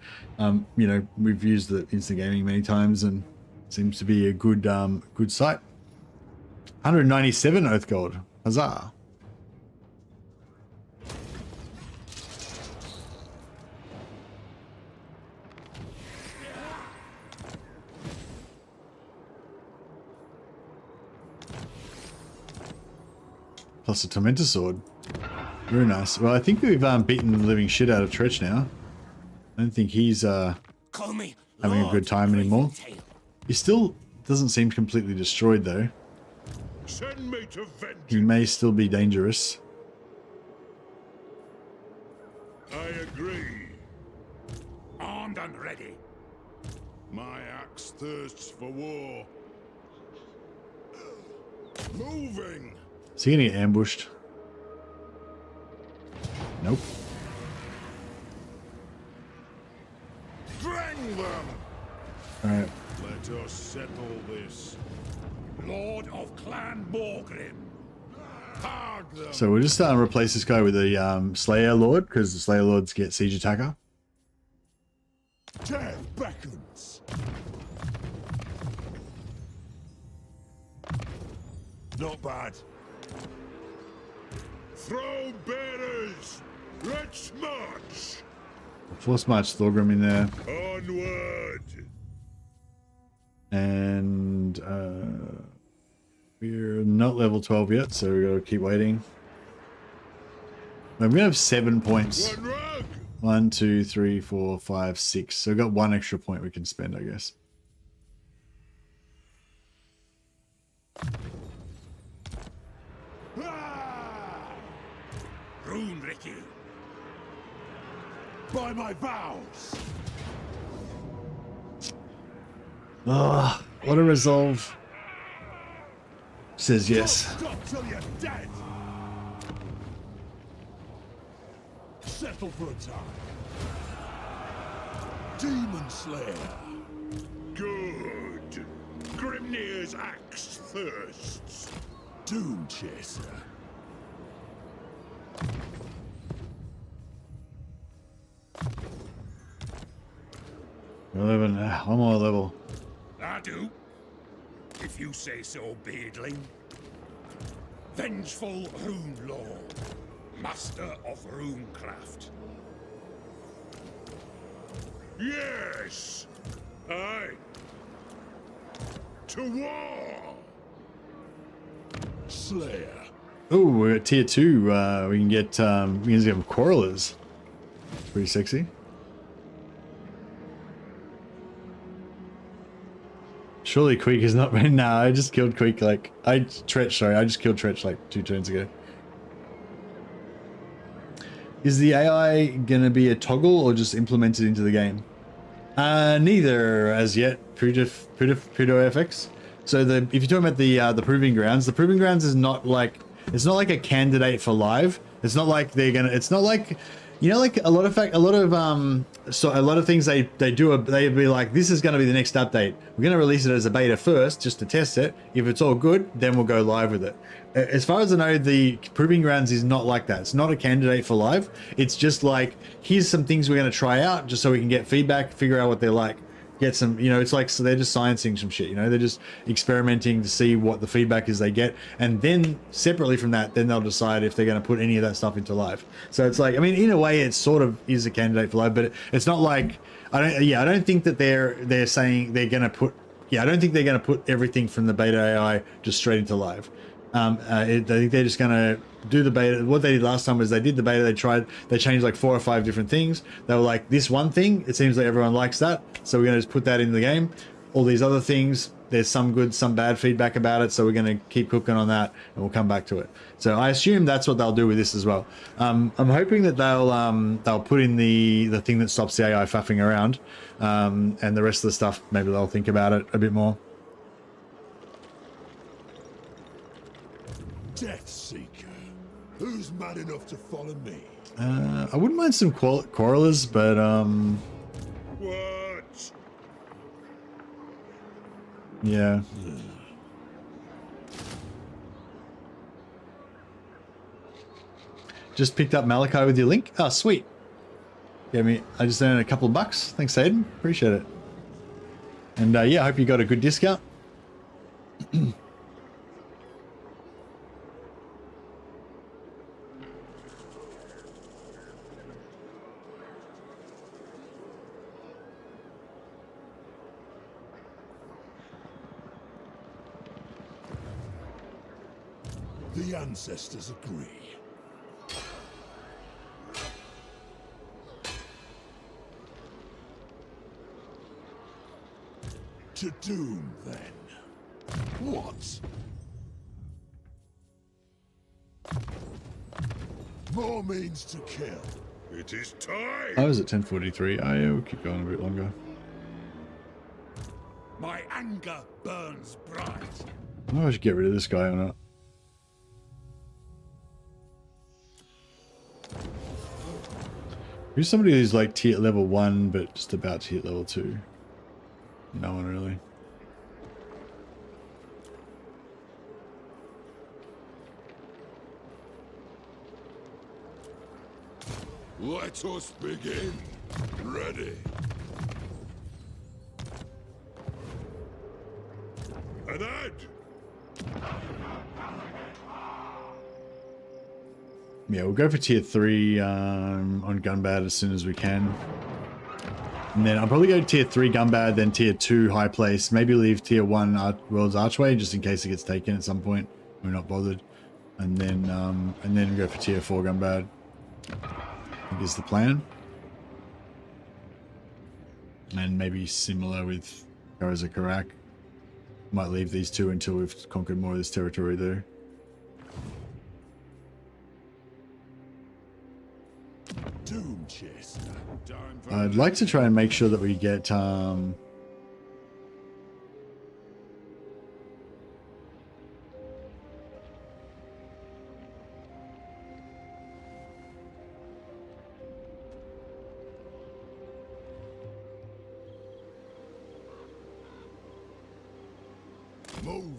we've used the Instant Gaming many times, and it seems to be a good site. 197 Oath Gold, huzzah! Plus a Tormentor Sword. Very nice. Well, I think we've beaten the living shit out of Tretch now. I don't think he's Call me having a Lord good time anymore. Raventail. He still doesn't seem completely destroyed though. Send me to He vengeance. may still be dangerous. I agree. Armed and ready. My axe thirsts for war. Moving. Is he gonna get ambushed? Nope. Drang them. Alright. Let us settle this. Lord of Clan Thorgrim. Hog them. So we'll just replace this guy with the Slayer Lord, because the Slayer Lords get Siege Attacker. Death beckons. Not bad. Throw bearers. Let's march. Force March Thorgrim in there. Onward. And we're not level 12 yet, so we gotta keep waiting. I'm gonna have 7 points. One rug. 1, 2, 3, 4, 5, 6. So we've got 1 extra point we can spend, I guess. Rune Ricky. By my vows. Ah, what a resolve. Says yes. Stop till you're dead. Settle for a time. Demon Slayer. Good. Grimnir's axe thirsts. Doom Chaser. We're 11. One more level. I do. If you say so, Beardling. Vengeful Rune Lord. Master of Runecraft. Yes. Aye. To war. Slayer. Oh, we're at tier 2. We can get Quarrelers. Pretty sexy. Surely Queek is not ready. Nah, I just killed Queek like I just killed Tretch like 2 turns ago. Is the AI gonna be a toggle or just implemented into the game? Neither as yet. Pseudo FX. So if you're talking about the proving grounds is not like, it's not like a candidate for live. It's not like they're gonna. It's not like, you know, like a lot of things they do. They'd be like, this is going to be the next update. We're going to release it as a beta first, just to test it. If it's all good, then we'll go live with it. As far as I know, the proving grounds is not like that. It's not a candidate for live. It's just like, here's some things we're going to try out, just so we can get feedback, figure out what they're like. Get some, you know, it's like, so they're just sciencing some shit, you know, they're just experimenting to see what the feedback is they get, and then separately from that, then they'll decide if they're going to put any of that stuff into live. So it's like, I mean, in a way, it sort of is a candidate for live, but it's not like, I don't think that they're saying they're going to put, I don't think they're going to put everything from the beta AI just straight into live. I think they're just going to do the beta. What they did last time was they did the beta, they changed like 4 or 5 different things. They were like, this one thing, it seems like everyone likes that, so we're going to just put that in the game. All these other things, there's some good, some bad feedback about it, so we're going to keep cooking on that, and we'll come back to it. So I assume that's what they'll do with this as well. I'm hoping that they'll put in the thing that stops the AI faffing around, and the rest of the stuff, maybe they'll think about it a bit more. Death Seeker. Who's mad enough to follow me? I wouldn't mind some Quarrelers, but What? yeah. Just picked up Malachi with your link. Oh, sweet. I just earned a couple of bucks. Thanks, Aiden. Appreciate it. And yeah, I hope you got a good discount. The ancestors agree. To doom, then. What? More means to kill. It is time! I was at 10:43. Oh yeah, we'll keep going a bit longer. My anger burns bright. I don't know if I should get rid of this guy or not. Who's somebody who's like tier level 1 but just about to hit level 2? No one really. Let us begin. Ready. An ad! Yeah, we'll go for tier 3 on Gunbad as soon as we can. And then I'll probably go tier 3 Gunbad, then tier 2 High Place. Maybe leave tier 1 World's Archway just in case it gets taken at some point. We're not bothered. And then go for tier 4 Gunbad. I think is the plan. And maybe similar with Garza Karak. Might leave these two until we've conquered more of this territory there. Doom chest. I'd like to try and make sure that we get Move.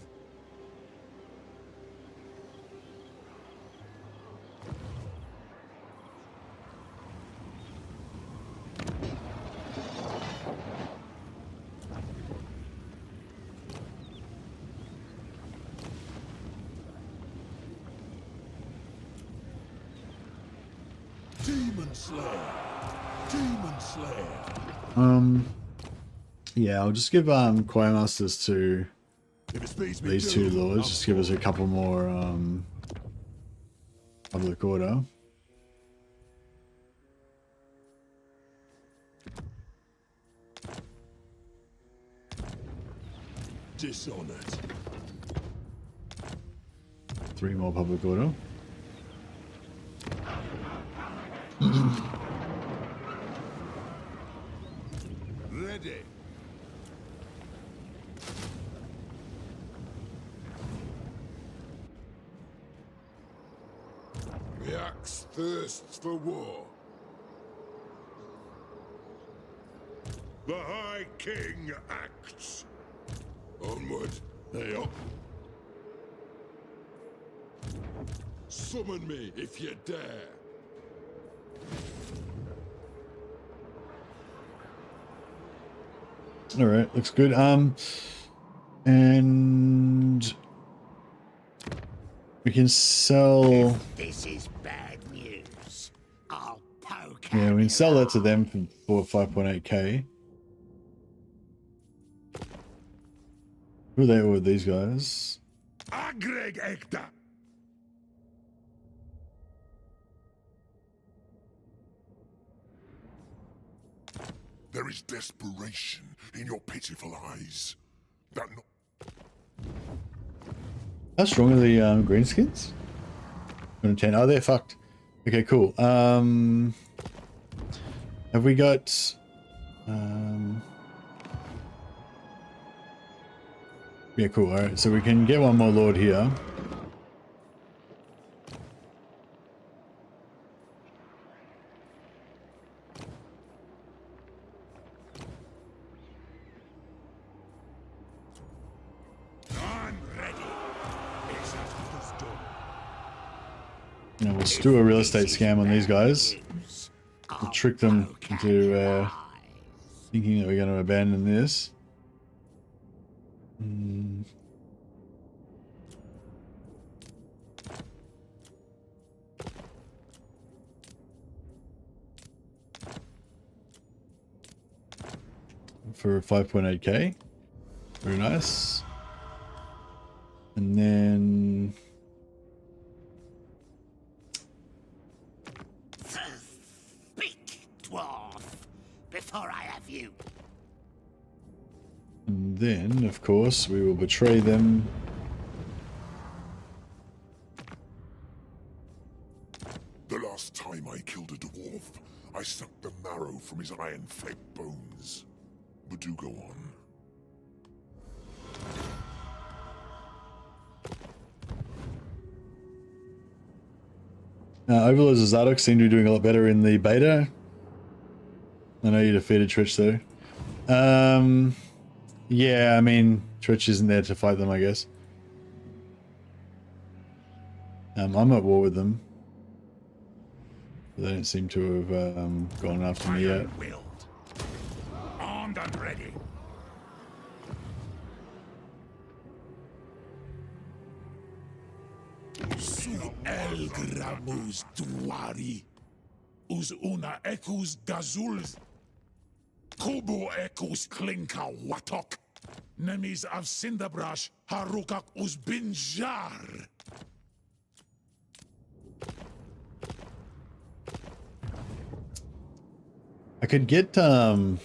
Demon Slayer. Demon Slayer. yeah, I'll just give Choir Masters to If it speeds me these to, two lords. I'll Just give us a couple more public order. Dishonored. 3 more public order. Ready. The axe thirsts for war. The High King acts. Onward. Hey up. Summon me if you dare. All right, looks good. And we can sell. This is bad news. I'll poke Yeah, we at can sell you. that to them for 5.8k. Who are they with these guys? Agreg Ekta! There is desperation in your pitiful eyes. That no How strong are the greenskins? 110. Oh, they're fucked. Okay, cool. Have we got? Yeah, cool. All right, so we can get one more lord here. I'm ready. It's as good as done. You know, we'll do a real estate scam on these guys. We'll trick them into thinking that we're going to abandon this. For 5.8k. Very nice. And then Speak, dwarf, before I have you. and then, of course, we will betray them. The last time I killed a dwarf, I sucked the marrow from his iron-fed bones. But do go on. Overlords of Zardox seem to be doing a lot better in the beta. I know you defeated Twitch though. Yeah, I mean, Twitch isn't there to fight them, I guess. I'm at war with them. They don't seem to have gone after me yet. Armed and ready. Su el gramus duari. Us una ecus gazuls. Kubu ecus klinka watok. Nemis of Cinderbrush harukak us binjar. I could get I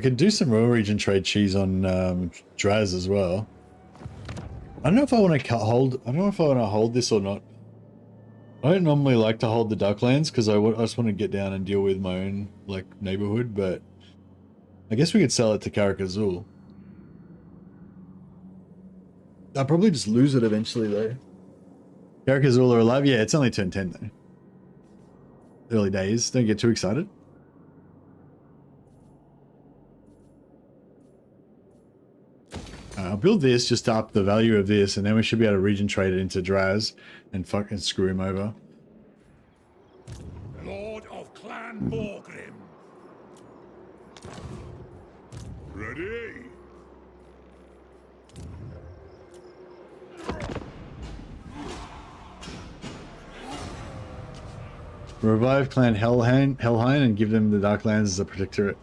could do some Royal Region trade cheese on Draz as well. I don't know if I want to hold. I don't know if I want to hold this or not. I don't normally like to hold the Ducklands because I just want to get down and deal with my own like neighborhood. But I guess we could sell it to Karakazul. I'll probably just lose it eventually though. Karakazul are alive. Yeah, it's only turn 10 though. Early days. Don't get too excited. I'll build this just to up the value of this, and then we should be able to region trade it into Draz and fucking screw him over. Lord of Clan Thorgrim. Ready? Revive Clan Helheim and give them the Darklands as a protectorate.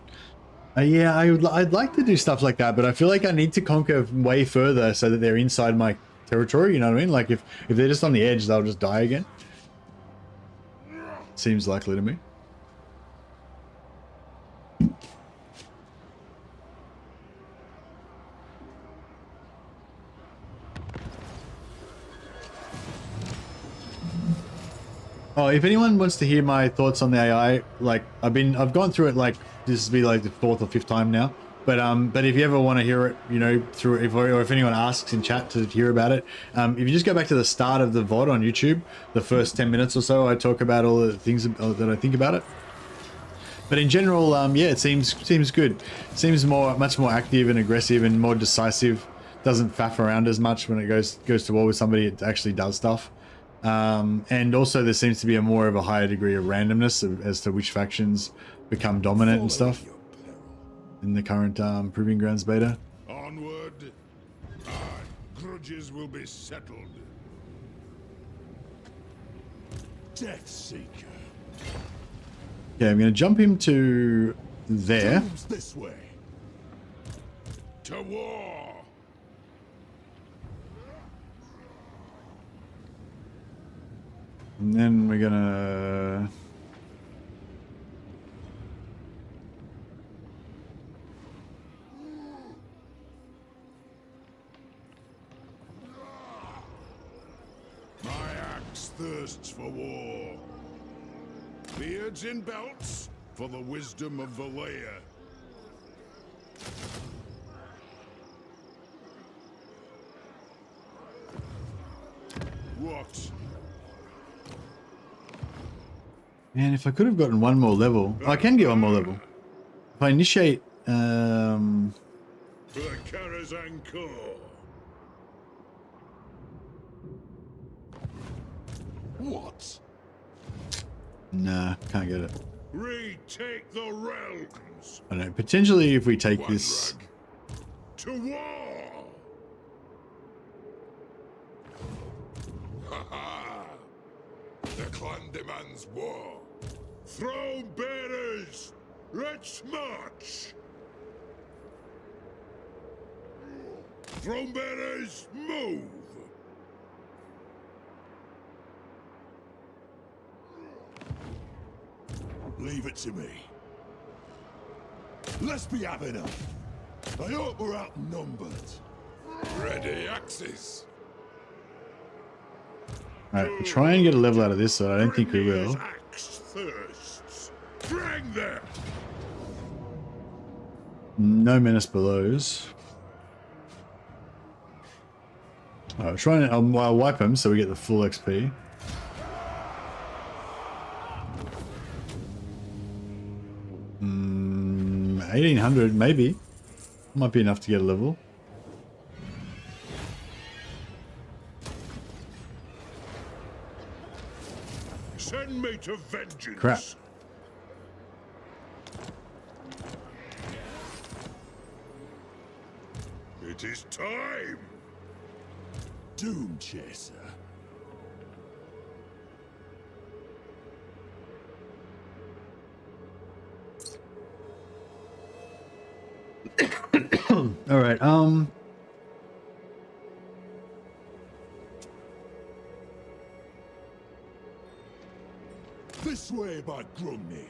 Yeah, I'd like to do stuff like that, but I feel like I need to conquer way further so that they're inside my territory, you know what I mean? Like if they're just on the edge, they'll just die again. Seems likely to me. Oh, if anyone wants to hear my thoughts on the AI, like I've gone through it, like this will be like the 4th or 5th time now. But if you ever want to hear it, you know, through or if anyone asks in chat to hear about it, if you just go back to the start of the VOD on YouTube, the first 10 minutes or so, I talk about all the things that I think about it. But in general, yeah, it seems good. It seems much more active and aggressive and more decisive. Doesn't faff around as much when it goes to war with somebody. It actually does stuff. And also there seems to be more of a higher degree of randomness as to which factions become dominant and stuff in the current Proving Grounds beta. Onward. Aye, grudges will be settled. Death Seeker. Okay, I'm going to jump him to there. This way. To war. And then we're gonna... My axe thirsts for war. Beards in belts for the wisdom of Valea. What? Man, if I could have gotten one more level. I can get one more level. If I initiate... For the Karazhan Corps. What? Nah, can't get it. Retake the realms. I don't know. Potentially if we take this... To war. Ha ha. The clan demands war. Throne bearers, let's march. Throne bearers, move. Leave it to me. Let's be having a I hope we're outnumbered. Ready axes. Alright, we'll try and get a level out of this, but I don't think we will. Axe thirsts. Bring them. No menace belows. Alright, we're trying to I'll wipe him so we get the full XP. Hmm, 1800 maybe. Might be enough to get a level. Send me to vengeance. Crap. It is time. Doom Chaser. All right. This way, by Grumney.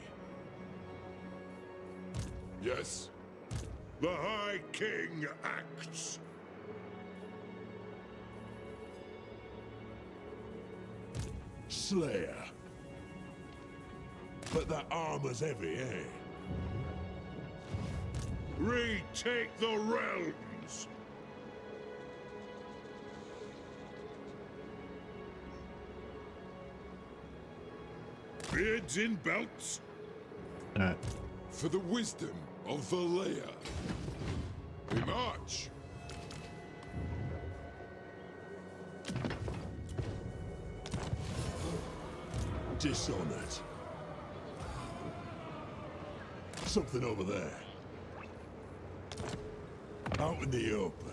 Yes. The High King acts. Slayer. But that armor's heavy, eh? Retake the realms. Beards in belts. Alright. For the wisdom of Valea. We march. Dishonored. Something over there. Out in the open.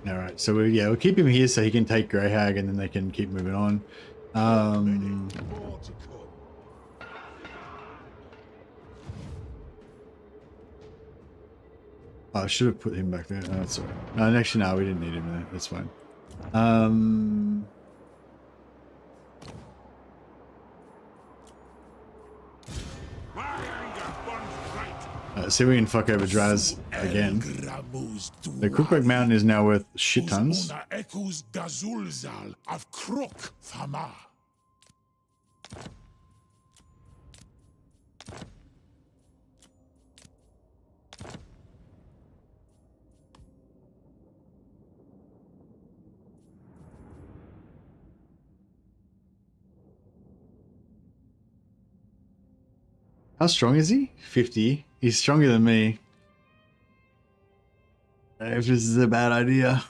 All right. So we'll keep him here so he can take Greyhag, and then they can keep moving on. More to come. I should have put him back there. Oh, that's all right. No, actually, no, we didn't need him there. That's fine. My anger burns bright. See if we can fuck over Draz again. The Crookback Mountain is now worth shit tons. Echoes Gazulzal of Crook Fama. How strong is he? 50. He's stronger than me. If this is a bad idea.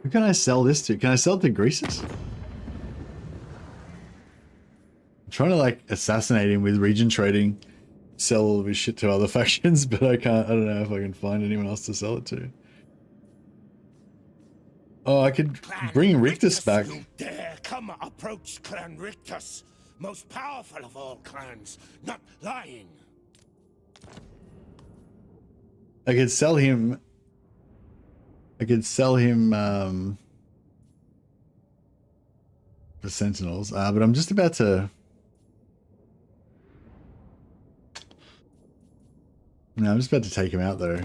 Who can I sell this to? Can I sell it to Greases? I'm trying to like assassinate him with region trading, sell all of his shit to other factions, but I can't. I don't know if I can find anyone else to sell it to. Oh, I could bring Rictus back. You dare come approach Clan Rictus, most powerful of all clans, not lying. I could sell him. I could sell him the Sentinels, but I'm just about to. No, I'm just about to take him out though.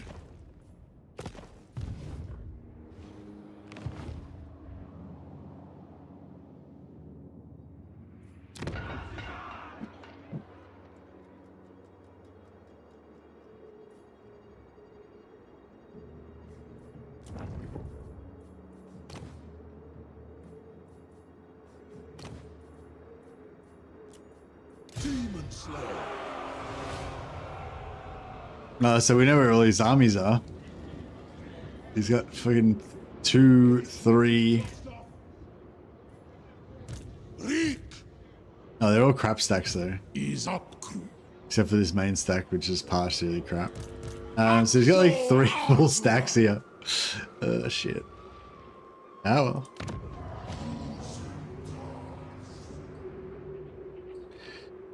Demon Slayer. So we know where all his armies are. He's got fucking 2, 3. Reek Oh, they're all crap stacks though. is up, crew. Except for this main stack, which is partially crap. So he's got like 3 full stacks here. Shit. Oh well.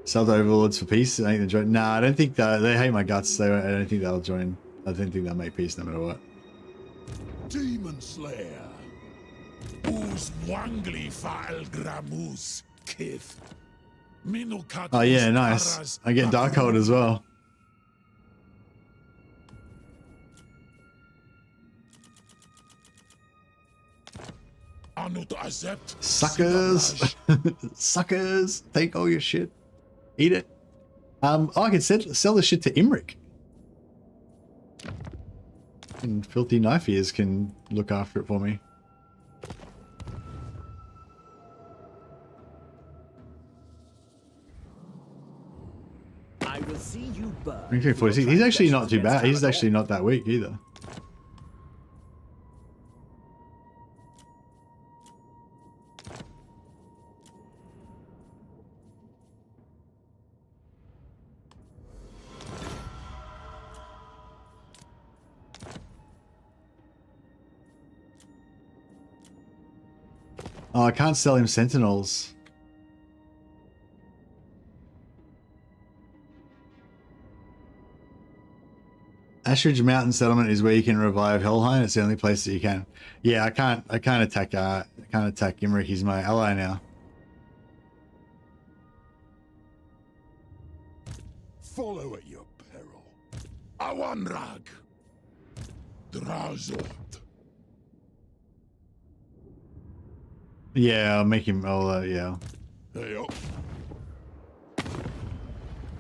Sell the overlords for peace. I think they join. Nah, I don't think that they hate my guts. I don't think they'll join. I don't think they'll make peace no matter what. Demon Slayer. Us wangli fa'al gramus kith. Oh yeah, nice. I get Darkhold as well. Suckers. Suckers. Take all your shit. Eat it. Oh, I can sell the shit to Imric. And Filthy Knife Ears can look after it for me. I will see you burn. 46. He's actually not too bad. He's actually not that weak either. Oh, I can't sell him Sentinels. Ashridge Mountain Settlement is where you can revive Helheim. It's the only place that you can. Yeah, I can't attack Imric. He's my ally now. Follow at your peril. Awanrag. Drazot. Yeah, I'll make him. Yeah. Hey up.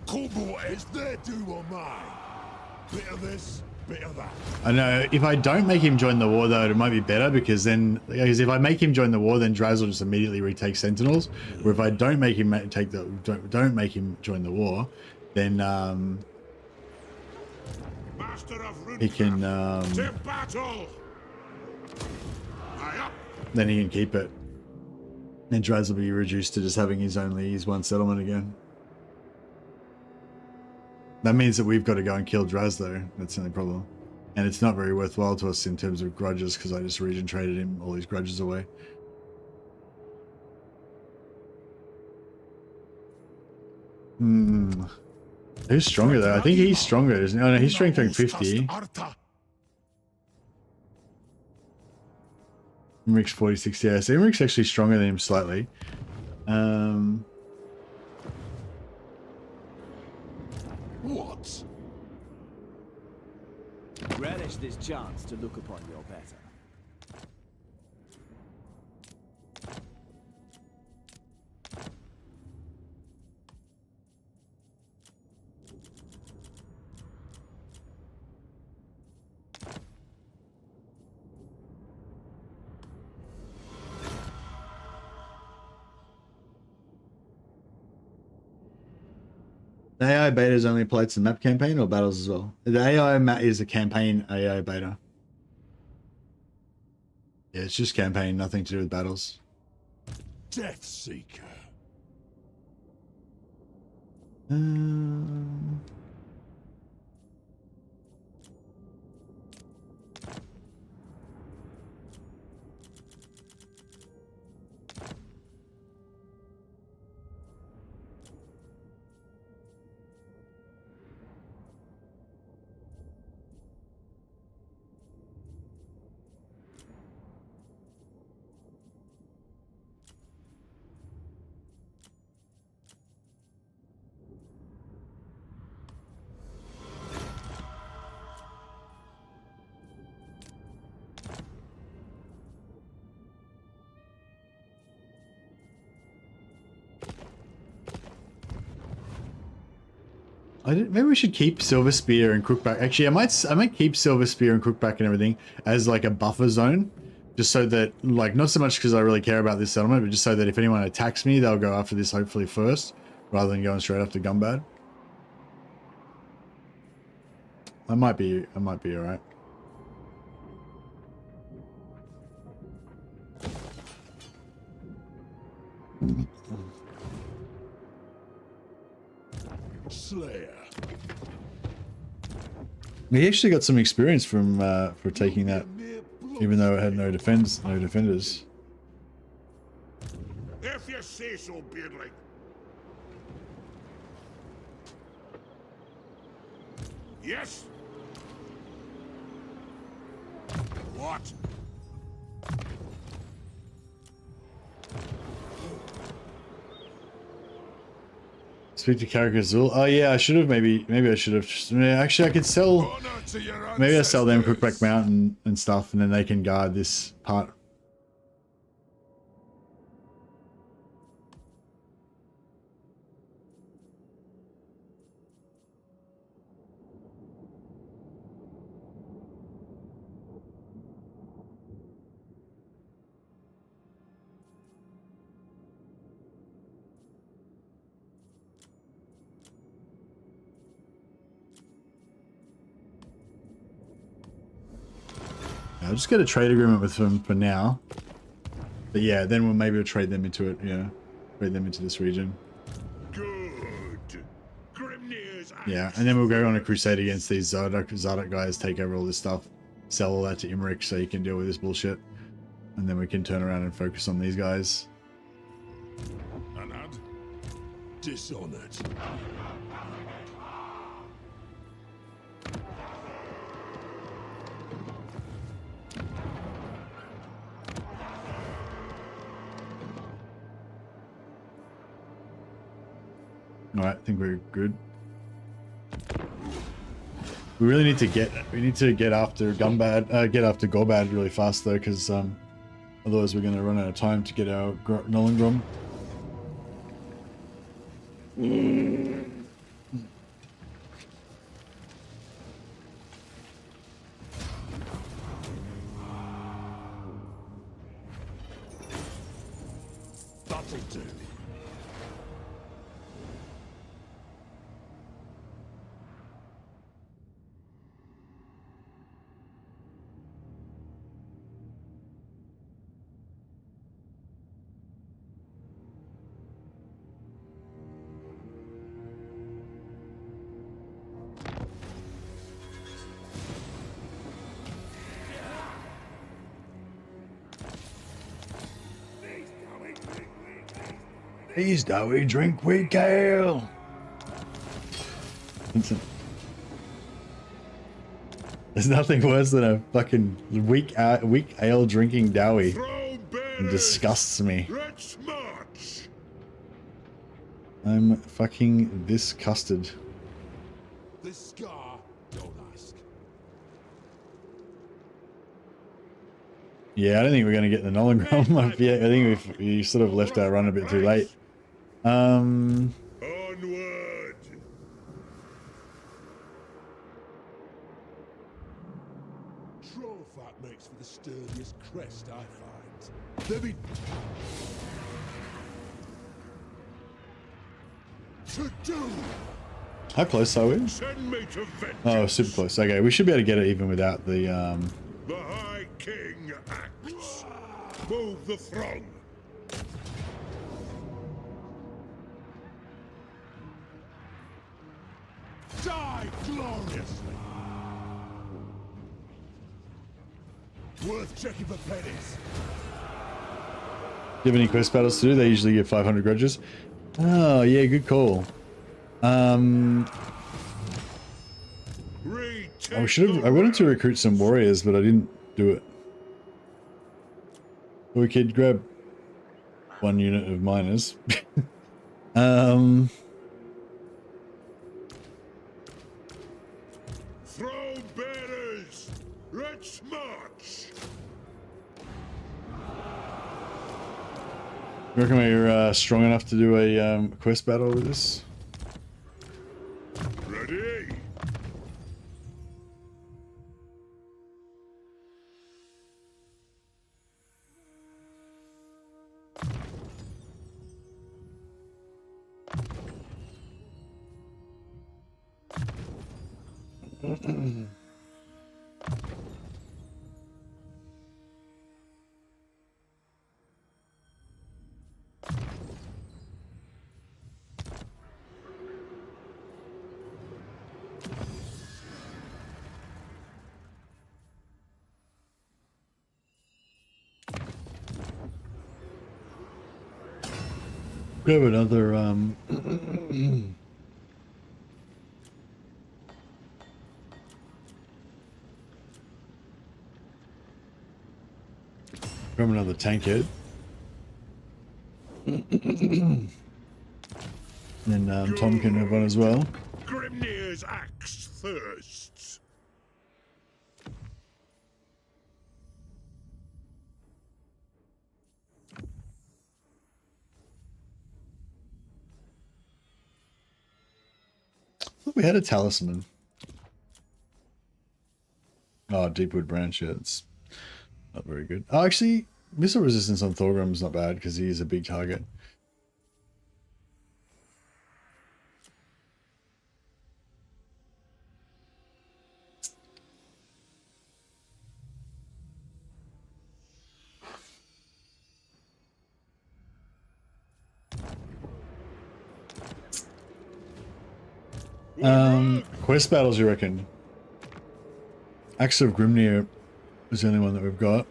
Kubo is there do or mine. Bit of this, bit of that. I know. If I don't make him join the war, though, it might be better because then, because if I make him join the war, then Draz will just immediately retake Sentinels. Or if I don't make him don't make him join the war, then he can then he can keep it. And Draz will be reduced to just having his one settlement again. That means that we've got to go and kill Draz though. That's the only problem. And it's not very worthwhile to us in terms of grudges because I just region traded him all his grudges away. Who's stronger though? I think he's stronger, isn't he? Oh no, he's strength 50. Imric's 46, yeah. So Imric's actually stronger than him slightly. What? Relish this chance to look upon your better. The AI betas only applied to map campaign or battles as well? The AI map is a campaign AI beta. Yeah, it's just campaign, nothing to do with battles. Death Seeker. Maybe we should keep Silver Spear and Crookback. Actually, I might keep Silver Spear and Crookback and everything as like a buffer zone, just so that, like, not so much because I really care about this settlement, but just so that if anyone attacks me, they'll go after this hopefully first, rather than going straight after Gumbad. I might be alright. Slayer. He actually got some experience from for taking that, even though it had no defenders. If you say so, Beardling. Yes. What? Speak to Carrick Azul. Oh yeah, I should have maybe I should have. Actually, I could sell. Honor to your Maybe I sell them ancestors. Crookback Mountain and stuff, and then they can guard this part. I'll just get a trade agreement with them for now. But yeah, then we'll trade them into it. Yeah, trade them into this region. Good. Grimnir's Yeah, and then we'll go on a crusade against these Zardoz guys, take over all this stuff, sell all that to Imric so he can deal with this bullshit, and then we can turn around and focus on these guys. Anad. Dishonored. All right, I think we're good. We really need to get after Gorbad really fast though, because otherwise we're gonna run out of time to get our Nollengrom. That'll do. Please, Dowie, drink weak ale. Vincent. There's nothing worse than a fucking weak ale drinking Dowie. Throw It bearers. disgusts me. Let's march. I'm fucking disgusted. The scar, don't ask. Yeah, I don't think we're going to get the Nollengrom up yet. I think we sort of left our run a bit too late. Onward. Troll fat makes for the sturdiest crest I find. There be... To do! How close are we? Send me to vengeance. Oh, super close. Okay, we should be able to get it even without the... The High King acts. Move the throng. Die gloriously! Worth checking for pennies. Do you have any quest battles to do? They usually give 500 grudges. Oh, yeah, good call. I should have. I wanted to recruit some warriors, but I didn't do it. We could grab one unit of miners. Throw bearers. Let's march. You reckon we're strong enough to do a quest battle with this? Ready. Grab another grab another tank head. And then Tom can have one as well. Grimnir's axe thirsts. We had a talisman. Oh, Deepwood Branch, yeah, it's not very good. Oh, actually, missile resistance on Thorgrim is not bad because he is a big target. Quest battles, you reckon? Axe of Grimnir is the only one that we've got.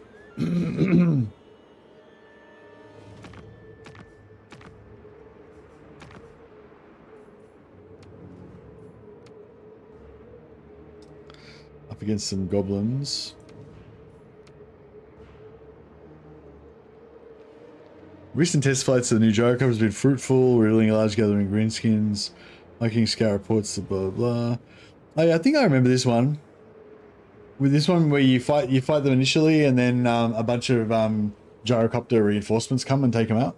Up against some goblins. Recent test flights of the new gyrocopter has been fruitful, revealing a large gathering of greenskins. Viking Scout reports the blah blah. Oh yeah, I think I remember this one. With this one where you fight them initially, and then a bunch of gyrocopter reinforcements come and take them out.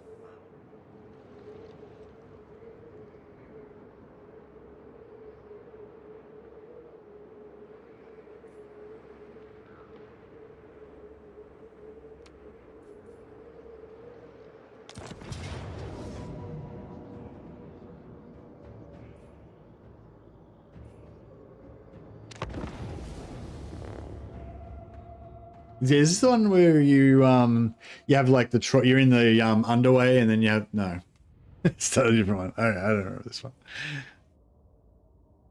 Yeah, is this the one where you you have like the you're in the underway and then you have it's a totally different one. I don't remember this one.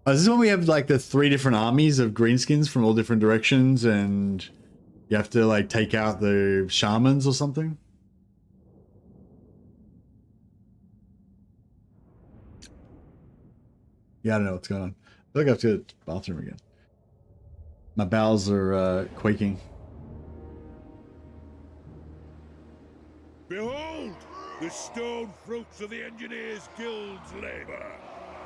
Oh, is this one we have like the 3 different armies of greenskins from all different directions and you have to like take out the shamans or something? Yeah, I don't know what's going on. I feel like I have to go to the bathroom again. My bowels are quaking. Behold, the stone fruits of the Engineers Guild's labor.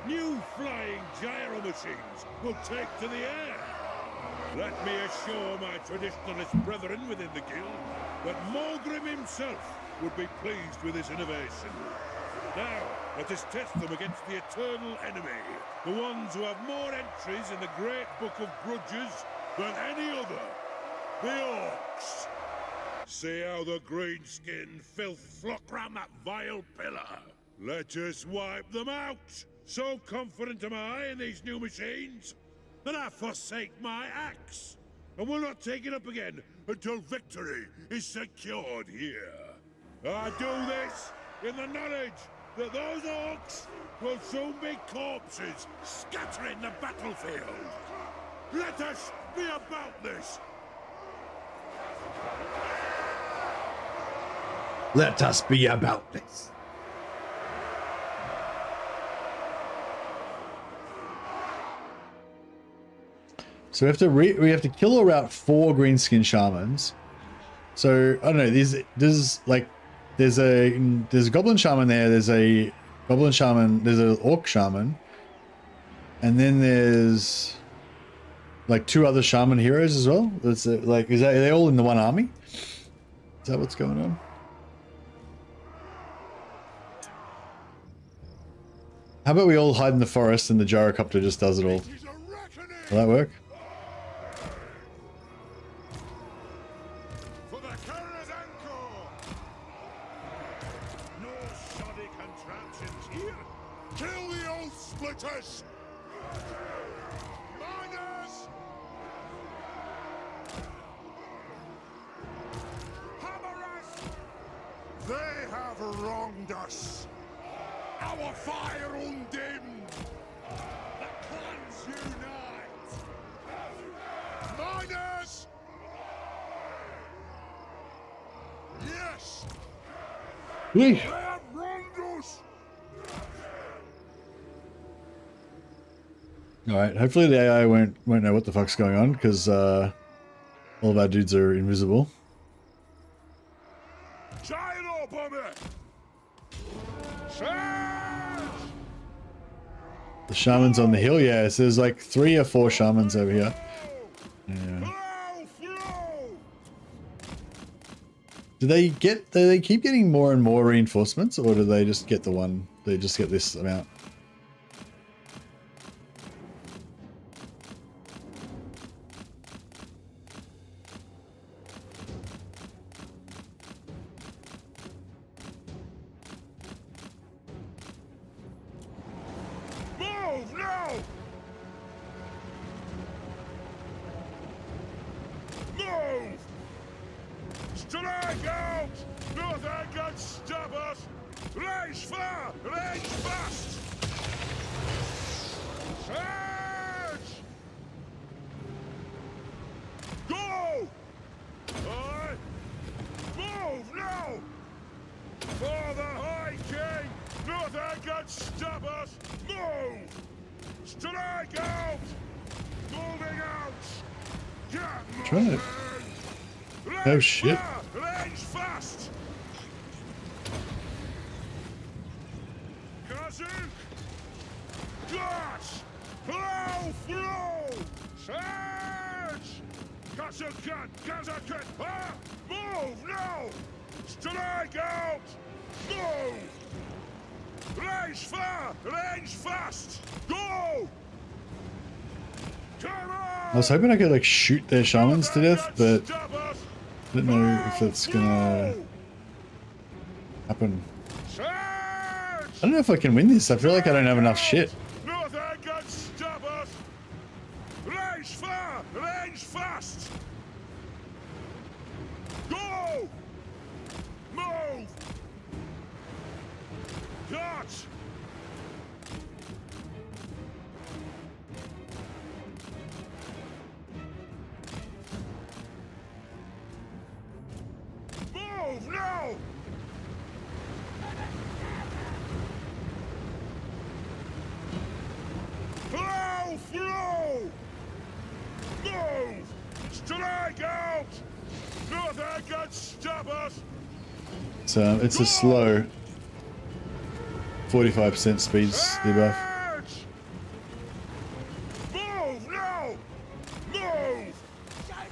New flying gyro machines will take to the air. Let me assure my traditionalist brethren within the guild that Thorgrim himself would be pleased with this innovation. Now, let us test them against the eternal enemy, the ones who have more entries in the great book of grudges than any other, the Orcs. See how the greenskin filth flock round that vile pillar. Let us wipe them out. So confident am I in these new machines that I forsake my axe, and will not take it up again until victory is secured here. I do this in the knowledge that those orcs will soon be corpses scattering the battlefield. Let us be about this. Let us be about this. So we have to kill or rout 4 greenskin shamans. So I don't know. There's a goblin shaman there. There's a goblin shaman. There's an orc shaman, and then there's like 2 other shaman heroes as well. That's are they all in the one army? Is that what's going on? How about we all hide in the forest and the gyrocopter just does it all? Will that work? For the Carrier's Anchor! No shoddy contraptions here. Kill the Oath Splitters! Miners! Hammer us! They have wronged us. Our fire undimmed! The clans unite! Miners! Yes! Whee! They have wronged us! All right. Hopefully the AI won't know what the fuck's going on because all of our dudes are invisible. Gyro bomber! Charge! The shaman's on the hill. Yeah, so there's like 3 or 4 shamans over here. Yeah. Flow! Do they keep getting more and more reinforcements, or do they just get the one? They just get this amount. Move now! Move! Strike out! Nothing can stop us! Range far! Range fast! Charge! Go! Aye! Move now! For the High King! Nothing can stop us! Move! Strike out! Moving out! Get Trying to- moving! Oh, shit. Range fast! Kazuk! Dodge! Flow! Charge! Kazukan! Kazukan! Ah! Move now! Strike out! Move! Range far! Range fast! Go! Come on! I was hoping I could like shoot their shamans to death, but I don't know if that's gonna happen. I don't know if I can win this. I feel like I don't have enough shit. Nothing can stop us! Range far! Range fast! Go! Move! Cut! Move now! Flow! Move! Strike out! Nothing can stop us! So it's a slow 45% speed debuff. Charge! Move now! Move!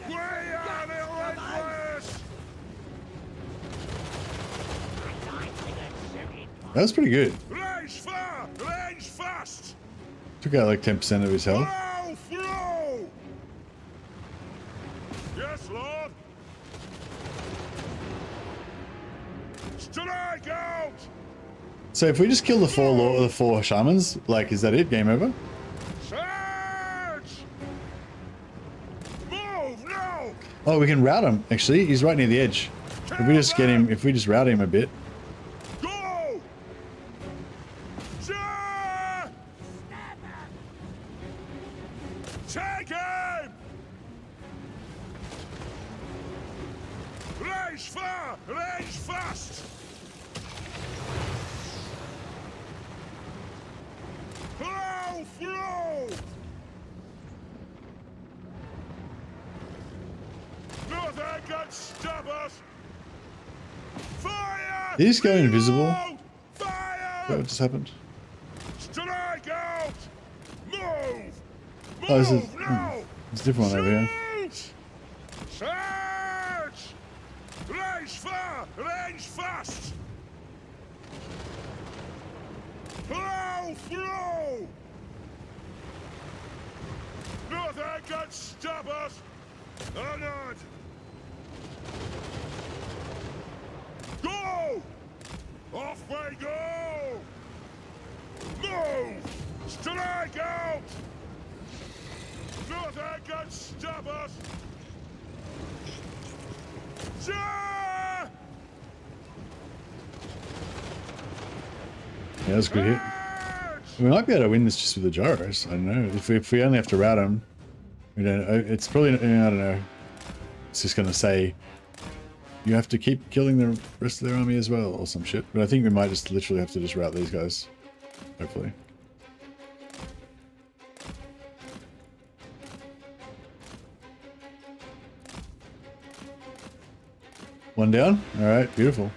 We are relentless! That was pretty good. Range far! Range fast! Took out like 10% of his health. Flow! Yes, Lord! Strike out! So if we just kill the 4 shamans, like, is that it? Game over? Charge! Move now! Oh, we can rout him. Actually, he's right near the edge. If we just get him, if we just rout him a bit. Go! Ja! Take him! Range far! Range fast! Flow! Nothing can stop us! Fire! Did he just go invisible? Reload! Is that Fire! what just happened? Strike out! Move! Oh, this is Move now! it's a different one over here. Shoot! Charge! Range far! Range fast! Flow! Nothing can stop us! Honored! Go! Off we go! Move! Strike out! Nothing can stop us! Ja! Yeah, that was a good hit. We might be able to win this just with the gyros. I don't know. If we only have to rout them, we don't. It's probably, I don't know. It's just gonna say you have to keep killing the rest of their army as well, or some shit. But I think we might just literally have to just rout these guys. Hopefully. One down. All right, beautiful.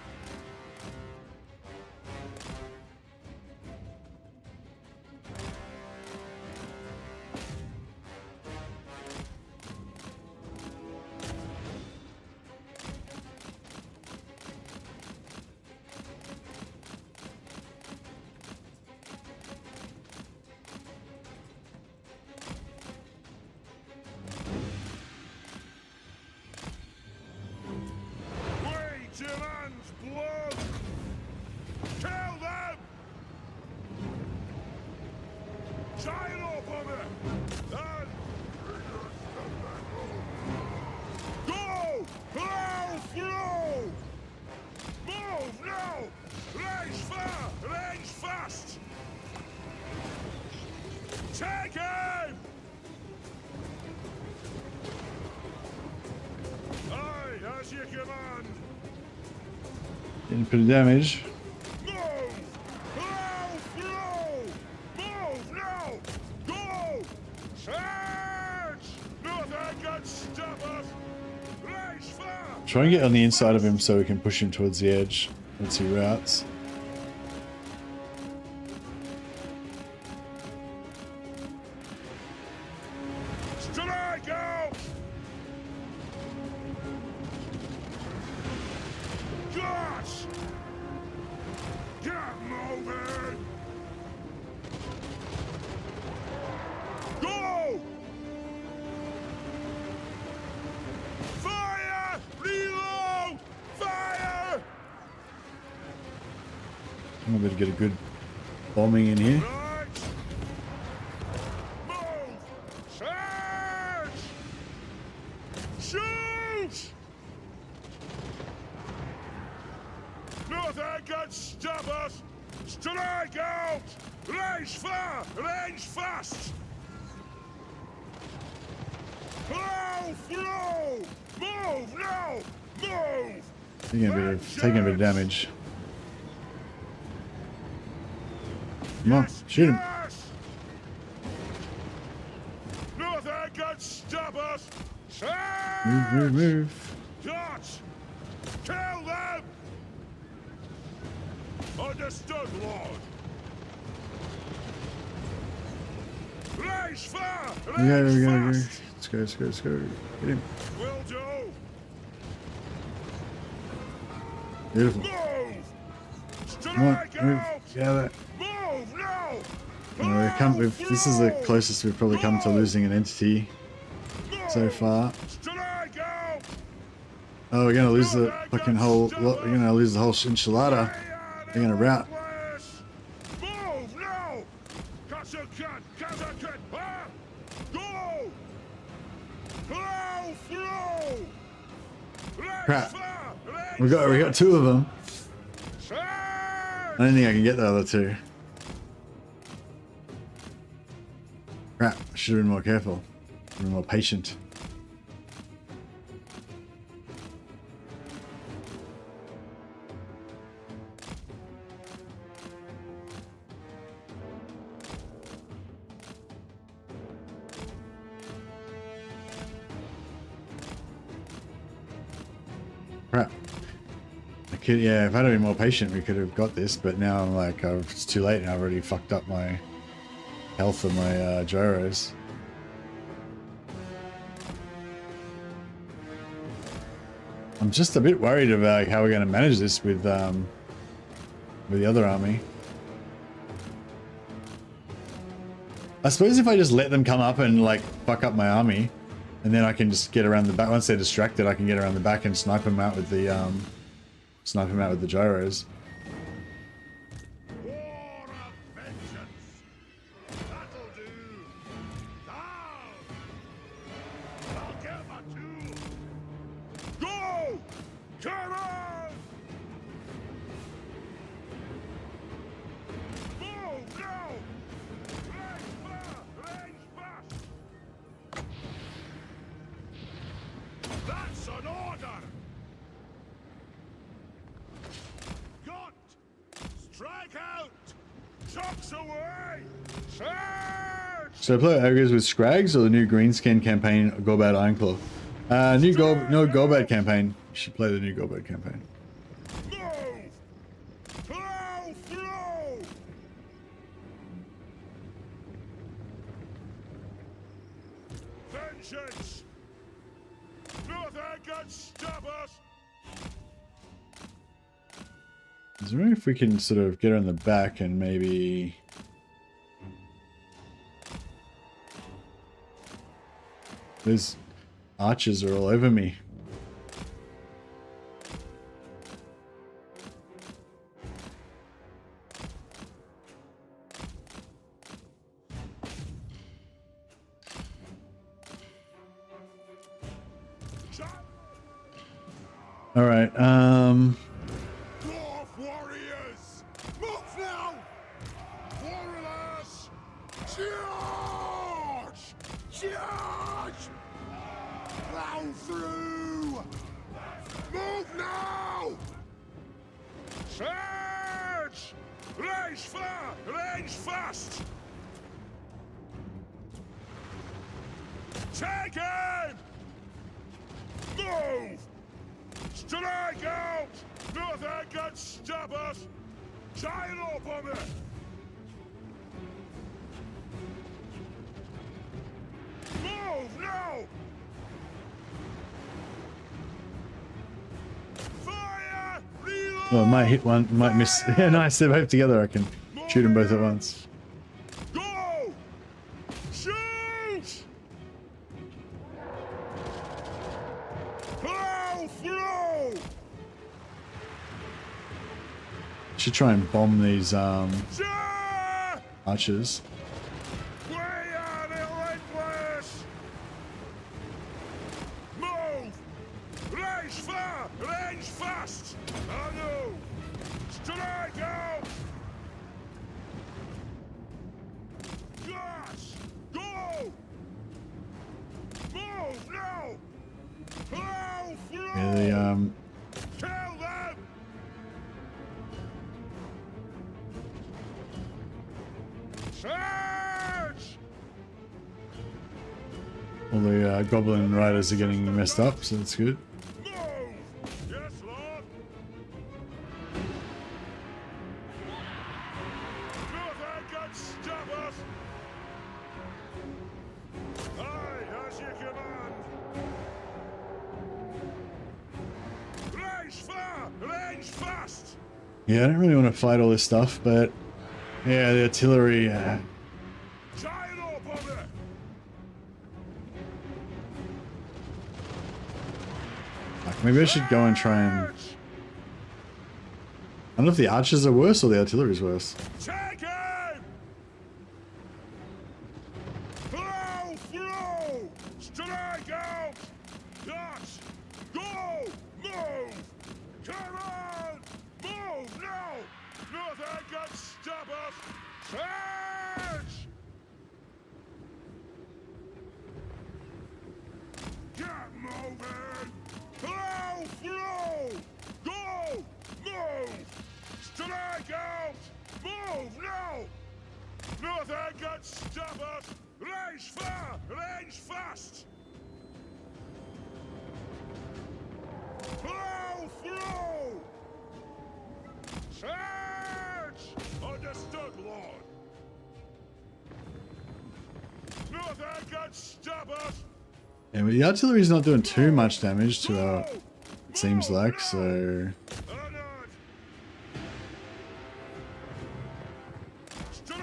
Gyro bomber! And... Go! Blow through! Move now! Range far! Range fast! Take him! Aye, as you command! Didn't put damage. Try and get on the inside of him so we can push him towards the edge once he routes. Strike out! Gosh! Get moving! Go! Fire! Reload! Fire! I'm going to get a good bombing in here. Right! Move! Charge! Shoot! Nothing can stop us! Strike out! Range far! Range fast! Blow through! Move now! Move! Taking a bit of damage. Come on, shoot him. Yes! Nothing can stop us! Move, move, move. Dodge! Kill them! Understood, Lord! Race far! We gotta Race go. fast! Let's go. Get him. Will do! Beautiful. Move! Come on, Strike move. out! Get out of Move now! this is the closest we've probably come to losing an entity so far. Strike out! Oh, we're gonna lose the fucking whole. We're gonna lose the whole enchilada. They're gonna rout. Move now! Kazakan! Ah! Go! Blow through! Crap. We got two of them. I don't think I can get the other two. Crap, I should have been more careful. Been more patient. Crap. Yeah, if I'd have been more patient, we could have got this, but now I'm like, it's too late and I've already fucked up my health of my gyros. I'm just a bit worried about how we're going to manage this with the other army. I suppose if I just let them come up and like fuck up my army, and then I can just get around the back. Once they're distracted, I can get around the back and snipe them out with the gyros. War of vengeance! That'll do! Down! I'll get my two! Go! Come on! Move now! Range far! Range fast! That's an order! Got! Strike out! Chucks away! Charge! So I play ogres with Scrags or the new green skin campaign Gorbad Ironclaw? No Gorbad campaign. should play the new Goldberg campaign. Move! Plow through! Vengeance! Nothing can stop us! I was wondering if we can sort of get her in the back and maybe... Those archers are all over me. All right. Dwarf warriors! Move now! Warriors! Charge! Charge! Plow through! Move now! Charge! Range far! Range fast! Take him! Move! Strike out! Nothing can stop us! Gyro bomber! Move now! Fire! Reload! Oh, I might hit one, might miss. Yeah, nice. They're both together. I can shoot them both at once. Go! Shoot! Plow through! Should try and bomb these Ja! archers. We are relentless! Move! Range far! Range fast! I know! Strike out! Gas! Go! Move now! Plow through! Yeah, the Kill them! Charge! all the goblin riders are getting messed up, so that's good. Move! Yes, Lord! Nothing can stop us! Aye, as you command! Range far! Range fast! Yeah, I don't really want to fight all this stuff, but yeah, the artillery. Gyro bomber! Fuck, maybe I should go and try and. Charge! I don't know if the archers are worse or the artillery is worse. Take him! Plow through! Strike out! Dodge! Go! Move! Come on! Move now! Nothing can stop us! Charge! Get moving! Plow through! Go! Move! Strike out! Move now! Nothing can stop us! Range far! Range fast! Plow through! Charge! Understood, Lord! Nothing can stop us! Yeah, but the artillery's not doing too much damage to our. It seems like so. Honored!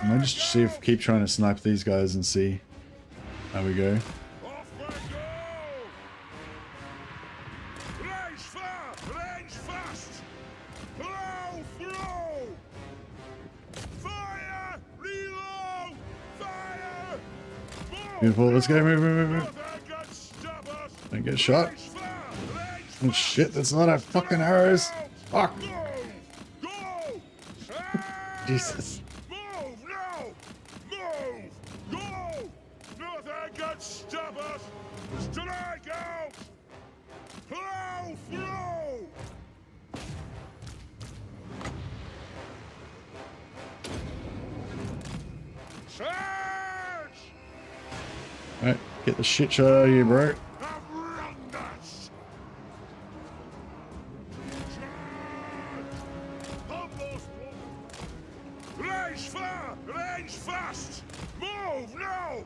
I might just see if keep trying to snipe these guys and see how we go. Off we go! Range far! Range fast! Plow through! Fire! Reload! Fire! Move! Beautiful. Let's go. Move, move, move, move. Nothing can stop us! Don't get shot. Range far! Range Oh shit, that's not our fucking arrows. Fuck. Move! Go! Charge! Jesus. Move now! Move! Go! Nothing can stop us! Strike out! Plow through! Charge! Alright, get the shit show out of you, bro. Have wronged us! Range far! Range fast! Move now!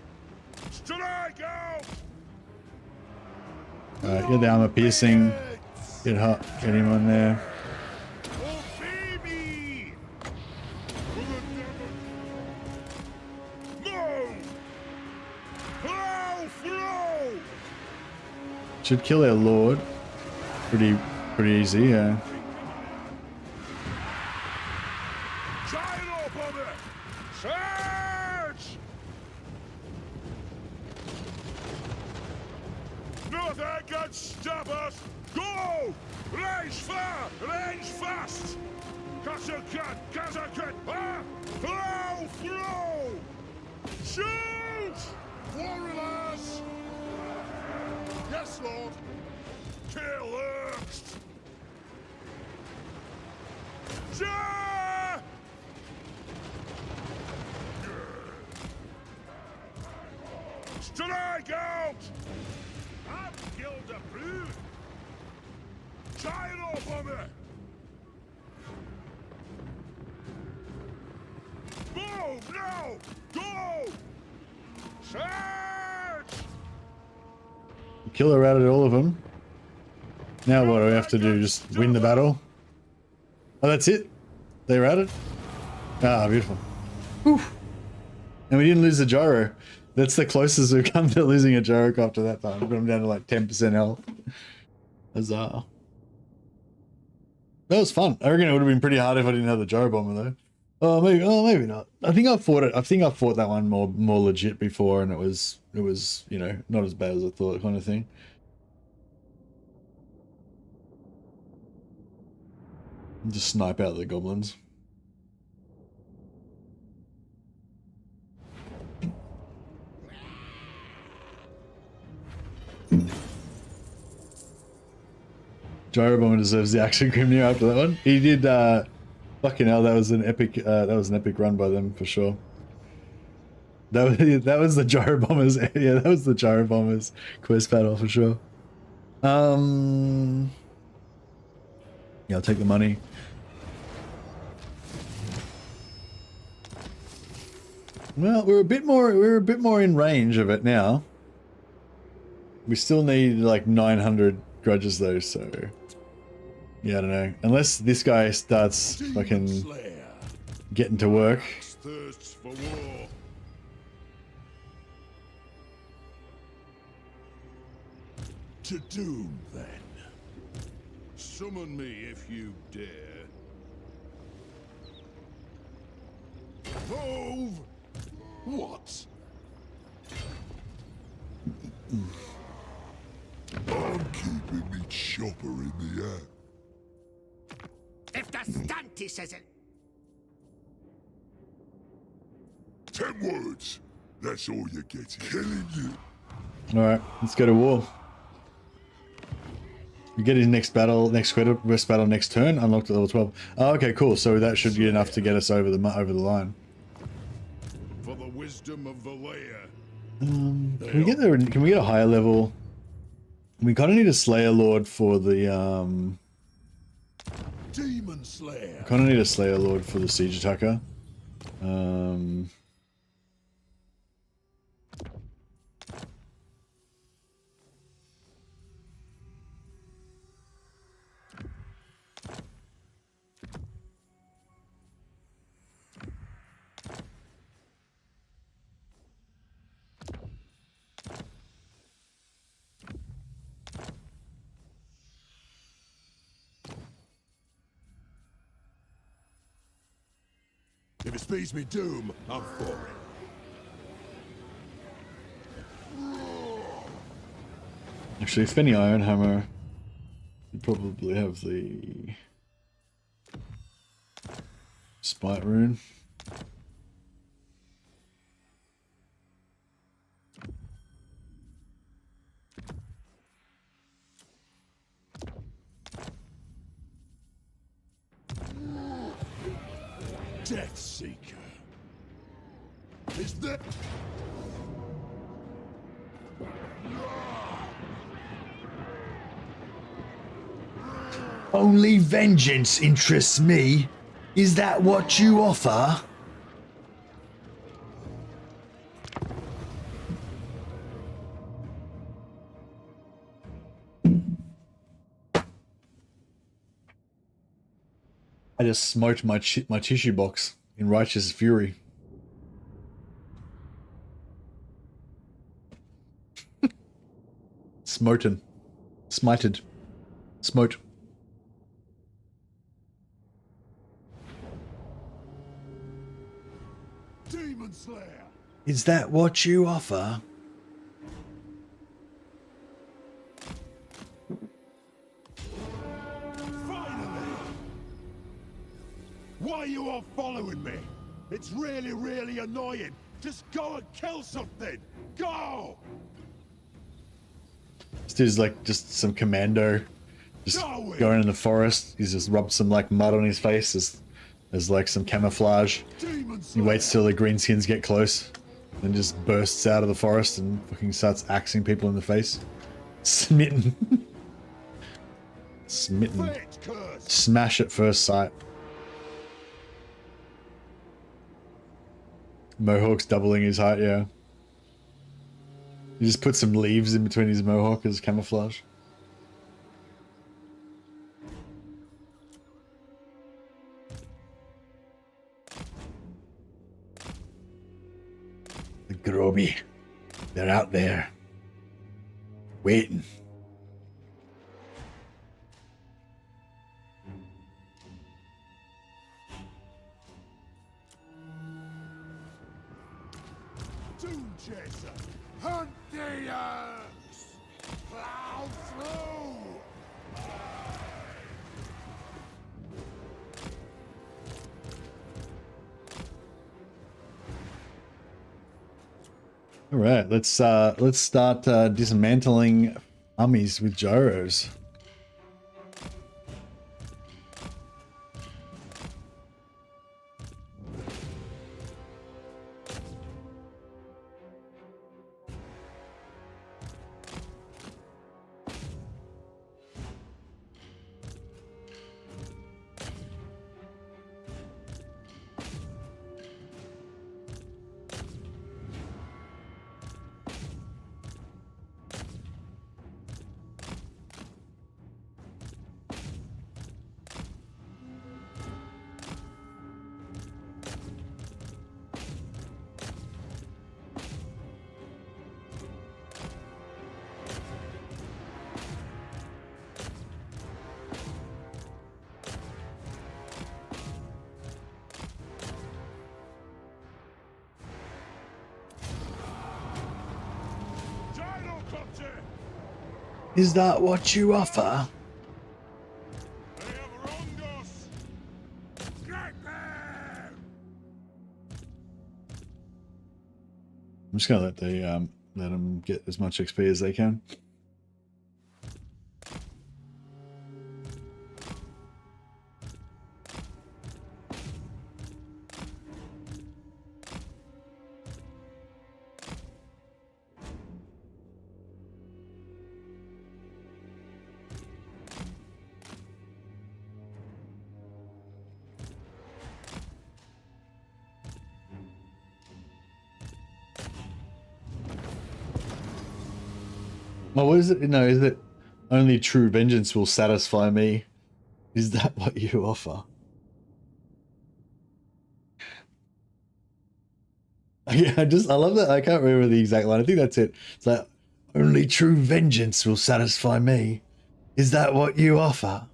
Strike out! Alright, get the armor piercing. Get hot. Get him on there. Oh, baby! Move! Flow! Should kill our lord. Pretty easy, yeah. Gyro bomber! Surge! Nothing can stop us! Go! Range far! Range fast! Cause you can! Ah! Flow! Shoot! Warriors! Yes, Lord! Kill Urst! Ja! Strike out! I've killed a brood! Gyro bomber! Move now! Go! Search! Kill her out of all of them. Now what do we have to do? Just win the battle? Oh, that's it? They routed? Ah, beautiful. Whew. And we didn't lose the gyro. That's the closest we've come to losing a gyrocopter that time. Got him down to like 10% health. Huzzah. That was fun. I reckon it would have been pretty hard if I didn't have the gyro bomber though. Oh, maybe not. I think I fought it. I think I fought that one more legit before, and it was you know, not as bad as I thought, kind of thing. Just snipe out the goblins. Gyro bomber deserves the action Grimnir after that one. He did. Fucking hell, that was an epic run by them for sure. That was the gyro bombers. Yeah, that was the gyro bombers quest battle for sure. Yeah, I'll take the money. Well, we're a bit more in range of it now. We still need like 900 grudges though, so yeah, I don't know. Unless this guy starts fucking getting to work. Thirsts for war. To doom, then. Summon me if you dare. Move! What? I'm keeping me chopper in the air. If the Stunty says it. 10 words. That's all you're getting. Killing you. Alright, let's go to war. You get his next quest battle next turn, unlocked at level 12. Oh, okay, cool. So that should be enough to get us over the line. For the wisdom of Valea. Can we get there? Can we get a higher level? We kind of need a Slayer Lord for the Demon Slayer. kind of need a Slayer Lord for the Siege Attacker. If it speeds me doom, I'm for it. Actually, if any Iron Hammer, you probably have the Spite Rune. Death Seeker. Is that... Only vengeance interests me. Is that what you offer? I just smoked my tissue box in righteous fury. Smoten. Smited. Smote. Demon Slayer! Is that what you offer? Finally! Why are you all following me? It's really, really annoying. Just go and kill something! Go! This dude's like just some commando. Just going in the forest. He's just rubbed some like mud on his face as like some camouflage. He waits till the greenskins get close. Then just bursts out of the forest and fucking starts axing people in the face. Smitten. Smitten. Smash at first sight. Mohawk's doubling his height, yeah. He just put some leaves in between his mohawk as camouflage. The Groby. They're out there. Waiting. Doom Chaser! Hunt the earth! Plow through! All right, let's start dismantling armies with gyros. Gyrocopter! Is that what you offer? They have wronged us! Get them! I'm just gonna let them get as much XP as they can. Oh, what is it? No, is it only true vengeance will satisfy me? Is that what you offer? Yeah, I love that. I can't remember the exact line. I think that's it. It's like, only true vengeance will satisfy me. Is that what you offer?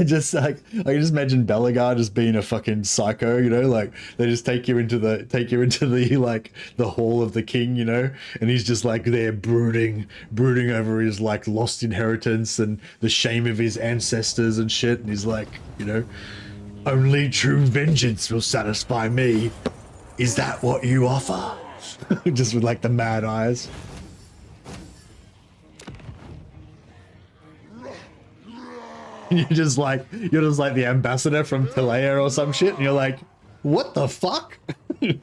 Just like, I can just imagine Belagar just being a fucking psycho, you know, like they just take you into the like the hall of the king, you know, and he's just like there brooding over his like lost inheritance and the shame of his ancestors and shit, and he's like, you know, only true vengeance will satisfy me. Is that what you offer? Just with like the mad eyes. You're just like the ambassador from Talea or some shit, and you're like, what the fuck? Worth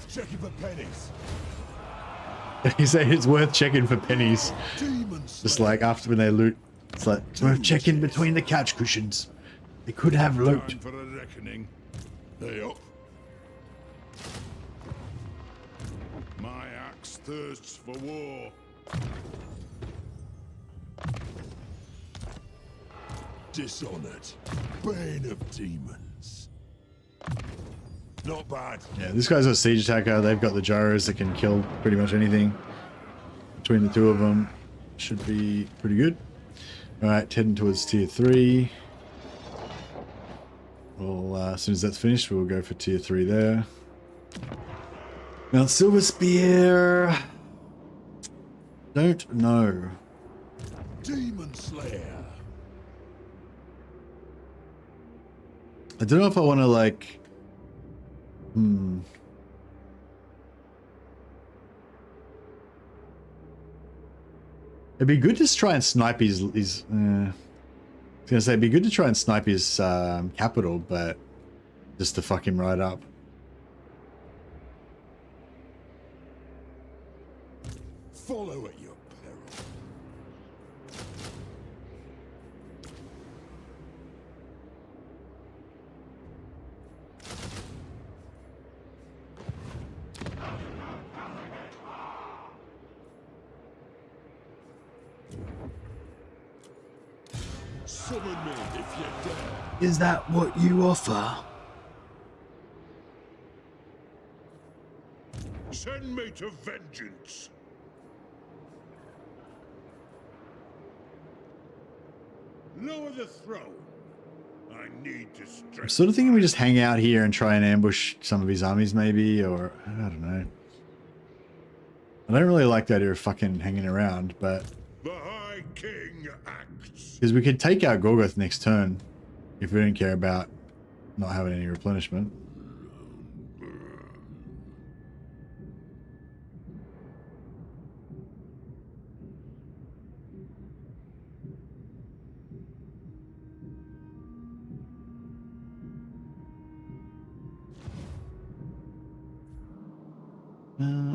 checking for pennies. He said it's worth checking for pennies. Just like after when they loot, it's like it's worth checking between the couch cushions. They could have loot. Time for a reckoning. They up. My axe thirsts for war. Dishonored, bane of demons. Not bad. Yeah, this guy's a siege attacker. They've got the gyros that can kill pretty much anything. Between the two of them, should be pretty good. All right, heading towards tier 3. Well, as soon as that's finished, we'll go for tier 3 there. Now, Silver Spear. Don't know. Demon Slayer. I don't know if I want to like. It'd be good to try and snipe his. I was gonna say it'd be good to try and snipe his capital, but just to fuck him right up. Follow at your peril. Summon me if you dare. Is that what you offer? Send me to vengeance. Lower the throne. I need to I'm strengthen. sort of thinking we just hang out here and try and ambush some of his armies, maybe, or I don't know. I don't really like the idea of fucking hanging around, but The High King acts. because we could take out Gorgoth next turn if we don't care about not having any replenishment.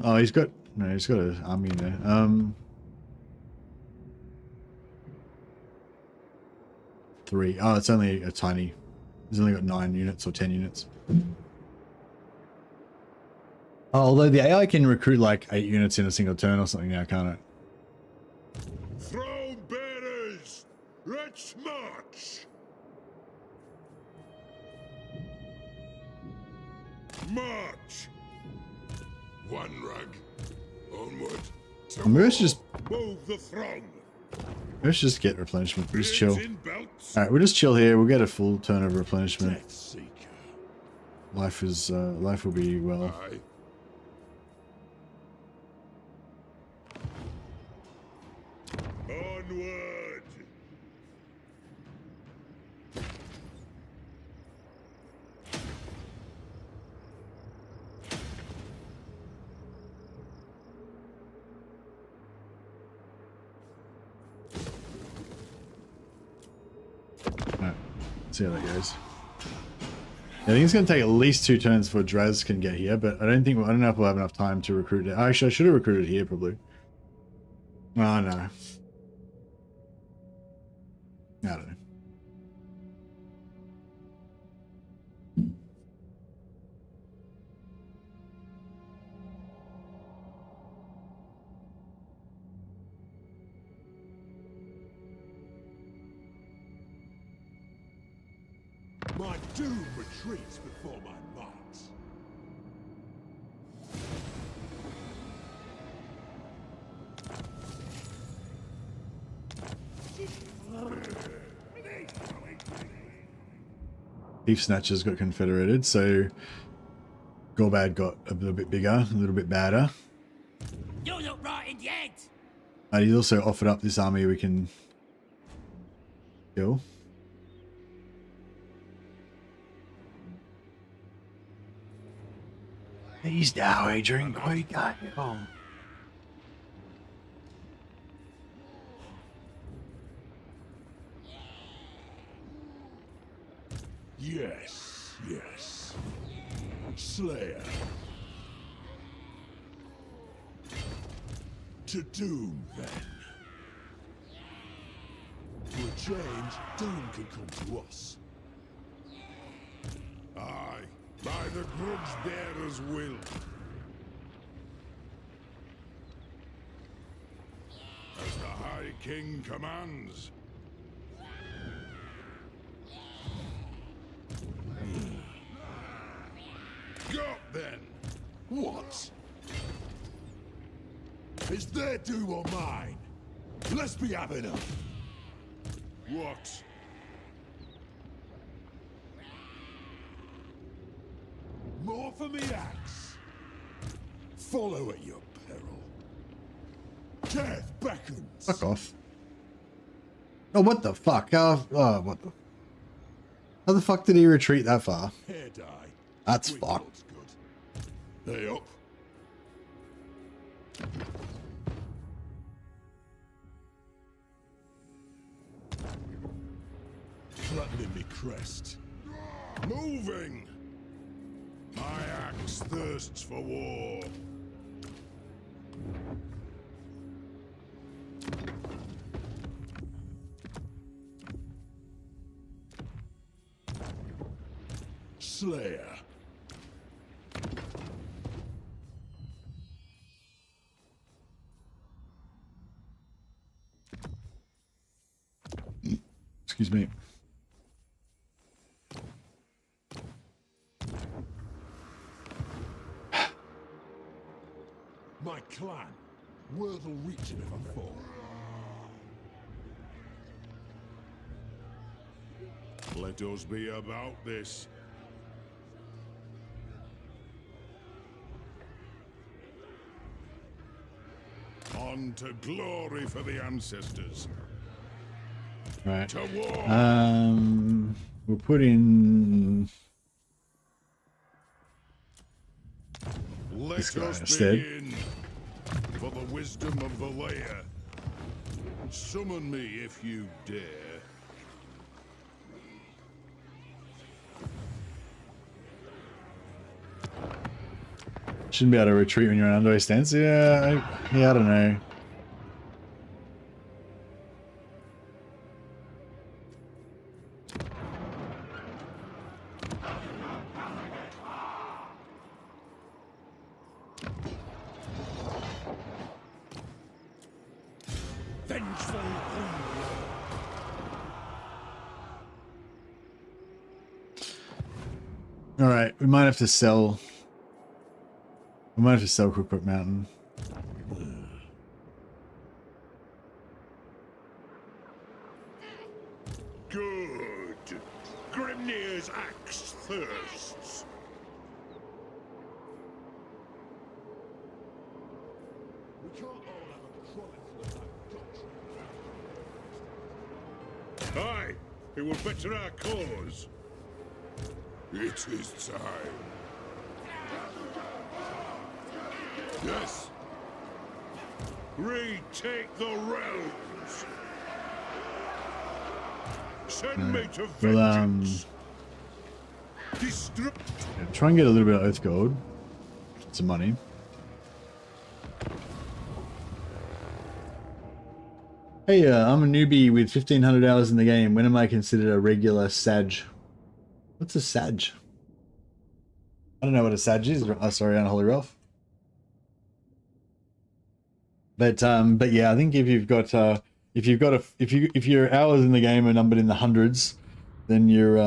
Oh, he's got an army in there. 3. Oh, it's only a tiny. He's only got 9 units or 10 units. Oh, although the AI can recruit like 8 units in a single turn or something now, can't it? Throne bearers, let's march. March. One rug. Onward. Maybe let's just Move the throng. get replenishment. We'll just chill. Blades in belts. All right, we'll just chill here. We'll get a full turn of replenishment. Death Seeker. Life will be well. Aye. Onward. Alright, see how that goes. Yeah, I think it's going to take at least 2 turns before Draz can get here, but I don't know if we'll have enough time to recruit it. Actually, I should have recruited here probably. Oh no. I don't know. My doom retreats before my might. Thief Snatchers got confederated, so Gorbad got a little bit bigger, a little bit badder. You look right in the head. And he's also offered up this army we can kill. He's now a drink we got home. Yes, yes. Slayer. To doom, then. For a change, doom can come to us. Aye, by the grudge bearer's will. king commands. Got then. What? Is their doom or mine? Let's be having them. What? More for me axe. Follow at your peril. Death beckons. Fuck off. Oh, what the fuck? Oh, what the... How the fuck did he retreat that far? Hair dye. That's Quick fucked. looks good. Hey up. Flattening me crest. Moving! My axe thirsts for war. Slayer. Excuse me. My clan. Word will reach him if I fall. Let us be about this. On to glory for the ancestors. Right. To war! We'll put in Let this guy us instead. begin. For the wisdom of the layer. Summon me if you dare. Shouldn't be able to retreat when you're in underway stance. Yeah, I don't know. Vengeful All right, we might have to sell. We might have to sell Crookbrook Mountain. Good. Grimnir's axe thirsts. We can't all have a chronicle of that doctrine. Aye, it will better our cause. It is time. Yes. Retake the realms. Send me to Well, vengeance. Destroy. yeah, try and get a little bit of Oath Gold. Get some money. Hey, I'm a newbie with 1,500 hours in the game. When am I considered a regular Sag? What's a Sag? I don't know what a Sag is. Oh, sorry, Unholy Ralph. But yeah, I think if your hours in the game are numbered in the hundreds, then you're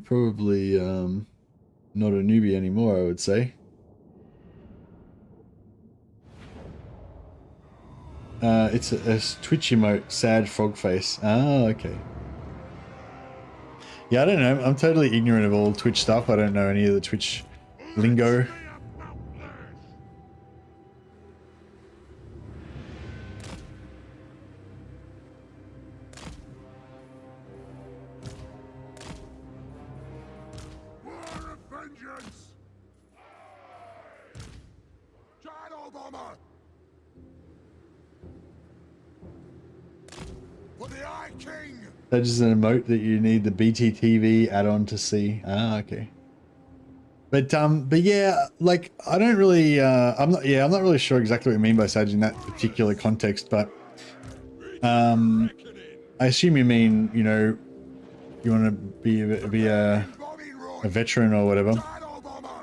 probably not a newbie anymore, I would say. It's a Twitch emote, sad frog face. Ah, okay. Yeah, I don't know. I'm totally ignorant of all Twitch stuff. I don't know any of the Twitch lingo. War of vengeance. Gyro bomber. For the Eye King. That is an emote that you need the BTTV add-on to see. Ah, okay. But yeah, like I don't really I'm not really sure exactly what you mean by Sag in that particular context, but I assume you mean, you know, you want to be a veteran or whatever.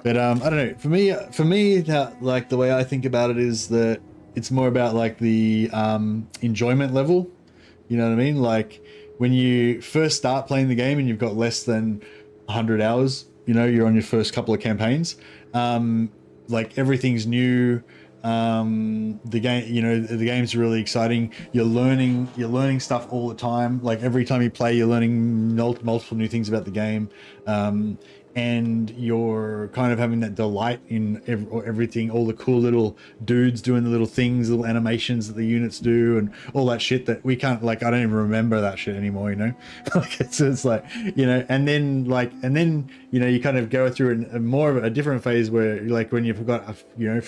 But I don't know. For me, like the way I think about it is that it's more about like the enjoyment level. You know what I mean? Like when you first start playing the game and you've got less than 100 hours, you know, you're on your first couple of campaigns. Like everything's new. The game, you know, the game's really exciting. You're learning stuff all the time. Like every time you play, you're learning multiple new things about the game. And you're kind of having that delight in everything, all the cool little dudes doing the little things, little animations that the units do, and all that shit that we can't, like, I don't even remember that shit anymore, you know? Like it's like, you know, and then you know, you kind of go through a more of a different phase where, like, when you've got you know,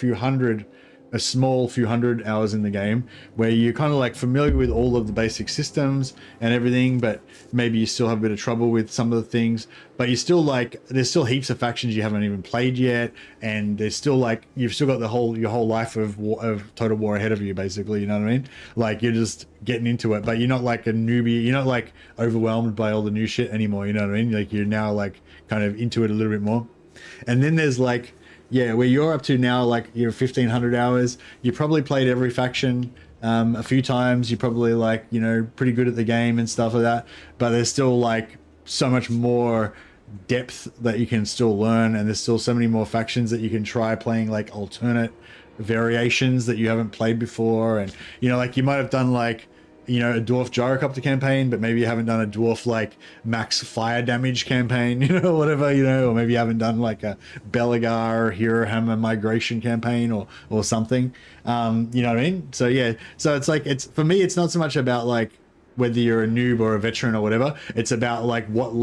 a small few hundred hours in the game where you're kind of like familiar with all of the basic systems and everything, but maybe you still have a bit of trouble with some of the things, but you still, like, there's still heaps of factions you haven't even played yet, and there's still, like, you've still got your whole life of Total War ahead of you, basically, you know what I mean? Like, you're just getting into it, but you're not like a newbie, you're not like overwhelmed by all the new shit anymore, you know what I mean? Like, you're now like kind of into it a little bit more. And then there's like, yeah, where you're up to now, like you're 1,500 hours. You probably played every faction a few times. You're probably, like, you know, pretty good at the game and stuff like that. But there's still, like, so much more depth that you can still learn, and there's still so many more factions that you can try playing, like alternate variations that you haven't played before. And, you know, like you might have done, like, you know, a dwarf gyrocopter campaign, but maybe you haven't done a dwarf like max fire damage campaign, you know, whatever, you know, or maybe you haven't done like a Belagar hero hammer migration campaign or something. You know what I mean? So yeah, so it's like, it's, for me, it's not so much about like whether you're a noob or a veteran or whatever. It's about like what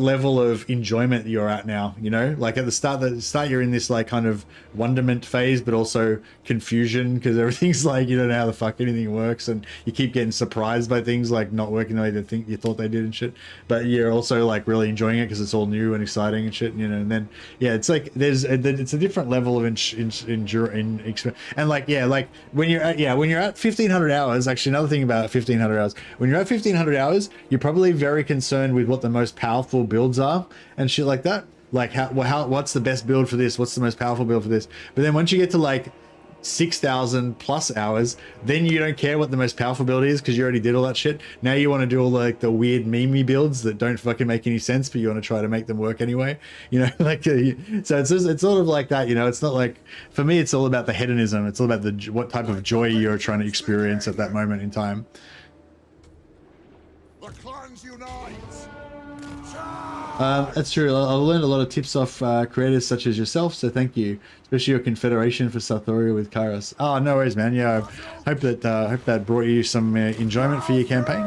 level of enjoyment you're at now, you know? Like at the start you're in this like kind of wonderment phase, but also confusion, because everything's like, you don't know how the fuck anything works, and you keep getting surprised by things like not working the way you thought they did and shit. But you're also like really enjoying it because it's all new and exciting and shit, you know? And then, yeah, it's like it's a different level of experience. And like, yeah, like when you're at 1,500 hours, actually another thing about 1,500 hours, when you're at 1,500 hours, you're probably very concerned with what the most powerful builds are and shit like that. Like what's the best build for this? What's the most powerful build for this? But then once you get to like 6,000 plus hours, then you don't care what the most powerful build is because you already did all that shit. Now you want to do all like the weird memey builds that don't fucking make any sense, but you want to try to make them work anyway, you know? Like so it's sort of like that, you know? It's not like, for me, it's all about the hedonism. It's all about what type of joy you're trying to experience at that moment in time. The clans unite! That's true. I learned a lot of tips off creators such as yourself, so thank you. Especially your confederation for Sarthoria with Kairos. Oh, no worries, man. Yeah, I hope that brought you some enjoyment for your campaign.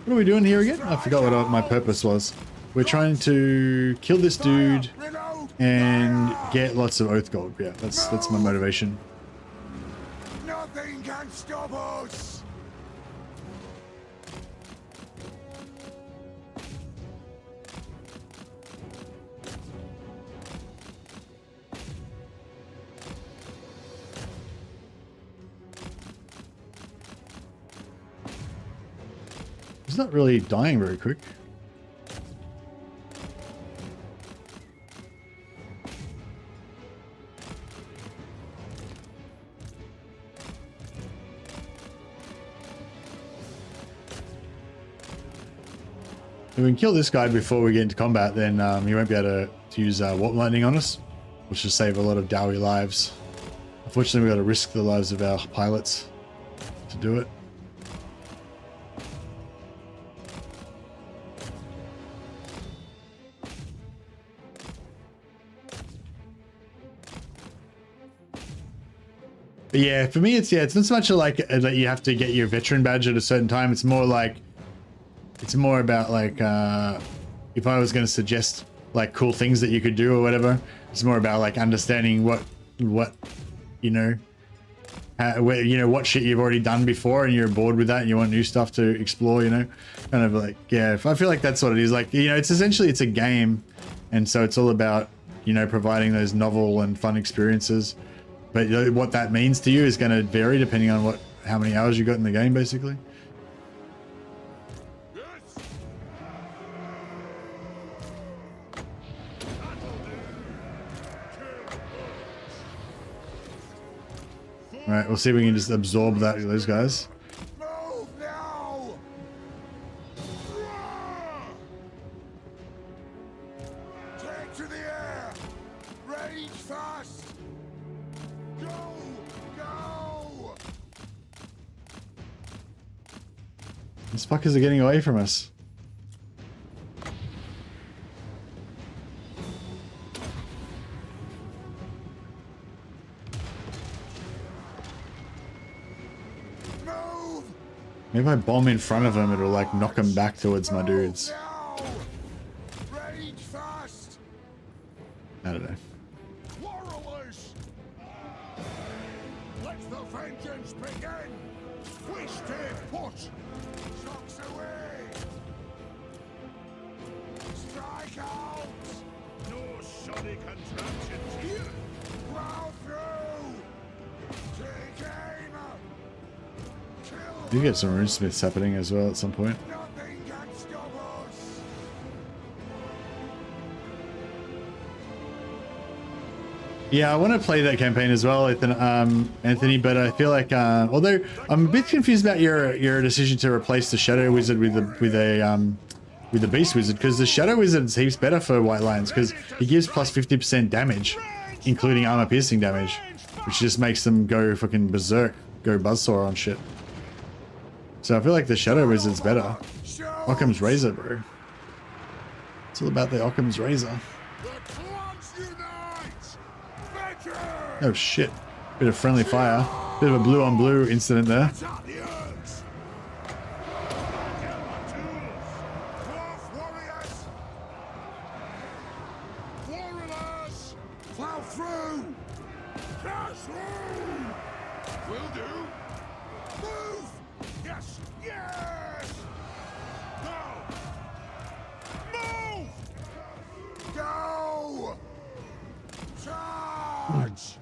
What are we doing here again? I forgot what my purpose was. We're trying to kill this dude and get lots of oath gold. Yeah, that's my motivation. Nothing can stop us! He's not really dying very quick. If we can kill this guy before we get into combat, then he won't be able to use warp lightning on us, which will save a lot of Dowie lives. Unfortunately, we've got to risk the lives of our pilots to do it. But yeah, for me, it's not so much like that you have to get your veteran badge at a certain time. It's more about like if I was going to suggest like cool things that you could do or whatever, it's more about like understanding what you know, what shit you've already done before and you're bored with that and you want new stuff to explore, you know, kind of like, yeah, I feel like that's what it is. Like, you know, it's essentially, it's a game, and so it's all about, you know, providing those novel and fun experiences. But what that means to you is going to vary depending on how many hours you got in the game, basically. All right, we'll see if we can just absorb those guys. Move now! Take to the air! Rage fast! Go! Go! These fuckers are getting away from us. Move! Maybe if I bomb in front of them, it'll like knock them back towards my dudes. Now! Rage fast! I don't know. Warriors! Let the vengeance begin! We stay put! Shocks away! Strike out! No shoddy contraptions here. Plow through! Take aim! Kill! You get some runesmiths happening as well at some point. Nothing can stop us! Yeah, I want to play that campaign as well, Anthony. But I feel like, although I'm a bit confused about your decision to replace the Shadow Wizard with the Beast Wizard, because the Shadow Wizard's heaps better for White Lions because he gives plus 50% damage, including armor piercing damage, which just makes them go fucking berserk, go buzzsaw on shit. So I feel like the Shadow Wizard's better. Occam's Razor, bro. It's all about the Occam's Razor. The clans unite! Vengeance! Oh shit. Bit of friendly fire. Bit of a blue on blue incident there. Attack the earth! Dwarf warriors! Warriors! Plow through! Pass through! Will do! Move! Yes! Yes! Go! Move! Go! Charge!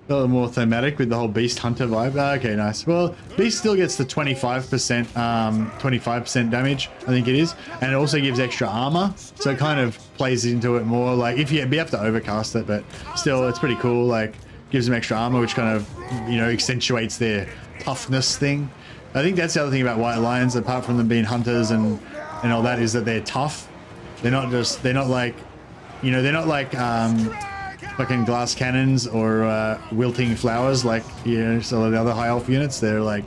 A little more thematic with the whole Beast Hunter vibe. Okay, nice. Well, Beast still gets the 25% damage, I think it is, and it also gives extra armor, so it kind of plays into it more. Like if you have to overcast it, but still, it's pretty cool. Like gives them extra armor, which kind of accentuates their toughness thing. I think that's the other thing about White Lions, apart from them being hunters and all that, is that they're tough. They're not like fucking glass cannons or wilting flowers like some of the other high elf units. They're like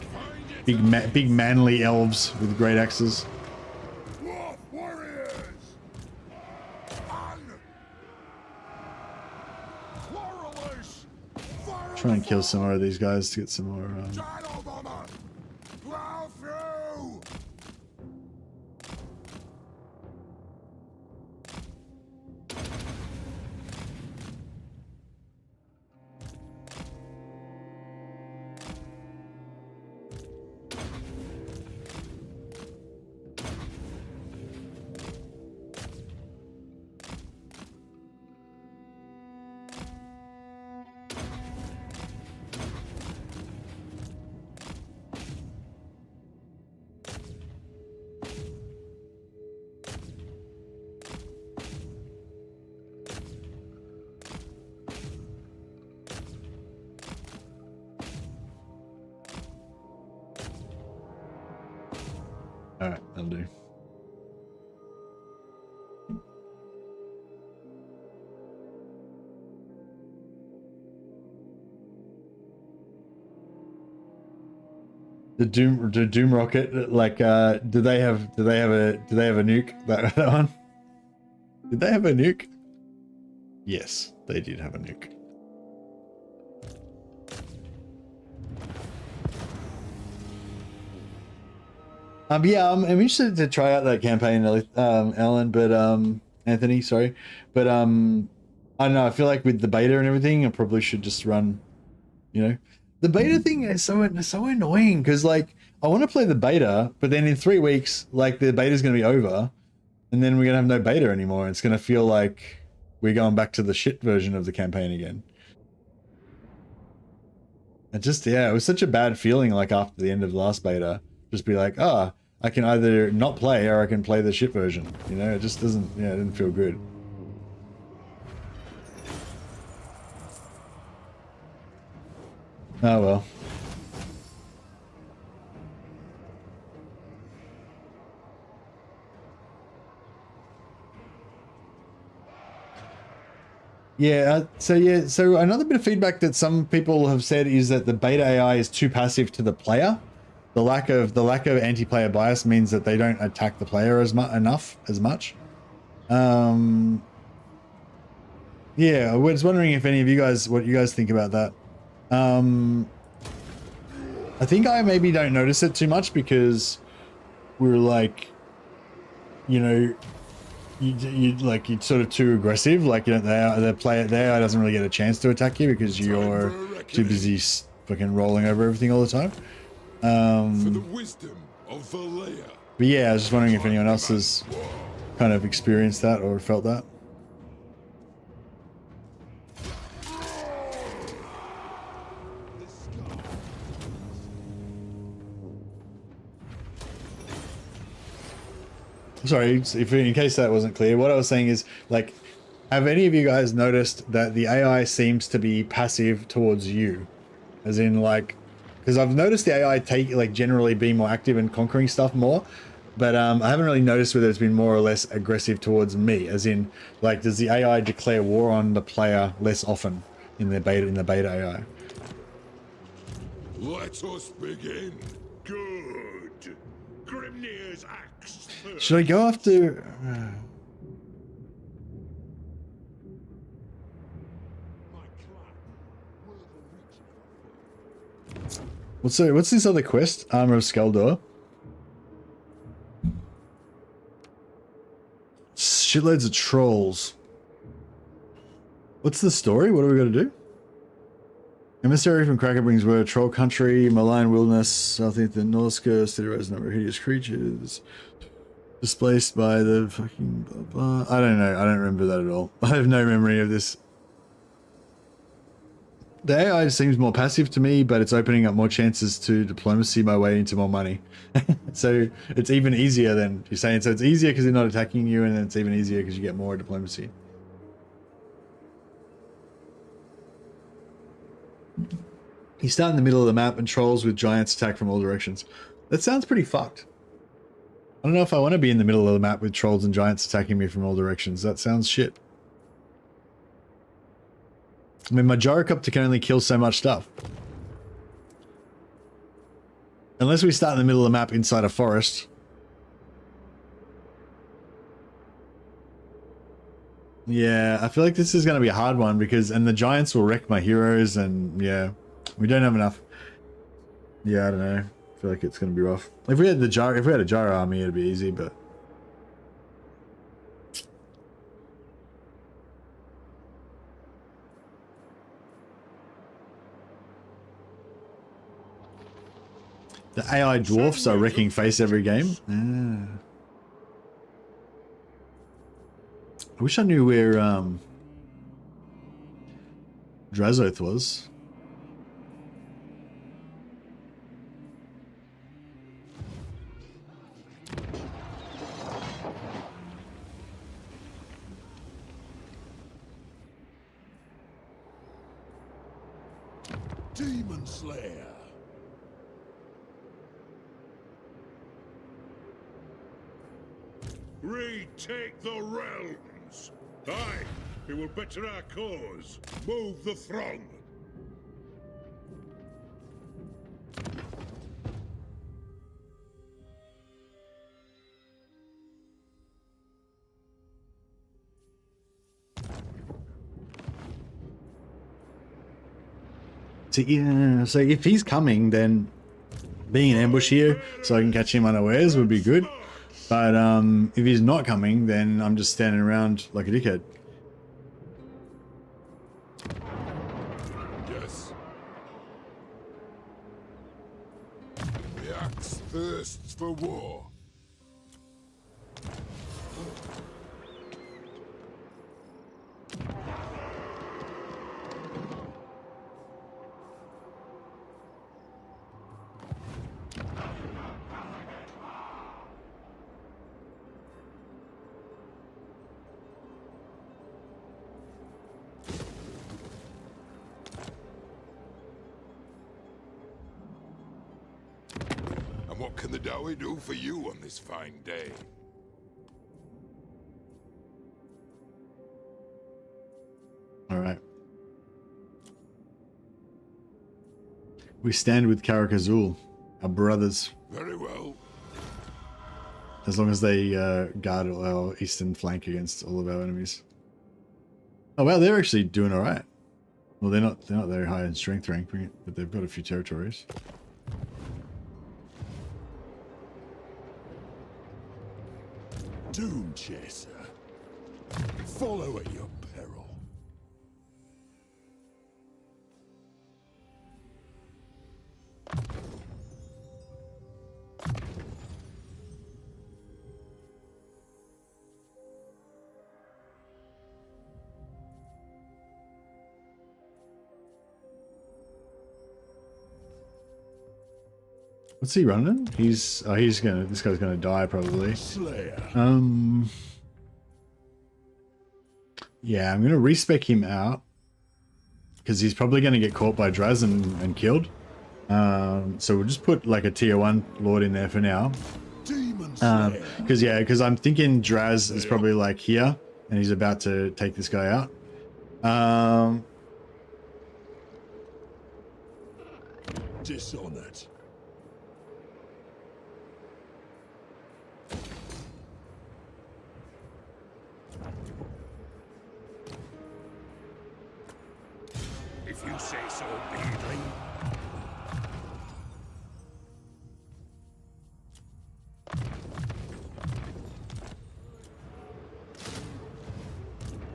big manly elves with great axes. Dwarf warriors! On! Warriors! Try and kill some more of these guys to get some more. Gyro bomber! Plow through! All right, that'll do. The Doom rocket, like, do they have a nuke? That one? Did they have a nuke? Yes, they did have a nuke. Yeah, I'm interested to try out that campaign, Alan, but Anthony, sorry, but I don't know. I feel like with the beta and everything, I probably should just run. The beta thing is so annoying because like I want to play the beta, but then in 3 weeks, like the beta's going to be over, and then we're going to have no beta anymore. It's going to feel like we're going back to the shit version of the campaign again. It was such a bad feeling. Like after the end of the last beta. Just be like, I can either not play or I can play the shit version. It just doesn't, it didn't feel good. Oh well. So another bit of feedback that some people have said is that the beta AI is too passive to the player. The lack of anti-player bias means that they don't attack the player as much. Yeah, I was wondering if any of you guys, what you guys think about that. I think I maybe don't notice it too much because we're like, you know, you're sort of too aggressive. Like, you know, the AI doesn't really get a chance to attack you because you're too busy fucking rolling over everything all the time. For the wisdom of Valea. But yeah, I was just wondering if anyone else has kind of experienced that or felt that. Sorry, if in case that wasn't clear, what I was saying is, like, have any of you guys noticed that the AI seems to be passive towards you? As in, like, because I've noticed the AI generally be more active and conquering stuff more, but I haven't really noticed whether it's been more or less aggressive towards me. As in, like, does the AI declare war on the player less often in the beta AI? Let us begin. Good. Grimnir's axe. Should I go after? What's this other quest? Armor of Skaldor. Shitloads of trolls. What's the story? What are we got to do? Emissary from Cracker brings word. Troll country, malign wilderness, southeastern Norska, city rise number of hideous creatures. Displaced by the fucking blah blah. I don't know. I don't remember that at all. I have no memory of this. The AI seems more passive to me, but it's opening up more chances to diplomacy my way into more money. So it's even easier than you're saying. So it's easier because they're not attacking you, and then it's even easier because you get more diplomacy. You start in the middle of the map and trolls with giants attack from all directions. That sounds pretty fucked. I don't know if I want to be in the middle of the map with trolls and giants attacking me from all directions. That sounds shit. I mean, my gyrocopter can only kill so much stuff. Unless we start in the middle of the map inside a forest. Yeah, I feel like this is going to be a hard one because, and the giants will wreck my heroes, and yeah, we don't have enough. Yeah, I don't know. I feel like it's going to be rough. If we had a gyro army, it'd be easy, but. The AI dwarfs are wrecking face every game. Ah. I wish I knew where Drazoth was. Demon Slayer. Retake the realms. Aye, it will better our cause. Move the throng. So, yeah, so if he's coming, then being an ambush here so I can catch him unawares would be good. But if he's not coming, then I'm just standing around like a dickhead. Yes. The axe thirsts for war. What can the Dowie do for you on this fine day? All right. We stand with Karakazul, our brothers. Very well. As long as they guard our eastern flank against all of our enemies. Oh wow, they're actually doing all right. Well, they're not very high in strength rank, but they've got a few territories. Doom Chaser. Follow at your peril. What's he running? This guy's gonna die probably. Slayer. Yeah, I'm gonna respec him out because he's probably gonna get caught by Draz and killed. So we'll just put like a tier 1 lord in there for now. Demon Slayer. Because I'm thinking Draz is probably like here and he's about to take this guy out. Dishonored. If you say so, Beedling.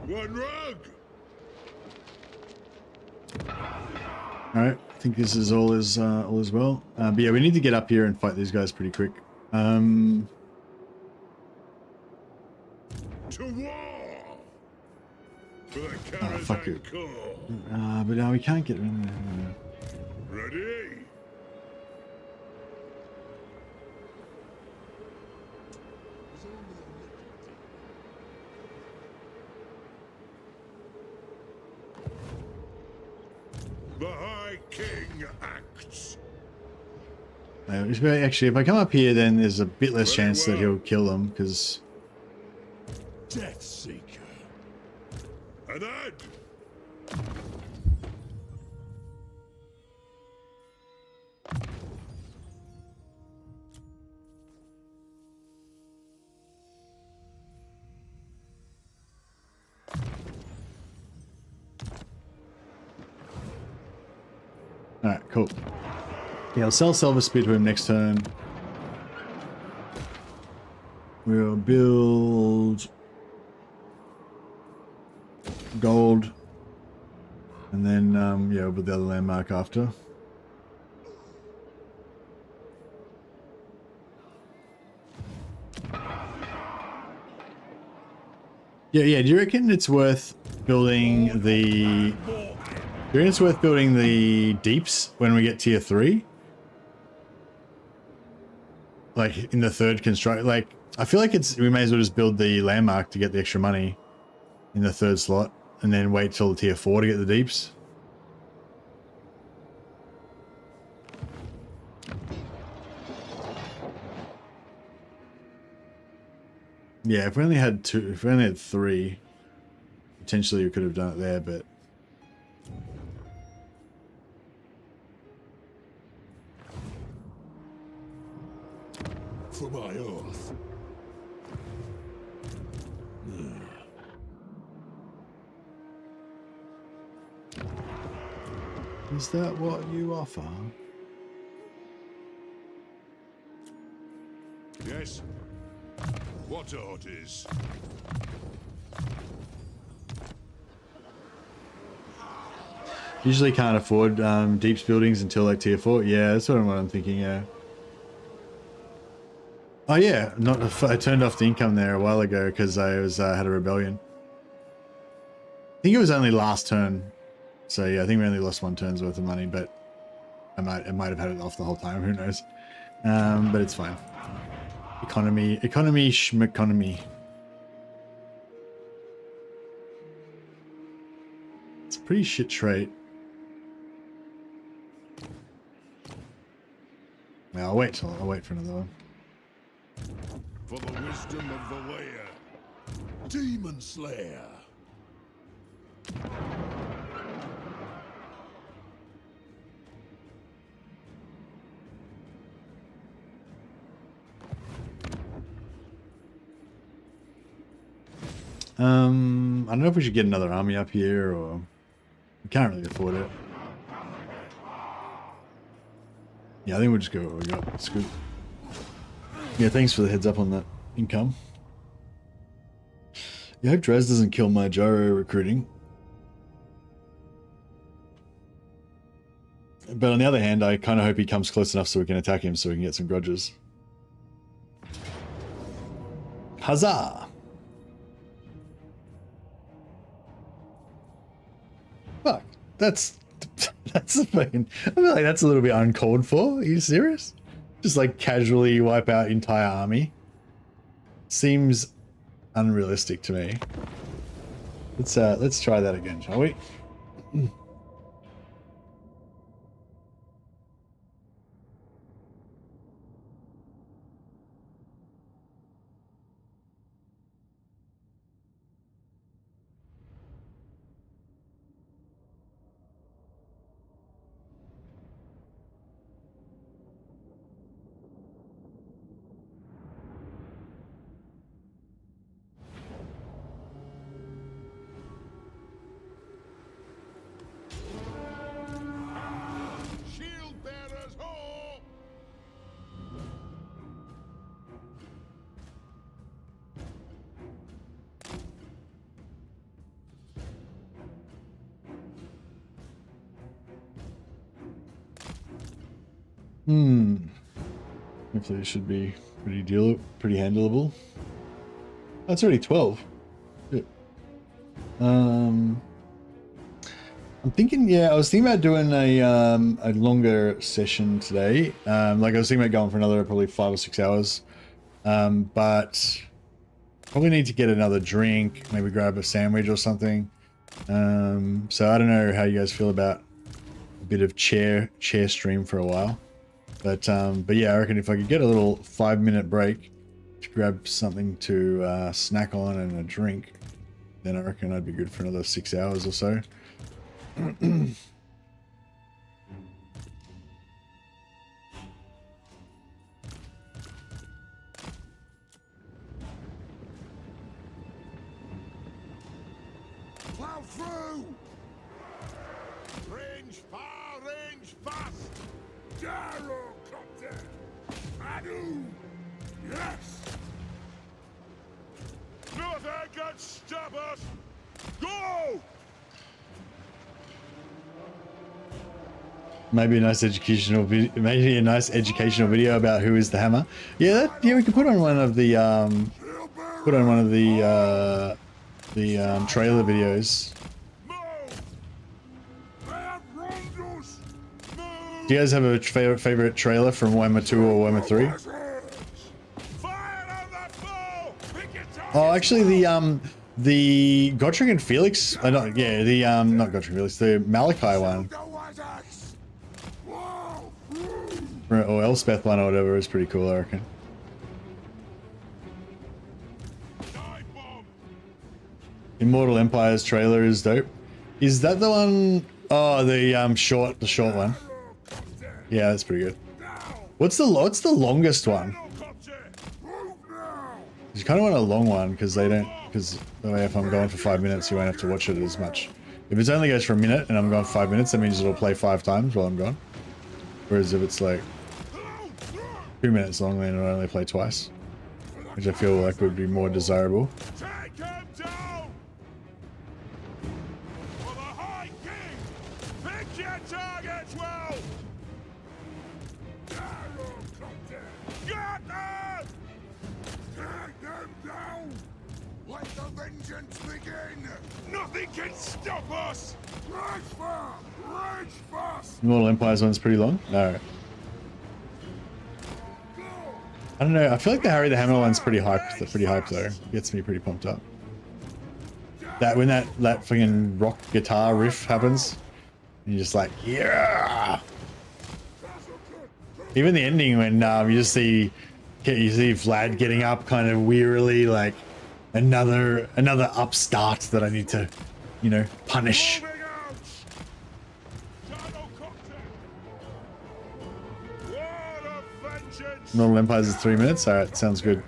One rug! Alright, I think this is all as well. But yeah, we need to get up here and fight these guys pretty quick. To war! For the fuck it. Karazhan Corps. But now we can't get... Ready? The High King acts. Actually, if I come up here, then there's a bit less chance that he'll kill them, because... Death Seeker. And then Alright, cool. Yeah, I'll sell Silver Spear to him next turn. We'll build gold. And then, yeah, we'll build the other landmark after. Yeah, do you reckon it's worth building the... Do you reckon it's worth building the deeps when we get tier 3? Like, in the third construct... Like, I feel like we may as well just build the landmark to get the extra money in the third slot, and then wait till tier 4 to get the deeps. Yeah, if we only had 2... If we only had 3, potentially we could have done it there, but... For my oath. Is that what you offer? yes. What orders? Usually can't afford deeps buildings until like tier 4. Yeah, that's what I'm thinking, yeah. Oh yeah, I turned off the income there a while ago because I had a rebellion. I think it was only last turn. So yeah, I think we only lost 1 turn's worth of money, but I might have had it off the whole time, who knows. But it's fine. Economy, schmeconomy. It's a pretty shit trait. I'll wait for another one. For the wisdom of the lair. Demon Slayer. I don't know if we should get another army up here, or we can't really afford it. Yeah, I think we'll just go what we got. It's good. Yeah, thanks for the heads up on that income. Yeah, I hope Draz doesn't kill my gyro recruiting. But on the other hand, I kind of hope he comes close enough so we can attack him so we can get some grudges. Huzzah! Fuck, that's a fucking, I feel like that's a little bit uncalled for. Are you serious? Just like casually wipe out entire army. Seems unrealistic to me. Let's try that again, shall we? Shield bearers, ho! Hopefully it should be pretty handleable. That's already 12. Shit. I'm thinking, yeah, I was thinking about doing a longer session today. Like I was thinking about going for another probably 5 or 6 hours. But probably need to get another drink, maybe grab a sandwich or something. So I don't know how you guys feel about a bit of chair stream for a while. But yeah, I reckon if I could get a little 5-minute break to grab something to snack on and a drink, then I reckon I'd be good for another 6 hours or so. Plow through! Range far, range fast! Gyrocopter! Adu! Yes! Nothing can stop us! Go! Maybe a nice educational video about who is the hammer. Yeah, yeah, we could put on one of the trailer videos. Move! They have wronged us! Move! Do you guys have a favorite trailer from Warhammer 2 or Warhammer 3? Fire on that foe! Pick your target! Oh, actually, the Gotrek and Felix, not Gotrek and Felix, the Malachi one, or Elspeth one or whatever is pretty cool, I reckon. Dive bomb! Immortal Empire's trailer is dope. Is that the one? Oh, the short one. Yeah, that's pretty good. What's the longest one? You kind of want a long one because if I'm going for 5 minutes, you won't have to watch it as much. If it only goes for a minute and I'm going for 5 minutes, that means it'll play 5 times while I'm gone. Whereas if it's like 2 minutes long, then it'll only play twice, which I feel like would be more desirable. Take him down! For the High King! Pick your targets well! Gyrocopter! Get them! Take them down! Let the vengeance begin! Nothing can stop us! Rage fast! Rage fast! Immortal Empire's one's pretty long. No. I don't know. I feel like the Harry the Hammer one's pretty hyped. Pretty hyped though. It gets me pretty pumped up. That when that fucking rock guitar riff happens, and you're just like, yeah. Even the ending when you see Vlad getting up kind of wearily, like another upstart that I need to, you know, punish. Moving out! Gyrocopter! Wall of vengeance! Immortal Empires is 3 minutes. All right, sounds good.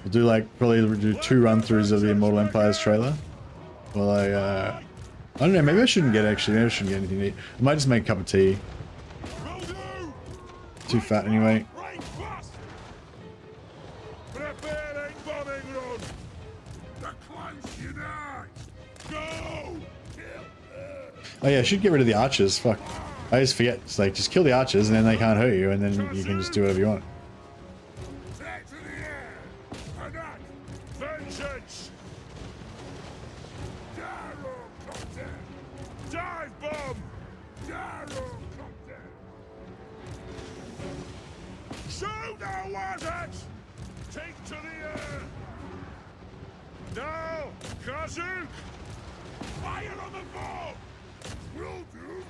We'll do probably do 2 run-throughs of the Immortal Empires trailer. Well, I don't know. Maybe I shouldn't get maybe I shouldn't get anything to eat. I might just make a cup of tea. Will do! Too fat anyway. Break fast! Preparing bombing run! The close unite! Go! Oh yeah, I should get rid of the archers. Fuck. I just forget. It's like, just kill the archers and then they can't hurt you and then you can just do whatever you want. Set to the air! Attack! Vengeance! Gyrocopter! Dive bomb! Gyrocopter! Shoot our wazards! Take to the air! Now, Kazuk! Fire on the ball! Will do!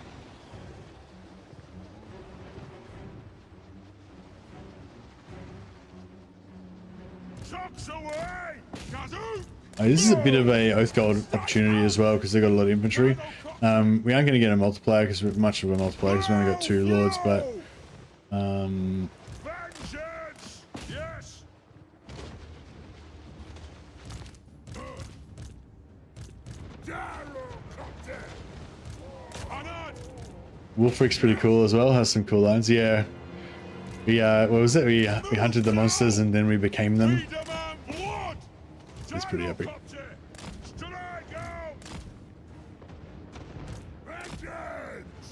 Socks away! Kazuk! This is a bit of a Oathgold opportunity as well because they've got a lot of infantry. We aren't going to get a multiplier because we've much of a multiplier because we only got 2 lords, but Vengeance! Yes! Gyrocopter! Honored! Wolfrick's pretty cool as well. Has some cool lines. Yeah. We what was it? We hunted the monsters and then we became them. We demand blood! It's pretty epic. Gyrocopter! Strike out! Vengeance!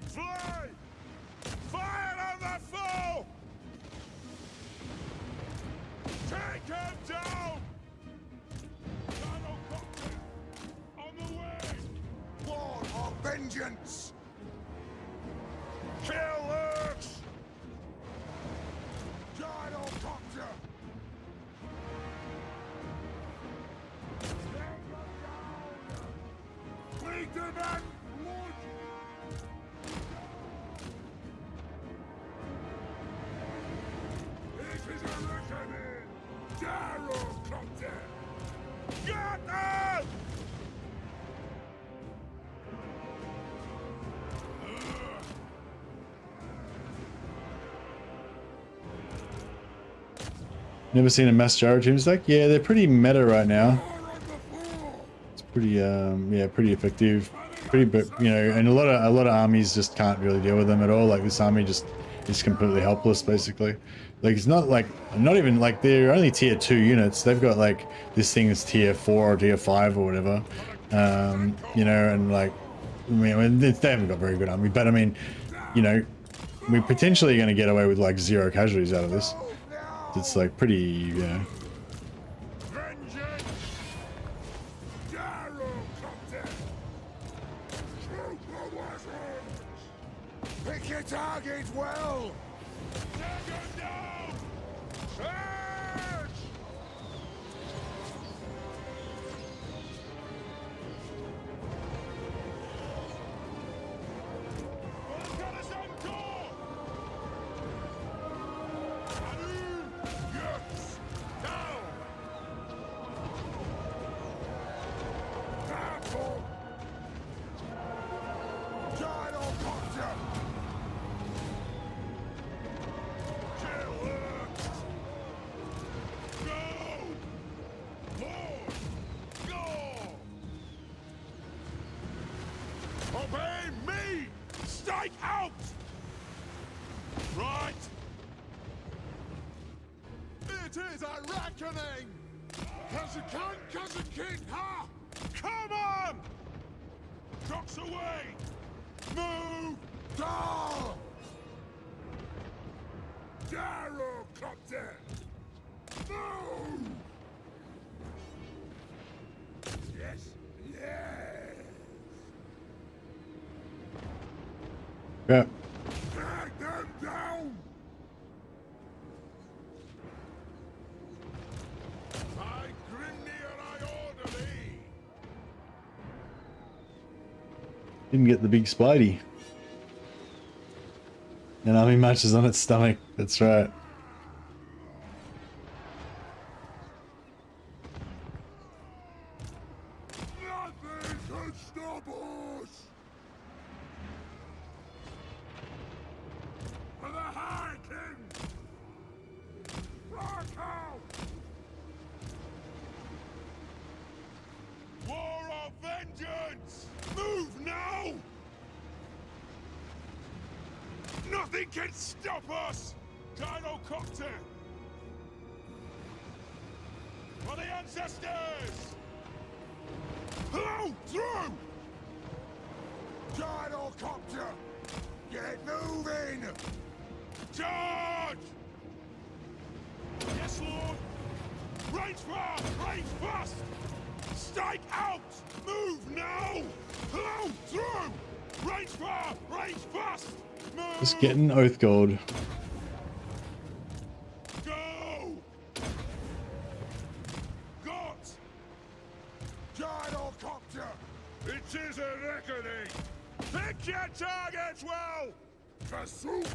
Fly! Fire on the foe! Take him down! Gyrocopter! On the way! War of vengeance! Kill lurks! Gyrocopter! We demand blood! This is a reckoning! Gyrocopter! Get them! Never seen a mass gyro team stack? Yeah, they're pretty meta right now. It's pretty yeah, pretty effective. Pretty, but you know, and a lot of armies just can't really deal with them at all. Like this army just is completely helpless, basically. Like it's not even like they're only tier 2 units. They've got like this thing is tier 4 or tier 5 or whatever. You know, and like I mean they haven't got very good army, but I mean, you know, we're potentially going to get away with like 0 casualties out of this. It's like pretty, yeah. Vengeance! Gyrocopter! Trooper weapons! Pick your target well! Take him down! Charge! Yes! Down! Battle! Gyrocopter! Kill it! Go! More! Go! Obey me! Strike out! Right! It is a reckoning! Kazakan, Kazakin, ha! Come on! Trucks away! Move! Dahl! Gyrocopter! Move! Yes! Yes! Yeah. Drag them down! I Grimnir I order thee! Didn't get the big Spidey. An army marches on its stomach. That's right. Nothing can stop us! For the High King! Rock out! War of vengeance! Move now! Nothing can stop us! Gyrocopter! For the ancestors! Blow through! Gyrocopter! Get moving! Charge! Yes, Lord! Range far! Range fast! Strike out! Move now! Blow through! Range far! Range fast! Move! Just getting Oath Gold. Go! Got! Gyrocopter! It is a reckoning! Pick your targets well! Pursuit!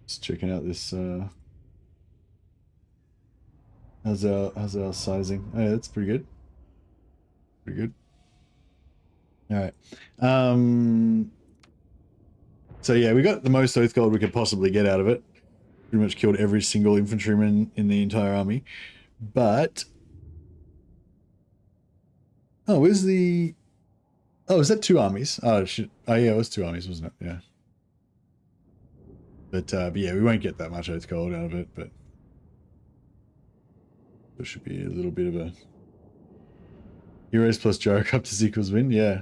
Just checking out this how's our sizing? Oh yeah, that's pretty good. Pretty good. Alright. So yeah, we got the most Oath Gold we could possibly get out of it. Pretty much killed every single infantryman in the entire army. But oh, where's the oh, is that 2 armies? Oh shit. Oh yeah, it was 2 armies, wasn't it? Yeah. But yeah, we won't get that much Oath Gold out of it, but there should be a little bit of a heroes plus gyrocopters equals win. Yeah,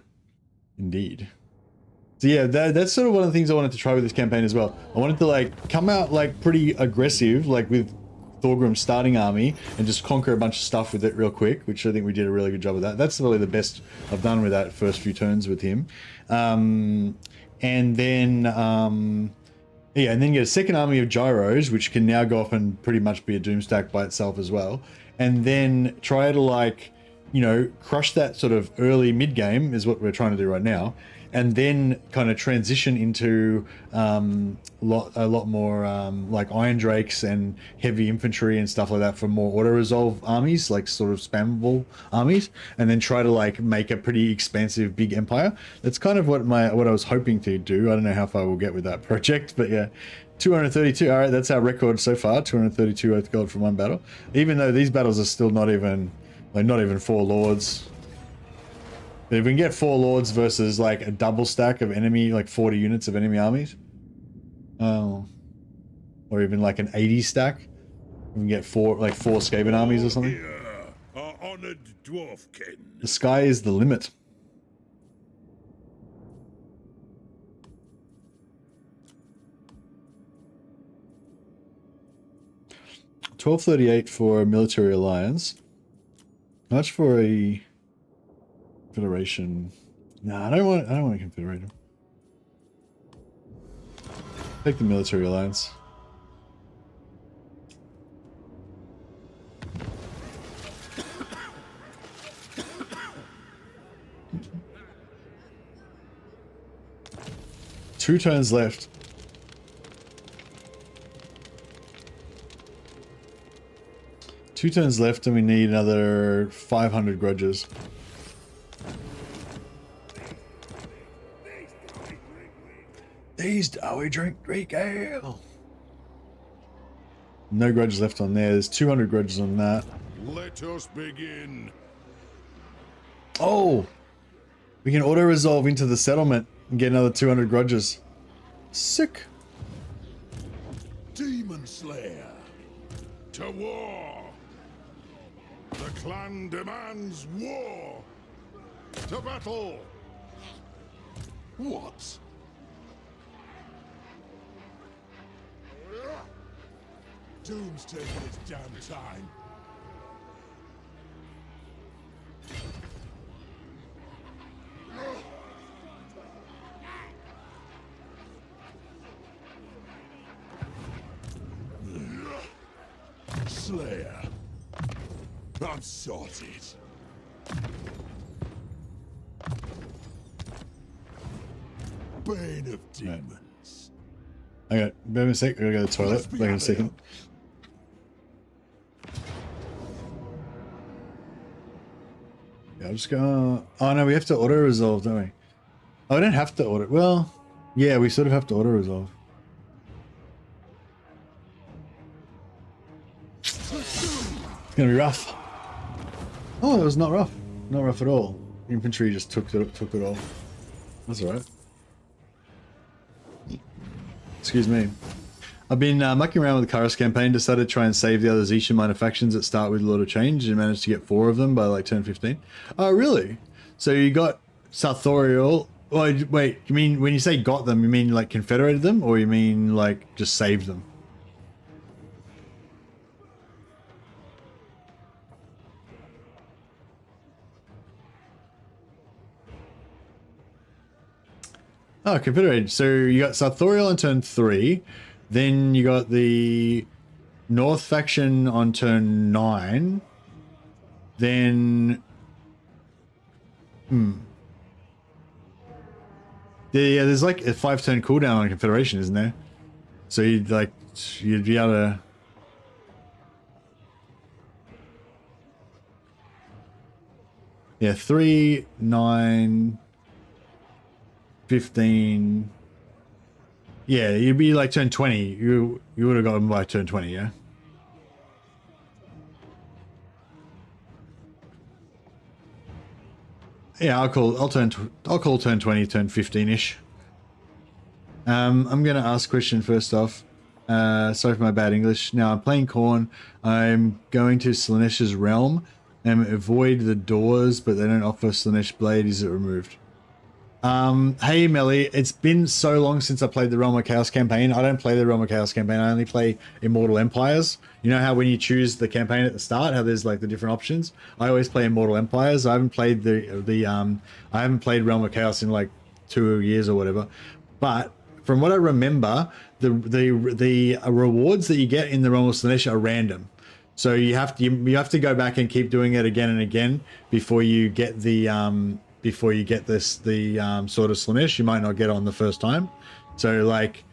indeed. So yeah, that's sort of one of the things I wanted to try with this campaign as well. I wanted to like come out like pretty aggressive, like with Thorgrim's starting army, and just conquer a bunch of stuff with it real quick, which I think we did a really good job of that. That's probably the best I've done with that first few turns with him. And then yeah, and then get a second army of gyros, which can now go off and pretty much be a doomstack by itself as well. And then try to like, you know, crush that sort of early mid game is what we're trying to do right now. And then kind of transition into a lot more like Iron Drakes and heavy infantry and stuff like that for more auto-resolve armies, like sort of spammable armies, and then try to like make a pretty expansive big empire. That's kind of what I was hoping to do. I don't know how far we'll get with that project, but yeah. 232, all right, that's our record so far, 232 Oath Gold from one battle. Even though these battles are still not even 4 lords. But if we can get 4 lords versus like a double stack of enemy, like 40 units of enemy armies, or even like an 80 stack, we can get 4 Skaven armies or something. Here, our honored dwarfkin. The sky is the limit. $12.38 for a military alliance. How much for a Federation? Nah, I don't want a confederation. Take the military alliance. Two turns left. Two turns left, and we need another 500 grudges. These do we drink ale? No grudges left on there. There's 200 grudges on that. Let us begin. Oh! We can auto-resolve into the settlement and get another 200 grudges. Sick. Demon Slayer. To war. The clan demands war! To battle! What? Doom's taking its damn time. Slayer. I'm sorted. Bane of demons. Okay, bear me a sec. I gotta go to the toilet. Back in a second. Yeah, I'm just gonna. Oh no, we have to auto resolve, don't we? Oh, we don't have to auto. Well, yeah, we sort of have to auto resolve. It's gonna be rough. Oh, it was not rough. Not rough at all. Infantry just took it all. That's alright. Excuse me. I've been mucking around with the Karas campaign, decided to try and save the other Zisha minor factions that start with a lot of change, and managed to get 4 of them by like turn 15. Oh, really? So you got Sartorial. Oh, wait, you mean when you say got them, you mean like confederated them, or you mean like just saved them? Oh, confederated. So you got Sartorial on turn 3. Then you got the North faction on turn 9. Then... Yeah, there's like a 5-turn cooldown on Confederation, isn't there? So you'd be able to... Yeah, 3, 9... 15. Yeah, you'd be like turn 20. You would have gotten by turn 20, yeah? Yeah, I'll call turn 20, turn 15-ish. I'm gonna ask a question first off. Sorry for my bad English. Now I'm playing Khorne. I'm going to Slaaneish's realm and avoid the doors, but they don't offer Slaanesh blade. Is it removed? Hey Melly, it's been so long since I played the Realm of Chaos campaign. I don't play the Realm of Chaos campaign. I only play Immortal Empires. You know how when you choose the campaign at the start, how there's like the different options? I always play Immortal Empires. I haven't played I haven't played Realm of Chaos in like 2 years or whatever. But from what I remember, the rewards that you get in the Realm of Slaanesh are random. So you have to go back and keep doing it again and again before you get the sort of Slaanesh. You might not get on the first time. So like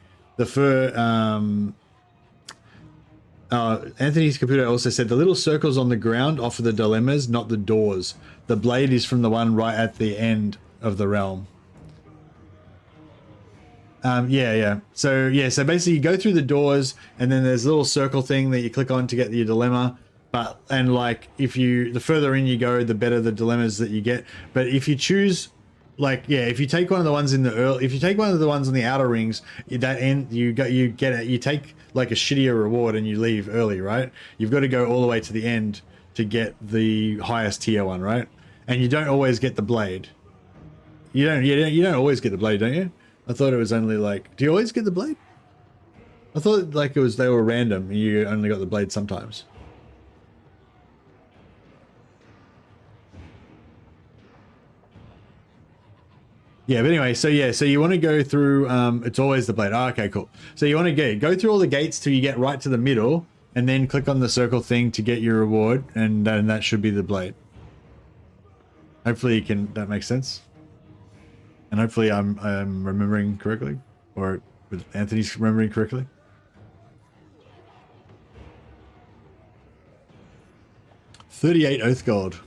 Anthony's computer also said the little circles on the ground offer the dilemmas, not the doors. The blade is from the one right at the end of the realm. Yeah. So basically you go through the doors and then there's a little circle thing that you click on to get your dilemma. And like the further in you go, the better the dilemmas that you get. But if you choose, if you take one of the ones in if you take one of the ones on the outer rings, you take like a shittier reward and you leave early, right? You've got to go all the way to the end to get the highest tier one, right? And you don't always get the blade. You don't always get the blade, don't you? I thought it was only like, do you always get the blade? I thought like they were random and you only got the blade sometimes. Yeah, but anyway, so you want to go through, it's always the blade. Oh, okay, cool. So you want to go through all the gates till you get right to the middle, and then click on the circle thing to get your reward, and then that should be the blade. Hopefully that makes sense. And hopefully I'm remembering correctly, or with Anthony's remembering correctly. $38 Oath Gold.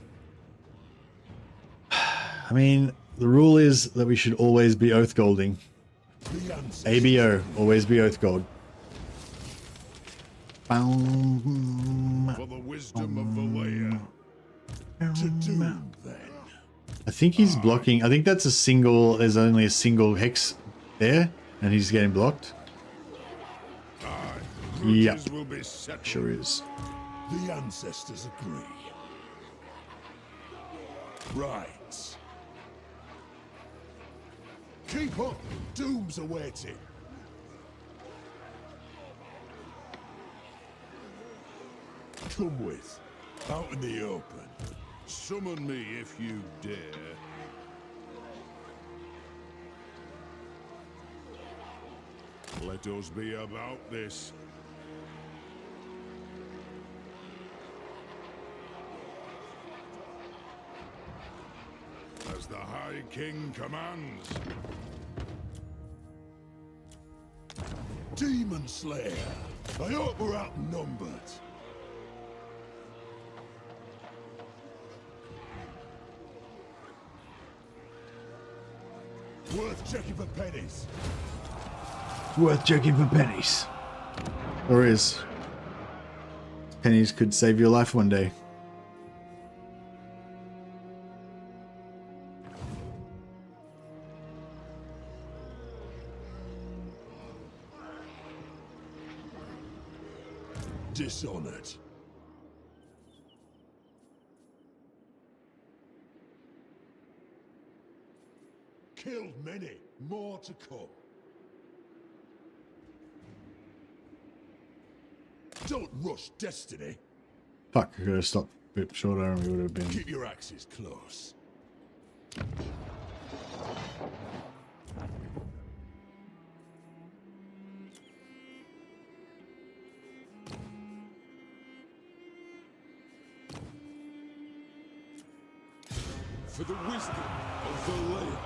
I mean, the rule is that we should always be Oath Golding. ABO, always be Oath Gold. For the wisdom of the layer. To doom, then. I think he's blocking. I think that's a single. There's only a single hex there, and he's getting blocked. Yep. Sure is. The ancestors agree. Right. Keep up. Doom's awaiting. Come with. Out in the open. Summon me if you dare. Let us be about this. As the High King commands. Demon Slayer. I hope we're outnumbered. Worth checking for pennies. Worth checking for pennies. Or is. Pennies could save your life one day. Dishonored. Killed many, more to come. Don't rush destiny. Fuck, I could have stopped a bit shorter and we would have been. Keep your axes close. For the wisdom of the layer,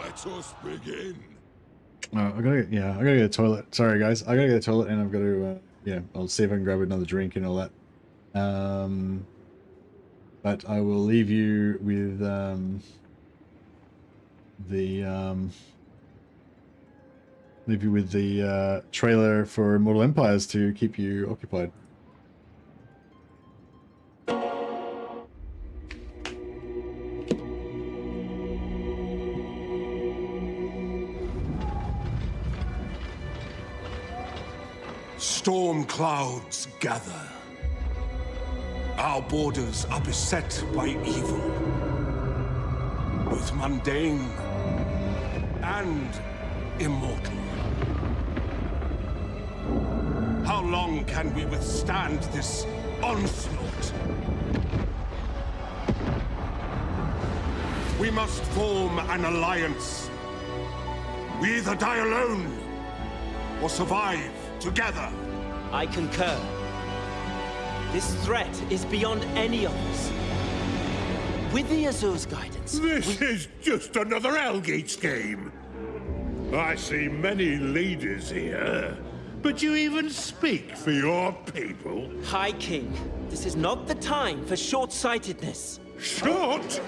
let us begin. I gotta get a toilet. Sorry guys, I gotta get a toilet and I've got to, yeah, I'll see if I can grab another drink and all that. But I will leave you with, the trailer for Immortal Empires to keep you occupied. Storm clouds gather. Our borders are beset by evil, both mundane and immortal. How long can we withstand this onslaught? We must form an alliance. We either die alone or survive together. I concur. This threat is beyond any of us. With the Azur's guidance, This is just another Elgate's game. I see many leaders here, but you even speak for your people. High King, this is not the time for short-sightedness. Short?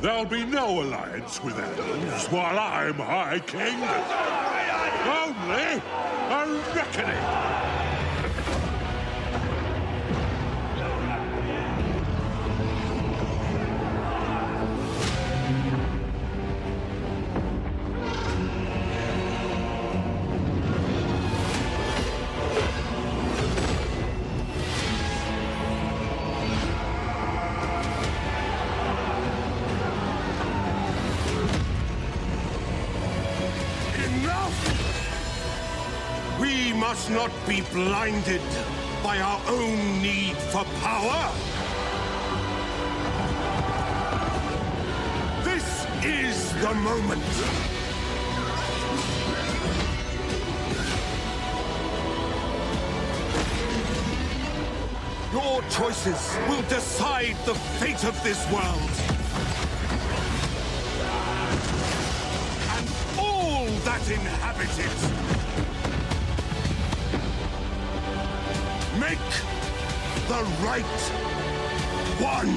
There'll be no alliance with elves while I'm High King. Only a reckoning. We must not be blinded by our own need for power. This is the moment. Your choices will decide the fate of this world. And all that inhabit it. Make the right one.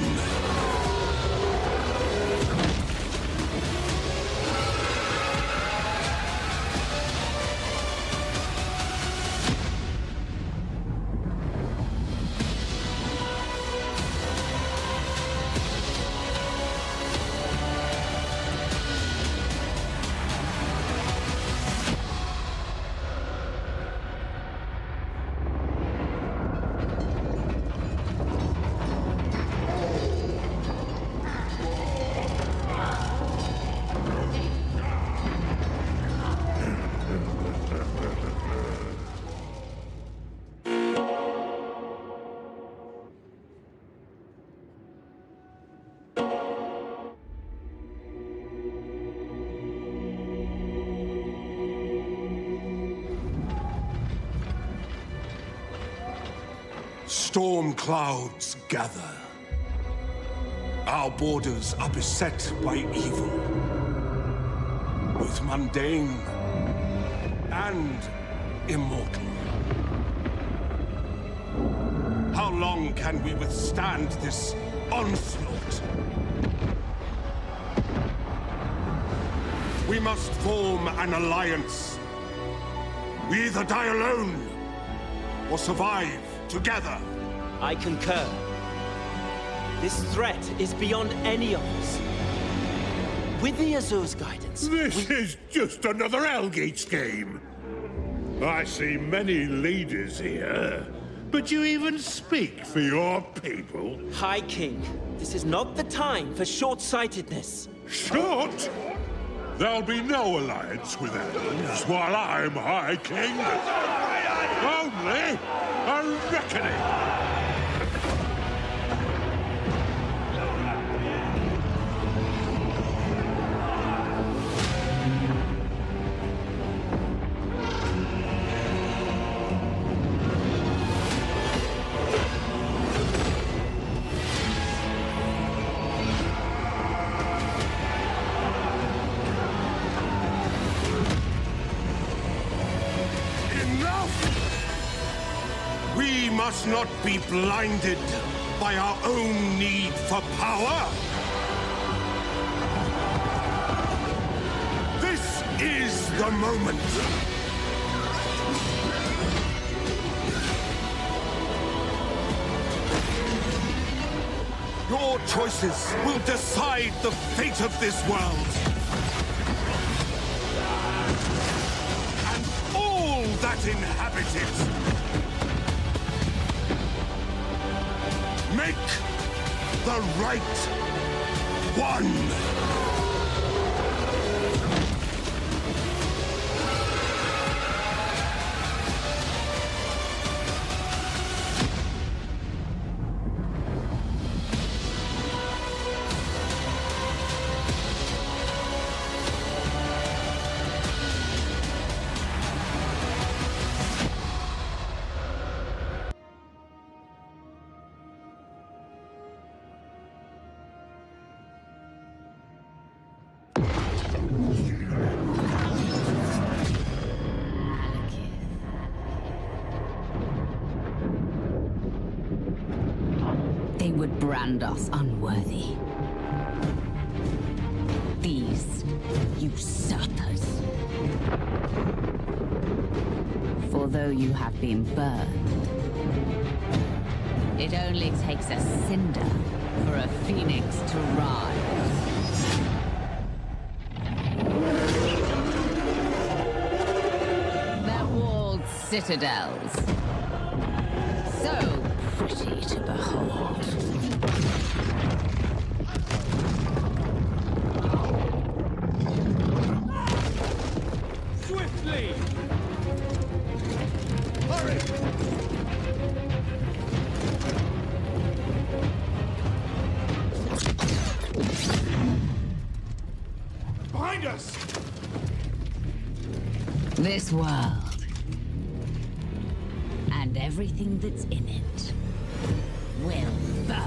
Storm clouds gather. Our borders are beset by evil, both mundane and immortal. How long can we withstand this onslaught? We must form an alliance. We either die alone or survive together. I concur. This threat is beyond any of us. With the Azur's guidance, This is just another Algates game. I see many leaders here, but you even speak for your people? High King, this is not the time for short-sightedness. Short? There'll be no alliance with elves while I'm High King. Only a reckoning. We must not be blinded by our own need for power. This is the moment. Your choices will decide the fate of this world. And all that inhabit it. Make the right one! They would brand us unworthy. These usurpers. For though you have been burned, it only takes a cinder for a phoenix to rise. Their walled citadels. So pretty to behold. Swiftly! Hurry! Behind us! This world, and everything that's in it, will burn.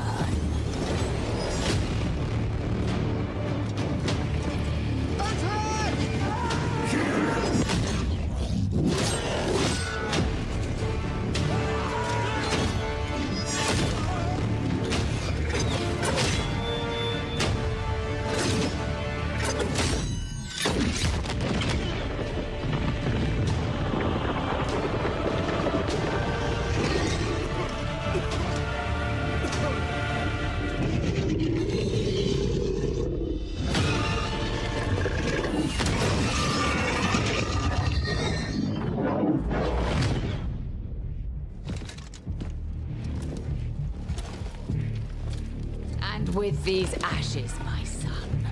And with these ashes, my son,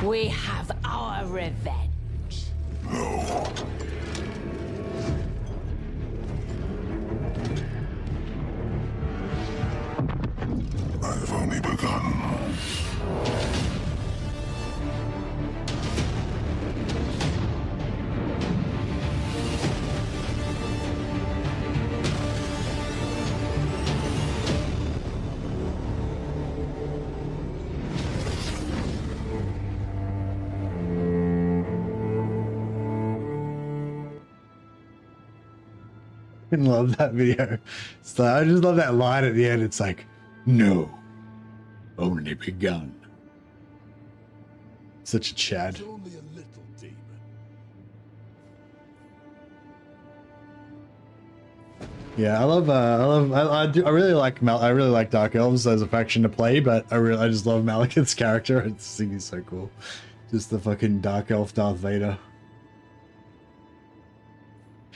we have our revenge. No. I've only begun. fucking love that video. So I just love that line at the end. It's like, no, only begun. Such a Chad. It's only a little demon. Yeah, I really like Dark Elves as a faction to play, but I just love Malekith's character. I just think he's so cool. Just the fucking Dark Elf Darth Vader.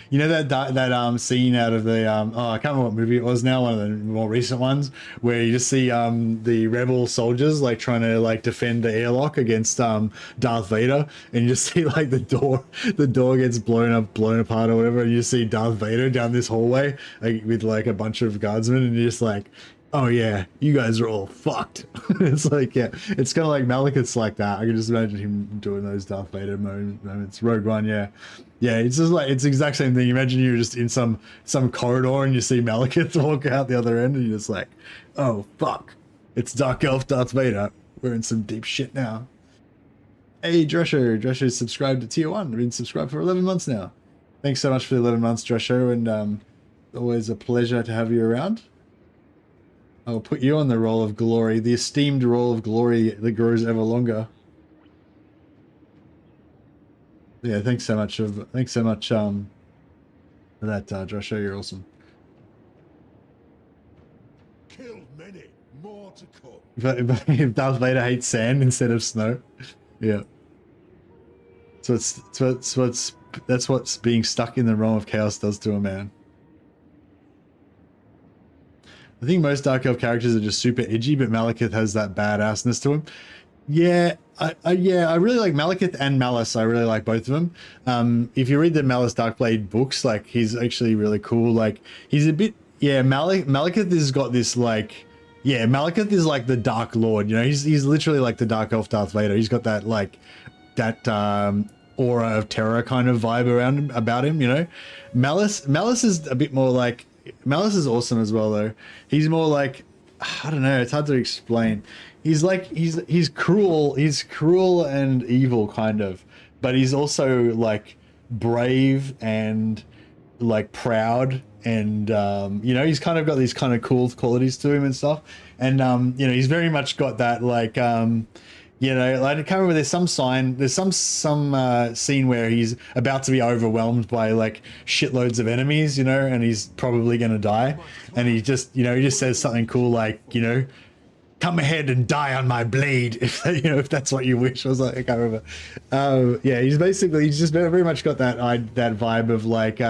You know that scene out of the I can't remember what movie it was now, one of the more recent ones, where you just see the rebel soldiers like trying to like defend the airlock against Darth Vader, and you just see like the door gets blown apart or whatever, and you see Darth Vader down this hallway like, with like a bunch of guardsmen, and you're just like, oh yeah, you guys are all fucked. It's like, yeah, it's kind of like Malekith's like that. I can just imagine him doing those Darth Vader moments. Rogue One, yeah. Yeah, it's just like, it's the exact same thing. Imagine you're just in some corridor and you see Malekith walk out the other end and you're just like, oh fuck, it's Dark Elf Darth Vader. We're in some deep shit now. Hey, Drescher subscribed to Tier 1. I've been subscribed for 11 months now. Thanks so much for the 11 months, Drescher, and always a pleasure to have you around. I'll put you on the roll of glory, the esteemed roll of glory that grows ever longer. Yeah, thanks so much for that, Joshua. You're awesome. Killed many, more to come. If Darth Vader hates sand instead of snow, yeah. So that's what's being stuck in the realm of chaos does to a man. I think most Dark Elf characters are just super edgy, but Malekith has that badassness to him. Yeah, I really like Malekith and Malice. I really like both of them. If you read the Malice Darkblade books, like he's actually really cool. Like he's a bit, yeah. Malekith has got this like, yeah. Malekith is like the Dark Lord. You know, he's literally like the Dark Elf Darth Vader. He's got that like that aura of terror kind of vibe about him. You know, Malice is a bit more like, Malice is awesome as well though. He's more like, I don't know. It's hard to explain. He's like he's cruel and evil kind of, but he's also like brave and like proud, and you know, he's kind of got these kind of cool qualities to him and stuff, and you know, he's very much got that like you know, like I can't remember, there's some scene where he's about to be overwhelmed by like shitloads of enemies, you know, and he's probably gonna die, and he just, you know, he just says something cool like, you know, come ahead and die on my blade, if you know, if that's what you wish. I was like, I can't remember. Yeah, he's just very much got that vibe of like,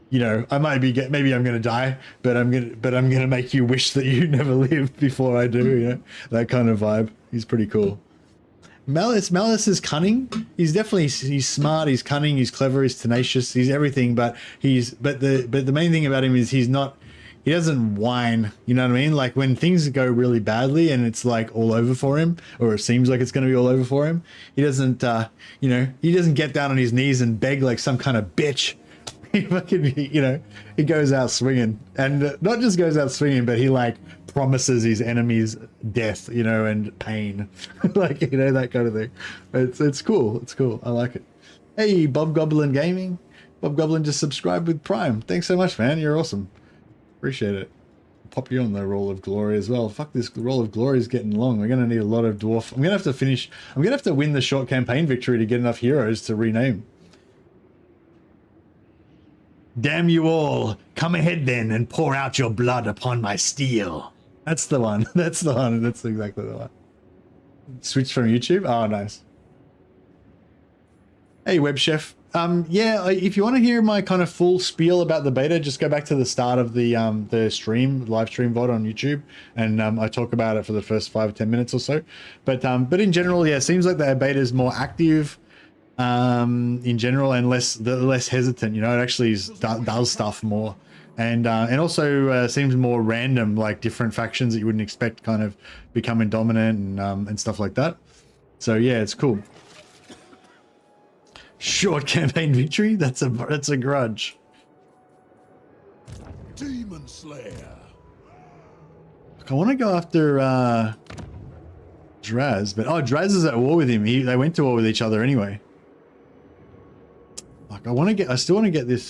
you know, I might be maybe I'm gonna die, but I'm gonna make you wish that you never lived before I do. You know, that kind of vibe. He's pretty cool. Malice is cunning. He's smart. He's cunning. He's clever. He's tenacious. He's everything. But the main thing about him is he doesn't whine, you know what I mean? Like when things go really badly and it's like all over for him, or it seems like it's going to be all over for him, he doesn't, you know, he doesn't get down on his knees and beg like some kind of bitch. He fucking, you know, he goes out swinging, and not just goes out swinging, but he like promises his enemies death, you know, and pain, like, you know, that kind of thing. It's cool. It's cool. I like it. Hey, Bob Goblin Gaming. Bob Goblin just subscribed with Prime. Thanks so much, man. You're awesome. Appreciate it. Pop you on the roll of glory as well. Fuck, this roll of glory is getting long. We're gonna need a lot of dwarf. I'm gonna have to win the short campaign victory to get enough heroes to rename. Damn you all! Come ahead then and pour out your blood upon my steel. That's the one. That's the one. That's exactly the one. Switch from YouTube. Oh, nice. Hey, Web Chef. Yeah, if you want to hear my kind of full spiel about the beta, just go back to the start of the live stream VOD on YouTube, and I talk about it for the first 5 or 10 minutes or so. But in general, yeah, it seems like the beta is more active in general, and less hesitant. You know, it actually does stuff more, and also seems more random, like different factions that you wouldn't expect kind of becoming dominant and stuff like that. So yeah, it's cool. Short campaign victory? That's a grudge. Demon Slayer. Look, I want to go after Draz, but Draz is at war with him. They went to war with each other anyway. Like I still want to get this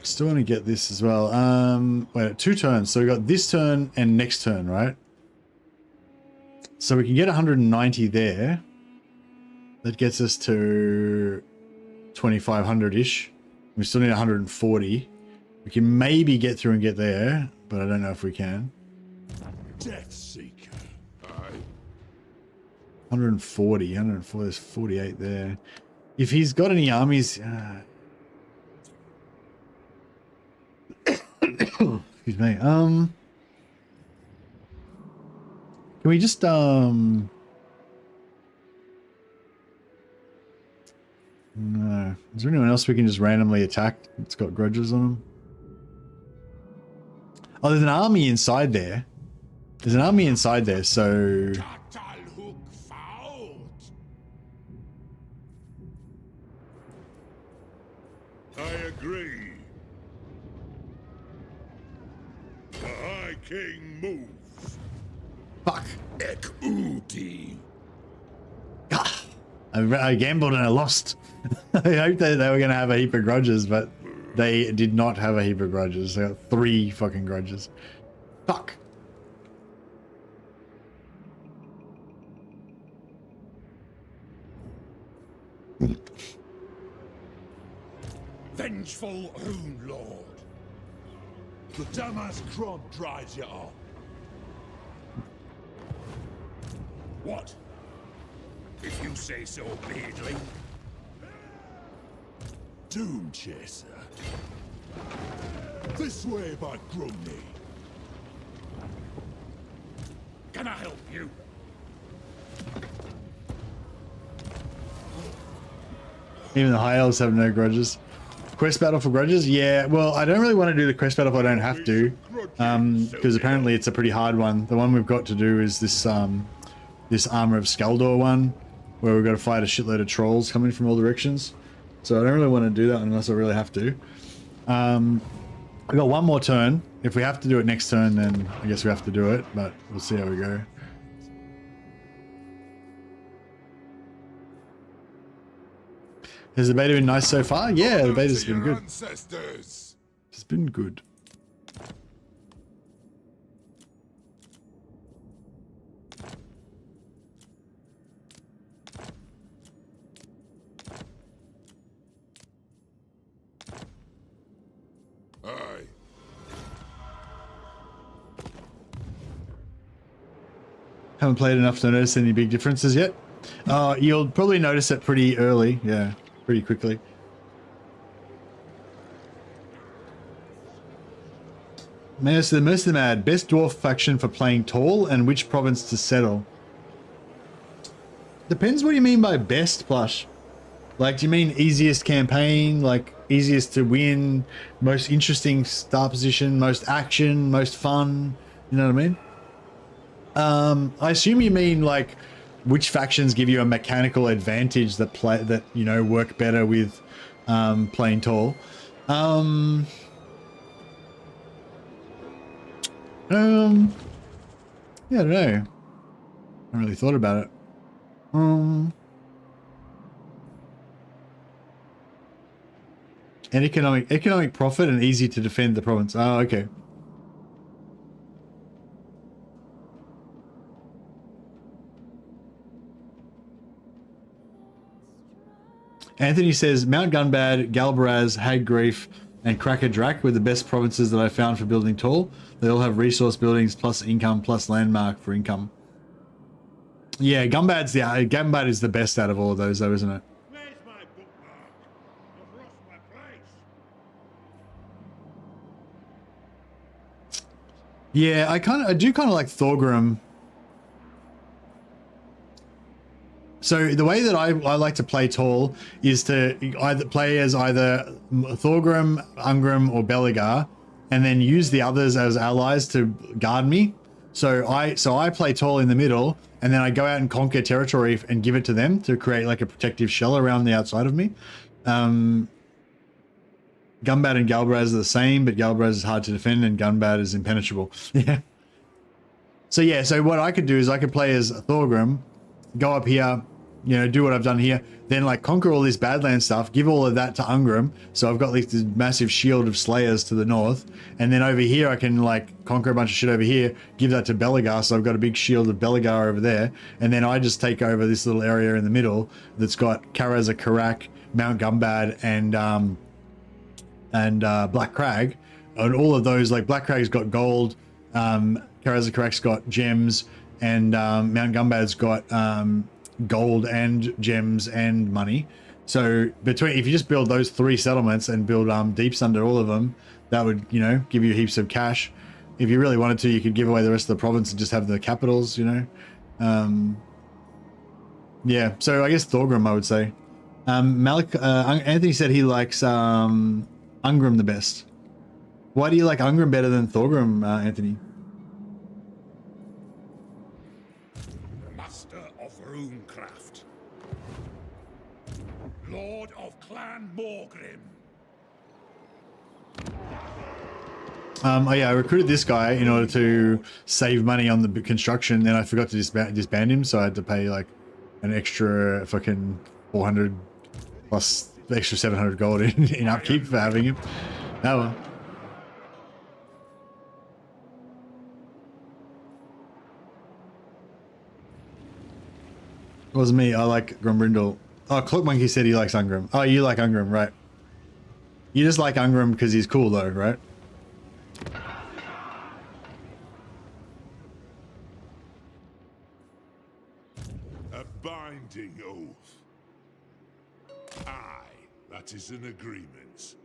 Still want to get this as well. Wait, 2 turns. So we got this turn and next turn, right? So we can get 190 there. That gets us to 2,500-ish. We still need 140. We can maybe get through and get there, but I don't know if we can. Death Seeker. 140. There's 48 there. If he's got any armies... excuse me. Can we just no. Is there anyone else we can just randomly attack that's got grudges on them? Oh, there's an army inside there. There's an army inside there, so I agree. The High King moves. fuck. Ek-Uti. I gambled and I lost. I hoped that they were going to have a heap of grudges, but they did not have a heap of grudges. They got 3 fucking grudges. Fuck. Vengeful Rune Lord. The Damas Kron drives you on. What? If you say so, Beardling. Doom Chaser. This way, by Grumney. Can I help you? Even the high elves have no grudges. Quest battle for grudges? Yeah, well, I don't really want to do the quest battle if I don't have to. Because apparently it's a pretty hard one. The one we've got to do is this this Armor of Skaldor one, where we've got to fight a shitload of trolls coming from all directions. So I don't really want to do that unless I really have to. We've got one more turn. If we have to do it next turn, then I guess we have to do it, but we'll see how we go. Has the beta been nice so far? Yeah, the beta's been good. It's been good. Haven't played enough to notice any big differences yet. You'll probably notice it pretty early. Yeah, pretty quickly. Most of them add best dwarf faction for playing tall and which province to settle. Depends what you mean by best, Plush. Like, do you mean easiest campaign, like easiest to win, most interesting start position, most action, most fun? You know what I mean? I assume you mean like which factions give you a mechanical advantage that you know work better with playing tall. Yeah, I don't know. I haven't really thought about it. And economic profit and easy to defend the province. Oh, okay. Anthony says Mount Gunbad, Galbaraz, Haggrief, and Cracker Drak were the best provinces that I found for building tall. They all have resource buildings plus income plus landmark for income. Yeah, Gunbad is the best out of all of those, though, isn't it? Where's my bookmark? I've lost my place. Yeah, I do kind of like Thorgrim. So the way that I like to play tall is to either play as either Thorgrim, Ungrim, or Belegar, and then use the others as allies to guard me. So I play tall in the middle, and then I go out and conquer territory and give it to them to create like a protective shell around the outside of me. Gunbad and Galbaraz are the same, but Galbaraz is hard to defend and Gunbad is impenetrable. Yeah. So what I could do is I could play as Thorgrim, go up here, you know, do what I've done here, then like conquer all this Badland stuff, give all of that to Ungrim. So I've got like this massive shield of Slayers to the north, and then over here I can like conquer a bunch of shit over here, give that to Belegar. So I've got a big shield of Belegar over there, and then I just take over this little area in the middle that's got Karaza Karak, Mount Gumbad, and Black Crag. And all of those, like Black Crag's got gold, Karaza Karak's got gems, and Mount Gumbad's got gold and gems and money. So if you just build those 3 settlements and build deeps under all of them, that would, you know, give you heaps of cash. If you really wanted to, you could give away the rest of the province and just have the capitals, you know. Yeah, so I guess Thorgrim, I would say. Anthony said he likes Ungrim the best. Why do you like Ungrim better than Thorgrim, Anthony? Master of runecraft. Lord of Clan Morgrim. Oh yeah, I recruited this guy in order to save money on the construction, then I forgot to disband him, so I had to pay like an extra fucking 400 plus the extra 700 gold in upkeep for having him. Oh well. It wasn't me. I like Grombrindle. Oh, Cloak Monkey said he likes Ungrim. Oh, you like Ungrim, right? You just like Ungrim because he's cool though, right? A binding oath. Aye, that is an agreement.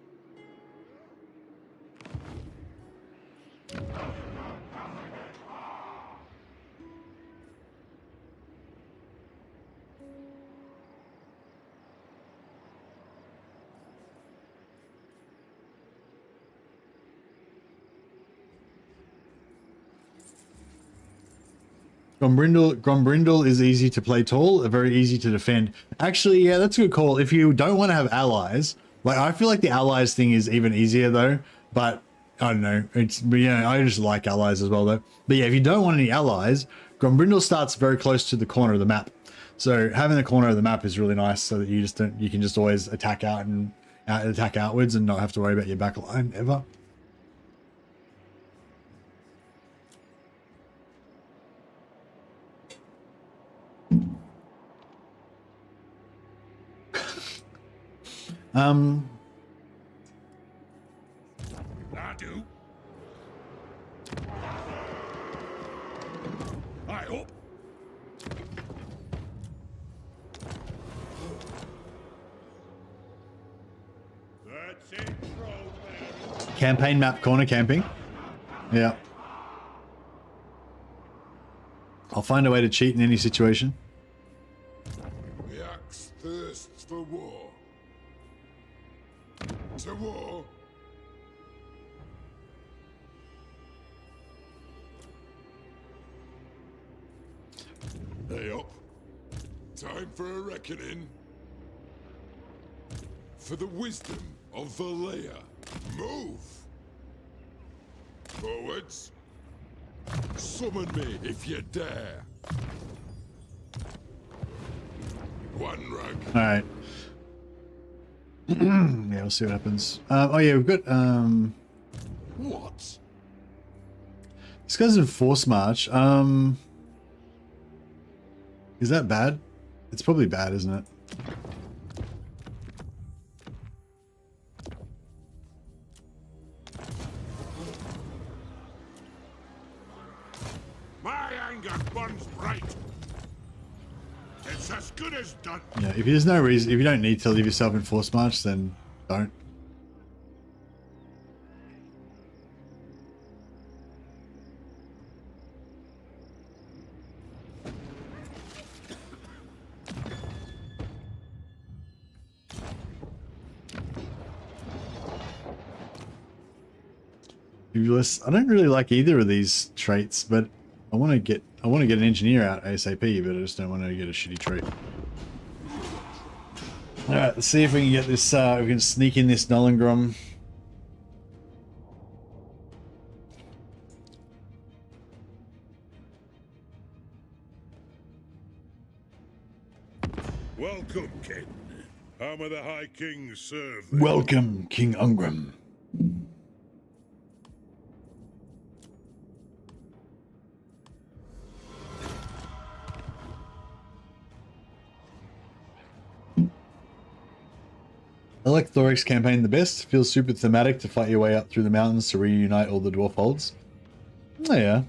Grombrindle is easy to play tall, very easy to defend. Actually, yeah, that's a good call. If you don't want to have allies, like I feel like the allies thing is even easier though, but I don't know. I just like allies as well though. But yeah, if you don't want any allies, Grombrindle starts very close to the corner of the map. So having the corner of the map is really nice so that you can just always attack out and attack outwards and not have to worry about your back line ever. I do. I hope. That's it, Trollman. Campaign map corner camping. Yeah. I'll find a way to cheat in any situation. The axe thirsts for war. To war. Hey up. Time for a reckoning. For the wisdom of Valea. Move. Forwards. Summon me if you dare. One rug. All right. Yeah, we'll see what happens. Oh yeah, we've got What? this guy's in force march. Is that bad? It's probably bad, isn't it? My anger burns bright. It's as good as done. Yeah, if there's no reason, if you don't need to leave yourself in force march, then don't. I don't really like either of these traits, but I want to get an engineer out ASAP, but I just don't want to get a shitty trait. All right, let's see if we can get this. We can sneak in this Nollengrom. How may the High King serve thee? Welcome, King Thorgrim. I like Thoric's campaign the best. Feels super thematic to fight your way up through the mountains to reunite all the dwarf holds. Oh yeah.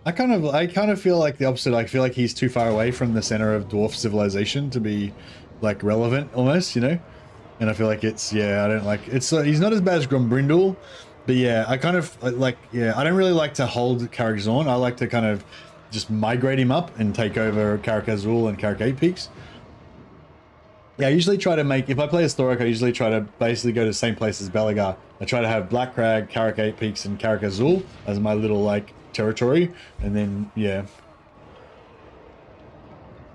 I kind of feel like the opposite. I feel like he's too far away from the center of dwarf civilization to be like relevant almost, you know? And I feel like it's, yeah, I don't like, it's, he's not as bad as Grombrindal, but yeah, I kind of like, yeah, I don't really like to hold Karak-Zorn. I like to kind of just migrate him up and take over Karak Azul and Karak 8 Peaks. Yeah, I usually try to make, if I play as Thoric, I usually try to basically go to the same place as Belagar. I try to have Black Crag, Karak 8 Peaks, and Karak Azul as my little, like, territory. And then, yeah.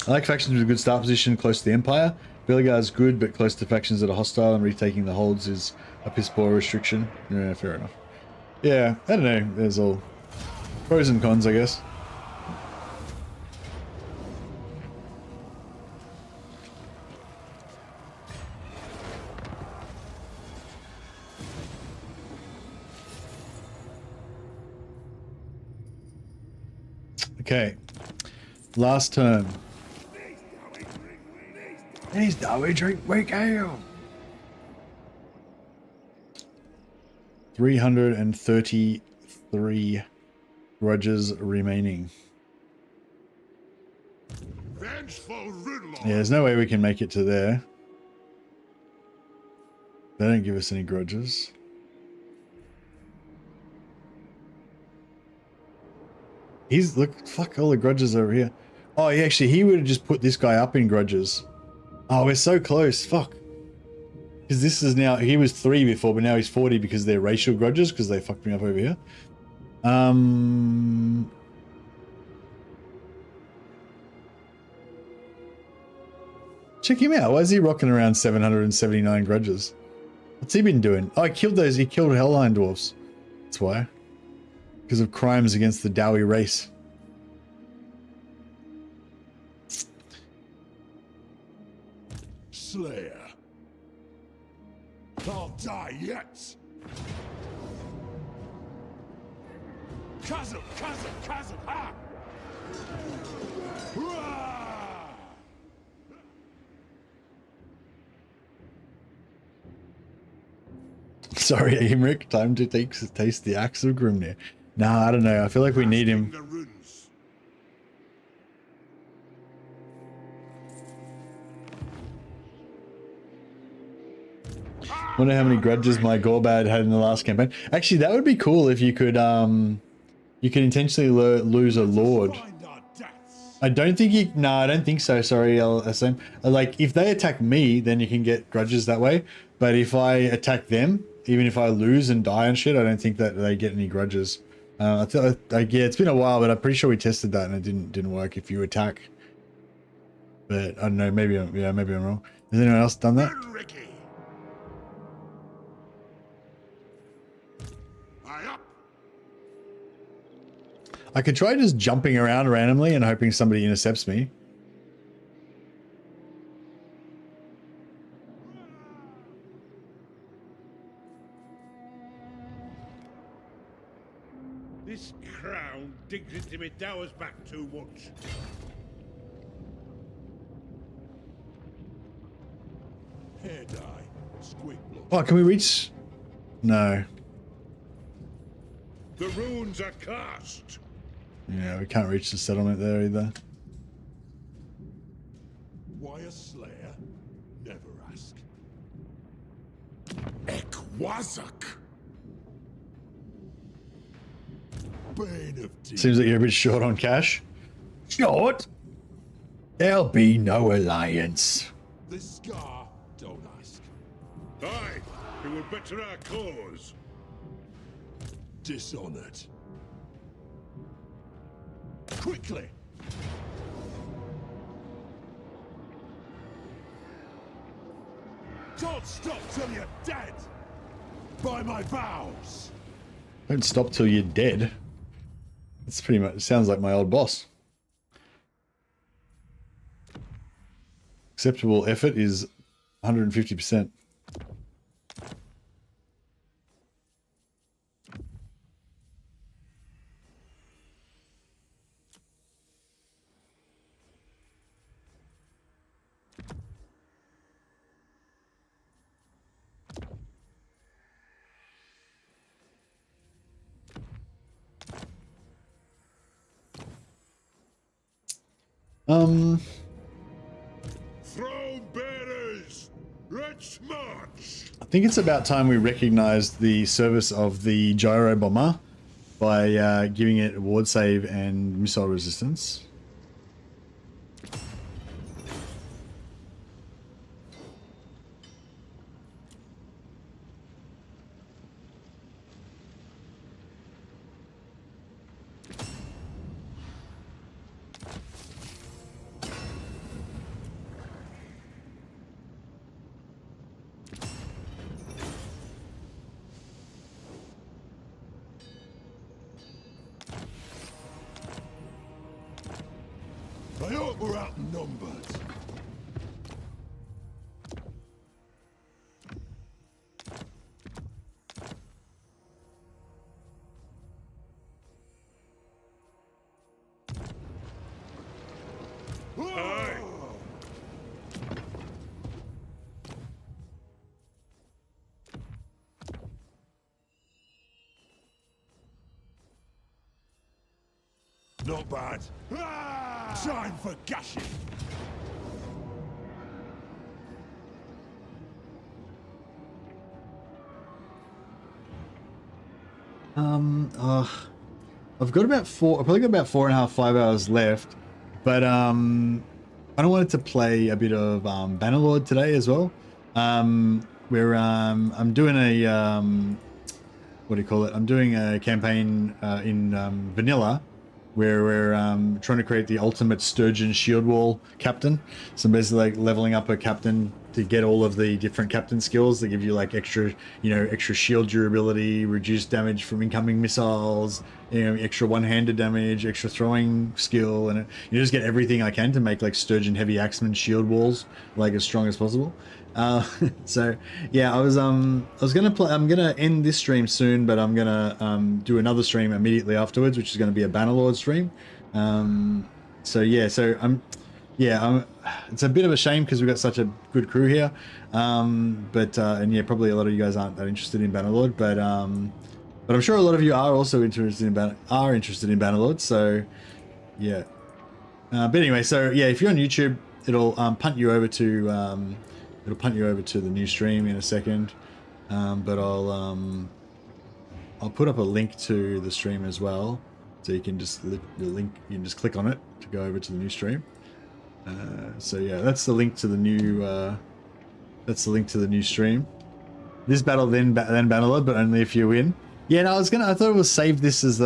I like factions with a good start position close to the Empire. Belagar is good, but close to factions that are hostile, and retaking the holds is a piss poor restriction. Yeah, fair enough. Yeah, I don't know. There's all pros and cons, I guess. Okay, last turn. These Dowie drink weak ale. 333 grudges remaining. Yeah, there's no way we can make it to there. They don't give us any grudges. He's, look, fuck all the grudges over here. Oh, yeah, actually, he would have just put this guy up in grudges. Oh, we're so close. Fuck. Because this is now, he was 3 before, but now he's 40 because they're racial grudges, because they fucked me up over here. Check him out. Why is he rocking around 779 grudges? What's he been doing? Oh, he killed those. He killed Hellline Dwarfs. That's why. Because of crimes against the Dowie race. Slayer. I'll die yet. Chasm, chasm, chasm, ha! Hurrah! Sorry, Emmerich. Time to taste the axe of Grimnir. Nah, I don't know. I feel like we need him. Wonder how many grudges my Gorbad had in the last campaign. Actually, that would be cool if you could intentionally lose a lord. I don't think you, no, I don't think so. Sorry, LSM. Like, if they attack me, then you can get grudges that way. But if I attack them, even if I lose and die and shit, I don't think that they get any grudges. Yeah, it's been a while, but I'm pretty sure we tested that and it didn't work if you attack. But I don't know, maybe I'm wrong. Has anyone else done that? I could try just jumping around randomly and hoping somebody intercepts me. This crown digs into me dowers back too much. Hair dye, squid blood. Oh, can we reach? No. The runes are cast. Yeah, we can't reach the settlement there either. Why a slayer? Never ask. Ekwazak. Bane of teeth. Seems like you're a bit short on cash. Short? There'll be no alliance. The scar, don't ask. Aye, it will better our cause. Dishonored. Quickly! Don't stop till you're dead! By my vows! Don't stop till you're dead. It's pretty much, sounds like my old boss. Acceptable effort is 150%. Throne bearers, let's march. I think it's about time we recognize the service of the Gyro bomber by giving it ward save and missile resistance. I hope we're outnumbered. Aye. Not bad. Time for gushing. I've got about I've probably got about 4.5, 5 hours left, but I don't wanted to play a bit of Bannerlord today as well. Where I'm doing a what do you call it? I'm doing a campaign in vanilla where we're trying to create the ultimate Sturgeon shield wall captain. So basically like leveling up a captain to get all of the different captain skills that give you like extra, extra shield durability, reduced damage from incoming missiles, extra one-handed damage, extra throwing skill, and you just get everything I can to make like Sturgeon heavy axeman shield walls like as strong as possible. So yeah, I was gonna play. I'm gonna end this stream soon, but I'm gonna do another stream immediately afterwards, which is gonna be a Bannerlord stream. So yeah, it's a bit of a shame because we've got such a good crew here. And yeah, probably a lot of you guys aren't that interested in Bannerlord, but I'm sure a lot of you are also interested in Bannerlord. So yeah. But anyway, so yeah, if you're on YouTube, it'll punt you over to the new stream in a second. But I'll put up a link to the stream as well, so you can just click on it to go over to the new stream. So yeah, that's the link to the new stream. This battle then Bannerlord, but only if you win. Yeah, no, I thought it was save this as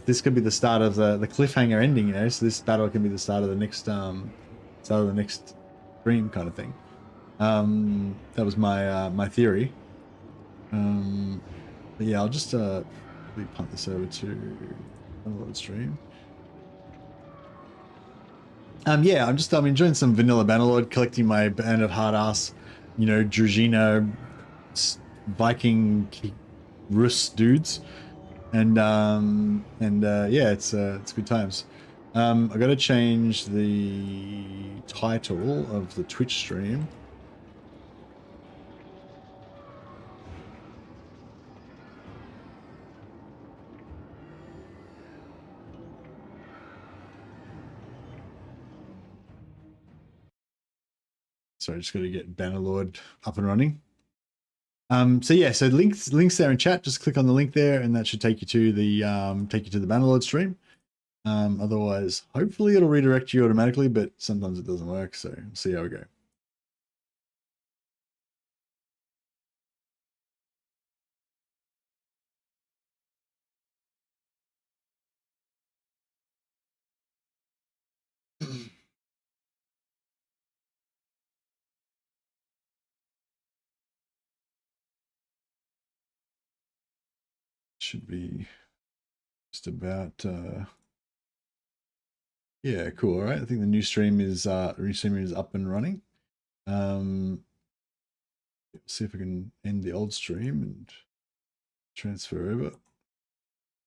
this could be the start of the cliffhanger ending, so this battle can be the start of the next stream kind of thing. That was my theory. But yeah, I'll just punt this over to Bannerlord stream. Yeah, I'm enjoying some vanilla Bannerlord, collecting my band of hard ass, Druzhina Viking Rus dudes, and yeah, it's good times. I got to change the title of the Twitch stream. So I just got to get Bannerlord up and running. So yeah, so links there in chat. Just click on the link there, and that should take you to the Bannerlord stream. Otherwise, hopefully it'll redirect you automatically, but sometimes it doesn't work. So we'll see how we go. Should be just about yeah, cool. All right, I think the new stream is up and running. See if I can end the old stream and transfer over.